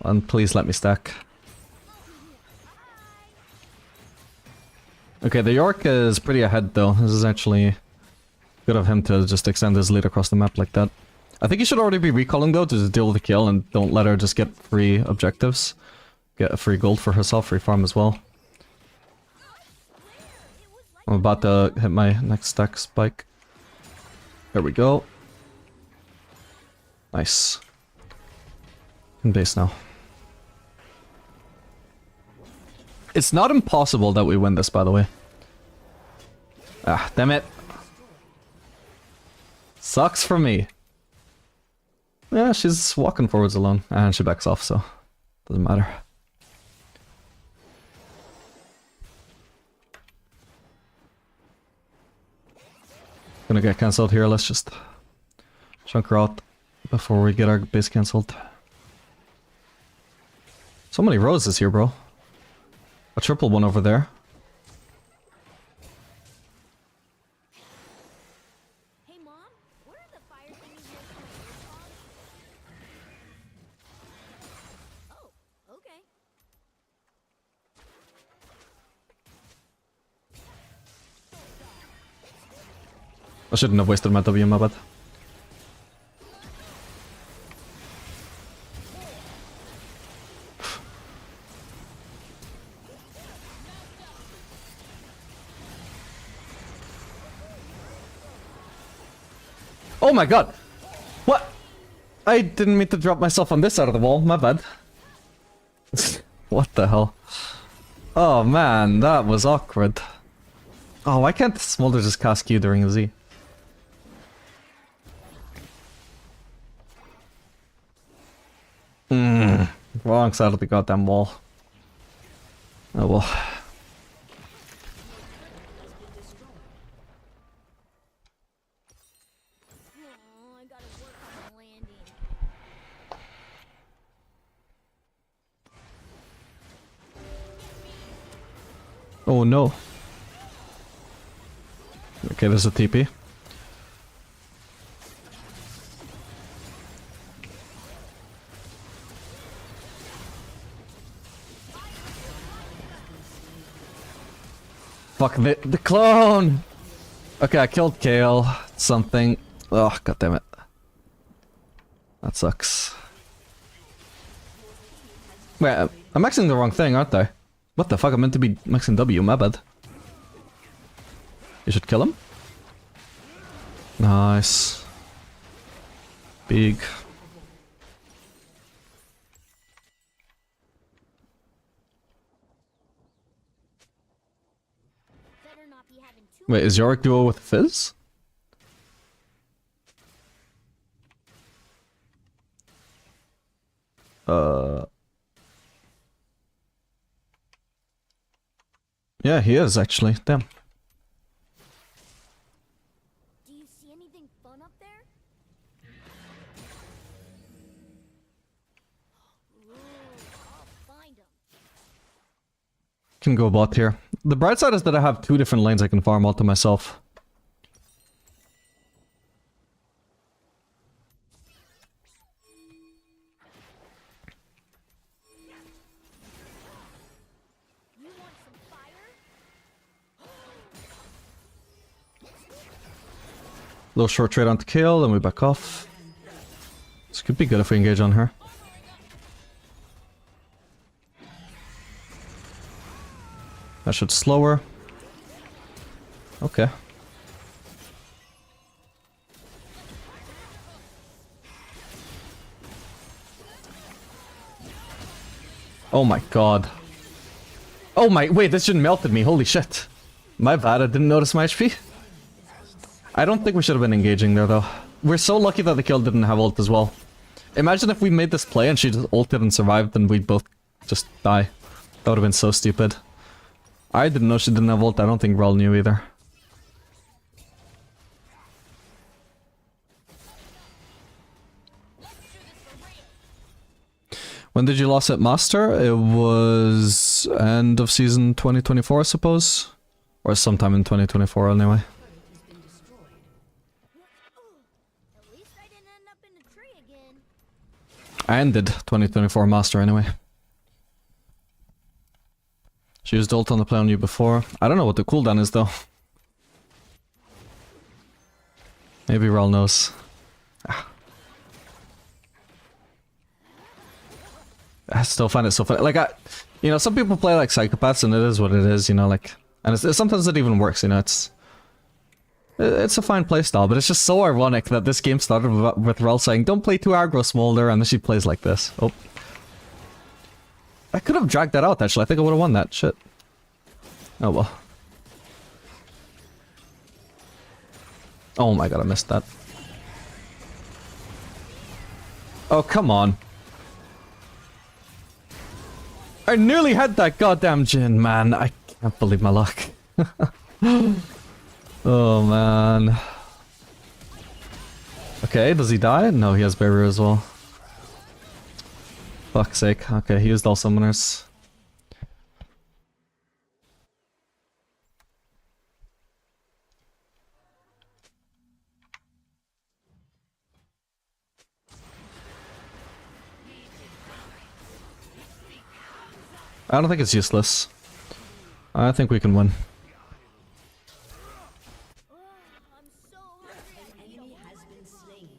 And please let me stack. Okay, the York is pretty ahead though. This is actually good of him to just extend his lead across the map like that. I think he should already be recalling though to just deal with the kill and don't let her just get free objectives. Get a free gold for herself, free farm as well. I'm about to hit my next stack spike. There we go. Nice. In base now. It's not impossible that we win this, by the way. Ah, damn it. Sucks for me. Yeah, she's walking forwards alone. And she backs off, so doesn't matter. Gonna get cancelled here, let's just chunk her out before we get our base cancelled. So many roses here, bro. A triple one over there. Hey mom, what are the fire thingies next to my earpods? Oh, okay. I shouldn't have wasted my W, my bad. Oh my god! What? I didn't mean to drop myself on this side of the wall, my bad. What the hell? Oh man, that was awkward. Oh, why can't Smolder just cast Q during the Z? Wrong side of the goddamn wall. Oh well. Oh, I gotta work on the landing. Oh no. Okay, there's a TP. Fuck the clone! Okay, I killed Kale. Something. Oh, god damn it. That sucks. Wait, I'm maxing the wrong thing, aren't I? What the fuck? I'm meant to be maxing W, my bad. You should kill him? Nice. Big. Better not be having too Wait, is Yorick duo with Fizz? Yeah, he is actually. Damn. Do you see anything fun up there? Ooh, I'll find 'em. Can go bot here. The bright side is that I have 2 different lanes I can farm all to myself. You want some fire? Little short trade onto kill, then we back off. This could be good if we engage on her. That should slow her. Okay. Oh my god. Oh my- wait, this shouldn't melted me, holy shit. My bad, I didn't notice my HP. I don't think we should have been engaging there though. We're so lucky that the kill didn't have ult as well. Imagine if we made this play and she just ulted and survived, then we'd both just die. That would have been so stupid. I didn't know she didn't have ult, I don't think Rel knew either. When did you lose at Master? It was end of season 2024, I suppose? Or sometime in 2024 anyway. At least I didn't end up in a tree again. I ended 2024 Master anyway. She used ult on the play on you before. I don't know what the cooldown is though. Maybe Rel knows. I still find it so funny. Like, you know, some people play like psychopaths and it is what it is, you know, like... And sometimes it even works, you know, it's a fine playstyle, but it's just so ironic that this game started with Rel saying, don't play too aggro, Smolder, and then she plays like this. Oh. I could have dragged that out, actually. I think I would have won that. Shit. Oh well. Oh my god, I missed that. Oh, come on. I nearly had that goddamn Jhin, man. I can't believe my luck. Oh, man. Okay, does he die? No, he has barrier as well. Fuck's sake. Okay, he used all summoners. I don't think it's useless. I think we can win. I'm so hungry.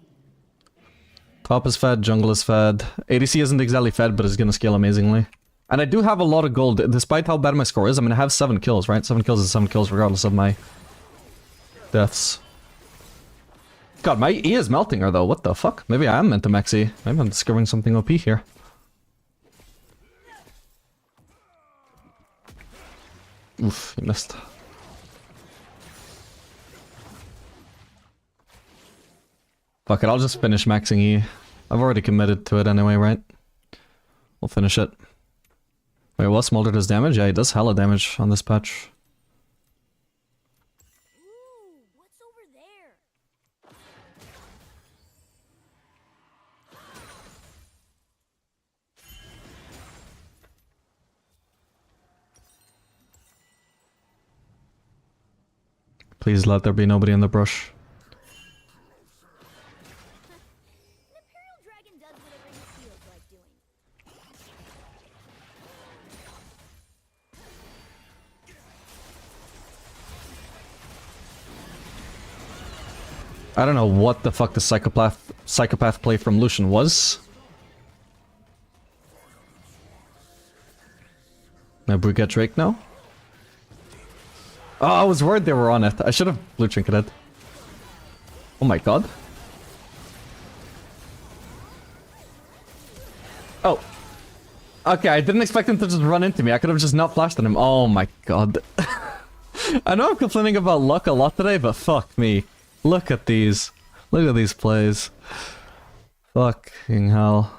Top is fed, jungle is fed. ADC isn't exactly fed, but is gonna scale amazingly. And I do have a lot of gold, despite how bad my score is. I mean, I have 7 kills, right? 7 kills is 7 kills regardless of my deaths. God, my E is melting her though, what the fuck? Maybe I am meant to max E. Maybe I'm discovering something OP here. Oof, he missed. Fuck it, I'll just finish maxing E. I've already committed to it anyway, right? We'll finish it. Wait, what? Smolder does damage? Yeah, he does hella damage on this patch. Ooh, what's over there? Please let there be nobody in the brush. An Imperial Dragon does whatever he feels like doing. I don't know what the fuck the psychopath play from Lucian was. Maybe we get Drake now? Oh, I was worried they were on it. I should have blue trinketed. Oh my god. Oh. Okay, I didn't expect him to just run into me. I could have just not flashed on him. Oh my god. I know I'm complaining about luck a lot today, but fuck me. Look at these. Look at these plays. Fucking hell.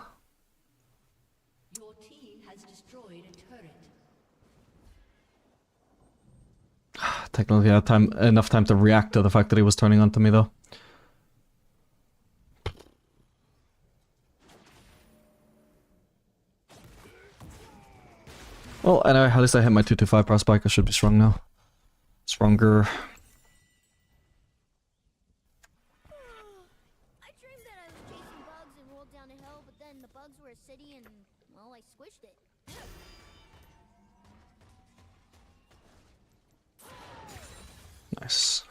Your team has destroyed a turret. Technically, I had enough time to react to the fact that he was turning onto me, though. Well, anyway, at least I hit my 225 power spike. I should be strong now. Stronger. I dreamed that I was chasing bugs and rolled down a hill, but then the bugs were a city and, well, I squished it. Nice.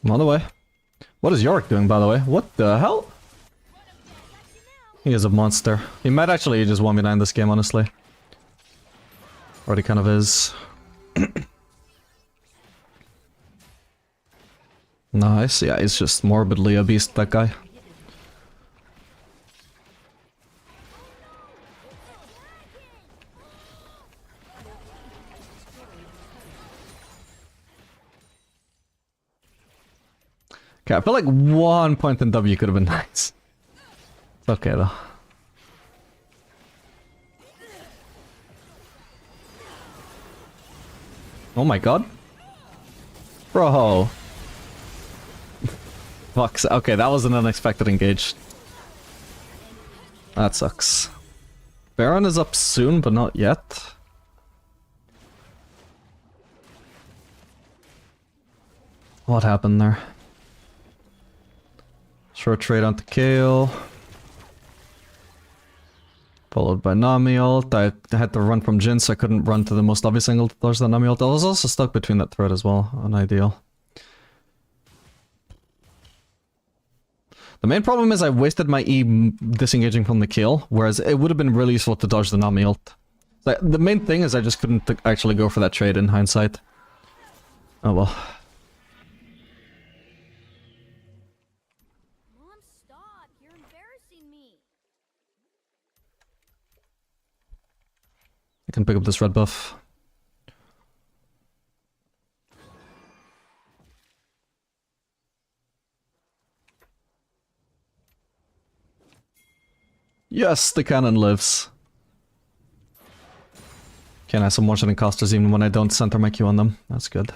I'm on the way. What is Yorick doing, by the way? What the hell? He is a monster. He might actually just 1v9 this game, honestly. Already kind of is. Nice. Yeah, he's just morbidly a beast, that guy. Okay, I feel like 1 point in W could have been nice. It's okay though. Oh my god. Bro. Fuck. Okay, that was an unexpected engage. That sucks. Baron is up soon, but not yet. What happened there? Short trade onto Kale. Followed by Nami ult. I had to run from Jin, so I couldn't run to the most obvious angle to dodge that Nami ult. I was also stuck between that thread as well. Unideal. The main problem is I wasted my E disengaging from the kill, whereas it would have been really useful to dodge the Nami ult. Like, the main thing is I just couldn't actually go for that trade in hindsight. Oh well. Mom, stop! You're embarrassing me. I can pick up this red buff. Yes, the cannon lives. Can I have some one-shotting casters even when I don't center my Q on them. That's good.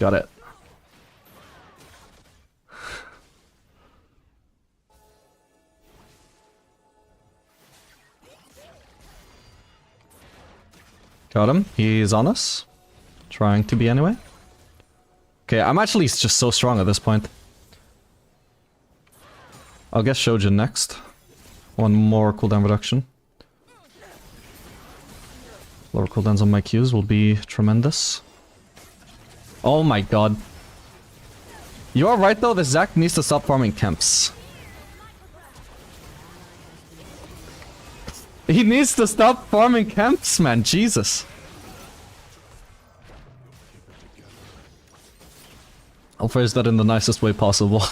Got it. Got him. He's on us. Trying to be anyway. Okay, I'm actually just so strong at this point. I'll guess Shojin next. One more cooldown reduction. Lower cooldowns on my Qs will be tremendous. Oh my god. You are right though, the Zac needs to stop farming camps. He needs to stop farming camps, man. Jesus. I'll phrase that in the nicest way possible.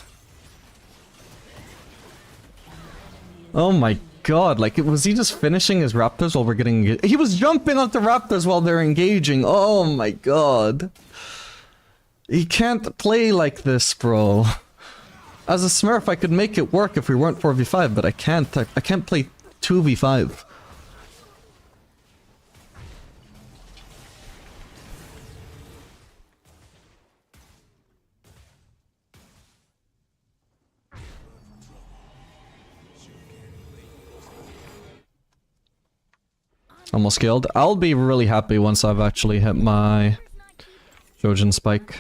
Oh my god, like, was he just finishing his raptors while we're getting... He was jumping onto raptors while they're engaging. Oh my god. He can't play like this, bro. As a smurf, I could make it work if we weren't 4v5, but I can't. I can't play 2v5. Almost killed. I'll be really happy once I've actually hit my Shojin spike.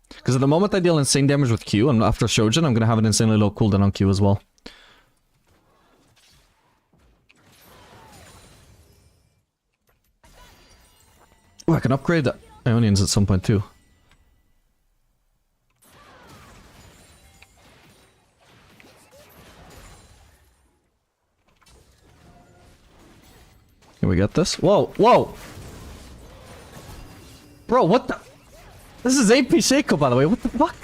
Because at the moment I deal insane damage with Q, and after Shojin I'm gonna have an insanely low cooldown on Q as well. Oh, I can upgrade Ionians at some point too. Can we get this? Whoa, whoa! Bro, what the? This is AP Shaco, by the way, what the fuck?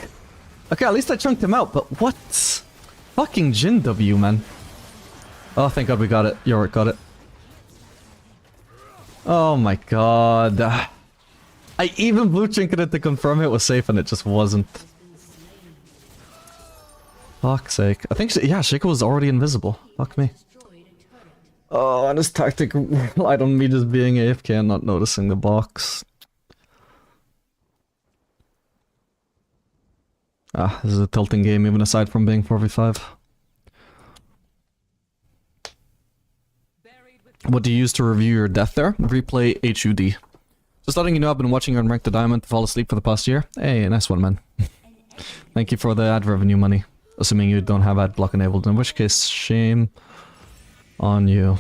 Okay, at least I chunked him out, but what? Fucking Jin W, man. Oh, thank god we got it. Yorick got it. Oh my god. I even blue chinking it to confirm it was safe and it just wasn't. Fuck's sake. I think, yeah, Shaco was already invisible. Fuck me. Oh, and his tactic relied on me just being AFK and not noticing the box. Ah, this is a tilting game even aside from being 4v5. What do you use to review your death there? Replay HUD. Just letting you know I've been watching you Unranked the Diamond to fall asleep for the past year. Hey, nice one, man. Thank you for the ad revenue money. Assuming you don't have ad block enabled, in which case, shame on you.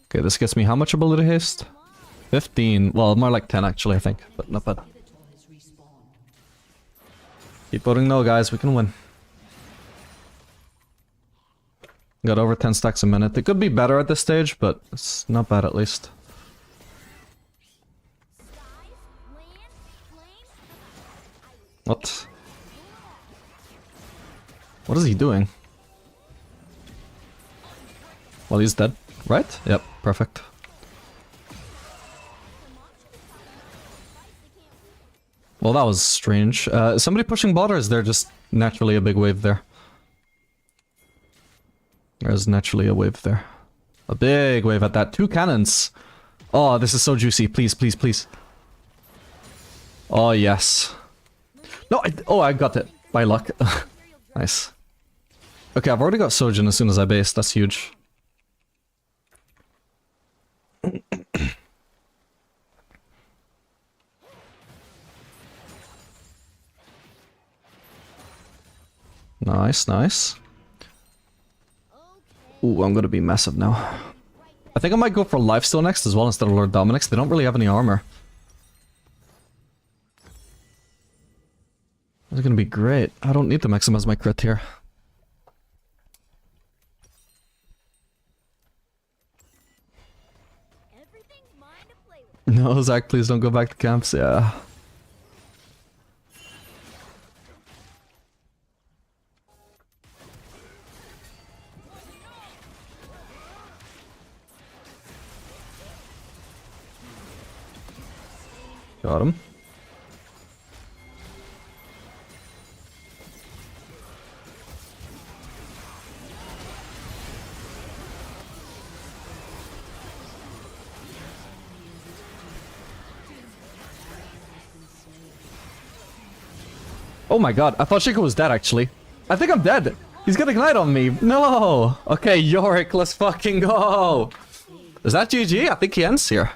Okay, this gets me how much ability haste? 15. Well, more like 10 actually, I think, but not bad. Keep voting no, guys, we can win. Got over 10 stacks a minute. It could be better at this stage, but it's not bad at least. What? What is he doing? Well, he's dead, right? Yep, perfect. Well, that was strange. Is somebody pushing bot, or is there just naturally a big wave there? There's naturally a wave there. A big wave at that. 2 cannons! Oh, this is so juicy. Please, please, please. Oh, yes. No, I got it. By luck. Nice. Okay, I've already got Sojin as soon as I base. That's huge. Nice, nice. Ooh, I'm gonna be massive now. I think I might go for lifesteal next as well instead of Lord Dominic's. They don't really have any armor. That's gonna be great. I don't need to maximize my crit here. No, Zach, please don't go back to camps. Yeah. Got him. Oh my god, I thought Shaco was dead actually. I think I'm dead. He's gonna ignite on me. No. Okay, Yorick, let's fucking go. Is that GG? I think he ends here.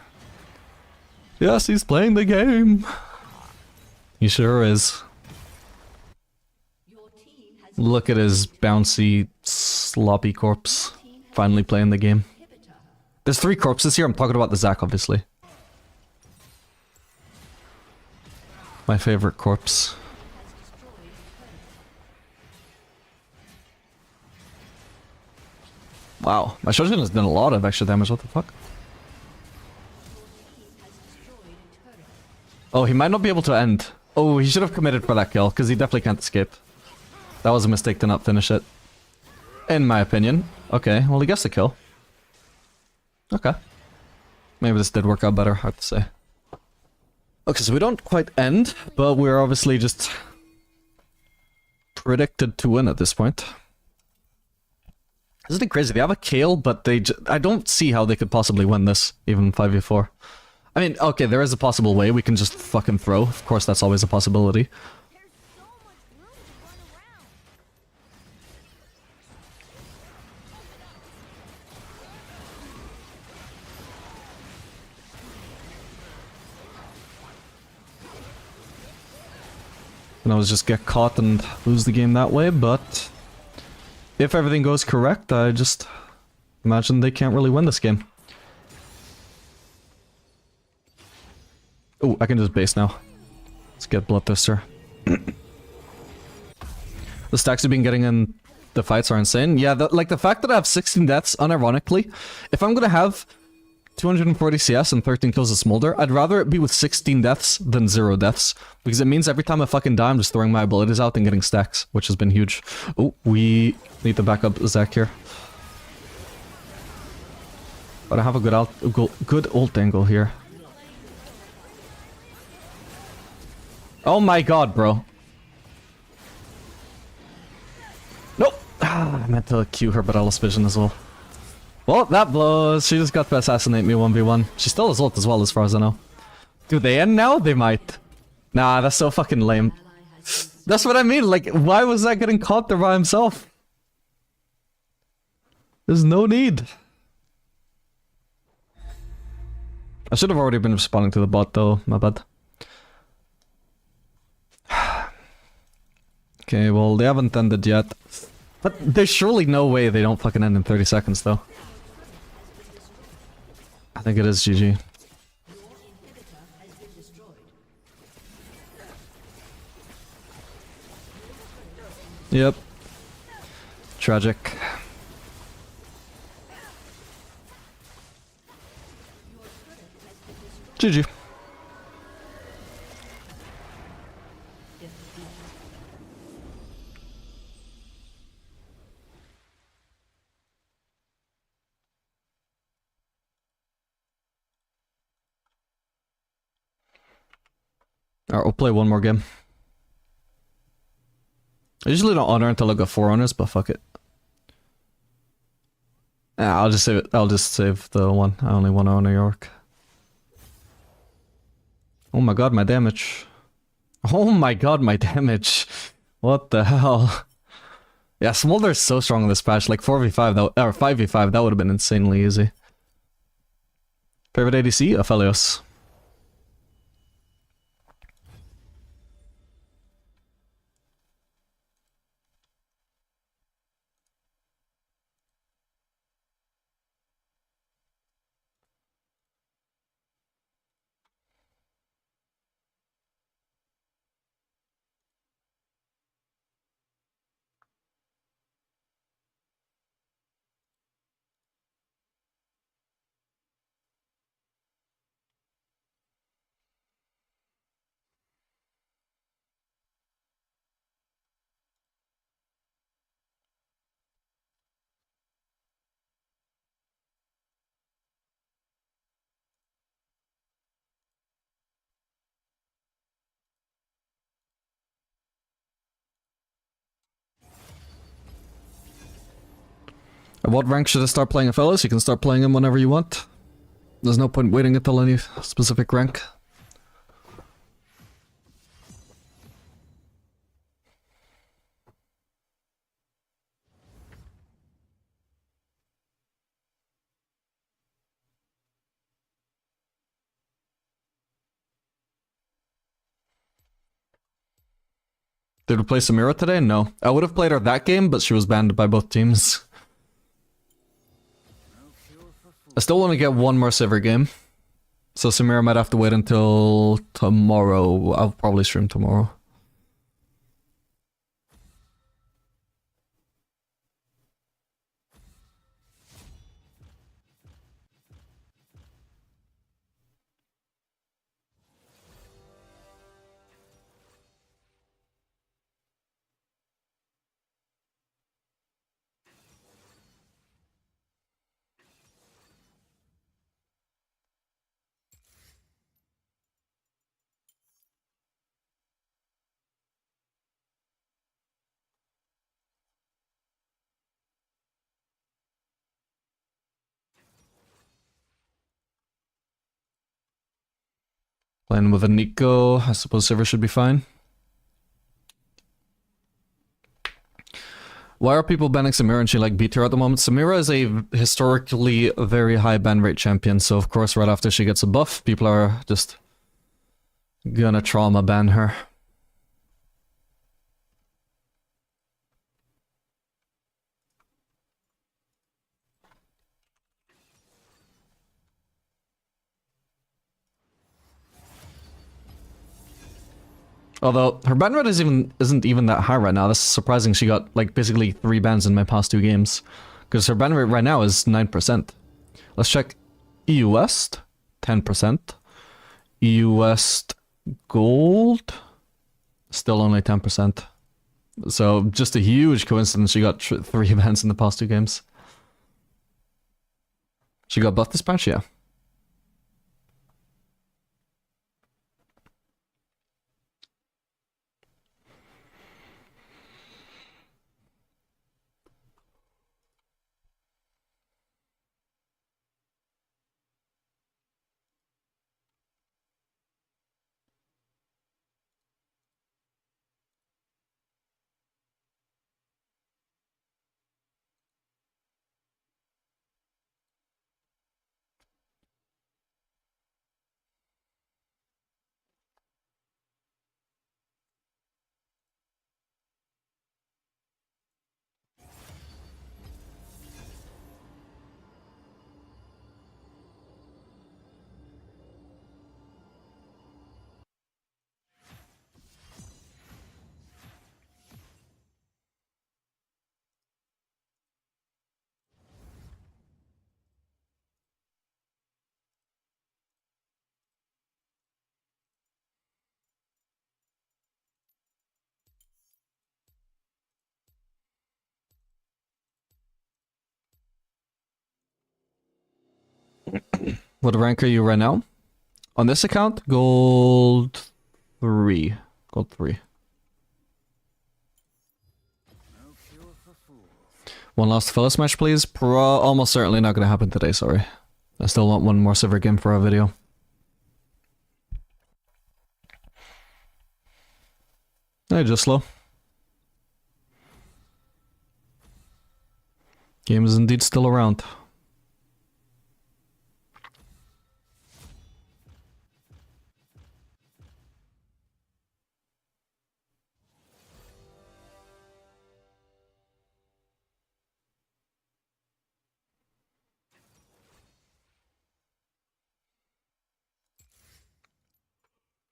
Yes, he's playing the game. He sure is. Look at his bouncy, sloppy corpse. Finally playing the game. There's 3 corpses here. I'm talking about the Zac, obviously. My favorite corpse. Wow, my Shojin has done a lot of extra damage. What the fuck? Oh, he might not be able to end. Oh, he should have committed for that kill, because he definitely can't escape. That was a mistake to not finish it. In my opinion. Okay, well he gets the kill. Okay. Maybe this did work out better, hard to say. Okay, so we don't quite end, but we're obviously just predicted to win at this point. Isn't it crazy? They have a Kayle, but I don't see how they could possibly win this, even 5v4. I mean, okay, there is a possible way. We can just fucking throw. Of course, that's always a possibility. can always just get caught and lose the game that way, but if everything goes correct, I just imagine they can't really win this game. Oh, I can just base now. Let's get Bloodthirster. The stacks you've been getting in the fights are insane. Yeah, like the fact that I have 16 deaths, unironically, if I'm gonna have 240 CS and 13 kills of Smolder, I'd rather it be with 16 deaths than 0 deaths. Because it means every time I fucking die, I'm just throwing my abilities out and getting stacks, which has been huge. Oh, we need to back up Zac here. But I have a good ult angle here. Oh my god, bro. Nope. I meant to Q her, but I lost vision as well. Well, that blows. She just got to assassinate me 1v1. She still has ult as well, as far as I know. Do they end now? They might. Nah, that's so fucking lame. That's what I mean. Like, why was that getting caught there by himself? There's no need. I should have already been responding to the bot, though. My bad. Okay, well, they haven't ended yet. But there's surely no way they don't fucking end in 30 seconds, though. I think it is GG. Yep. Tragic. GG. Alright, we'll play one more game. I usually don't honor until I got 4 honors, but fuck it. Yeah, I'll just save it. I'll just save the one. I only want to honor York. Oh my god, my damage. Oh my god, my damage. What the hell? Yeah, Smolder is so strong in this patch. Like 4v5, that, or 5v5, that would have been insanely easy. Favorite ADC? Aphelios. At what rank should I start playing Aphelios? You can start playing him whenever you want. There's no point waiting until any specific rank. Did we play Samira today? No. I would have played her that game, but she was banned by both teams. I still want to get one more Sivir game. So Samira might have to wait until tomorrow. I'll probably stream tomorrow. Playing with a Nico, I suppose Sivir should be fine. Why are people banning Samira and she like B tier at the moment? Samira is a historically very high ban rate champion, so of course right after she gets a buff, people are just gonna trauma ban her. Although her ban rate isn't even that high right now. That's surprising. She got like basically 3 bans in my past 2 games, because her ban rate right now is 9%. Let's check EU West, 10%. EU West Gold, still only 10%. So just a huge coincidence she got 3 bans in the past 2 games. She got buff dispatch, yeah. What rank are you right now? On this account, gold 3. Gold 3. One last fellas match, please. Almost certainly not going to happen today, sorry. I still want one more silver game for our video. Hey, just slow. Game is indeed still around.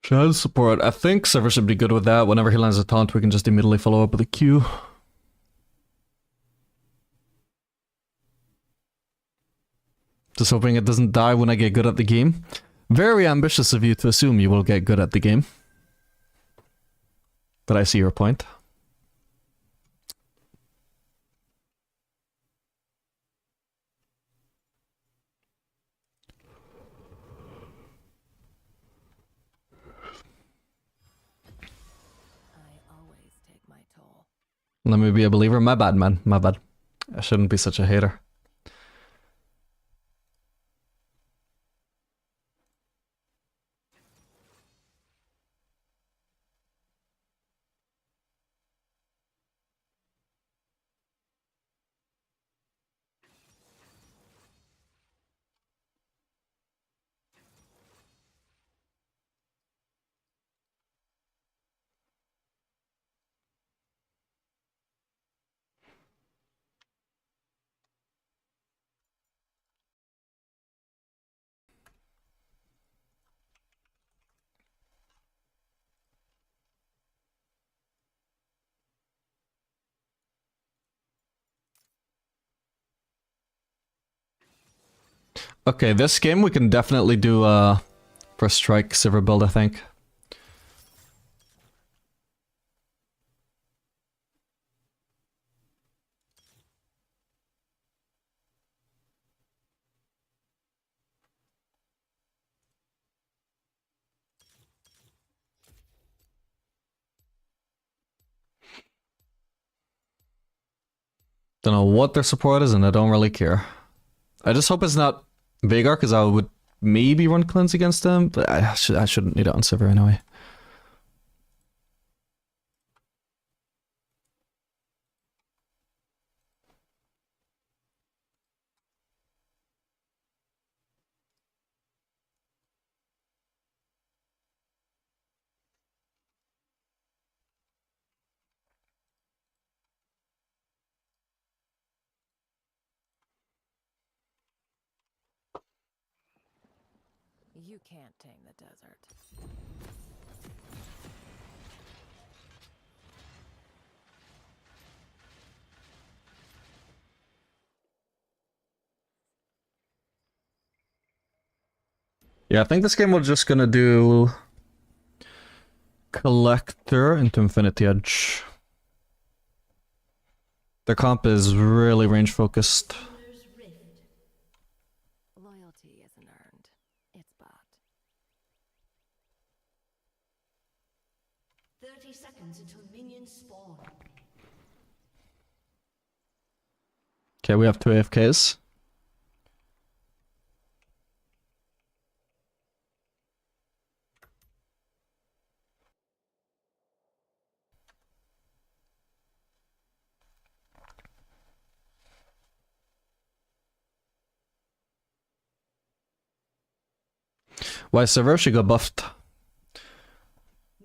Shadow support. I think Silver should be good with that. Whenever he lands a taunt, we can just immediately follow up with a Q. Just hoping it doesn't die when I get good at the game. Very ambitious of you to assume you will get good at the game. But I see your point. Let me be a believer. My bad, man. My bad. I shouldn't be such a hater. Okay, this game we can definitely do first strike silver build, I think. Don't know what their support is and I don't really care. I just hope it's not Veigar, because I would maybe run cleanse against them, but I shouldn't need it on silver anyway. You can't tame the desert. Yeah, I think this game we're just gonna do Collector into Infinity Edge. Their comp is really range focused. Loyalty isn't earned. It's bought. 30 seconds until minions spawn. Okay, we have 2 AFKs. Why server? She got buffed.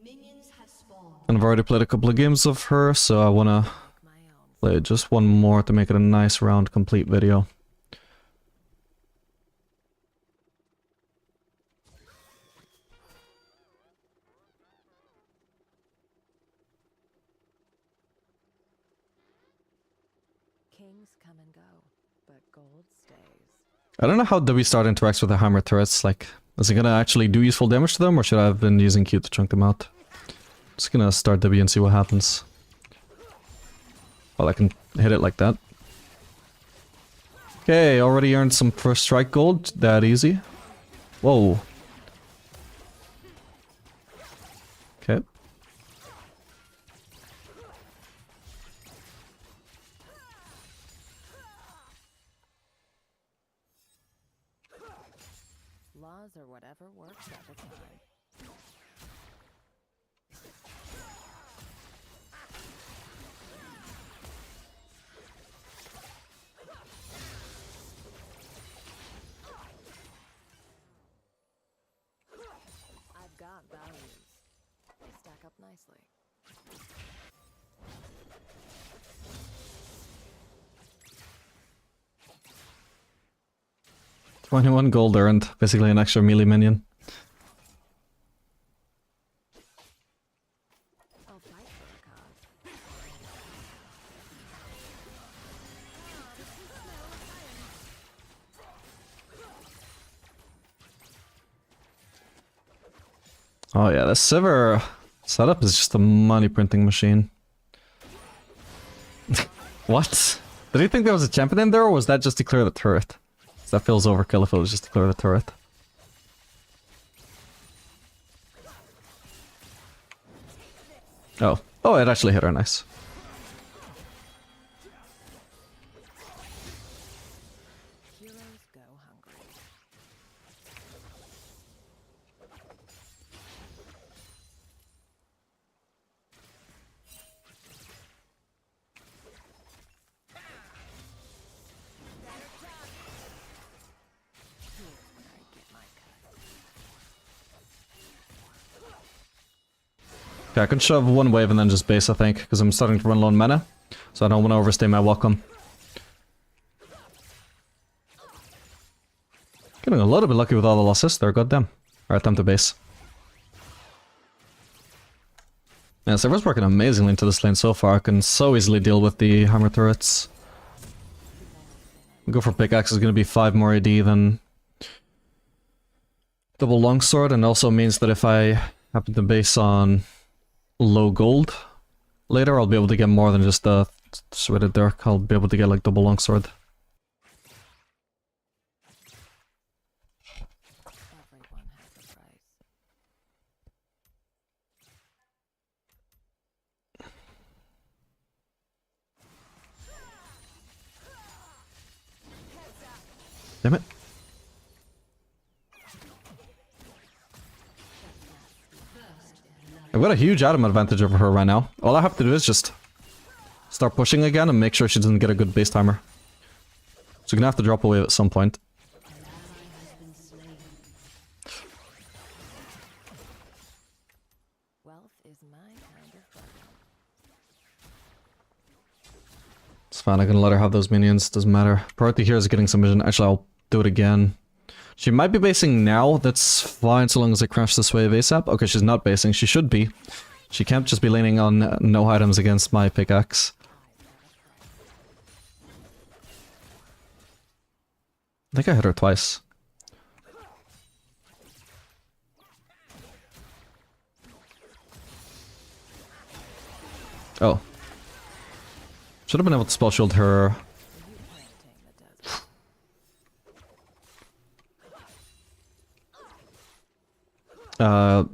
Minions have spawned. And I've already played a couple of games of her, so I wanna My own. play just one more to make it a nice round complete video. Kings come and go, but gold stays. I don't know how W Star interacts with the hammer turrets, like, is it gonna actually do useful damage to them, or should I have been using Q to chunk them out? Just gonna start W and see what happens. Well, I can hit it like that. Okay, already earned some first strike gold, that easy. Whoa. Okay. Laws or whatever works at the time. I've got values. They stack up nicely. 21 gold earned, basically an extra melee minion. I'll fight for the cause. Oh yeah, the Sivir setup is just a money printing machine. What? Did you think there was a champion in there, or was that just to clear the turret? 'Cause that feels overkill if it was just to clear the turret. Oh. Oh, it actually hit her, nice. Heroes go hungry. Here's where I get my cut. Okay, I can shove one wave and then just base, I think, because I'm starting to run low on mana. So I don't want to overstay my welcome. Getting a little bit lucky with all the losses there, goddamn. Alright, time to base. Yeah, Server's working amazingly into this lane so far. I can so easily deal with the hammer turrets. Go for pickaxe is going to be 5 more AD than double longsword, and also means that if I happen to base on low gold later, I'll be able to get more than just a sweated dirk. I'll be able to get like double longsword. Everyone has a price. Damn it. I've got a huge item advantage over her right now. All I have to do is just start pushing again and make sure she doesn't get a good base timer. So you're gonna have to drop away at some point. Wealth is my kind of fun. It's fine, I can let her have those minions, doesn't matter. Priority here is getting some vision. Actually, I'll do it again. She might be basing now, that's fine so long as I crash this wave ASAP. Okay, she's not basing, she should be. She can't just be leaning on no items against my pickaxe. I think I hit her twice. Oh. Should have been able to spell shield her.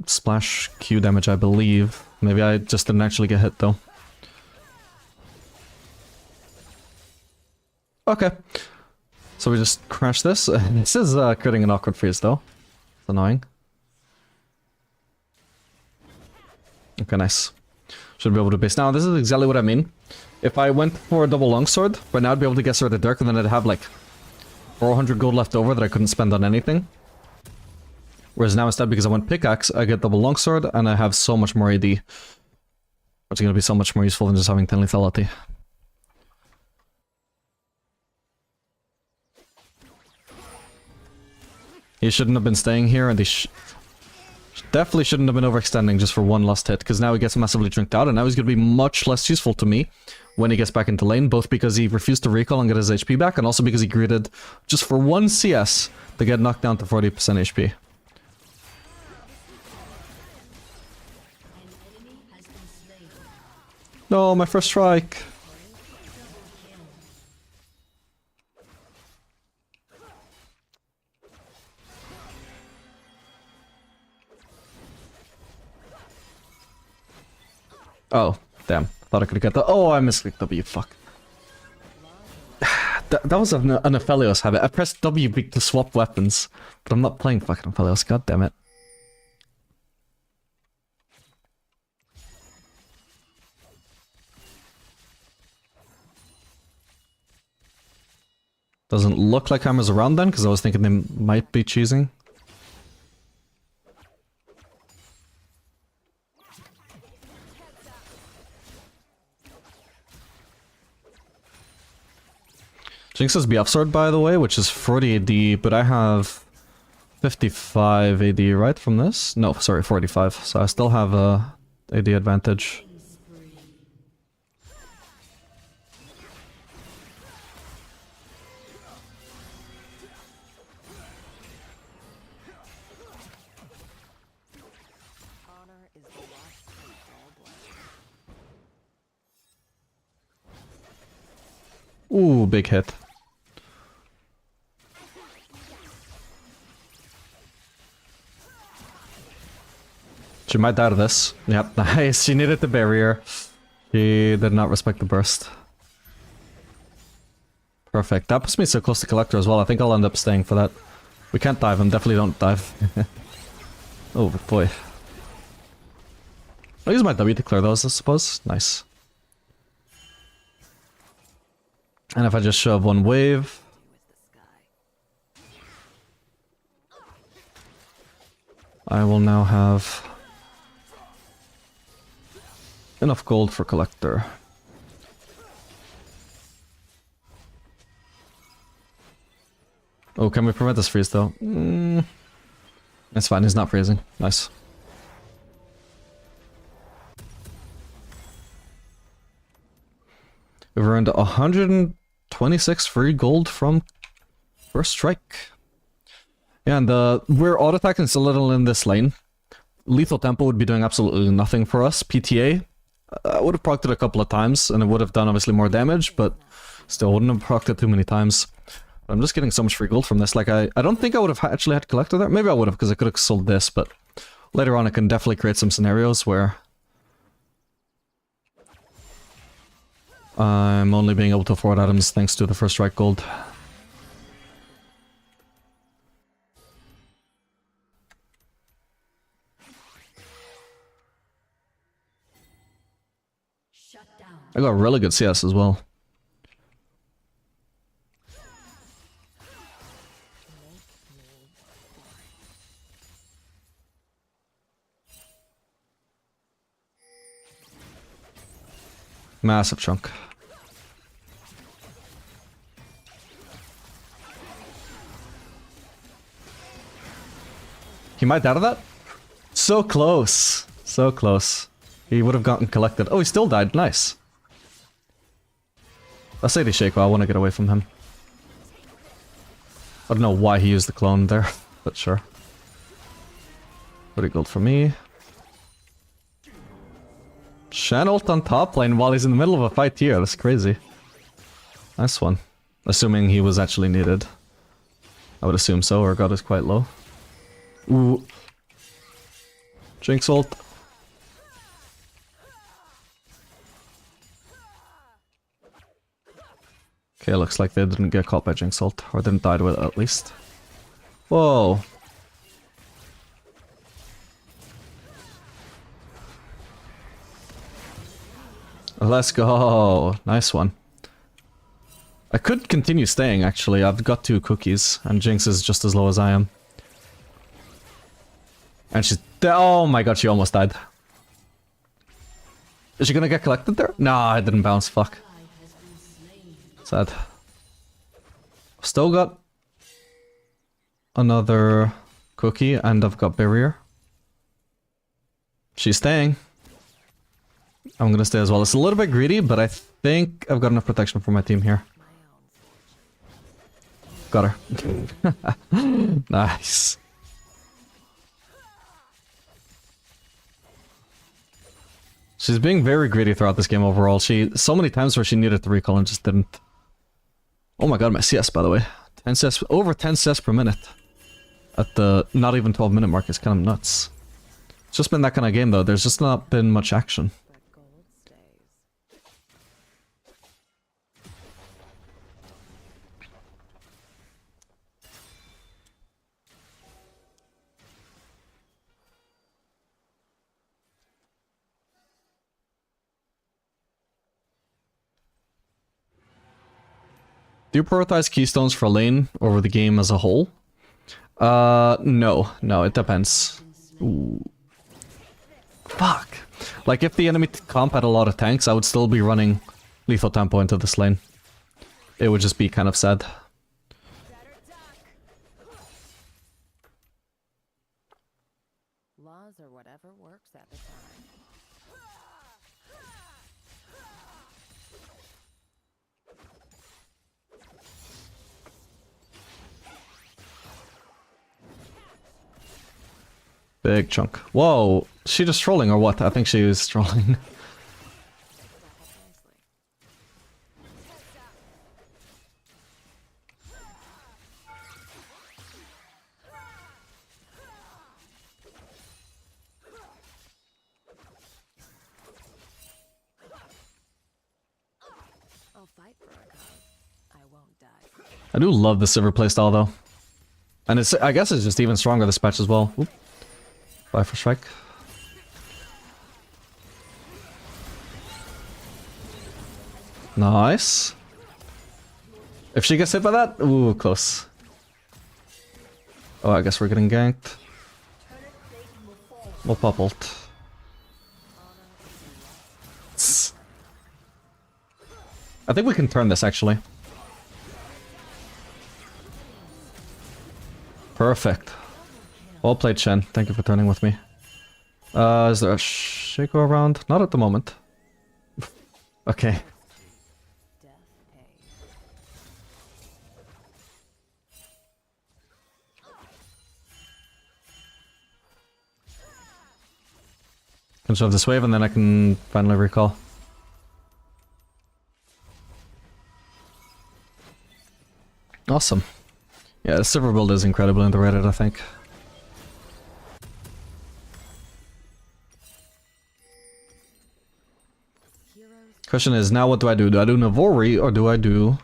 Splash Q damage, I believe. Maybe I just didn't actually get hit though. Okay. So we just crash this. This is creating an awkward freeze though. It's annoying. Okay, nice. Should be able to base. Now, this is exactly what I mean. If I went for a double longsword, right now I'd be able to get Sword of Dirk and then I'd have like 400 gold left over that I couldn't spend on anything. Whereas now instead, because I went pickaxe, I get double longsword and I have so much more AD. Which is going to be so much more useful than just having 10 lethality. He shouldn't have been staying here, and he definitely shouldn't have been overextending just for one last hit, because now he gets massively drinked out, and now he's going to be much less useful to me when he gets back into lane, both because he refused to recall and get his HP back, and also because he greeted just for one CS to get knocked down to 40% HP. No, my first strike! Oh, damn. Thought I could get that. Oh, I misclicked W, fuck. that was an Aphelios habit. I pressed W to swap weapons, but I'm not playing fucking Aphelios, god damn it. Doesn't look like Hammer's around then, because I was thinking they might be cheesing. Jinx has BF sword, by the way, which is 40 AD, but I have 55 AD, right, from this? No, sorry, 45, so I still have a AD advantage. Ooh, big hit. She might die to this. Yep, nice. She needed the barrier. She did not respect the burst. Perfect. That puts me so close to Collector as well. I think I'll end up staying for that. We can't dive him. Definitely don't dive. Oh, boy. I'll use my W to clear those, I suppose. Nice. And if I just shove one wave... I will now have... enough gold for Collector. Oh, can we prevent this freeze though? It's fine, he's not freezing. Nice. We've earned 126 free gold from first strike. Yeah, and we're auto-attacking so little in this lane. Lethal Tempo would be doing absolutely nothing for us. PTA, I would have procced it a couple of times, and it would have done obviously more damage, but still wouldn't have procced it too many times. But I'm just getting so much free gold from this. Like, I don't think I would have actually had Collector there. Maybe I would have, because I could have sold this, but later on I can definitely create some scenarios where I'm only being able to afford items thanks to the first strike gold. I got really good CS as well. Massive chunk. He might die to that? So close. So close. He would have gotten collected. Oh, he still died. Nice. Let's say the Shaco. I want to get away from him. I don't know why he used the clone there, but sure. 30 gold for me. Shen ult on top lane while he's in the middle of a fight here. That's crazy. Nice one. Assuming he was actually needed. I would assume so, or God is quite low. Ooh. Jinx ult. Okay, looks like they didn't get caught by Jinx ult, or didn't die with it at least. Whoa. Let's go. Nice one. I could continue staying, actually. I've got 2 cookies, and Jinx is just as low as I am. And she's... Oh my god, she almost died. Is she gonna get collected there? Nah, I didn't bounce, fuck. Sad. Still got another cookie, and I've got barrier. She's staying. I'm gonna stay as well. It's a little bit greedy, but I think I've got enough protection for my team here. Got her. Nice. She's being very greedy throughout this game overall. So many times where she needed to recall and just didn't. Oh my god, my CS, by the way. 10 CS, over 10 CS per minute. At the not even 12-minute mark is kind of nuts. It's just been that kind of game though. There's just not been much action. Do you prioritize keystones for lane over the game as a whole? No, it depends. Ooh. Fuck. Like, if the enemy comp had a lot of tanks, I would still be running lethal tempo into this lane. It would just be kind of sad. Laws or whatever works at the time. Big chunk. Whoa, she just trolling or what? I think she was trolling. I'll fight for a cause. I won't die. I do love the silver playstyle though. And it's, I guess it's just even stronger this patch as well. Oop. Bye for strike. Nice. If she gets hit by that, ooh, close. Oh, I guess we're getting ganked. We'll pop ult. I think we can turn this actually. Perfect. Well played, Shen. Thank you for turning with me. Is there a Shaco around? Not at the moment. Okay. Can shove this wave and then I can finally recall. Awesome. Yeah, the silver build is incredibly underrated, I think. Question is, now what do I do? Do I do Navori or do I do...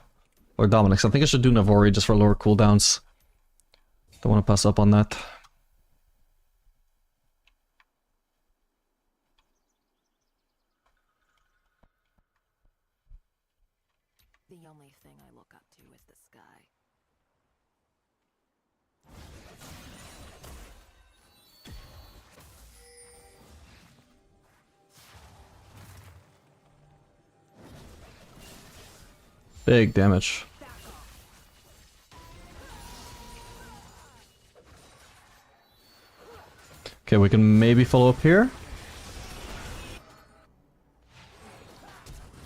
or Dominix? I think I should do Navori just for lower cooldowns. Don't want to pass up on that. The only thing I look up to is the sky. Big damage. Okay, we can maybe follow up here.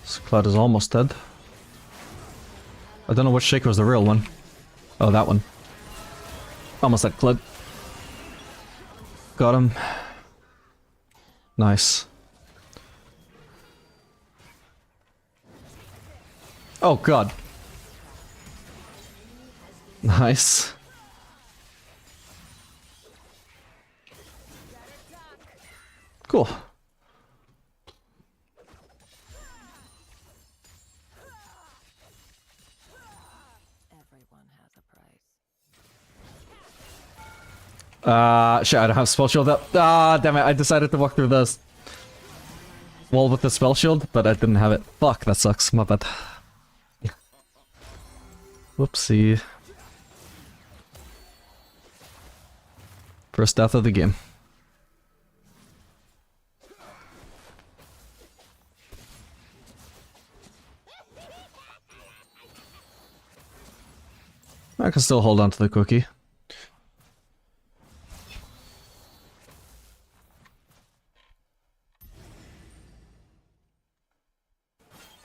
This Cloud is almost dead. I don't know which Shaco is the real one. Oh, that one. Almost dead, Cloud. Got him. Nice. Oh god. Nice. Cool. Everyone has a price. Shit, I don't have spell shield up. Ah, damn it, I decided to walk through this wall with the spell shield, but I didn't have it. Fuck, that sucks, my bad. Whoopsie. First death of the game. I can still hold on to the cookie. It's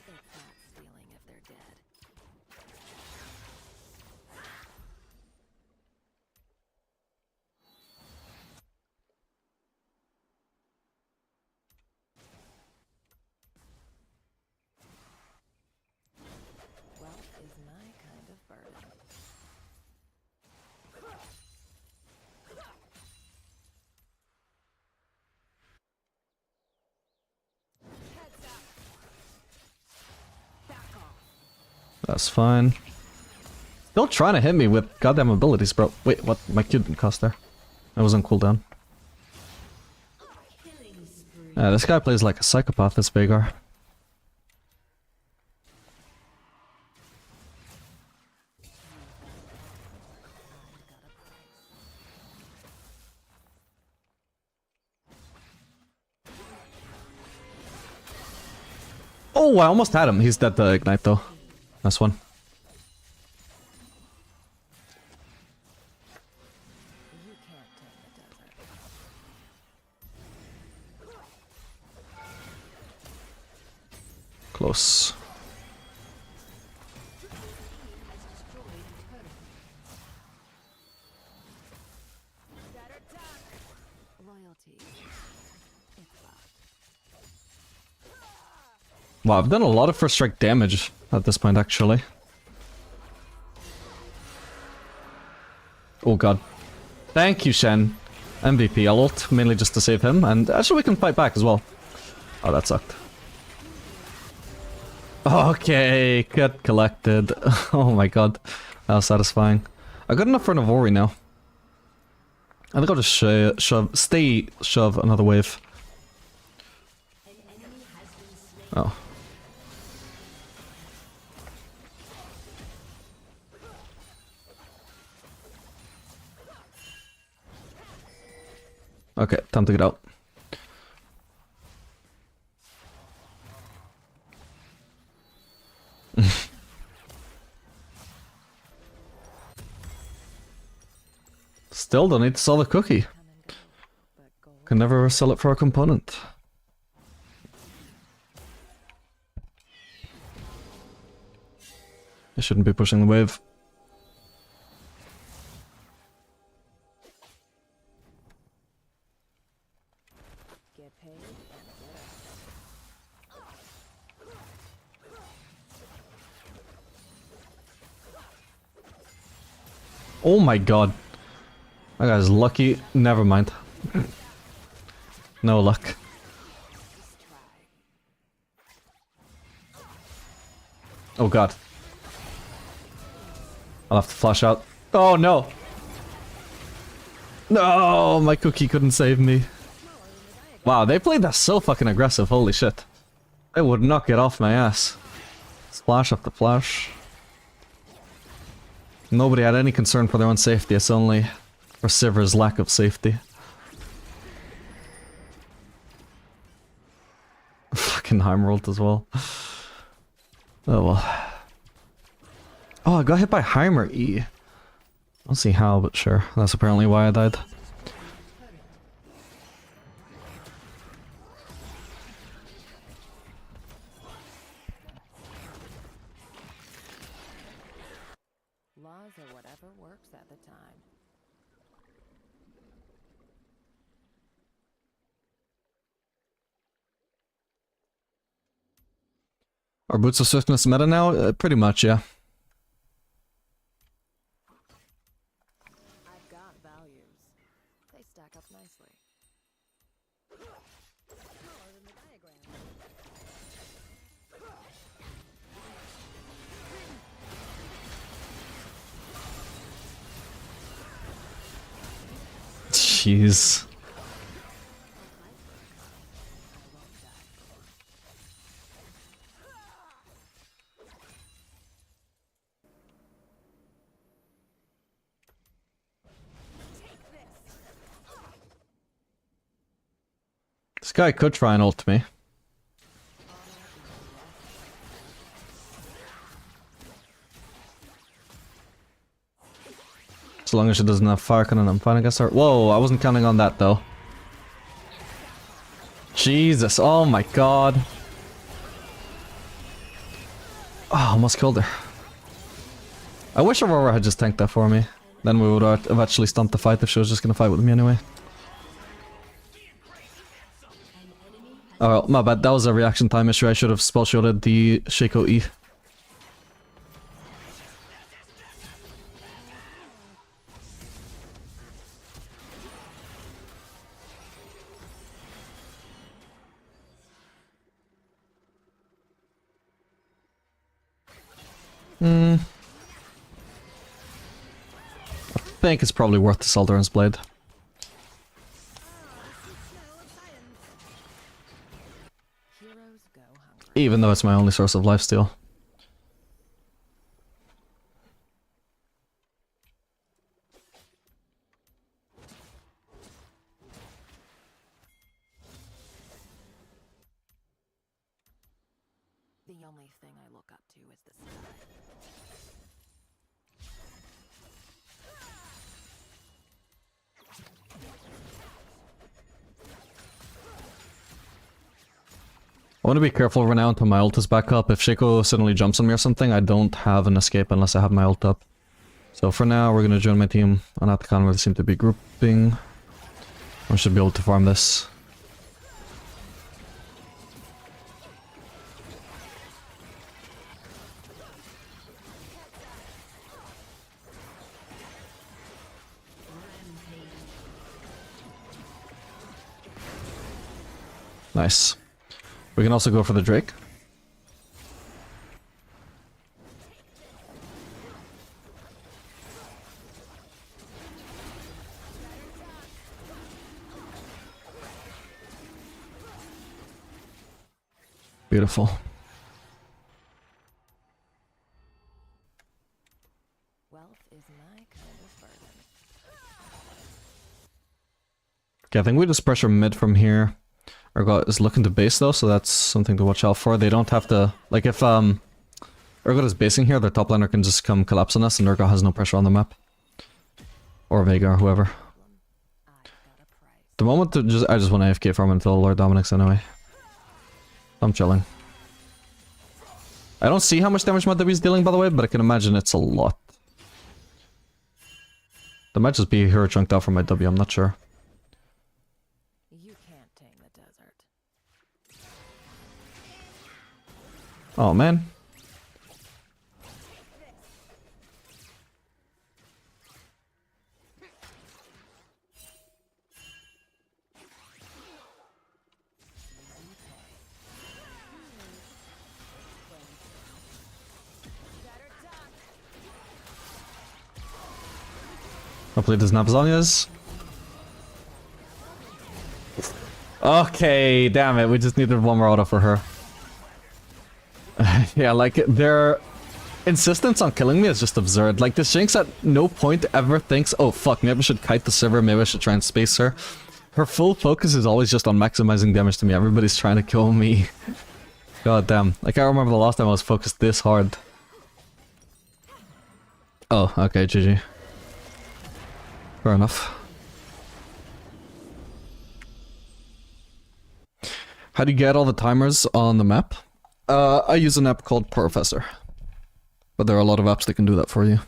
not stealing if they're dead. Wealth is my kind of burden. That's fine. Still trying to hit me with goddamn abilities, bro. Wait, what? My Q didn't cost there. I was on cooldown. Yeah, this guy plays like a psychopath, this Vagar. Oh, I almost had him. He's dead to ignite though. Nice one. You can't tame the desert. Close. Loyalty. It's locked. Wow, I've done a lot of first strike damage at this point, actually. Oh god. Thank you, Shen. MVP. I'll ult mainly just to save him, and actually we can fight back as well. Oh, that sucked. Okay, get collected. Oh my god. That was satisfying. I got enough for an Avori now. I think I'll just shove another wave. Oh. Okay, time to get out. Still don't need to sell the cookie. Come and go, but gold. Can never sell it for a component. I shouldn't be pushing the wave. Get paid and get out. Oh my god. That guy's lucky. Never mind. No luck. Just try. Oh god. I'll have to flash out. Oh no! No, my cookie couldn't save me. Wow, they played that so fucking aggressive, holy shit. They would not get off my ass. Splash after flash. Nobody had any concern for their own safety, it's only for Sivir's lack of safety. Fucking Heimerult as well. Oh well. Oh, I got hit by Heimer E. I don't see how, but sure. That's apparently why I died. Laws are whatever works at the time. Are Boots of Swiftness meta now? Pretty much, yeah. I've got values. They stack up nicely. Smaller than the diagram. Jeez. This guy could try and ult me. As long as she doesn't have fire cannon, I'm fine, I guess. Whoa, I wasn't counting on that though. Jesus, oh my god. Oh, almost killed her. I wish Aurora had just tanked that for me. Then we would have actually stumped the fight if she was just gonna fight with me anyway. Oh well, my bad, that was a reaction time issue. I should have spell shielded the Shaco E. I think it's probably worth the Saldaran's Blade. Heroes go hungry. Even though it's my only source of lifesteal. The only thing I look up to is the sky. I want to be careful over now until my ult is back up. If Shaco suddenly jumps on me or something, I don't have an escape unless I have my ult up. So for now, we're going to join my team on Atacon where they seem to be grouping. I should be able to farm this. Nice. We can also go for the Drake. Beautiful. Wealth is my kind of burden. Okay, I think we just pressure mid from here. Urgot is looking to base though, so that's something to watch out for. They don't have to, like if Urgot is basing here, their top laner can just come collapse on us and Urgot has no pressure on the map. Or Vega or whoever. The moment to I just want AFK farm until Lord Dominic's anyway. I'm chilling. I don't see how much damage my W is dealing by the way, but I can imagine it's a lot. That might just be hero chunked out from my W, I'm not sure. You can't tame the desert. Oh man. Hopefully it doesn't have Zonia's. Okay, damn it, we just needed one more auto for her. Yeah, like, their insistence on killing me is just absurd. Like, this Jinx at no point ever thinks, oh fuck, maybe I should kite the server, maybe I should try and space her. Her full focus is always just on maximizing damage to me. Everybody's trying to kill me. God damn. I can't remember the last time I was focused this hard. Oh, okay, GG. Fair enough. How do you get all the timers on the map? I use an app called Professor. But there are a lot of apps that can do that for you.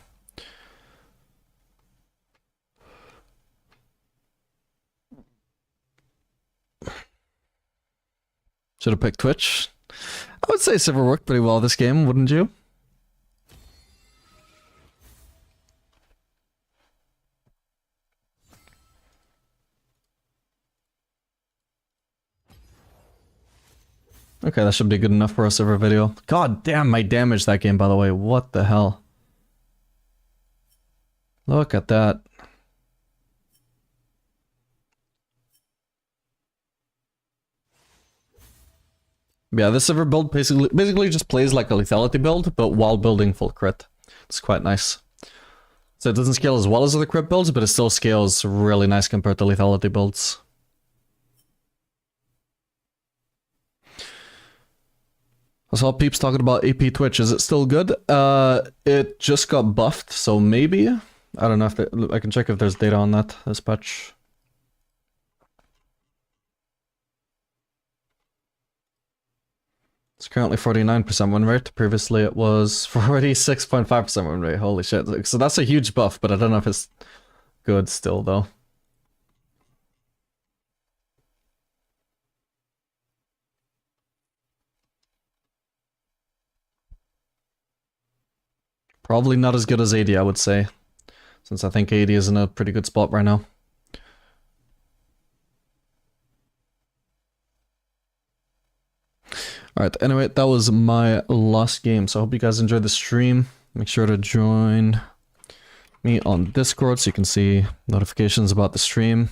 Should have picked Twitch. I would say Sivir worked pretty well this game, wouldn't you? Okay, that should be good enough for a Sivir video. God damn, my damage that game, by the way. What the hell? Look at that. Yeah, this Sivir build basically just plays like a lethality build, but while building full crit. It's quite nice. So it doesn't scale as well as other crit builds, but it still scales really nice compared to lethality builds. I saw peeps talking about AP Twitch. Is it still good? It just got buffed, so maybe? I don't know if I can check if there's data on that, this patch. It's currently 49% win rate. Previously it was 46.5% win rate. Holy shit. So that's a huge buff, but I don't know if it's good still, though. Probably not as good as AD, I would say. Since I think AD is in a pretty good spot right now. Alright, anyway, that was my last game, so I hope you guys enjoyed the stream. Make sure to join me on Discord so you can see notifications about the stream.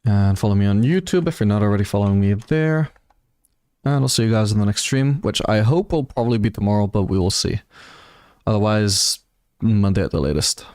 And follow me on YouTube if you're not already following me there. And I'll see you guys in the next stream, which I hope will probably be tomorrow, but we will see. Otherwise, Monday at the latest.